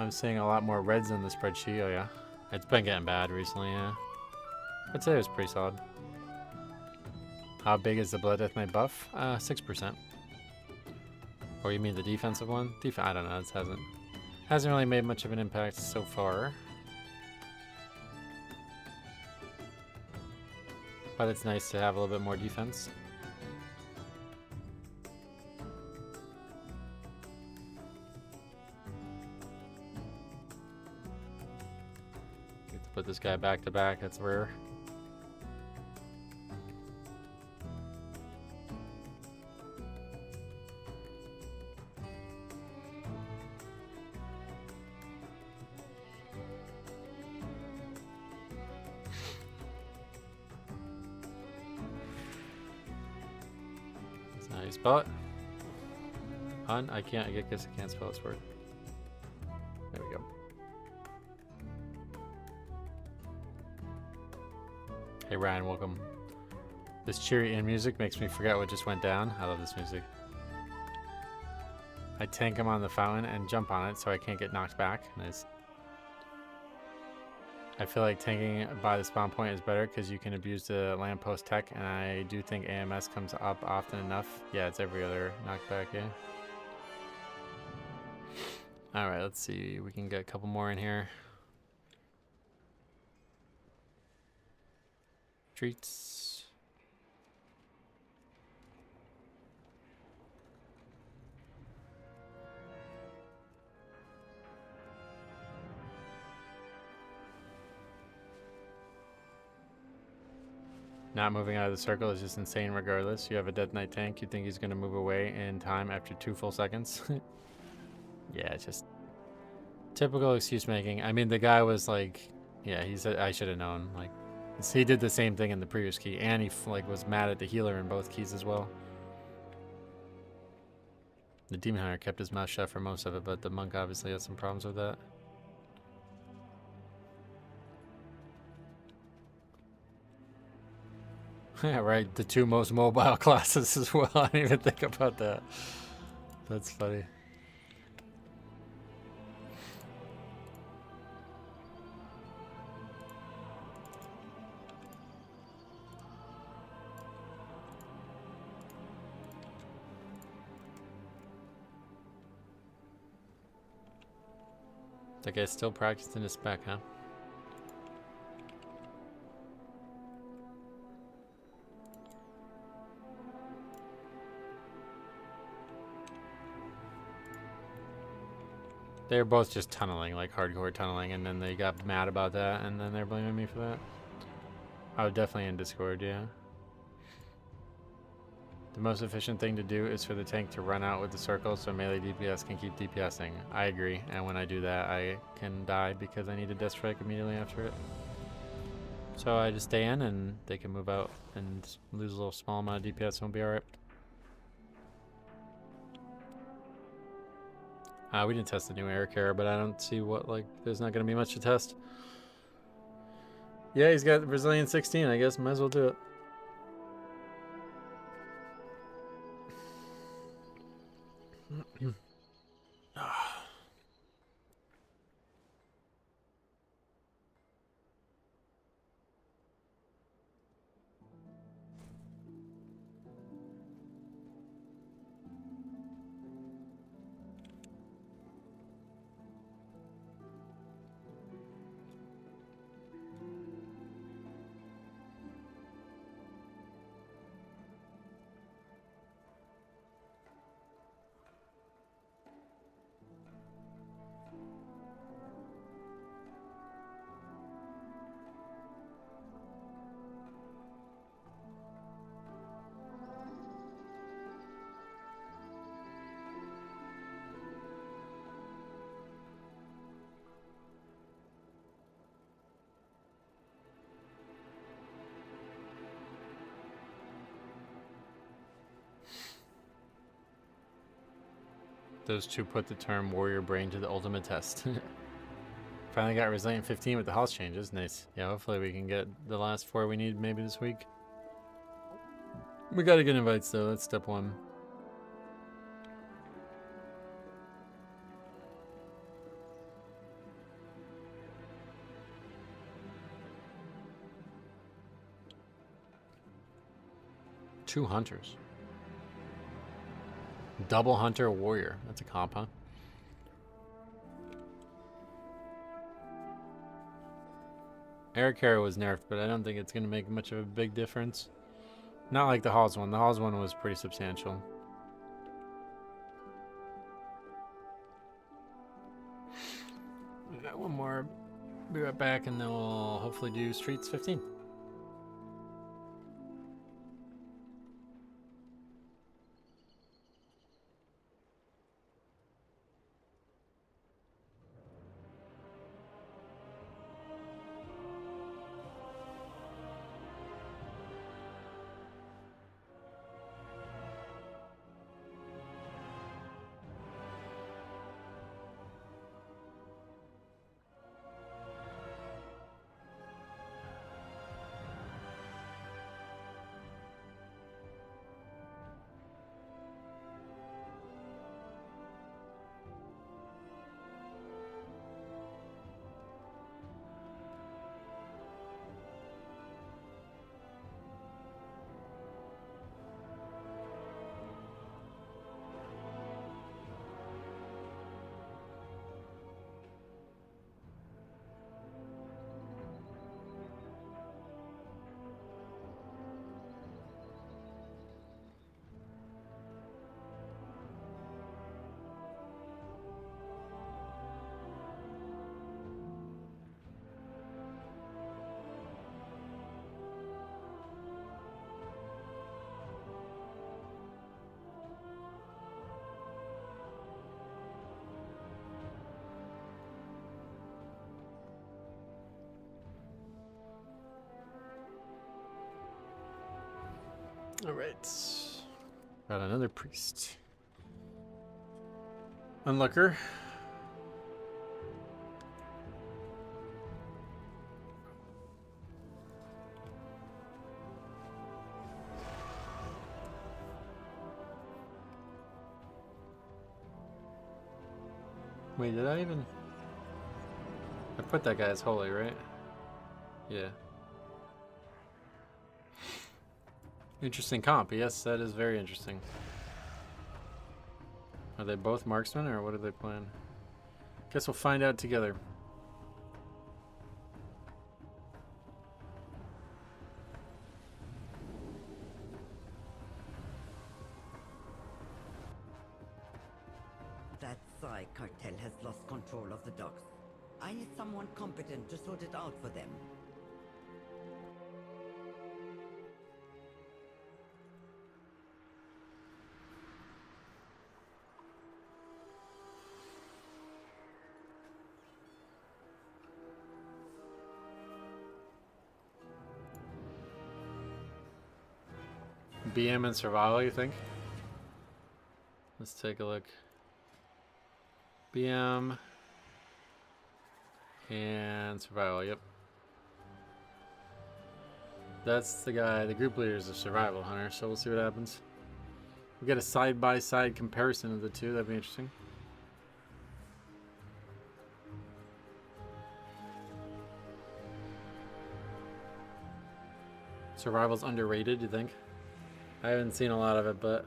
I'm seeing a lot more reds in the spreadsheet. Oh yeah, it's been getting bad recently. Yeah, I'd say it was pretty solid. How big is the Blood Death Knight buff? 6%. Or you mean the defensive one? I don't know. It hasn't really made much of an impact so far. But it's nice to have a little bit more defense. Put this guy back to back, that's rare. That's how you spell it. Hun, I guess I can't spell this word. There we go. Hey Ryan, welcome. This cheery in music makes me forget what just went down. I love this music. I tank him on the fountain and jump on it so I can't get knocked back. Nice. I feel like tanking by the spawn point is better because you can abuse the lamppost tech, and I do think AMS comes up often enough. Yeah, it's every other knockback, yeah. Alright, let's see. We can get a couple more in here. Treats. Not moving out of the circle is just insane regardless. You have a Death Knight tank, you think he's going to move away in time after 2 full seconds. Yeah, it's just typical excuse making. I mean, the guy was like, yeah, he said I should have known. Like, he did the same thing in the previous key, and he like was mad at the healer in both keys as well. The Demon Hunter kept his mouth shut for most of it, but the Monk obviously had some problems with that. Yeah, right. The two most mobile classes as well. I didn't even think about that. That's funny. That guy's still practicing his spec, huh? They're both just tunneling, like hardcore tunneling, and then they got mad about that, and then they're blaming me for that. Oh, definitely in Discord, yeah. The most efficient thing to do is for the tank to run out with the circle so melee DPS can keep DPSing. I agree, and when I do that, I can die because I need a death strike immediately after it. So I just stay in, and they can move out and lose a little small amount of DPS, and we'll be alright. We didn't test the new air carrier, but I don't see what, like, there's not going to be much to test. Yeah, he's got Brazilian 16, I guess. Might as well do it. Those two put the term warrior brain to the ultimate test. Finally got Resilient 15 with the house changes. Nice. Yeah, hopefully we can get the last 4 we need maybe this week. We gotta get invites though, that's step 1. Two hunters. Double hunter warrior. That's a comp, huh? Air carrier was nerfed, but I don't think it's going to make much of a big difference. Not like the Halls one. The Halls one was pretty substantial. We got one more. Be right back, and then we'll hopefully do Streets 15. All right. Got another priest. Unlooker. Wait, did I even... I put that guy as holy, right? Yeah. Interesting comp. Yes, that is very interesting. Are they both marksmen, or what are they playing? Guess we'll find out together. That Psy cartel has lost control of the docks. I need someone competent to sort it out for them. BM and survival, you think? Let's take a look. BM and survival, yep. That's the guy, the group leader is a survival hunter, so we'll see what happens. We get a side-by-side comparison of the two, that'd be interesting. Survival's underrated, you think? I haven't seen a lot of it, but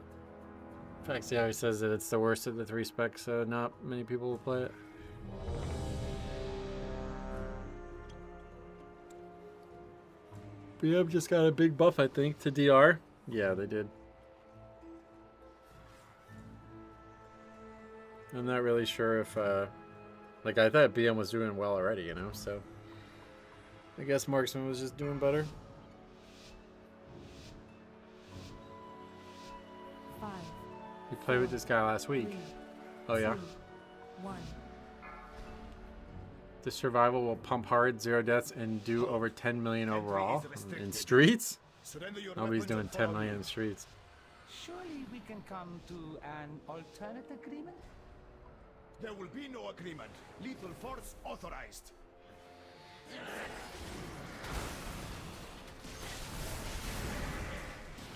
Faxi always says that it's the worst of the 3 specs, so not many people will play it. BM just got a big buff, I think, to DR. Yeah, they did. I'm not really sure if, like, I thought BM was doing well already, you know, so I guess Marksman was just doing better. 5. We played with this guy last week. 3, Oh yeah. 2, 1. The survival will pump hard, 0 deaths, and do over 10 million overall in streets. Nobody's doing 10 million in streets. Surely we can come to an alternate agreement? There will be no agreement. Lethal force authorized.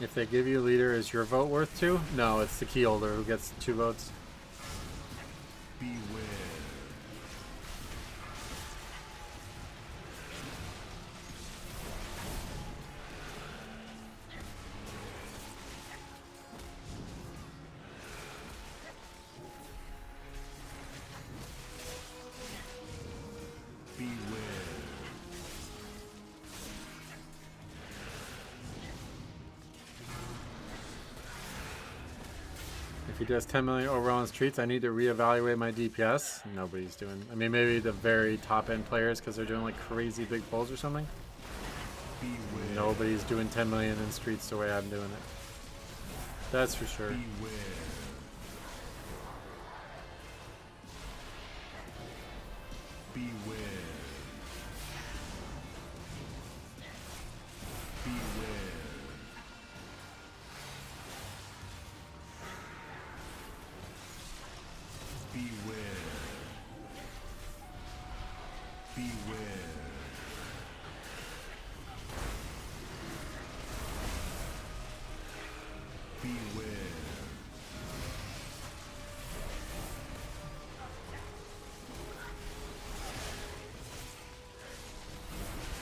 If they give you leader, is your vote worth 2? No, it's the key holder who gets 2 votes. Beware. If he does 10 million overall in streets, I need to reevaluate my DPS. Nobody's doing... I mean, maybe the very top-end players because they're doing, like, crazy big pulls or something. Beware. Nobody's doing 10 million in streets the way I'm doing it. That's for sure. Beware. Beware. Beware. Beware. Beware. Beware.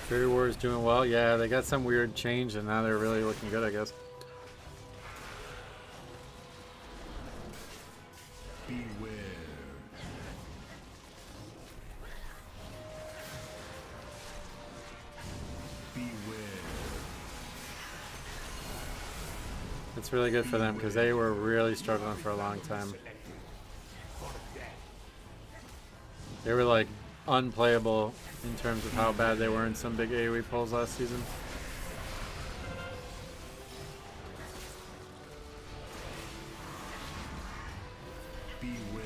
Fury War is doing well. Yeah, they got some weird change and now they're really looking good, I guess. Beware. Beware. It's really good for them because they were really struggling for a long time. They were like unplayable in terms of how bad they were in some big AoE pulls last season. Beware.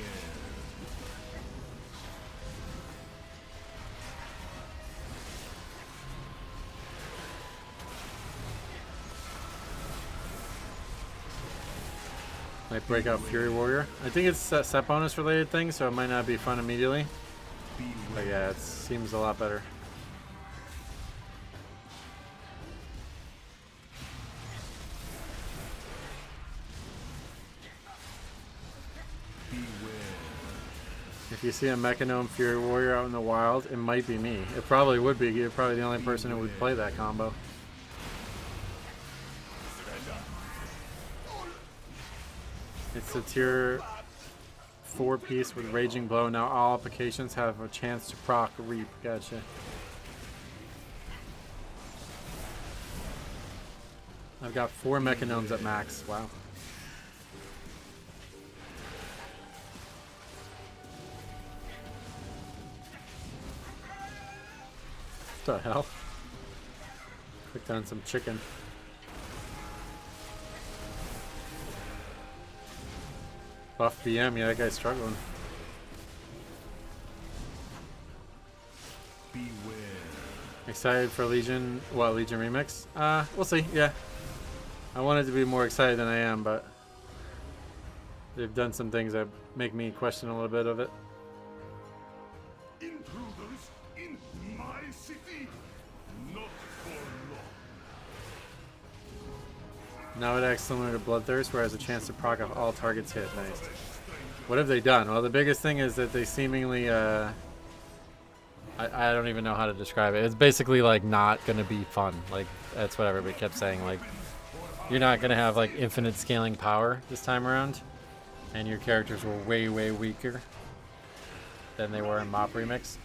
Might break out Fury Warrior. I think it's a set bonus related thing, so it might not be fun immediately. But yeah, it seems a lot better. If you see a Mechanome Fury Warrior out in the wild, it might be me. It probably would be. You're probably the only person who would play that combo. It's a tier 4 piece with Raging Blow. Now all applications have a chance to proc Reap. Gotcha. I've got 4 Mechanomes at max. Wow. What the hell? Clicked on some chicken. Buff BM, yeah, that guy's struggling. Beware. Excited for Legion? What, Legion Remix? We'll see, yeah. I wanted to be more excited than I am, but they've done some things that make me question a little bit of it. Intruders in my city, not for long. Now it acts similar to Bloodthirst, where it has a chance to proc off all targets hit. Nice. What have they done? Well, the biggest thing is that they seemingly, I don't even know how to describe it. It's basically like not gonna be fun. Like that's what everybody kept saying. Like you're not gonna have like infinite scaling power this time around, and your characters were way weaker than they were in Mop Remix.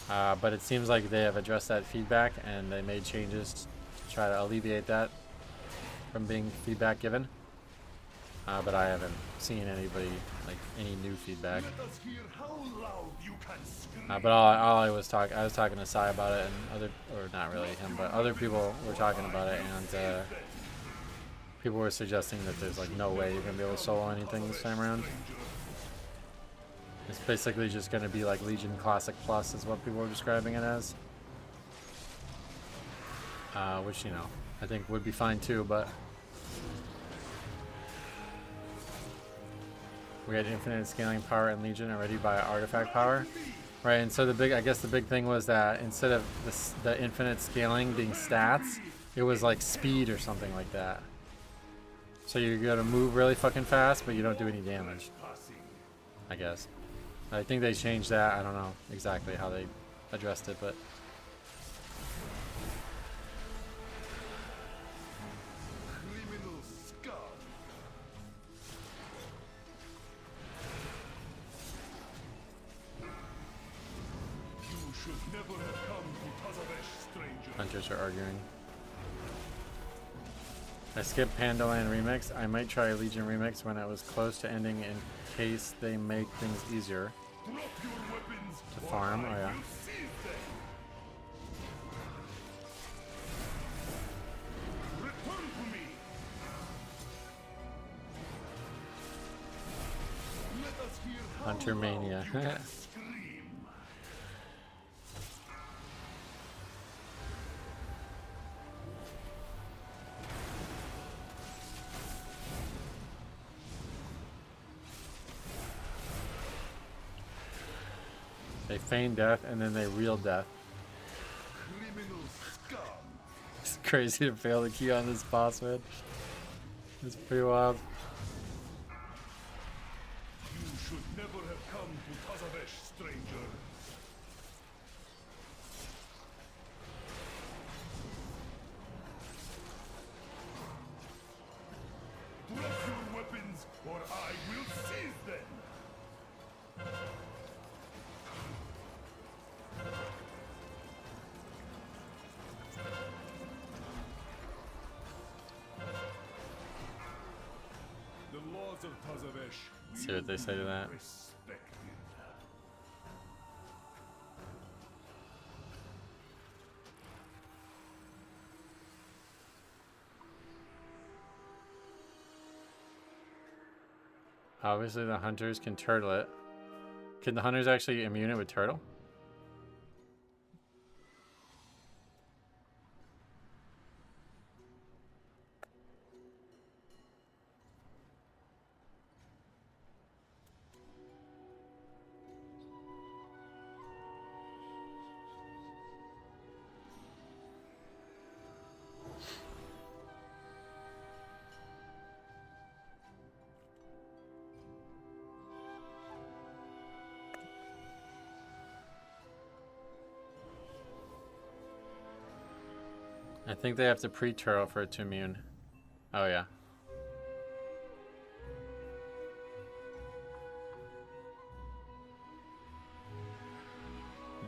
But it seems like they have addressed that feedback and they made changes to try to alleviate that from being feedback given. But I haven't seen anybody, like any new feedback. But all I was talking to Sai about it, and not really him, but other people were talking about it, and people were suggesting that there's like no way you're gonna be able to solo anything this time around. It's basically just gonna be like Legion Classic Plus is what people were describing it as. Which, you know, I think would be fine too, but we had infinite scaling power in Legion already by artifact power. Right, and so I guess the big thing was that instead of the infinite scaling being stats, it was like speed or something like that. So you're gonna move really fucking fast, but you don't do any damage, I guess. I think they changed that. I don't know exactly how they addressed it, but hunters are arguing. I skipped Pandaland Remix. I might try Legion Remix when it was close to ending in case they make things easier to farm. Oh yeah. Hunter Mania. They feign death and then they real death. It's crazy to fail the key on this boss, man. It's pretty wild. You should never have come to Tazavesh, stranger. Drop your weapons, or I will seize them. The laws of Tazavesh. See what they say to that. Respected. Obviously the hunters can turtle it. Can the hunters actually immune it with turtle? I think they have to pre-turtle for it to immune. Oh yeah.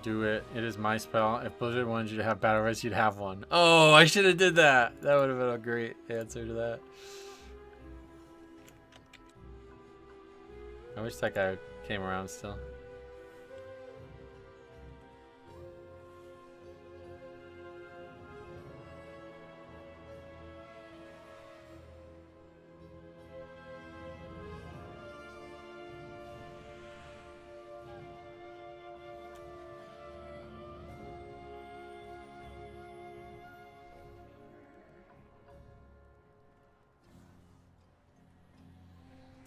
Do it. It is my spell. If Blizzard wanted you to have battle rights, you'd have one. Oh, I should have did that. That would have been a great answer to that. I wish that guy came around still.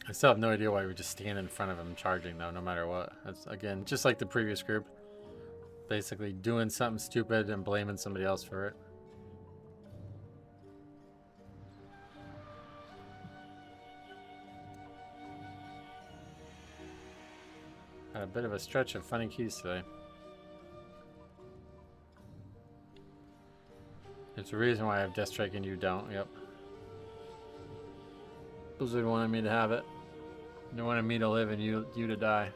I still have no idea why we just stand in front of him charging though, no matter what. That's again just like the previous group. Basically doing something stupid and blaming somebody else for it. Had a bit of a stretch of funny keys today. There's a reason why I have Death Strike and you don't, yep. Blizzard wanted me to have it. They wanted me to live and you to die.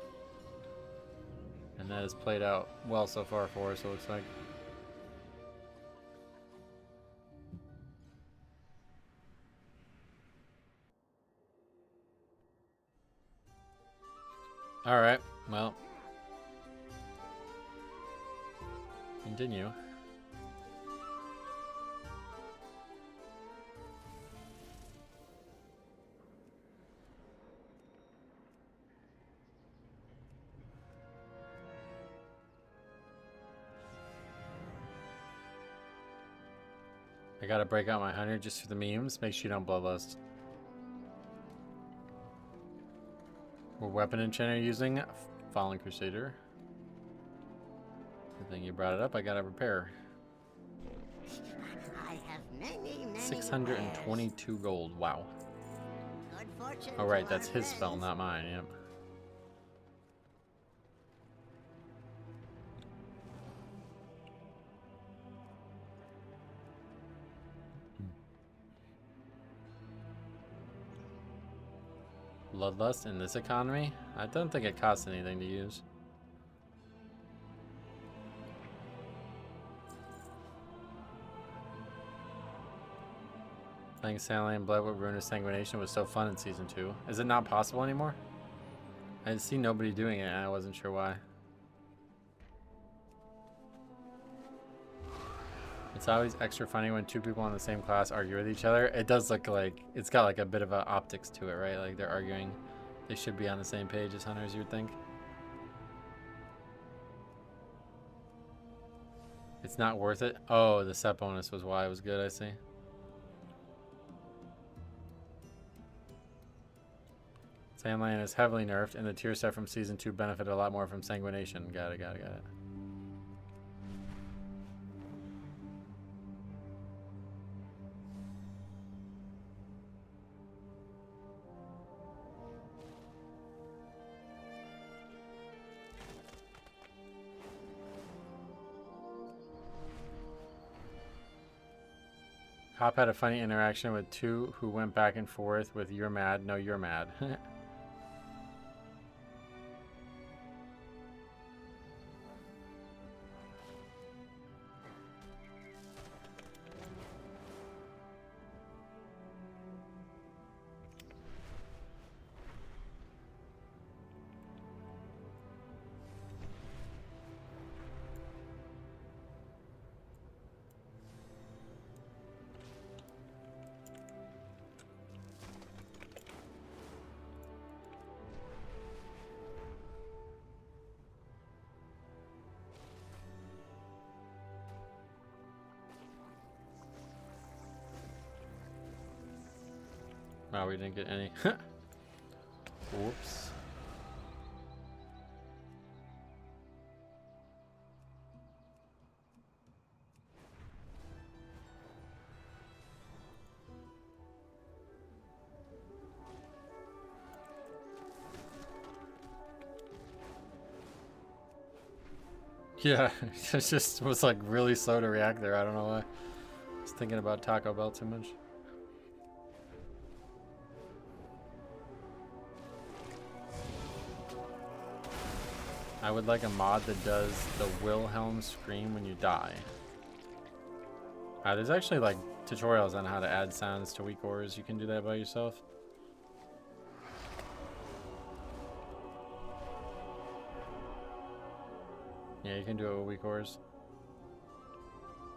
And that has played out well so far for us, it looks like. Alright, well. Continue. I gotta break out my 100 just for the memes. Make sure you don't bloodlust. What weapon enchanter using? Fallen Crusader. Good thing you brought it up. I gotta repair. I have many 622 gold. Wow. Good fortune. Oh right, that's his spell, not mine. Yep. Bloodlust in this economy? I don't think it costs anything to use. Playing Saline Blood with Rune of Sanguination was so fun in Season 2. Is it not possible anymore? I see nobody doing it and I wasn't sure why. It's always extra funny when two people in the same class argue with each other. It does look like, it's got like a bit of a optics to it, right? Like they're arguing. They should be on the same page as hunters, you would think. It's not worth it? Oh, the set bonus was why it was good, I see. Sandland is heavily nerfed, and the tier set from Season 2 benefited a lot more from Sanguination. Got it, got it, got it. Hop had a funny interaction with two who went back and forth with "you're mad, no you're mad." Wow, we didn't get any. Whoops. Yeah, it just was like really slow to react there. I don't know why. was thinking about Taco Bell too much. I would like a mod that does the Wilhelm scream when you die. There's actually like tutorials on how to add sounds to weak ores. You can do that by yourself. Yeah, you can do it with weak ores.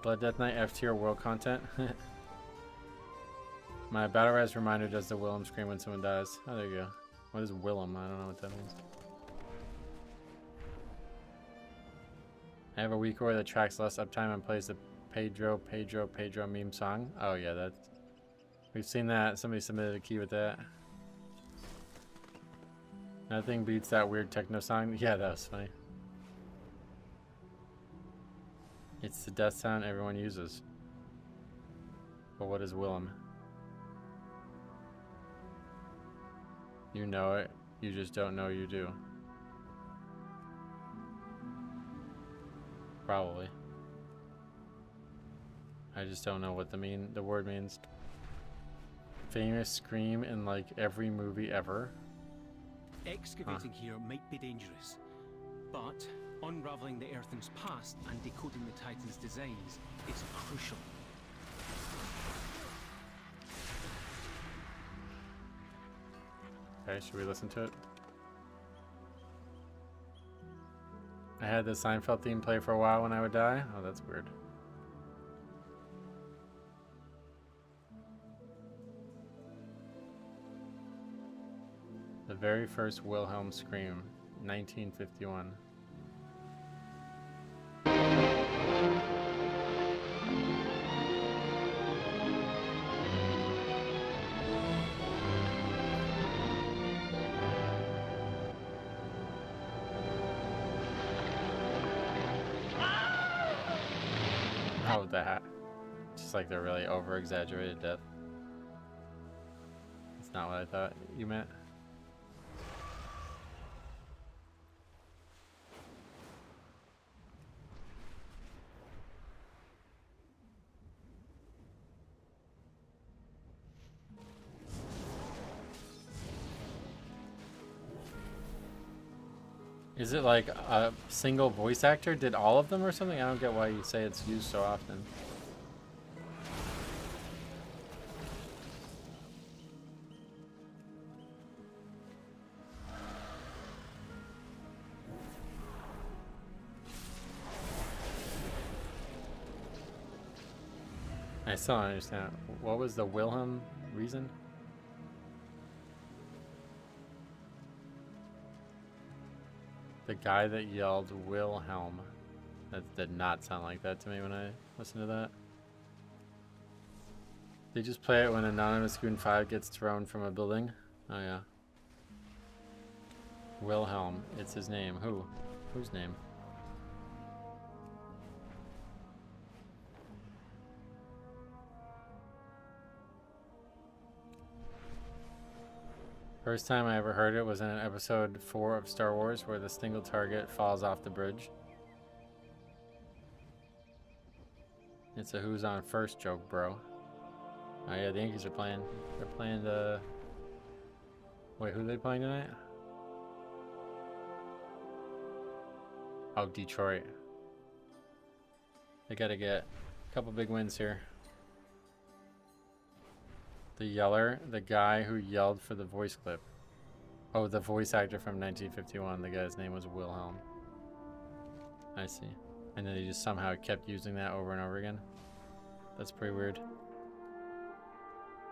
Blood Death Knight F tier world content. My Battle Raz reminder does the Wilhelm scream when someone dies. Oh, there you go. What is Wilhelm? I don't know what that means. I have a weak ore that tracks less uptime and plays the Pedro meme song. Oh yeah, that's... We've seen that. Somebody submitted a key with that. Nothing beats that weird techno song. Yeah, that was funny. It's the death sound everyone uses. But what is Willem? You know it. You just don't know you do. Probably. I just don't know what the word means. Famous scream in like every movie ever. Excavating here might be dangerous, but unraveling the Earthen's past and decoding the Titan's designs is crucial. Okay, should we listen to it? I had the Seinfeld theme play for a while when I would die. Oh, that's weird. The very first Wilhelm scream, 1951. Oh, that. Just like the really over-exaggerated death. That's not what I thought you meant. Is it like a single voice actor did all of them or something? I don't get why you say it's used so often. I still don't understand. What was the Wilhelm reason? The guy that yelled Wilhelm. That did not sound like that to me when I listened to that. They just play it when Anonymous Goon 5 gets thrown from a building. Oh yeah. Wilhelm. It's his name. Who? Whose name? First time I ever heard it was in episode 4 of Star Wars where the single target falls off the bridge. It's a who's on first joke, bro. Oh yeah, the Yankees are playing. They're playing the... Wait, who are they playing tonight? Oh, Detroit. They gotta get a couple big wins here. The yeller, the guy who yelled for the voice clip. Oh, the voice actor from 1951. The guy's name was Wilhelm. I see. And then he just somehow kept using that over and over again. That's pretty weird.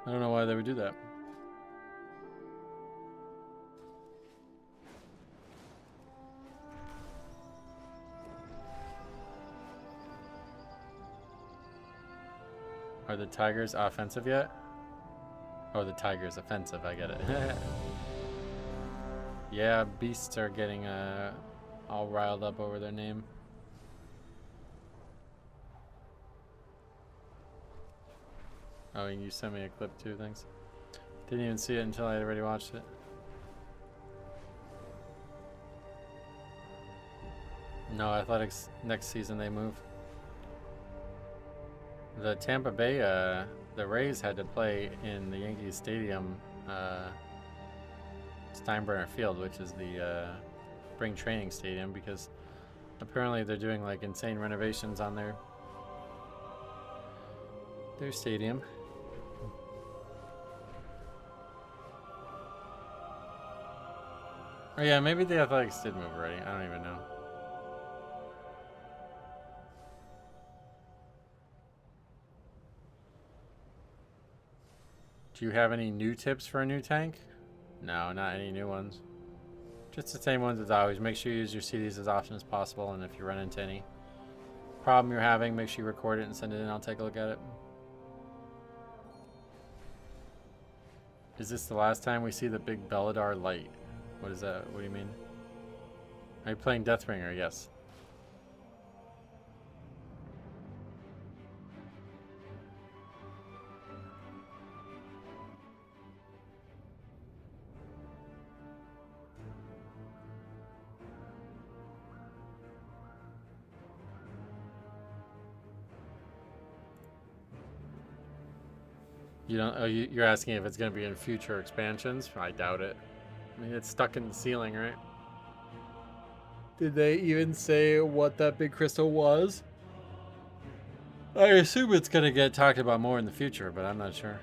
I don't know why they would do that. Are the Tigers offensive yet? Oh, the Tigers offensive, I get it. Yeah, beasts are getting all riled up over their name. Oh, you sent me a clip too, thanks. Didn't even see it until I had already watched it. No, I thought next season they move. the Tampa Bay, the Rays had to play in the Yankees Stadium, Steinbrenner Field, which is the spring training stadium, because apparently they're doing like insane renovations on their stadium. Oh yeah, maybe the Athletics did move already. I don't even know. Do you have any new tips for a new tank? No, not any new ones. Just the same ones as always. Make sure you use your CDs as often as possible, and if you run into any problem you're having, make sure you record it and send it in. I'll take a look at it. Is this the last time we see the big Belladar light? What is that? What do you mean? Are you playing Deathbringer? Yes. You don't. Oh, you're asking if it's going to be in future expansions? I doubt it. I mean, it's stuck in the ceiling, right? Did they even say what that big crystal was? I assume it's going to get talked about more in the future, but I'm not sure.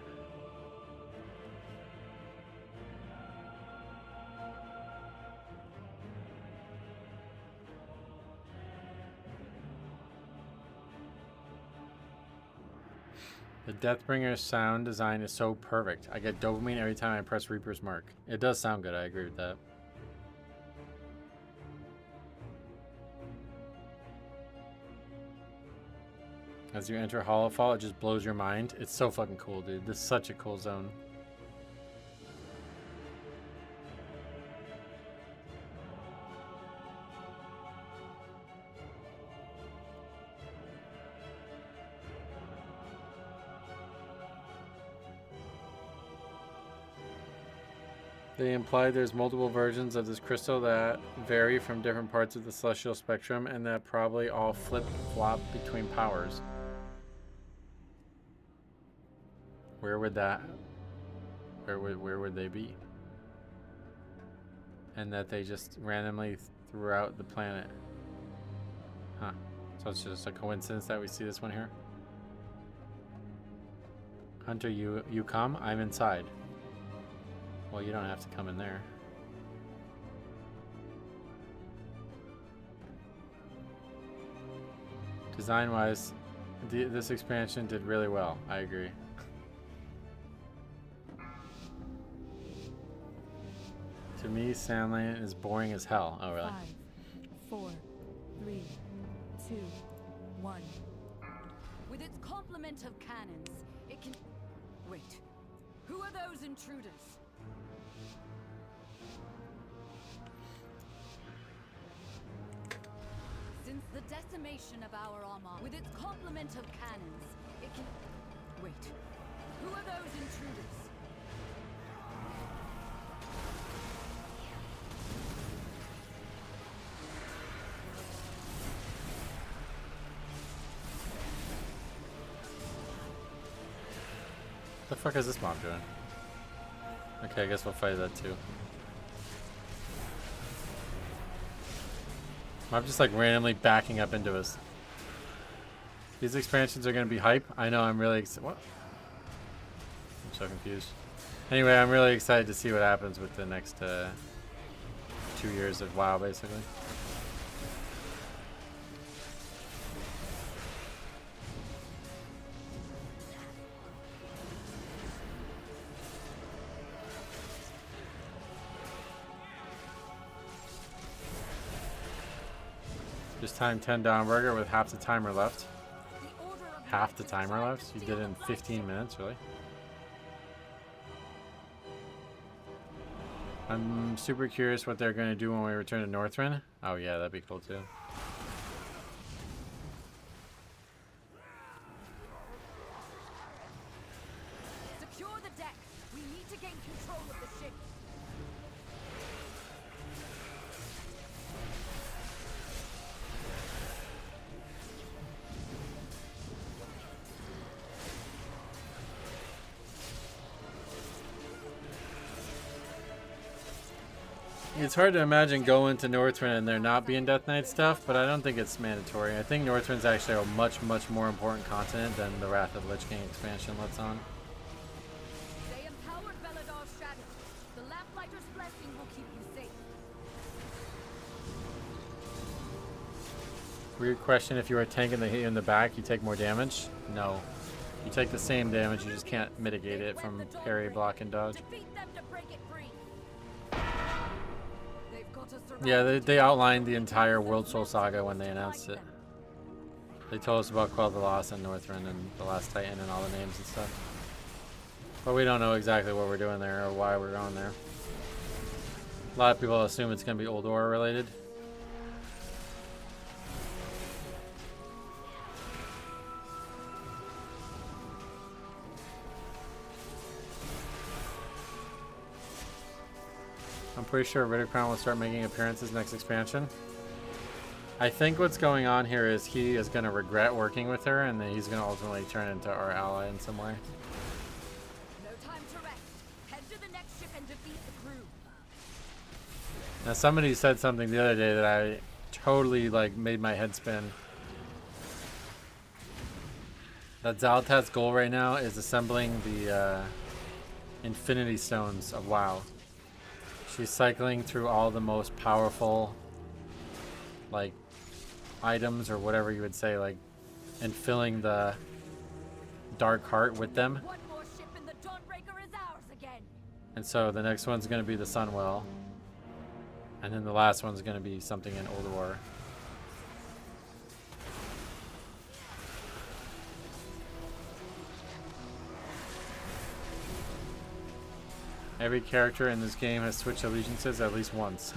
The Deathbringer sound design is so perfect. I get dopamine every time I press Reaper's Mark. It does sound good, I agree with that. As you enter Hollowfall, it just blows your mind. It's so fucking cool, dude. This is such a cool zone. They imply there's multiple versions of this crystal that vary from different parts of the celestial spectrum and that probably all flip-flop between powers. Where would they be? And that they just randomly threw out the planet. Huh. So it's just a coincidence that we see this one here? Hunter, you come? I'm inside. Well, you don't have to come in there. Design-wise, this expansion did really well. I agree. To me, Sandland is boring as hell. Oh, really? 5, 4, 3, 2, 1. With its complement of cannons, it can... Wait. Who are those intruders? Since the decimation of our armor, with its complement of cannons, it can... Wait. Who are those intruders? The fuck is this mob doing? Okay, I guess we'll fight that too. I'm just like randomly backing up into us. These expansions are gonna be hype. I know, I'm really excited. What? I'm so confused. Anyway, I'm really excited to see what happens with the next 2 years of WoW, basically. Just timed 10 down burger with half the timer left. Half the timer left? You did it in 15 minutes, really? I'm super curious what they're going to do when we return to Northrend. Oh yeah, that'd be cool too. Secure the deck. We need to gain control of the ship. It's hard to imagine going to Northrend and there not being Death Knight stuff, but I don't think it's mandatory. I think Northrend's actually a much, much more important continent than the Wrath of Lich King expansion lets on. They empowered Belador's shadow. The Lamplighter's blessing will keep you safe. Weird question, if you were tanking the hit you in the back, you take more damage? No. You take the same damage, you just can't mitigate it from parry, block, and dodge. Defeat them to break it free. They've got us surrounded. Yeah, they outlined the entire World Soul Saga when they announced it. They told us about Quell the Lost and Northrend and the Last Titan and all the names and stuff. But we don't know exactly what we're doing there or why we're going there. A lot of people assume it's going to be Old Aura related. I'm pretty sure Riddercrown will start making appearances next expansion. I think what's going on here is he is going to regret working with her, and then he's going to ultimately turn into our ally in some way. No time to rest. Head to the next ship and defeat the crew. Now somebody said something the other day that I totally like made my head spin. That Xal'at's goal right now is assembling the Infinity Stones of WoW. She's cycling through all the most powerful, like, items or whatever you would say, like, and filling the Dark Heart with them. One more ship and the Dawnbreaker is ours again. And so the next one's going to be the Sunwell. And then the last one's going to be something in Old War. Every character in this game has switched allegiances at least once.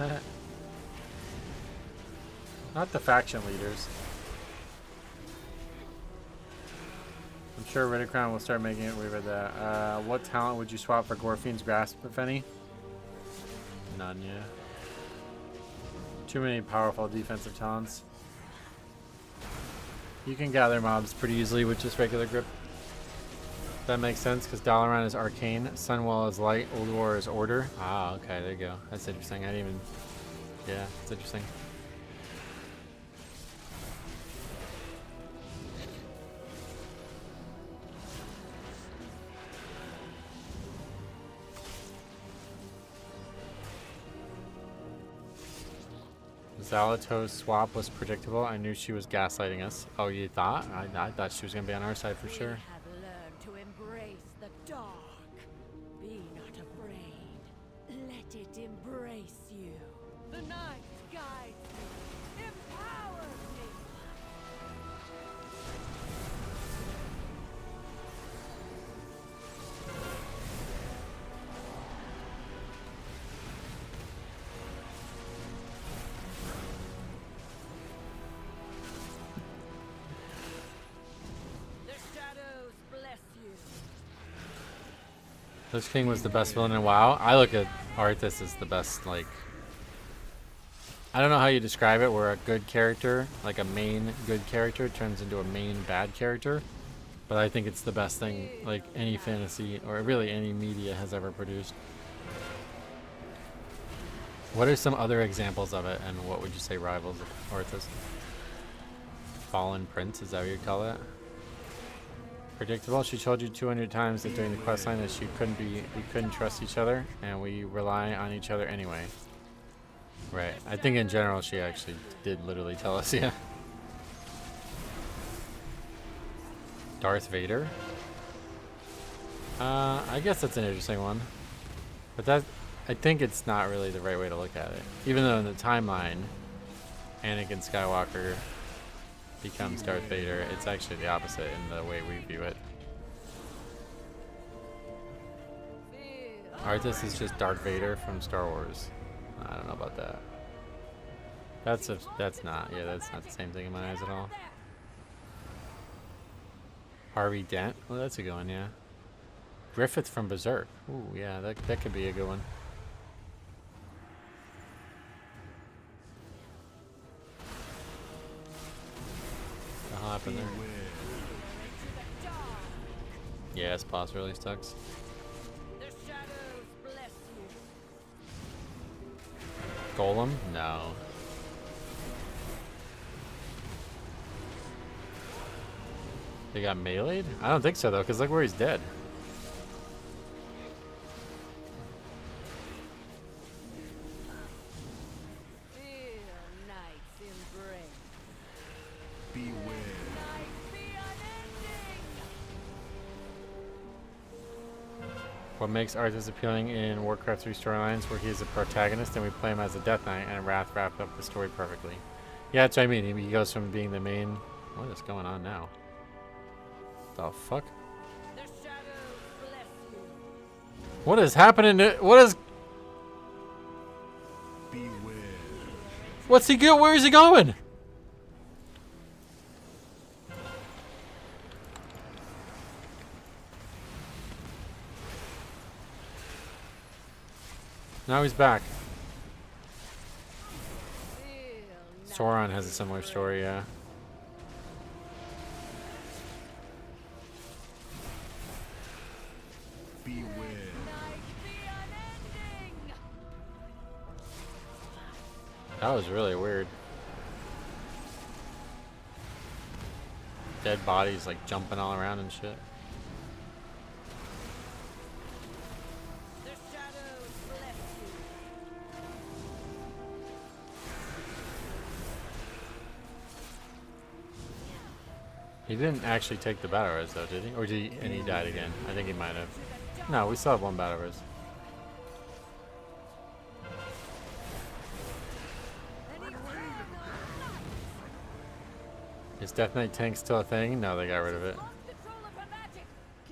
Not the faction leaders. I'm sure Riddercrown will start making it weird with that. What talent would you swap for Gorfien's Grasp, if any? None, yeah. Too many powerful defensive talents. You can gather mobs pretty easily with just regular grip. That makes sense, because Dalaran is arcane, Sunwell is light, Old War is order. Ah, okay, there you go. That's interesting. I didn't even... Yeah, it's interesting. Xal'ata's swap was predictable. I knew she was gaslighting us. Oh, you thought? I thought she was going to be on our side for sure. To embrace the dark. Be not afraid. Let it embrace you. The night guides me. Empowers me. Lich King was the best villain in WoW. I look at Arthas as the best, like... I don't know how you describe it, where a good character, like a main good character, turns into a main bad character. But I think it's the best thing, like, any fantasy, or really any media has ever produced. What are some other examples of it, and what would you say rivals Arthas? Fallen Prince, is that what you call it? Predictable. She told you 200 times that during the questline that we couldn't trust each other, and we rely on each other anyway. Right. I think in general she actually did literally tell us, yeah. Darth Vader? I guess that's an interesting one. But I think it's not really the right way to look at it. Even though in the timeline, Anakin Skywalker becomes Darth Vader, it's actually the opposite in the way we view it. Arthas is just Darth Vader from Star Wars. I don't know about that. That's not the same thing in my eyes at all. Harvey Dent? Well, that's a good one, yeah. Griffith from Berserk. Ooh, yeah, that could be a good one. What happened there? Yeah, Sposs really sucks. The shadows bless you. Golem? No. They got meleeed? I don't think so though, because look where he's dead. What makes Arthas appealing in Warcraft 3 storylines where he is a protagonist and we play him as a Death Knight and Wrath wrapped up the story perfectly. Yeah, that's what I mean. He goes from being the main... What is going on now? The fuck? What is happening? What is... What's he go? Where is he going? Now he's back. Sauron has a similar story, yeah. That was really weird. Dead bodies like jumping all around and shit. He didn't actually take the battle res though, did he? Or did he? And he died again. I think he might have. No, we still have one battle res. Is Death Knight tank still a thing? No, they got rid of it.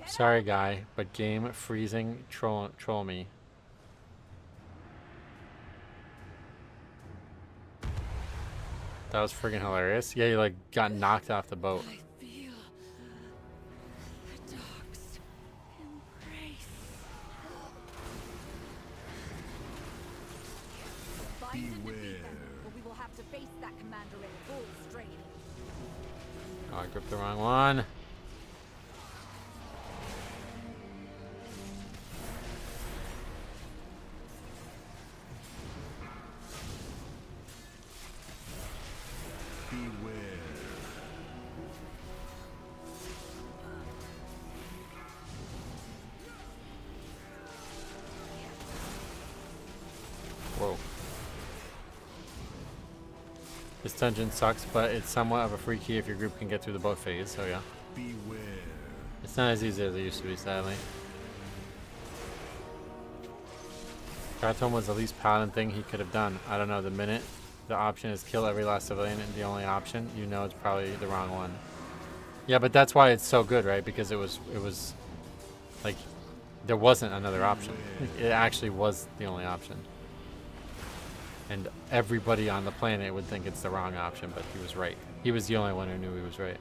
Sorry, guy, but game freezing. Troll me. That was freaking hilarious. Yeah, you like got knocked off the boat. Oh, I gripped the wrong one. Whoa. This dungeon sucks, but it's somewhat of a free key if your group can get through the boat phase, so yeah. Beware. It's not as easy as it used to be, sadly. Atonement was the least Paladin thing he could have done. I don't know, the minute the option is kill every last civilian and the only option, you know it's probably the wrong one. Yeah, but that's why it's so good, right? Because it was like there wasn't another option. It actually was the only option. And everybody on the planet would think it's the wrong option, but he was right. He was the only one who knew he was right.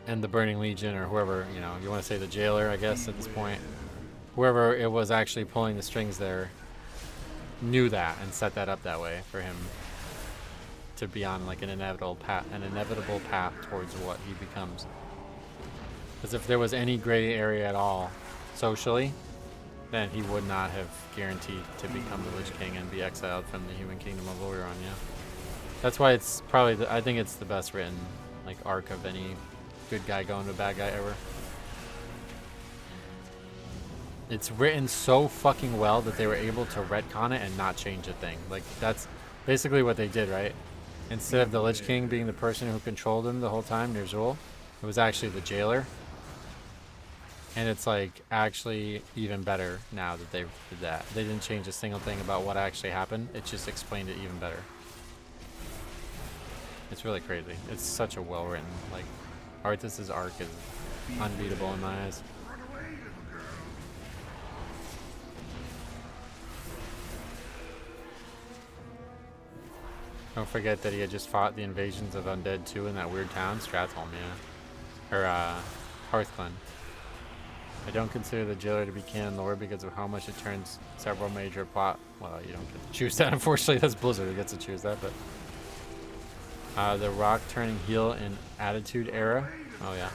And the Burning Legion, or whoever, you know, you want to say the jailer, I guess, at this point. Whoever it was actually pulling the strings there knew that and set that up that way for him to be on like an inevitable path towards what he becomes. Because if there was any gray area at all socially, then he would not have guaranteed to become the Lich King and be exiled from the human kingdom of Lordaeron, yeah. That's why it's probably, I think it's the best written like arc of any good guy going to bad guy ever. It's written so fucking well that they were able to retcon it and not change a thing. Like, that's basically what they did, right? Instead of the Lich King being the person who controlled him the whole time, Ner'zhul, it was actually the jailer. And it's like actually even better now that they did that. They didn't change a single thing about what actually happened. It just explained it even better. It's really crazy. It's such a well written, like, Arthas' arc is unbeatable in my eyes. Don't forget that he had just fought the invasions of Undead 2 in that weird town, Stratholm, yeah. Or, Hearthclan. I don't consider the jailer to be canon lore because of how much it turns several major plot... Well, you don't get to choose that, unfortunately. That's Blizzard who gets to choose that, but... the rock turning heel in Attitude Era. Oh, yeah.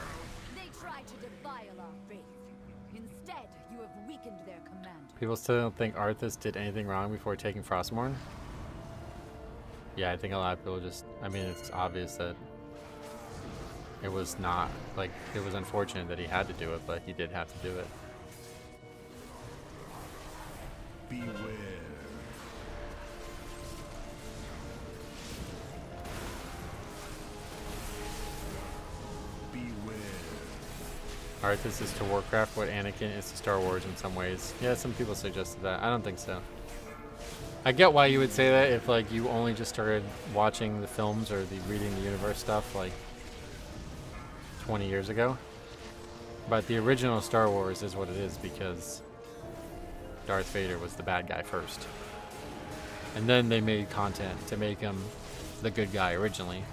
They tried to defile our faith. Instead, Instead, you have weakened their commander. People still don't think Arthas did anything wrong before taking Frostmourne? Yeah, I think a lot of people just... I mean, it's obvious that it was not... Like, it was unfortunate that he had to do it, but he did have to do it. Beware. Arthas is to Warcraft what Anakin is to Star Wars in some ways. Yeah, some people suggested that. I don't think so. I get why you would say that if like you only just started watching the films or the reading the universe stuff like 20 years ago. But the original Star Wars is what it is because Darth Vader was the bad guy first. And then they made content to make him the good guy originally.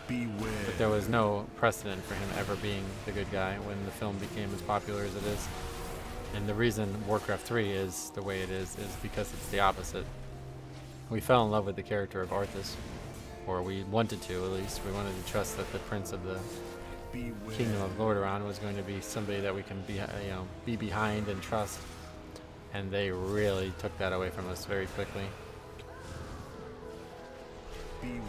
Beware. But there was no precedent for him ever being the good guy when the film became as popular as it is. And the reason Warcraft 3 is the way it is because it's the opposite. We fell in love with the character of Arthas. Or we wanted to, at least. We wanted to trust that the Prince of the Kingdom of Lordaeron was going to be somebody that we can be behind and trust. And they really took that away from us very quickly. Beware.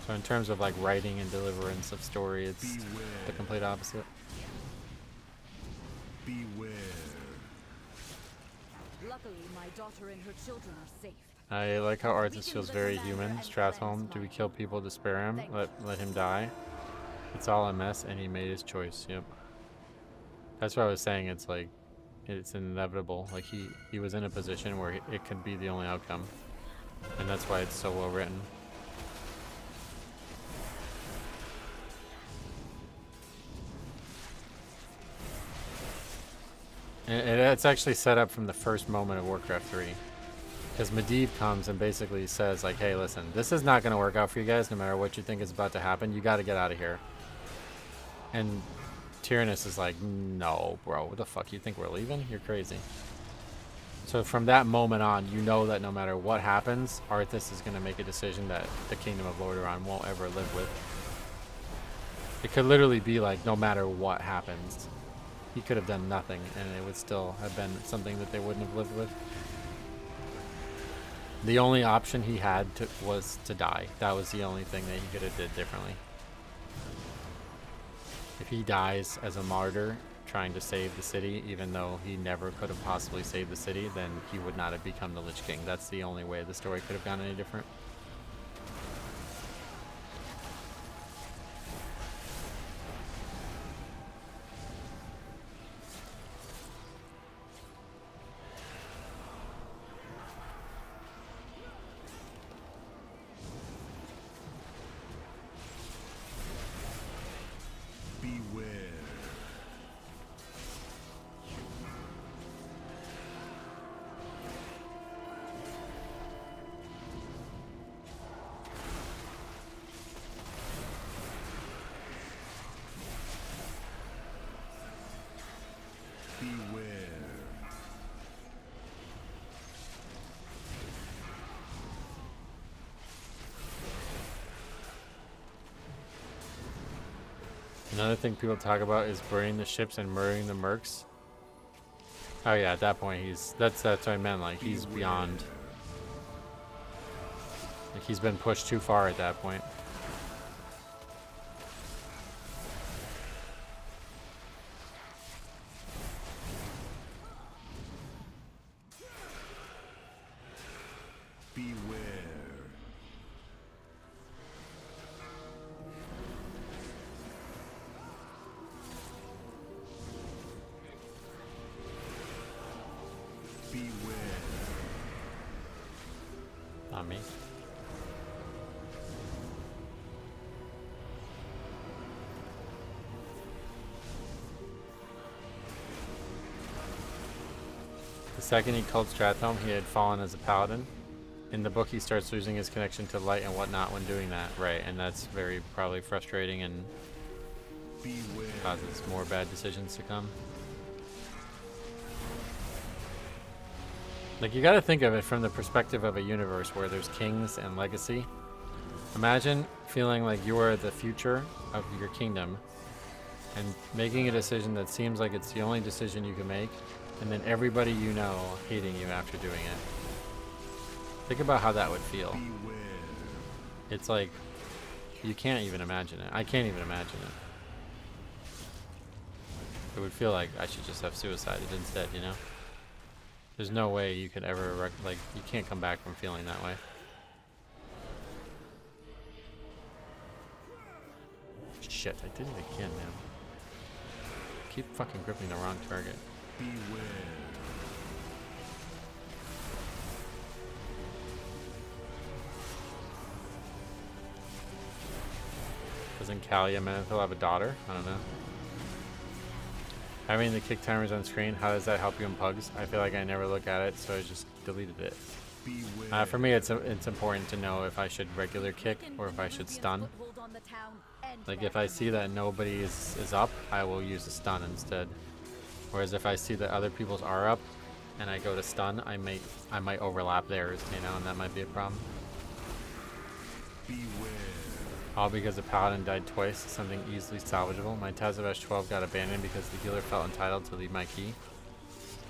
So in terms of like writing and deliverance of story, it's the complete opposite. Beware. Luckily, my daughter and her children are safe. I like how Arthas feels very human. Stratholme, do we kill people to spare him? Let him die? It's all a mess and he made his choice. Yep. That's what I was saying. It's like, it's inevitable. Like he was in a position where it could be the only outcome. And that's why it's so well written. And it's actually set up from the first moment of Warcraft 3. Because Medivh comes and basically says, like, hey, listen, this is not going to work out for you guys no matter what you think is about to happen. You got to get out of here. And Tyrannus is like, no, bro, what the fuck? You think we're leaving? You're crazy. So from that moment on, you know that no matter what happens, Arthas is going to make a decision that the Kingdom of Lordaeron won't ever live with. It could literally be like, no matter what happens, he could have done nothing, and it would still have been something that they wouldn't have lived with. The only option he had was to die. That was the only thing that he could have did differently. If he dies as a martyr trying to save the city, even though he never could have possibly saved the city, then he would not have become the Lich King. That's the only way the story could have gone any different. Another thing people talk about is burning the ships and murdering the mercs. Oh yeah, at that point that's what I meant, like he's beyond. Like he's been pushed too far at that point. Not me. The second he called Stratholme, he had fallen as a paladin. In the book, he starts losing his connection to light and whatnot when doing that, right? And that's very probably frustrating and causes more bad decisions to come. Like, you gotta think of it from the perspective of a universe where there's kings and legacy. Imagine feeling like you are the future of your kingdom, and making a decision that seems like it's the only decision you can make, and then everybody you know hating you after doing it. Think about how that would feel. It's like, you can't even imagine it. I can't even imagine it. It would feel like I should just have suicided instead, you know? There's no way you could ever, like, you can't come back from feeling that way. Shit, I did it again, man. Keep fucking gripping the wrong target. Beware. Doesn't Kalia Menethil have a daughter? I don't know. Having the kick timers on screen, how does that help you in Pugs? I feel like I never look at it, so I just deleted it. For me, it's important to know if I should regular kick or if I should stun. Like if I see that nobody is up, I will use a stun instead. Whereas if I see that other people's are up and I go to stun, I might overlap theirs, you know, and that might be a problem. Beware. All because the Paladin died twice, something easily salvageable. My Tazavesh 12 got abandoned because the healer felt entitled to leave my key.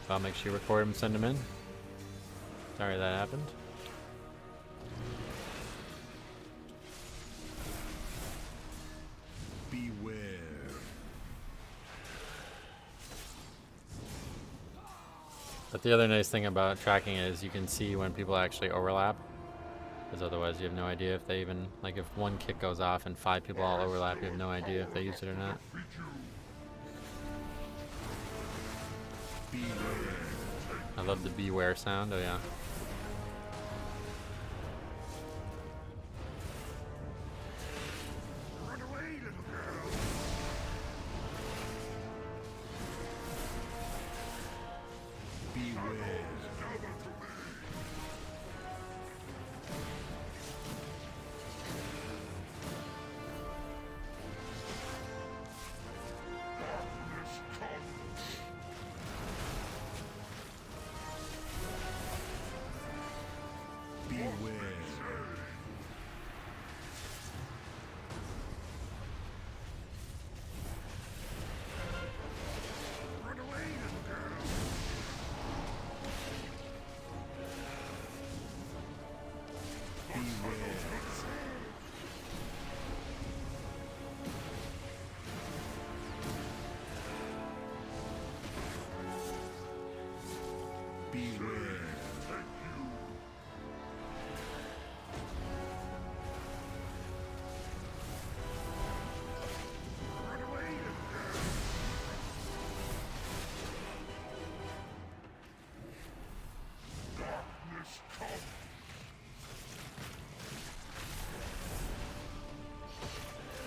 So I'll make sure you record him and send him in. Sorry that happened. Beware. But the other nice thing about tracking it is you can see when people actually overlap. Because otherwise you have no idea if they even, like if one kick goes off and 5 people all overlap, you have no idea if they use it or not. I love the beware sound, oh yeah. Run away, little girl. Beware.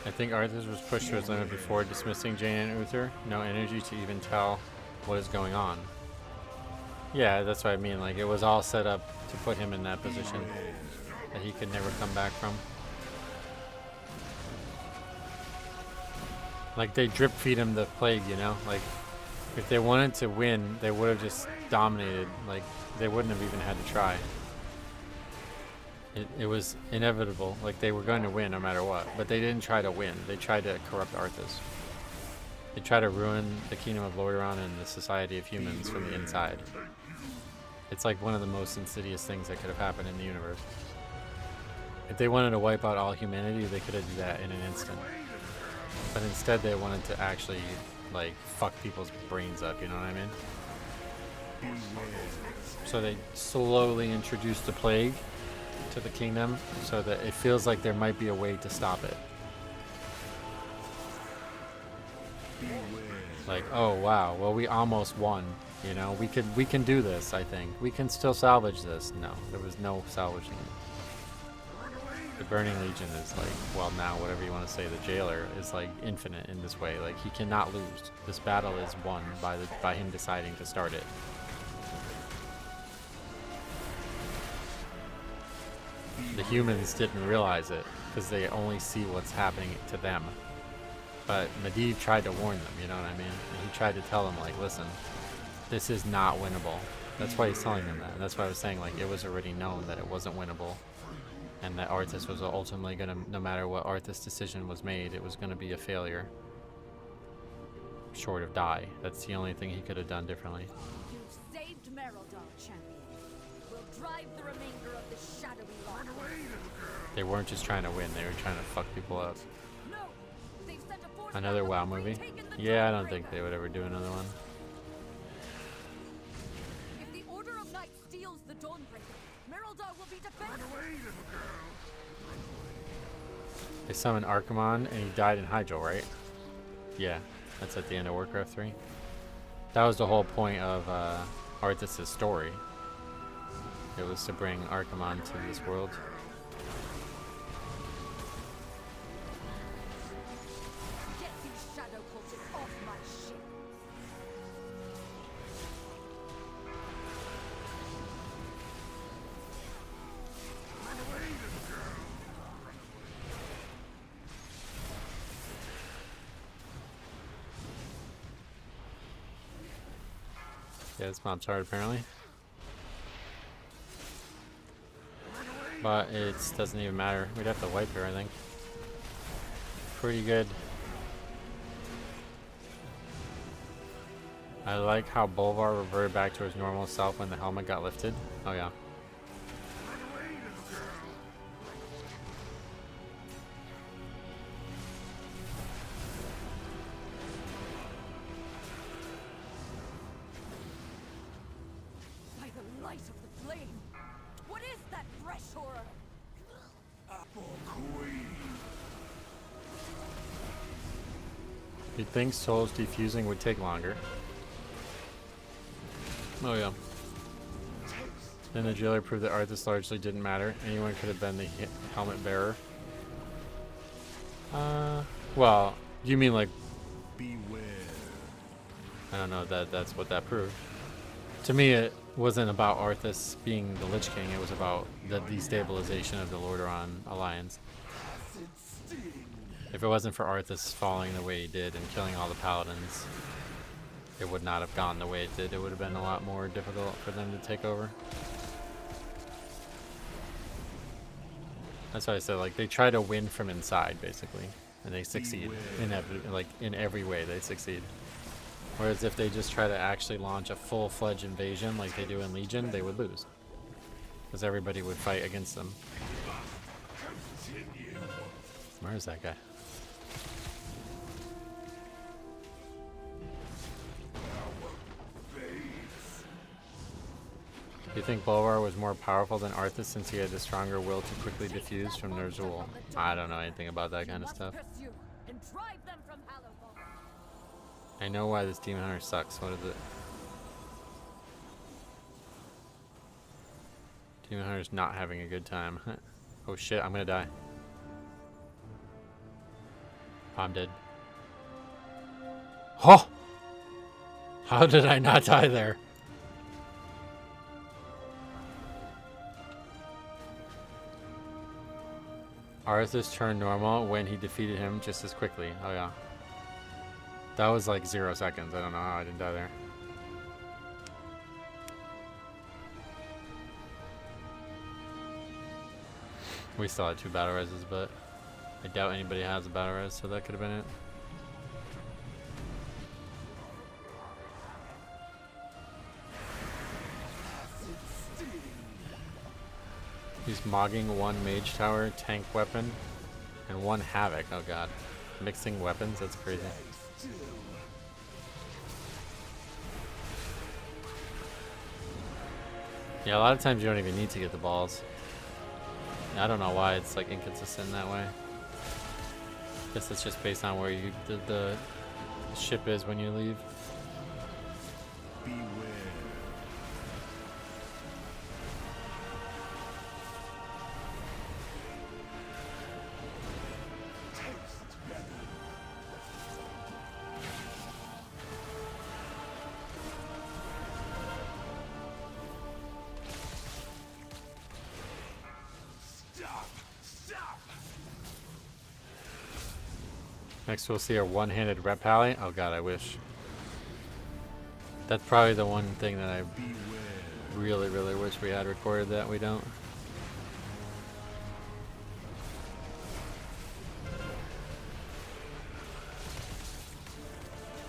I think Arthas was pushed to his limit before dismissing Jane and Uther. No energy to even tell what is going on. Yeah, that's what I mean. Like, it was all set up to put him in that position that he could never come back from. Like, they drip feed him the plague, you know? Like, if they wanted to win, they would have just dominated. Like, they wouldn't have even had to try. It was inevitable. Like, they were going to win no matter what. But they didn't try to win. They tried to corrupt Arthas. They tried to ruin the kingdom of Lordaeron and the society of humans from the inside. It's like one of the most insidious things that could have happened in the universe. If they wanted to wipe out all humanity, they could have done that in an instant. But instead they wanted to actually, like, fuck people's brains up, you know what I mean? So they slowly introduced the plague to the kingdom so that it feels like there might be a way to stop it. Like, oh wow, well we almost won, you know, we can do this. I think we can still salvage this. No, there was no salvaging it. The Burning Legion is like, well, now whatever you want to say, the jailer is like infinite in this way. Like, he cannot lose. This battle is won by him deciding to start it. The humans didn't realize it because they only see what's happening to them. But Medivh tried to warn them, you know what I mean? And he tried to tell them, like, listen, this is not winnable. That's why he's telling them that. And that's why I was saying, like, it was already known that it wasn't winnable. And that Arthas was ultimately going to, no matter what Arthas' decision was made, it was going to be a failure. short of die. That's the only thing he could have done differently. You've saved Merodal, champion. We'll drive the remainder of the shadowy line. They weren't just trying to win, they were trying to fuck people up. No, they've sent a force Another down WoW and movie? retaken the Yeah, I don't Dawnbreaker. think they would ever do another one. If the Order of Knights steals the Dawnbreaker, Merodal will be defended. They summoned Archimon and he died in Hydro, right? Yeah, that's at the end of Warcraft 3. That was the whole point of Arthas' story. It was to bring Archimon to this world. Get these shadow cultists off my ship. Yeah, this mob's hard apparently. But it doesn't even matter. We'd have to wipe her, I think. Pretty good. I like how Bolvar reverted back to his normal self when the helmet got lifted. Oh yeah. By the light of the flame, what is that fresh horror? You'd think souls defusing would take longer. Oh yeah. Then the jailer proved that Arthas largely didn't matter. Anyone could have been the helmet bearer. Well, you mean like... Beware. I don't know, that's what that proved. To me, it wasn't about Arthas being the Lich King, it was about the destabilization of the Lordaeron alliance. If it wasn't for Arthas falling the way he did and killing all the paladins, it would not have gone the way it did. It would have been a lot more difficult for them to take over. That's why I said, like, they try to win from inside, basically, and they succeed. In every way, they succeed. Whereas if they just try to actually launch a full-fledged invasion like they do in Legion, they would lose. Because everybody would fight against them. Where is that guy? Do you think Bolvar was more powerful than Arthas since he had a stronger will to quickly defuse from Ner'zhul? I don't know anything about that kind of stuff. Pursue and drive them from Hallowfall. I know why this Demon Hunter sucks. What is it? Demon Hunter's not having a good time. Oh shit, I'm gonna die. I'm dead. Oh! How did I not die there? Arthas turned normal when he defeated him just as quickly. Oh yeah. That was like 0 seconds. I don't know how I didn't die there. We still had 2 battle reses, but I doubt anybody has a battle res, so that could have been it. He's mogging 1 mage tower, tank weapon, and 1 havoc. Oh god. Mixing weapons? That's crazy. Yeah, a lot of times you don't even need to get the balls. I don't know why it's like inconsistent that way. Guess it's just based on where you the ship is when you leave. Beware. Next we'll see a one-handed rep pally. Oh god, I wish. That's probably the one thing that I really, really wish we had recorded that we don't.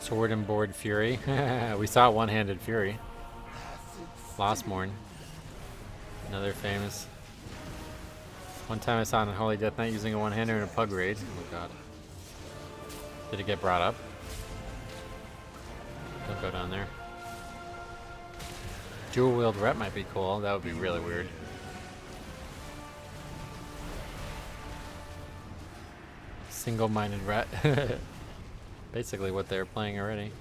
Sword and Board Fury. We saw One-Handed Fury. Lostmorn. Another famous. One time I saw an Unholy Death Knight using a one-hander in a pug raid. Oh my god. Did it get brought up? Don't go down there. Dual wield rep might be cool. That would be really weird. Single-minded rat. Basically what they're playing already.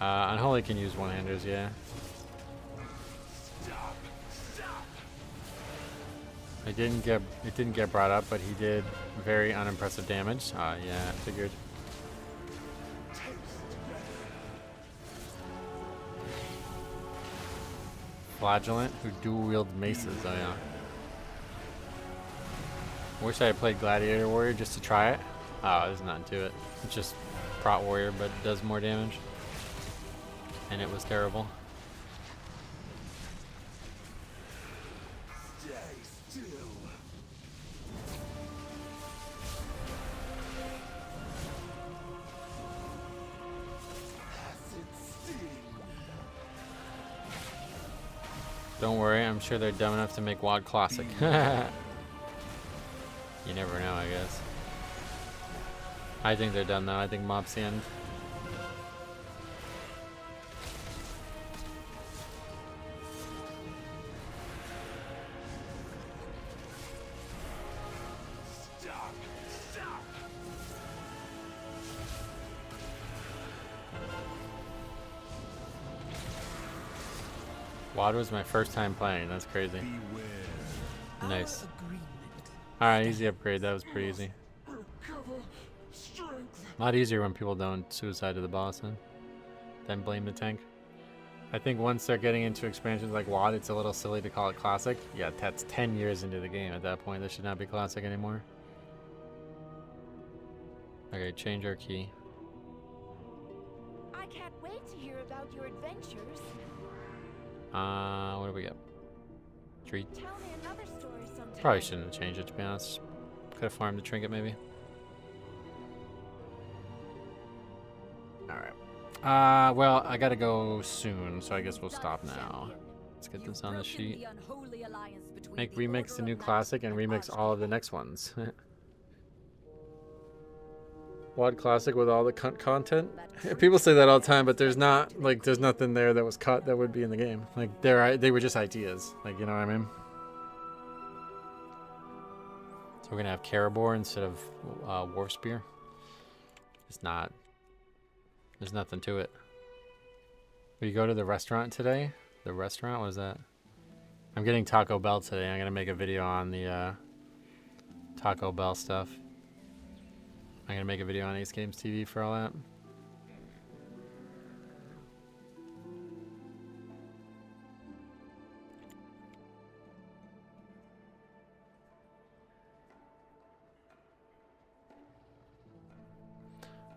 Unholy can use one-handers, yeah. It didn't get brought up, but he did very unimpressive damage. Yeah, I figured. Flagellant, who dual wield maces. Oh yeah. Wish I had played Gladiator Warrior just to try it. Oh, there's nothing to it. It's just Prot Warrior, but it does more damage. And it was terrible. Stay still. Acid sting. Don't worry, I'm sure they're dumb enough to make WoD Classic. You never know, I guess. I think they're done though. I think Mob's the end. Stop. Stop. WoD was my first time playing. That's crazy. Beware. Nice. Alright, easy upgrade. That was pretty easy. Recover strength. A lot easier when people don't suicide to the boss, huh? Then blame the tank. I think once they're getting into expansions like WoD, it's a little silly to call it classic. Yeah, that's 10 years into the game at that point. This should not be classic anymore. Okay, change our key. I can't wait to hear about your adventures. What do we got? Treat. Tell me another story sometime. Probably shouldn't have changed it, to be honest. Could have farmed the trinket, maybe. Alright. Well, I gotta go soon, so I guess we'll stop now. Let's get this on the sheet. Make remix the new classic and remix all of the next ones. WoD Classic with all the content? People say that all the time, but there's not, like, there's nothing there that was cut that would be in the game. Like, they were just ideas. Like, you know what I mean? So we're gonna have Karabor instead of Warfspear. It's not. There's nothing to it. Will you go to the restaurant today? The restaurant? What is that? I'm getting Taco Bell today. I'm gonna make a video on the Taco Bell stuff. I'm gonna make a video on Ace Games TV for all that.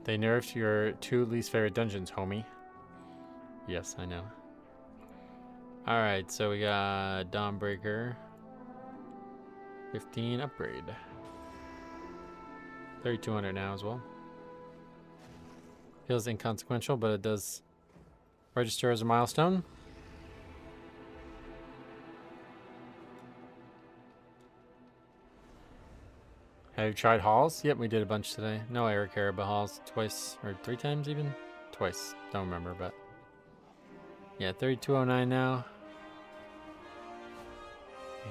They nerfed your 2 least favorite dungeons, homie. Yes, I know. Alright, so we got Dawnbreaker. 15 upgrade. 3,200 now as well. Feels inconsequential, but it does register as a milestone. Have you tried hauls? Yep, we did a bunch today. No Eric Caraba hauls. Twice, or 3 times even? Twice. Don't remember, but... yeah, 3209 now.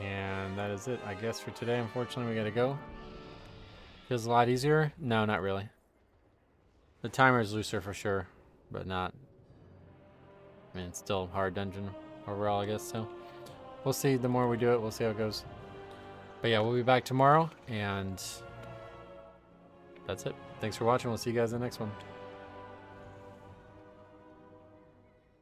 And that is it, I guess, for today. Unfortunately, we gotta go. Feels a lot easier? No, not really. The timer is looser for sure, but not... I mean, it's still a hard dungeon overall, I guess, so... we'll see. The more we do it, we'll see how it goes. But yeah, we'll be back tomorrow, and... that's it. Thanks for watching. We'll see you guys in the next one.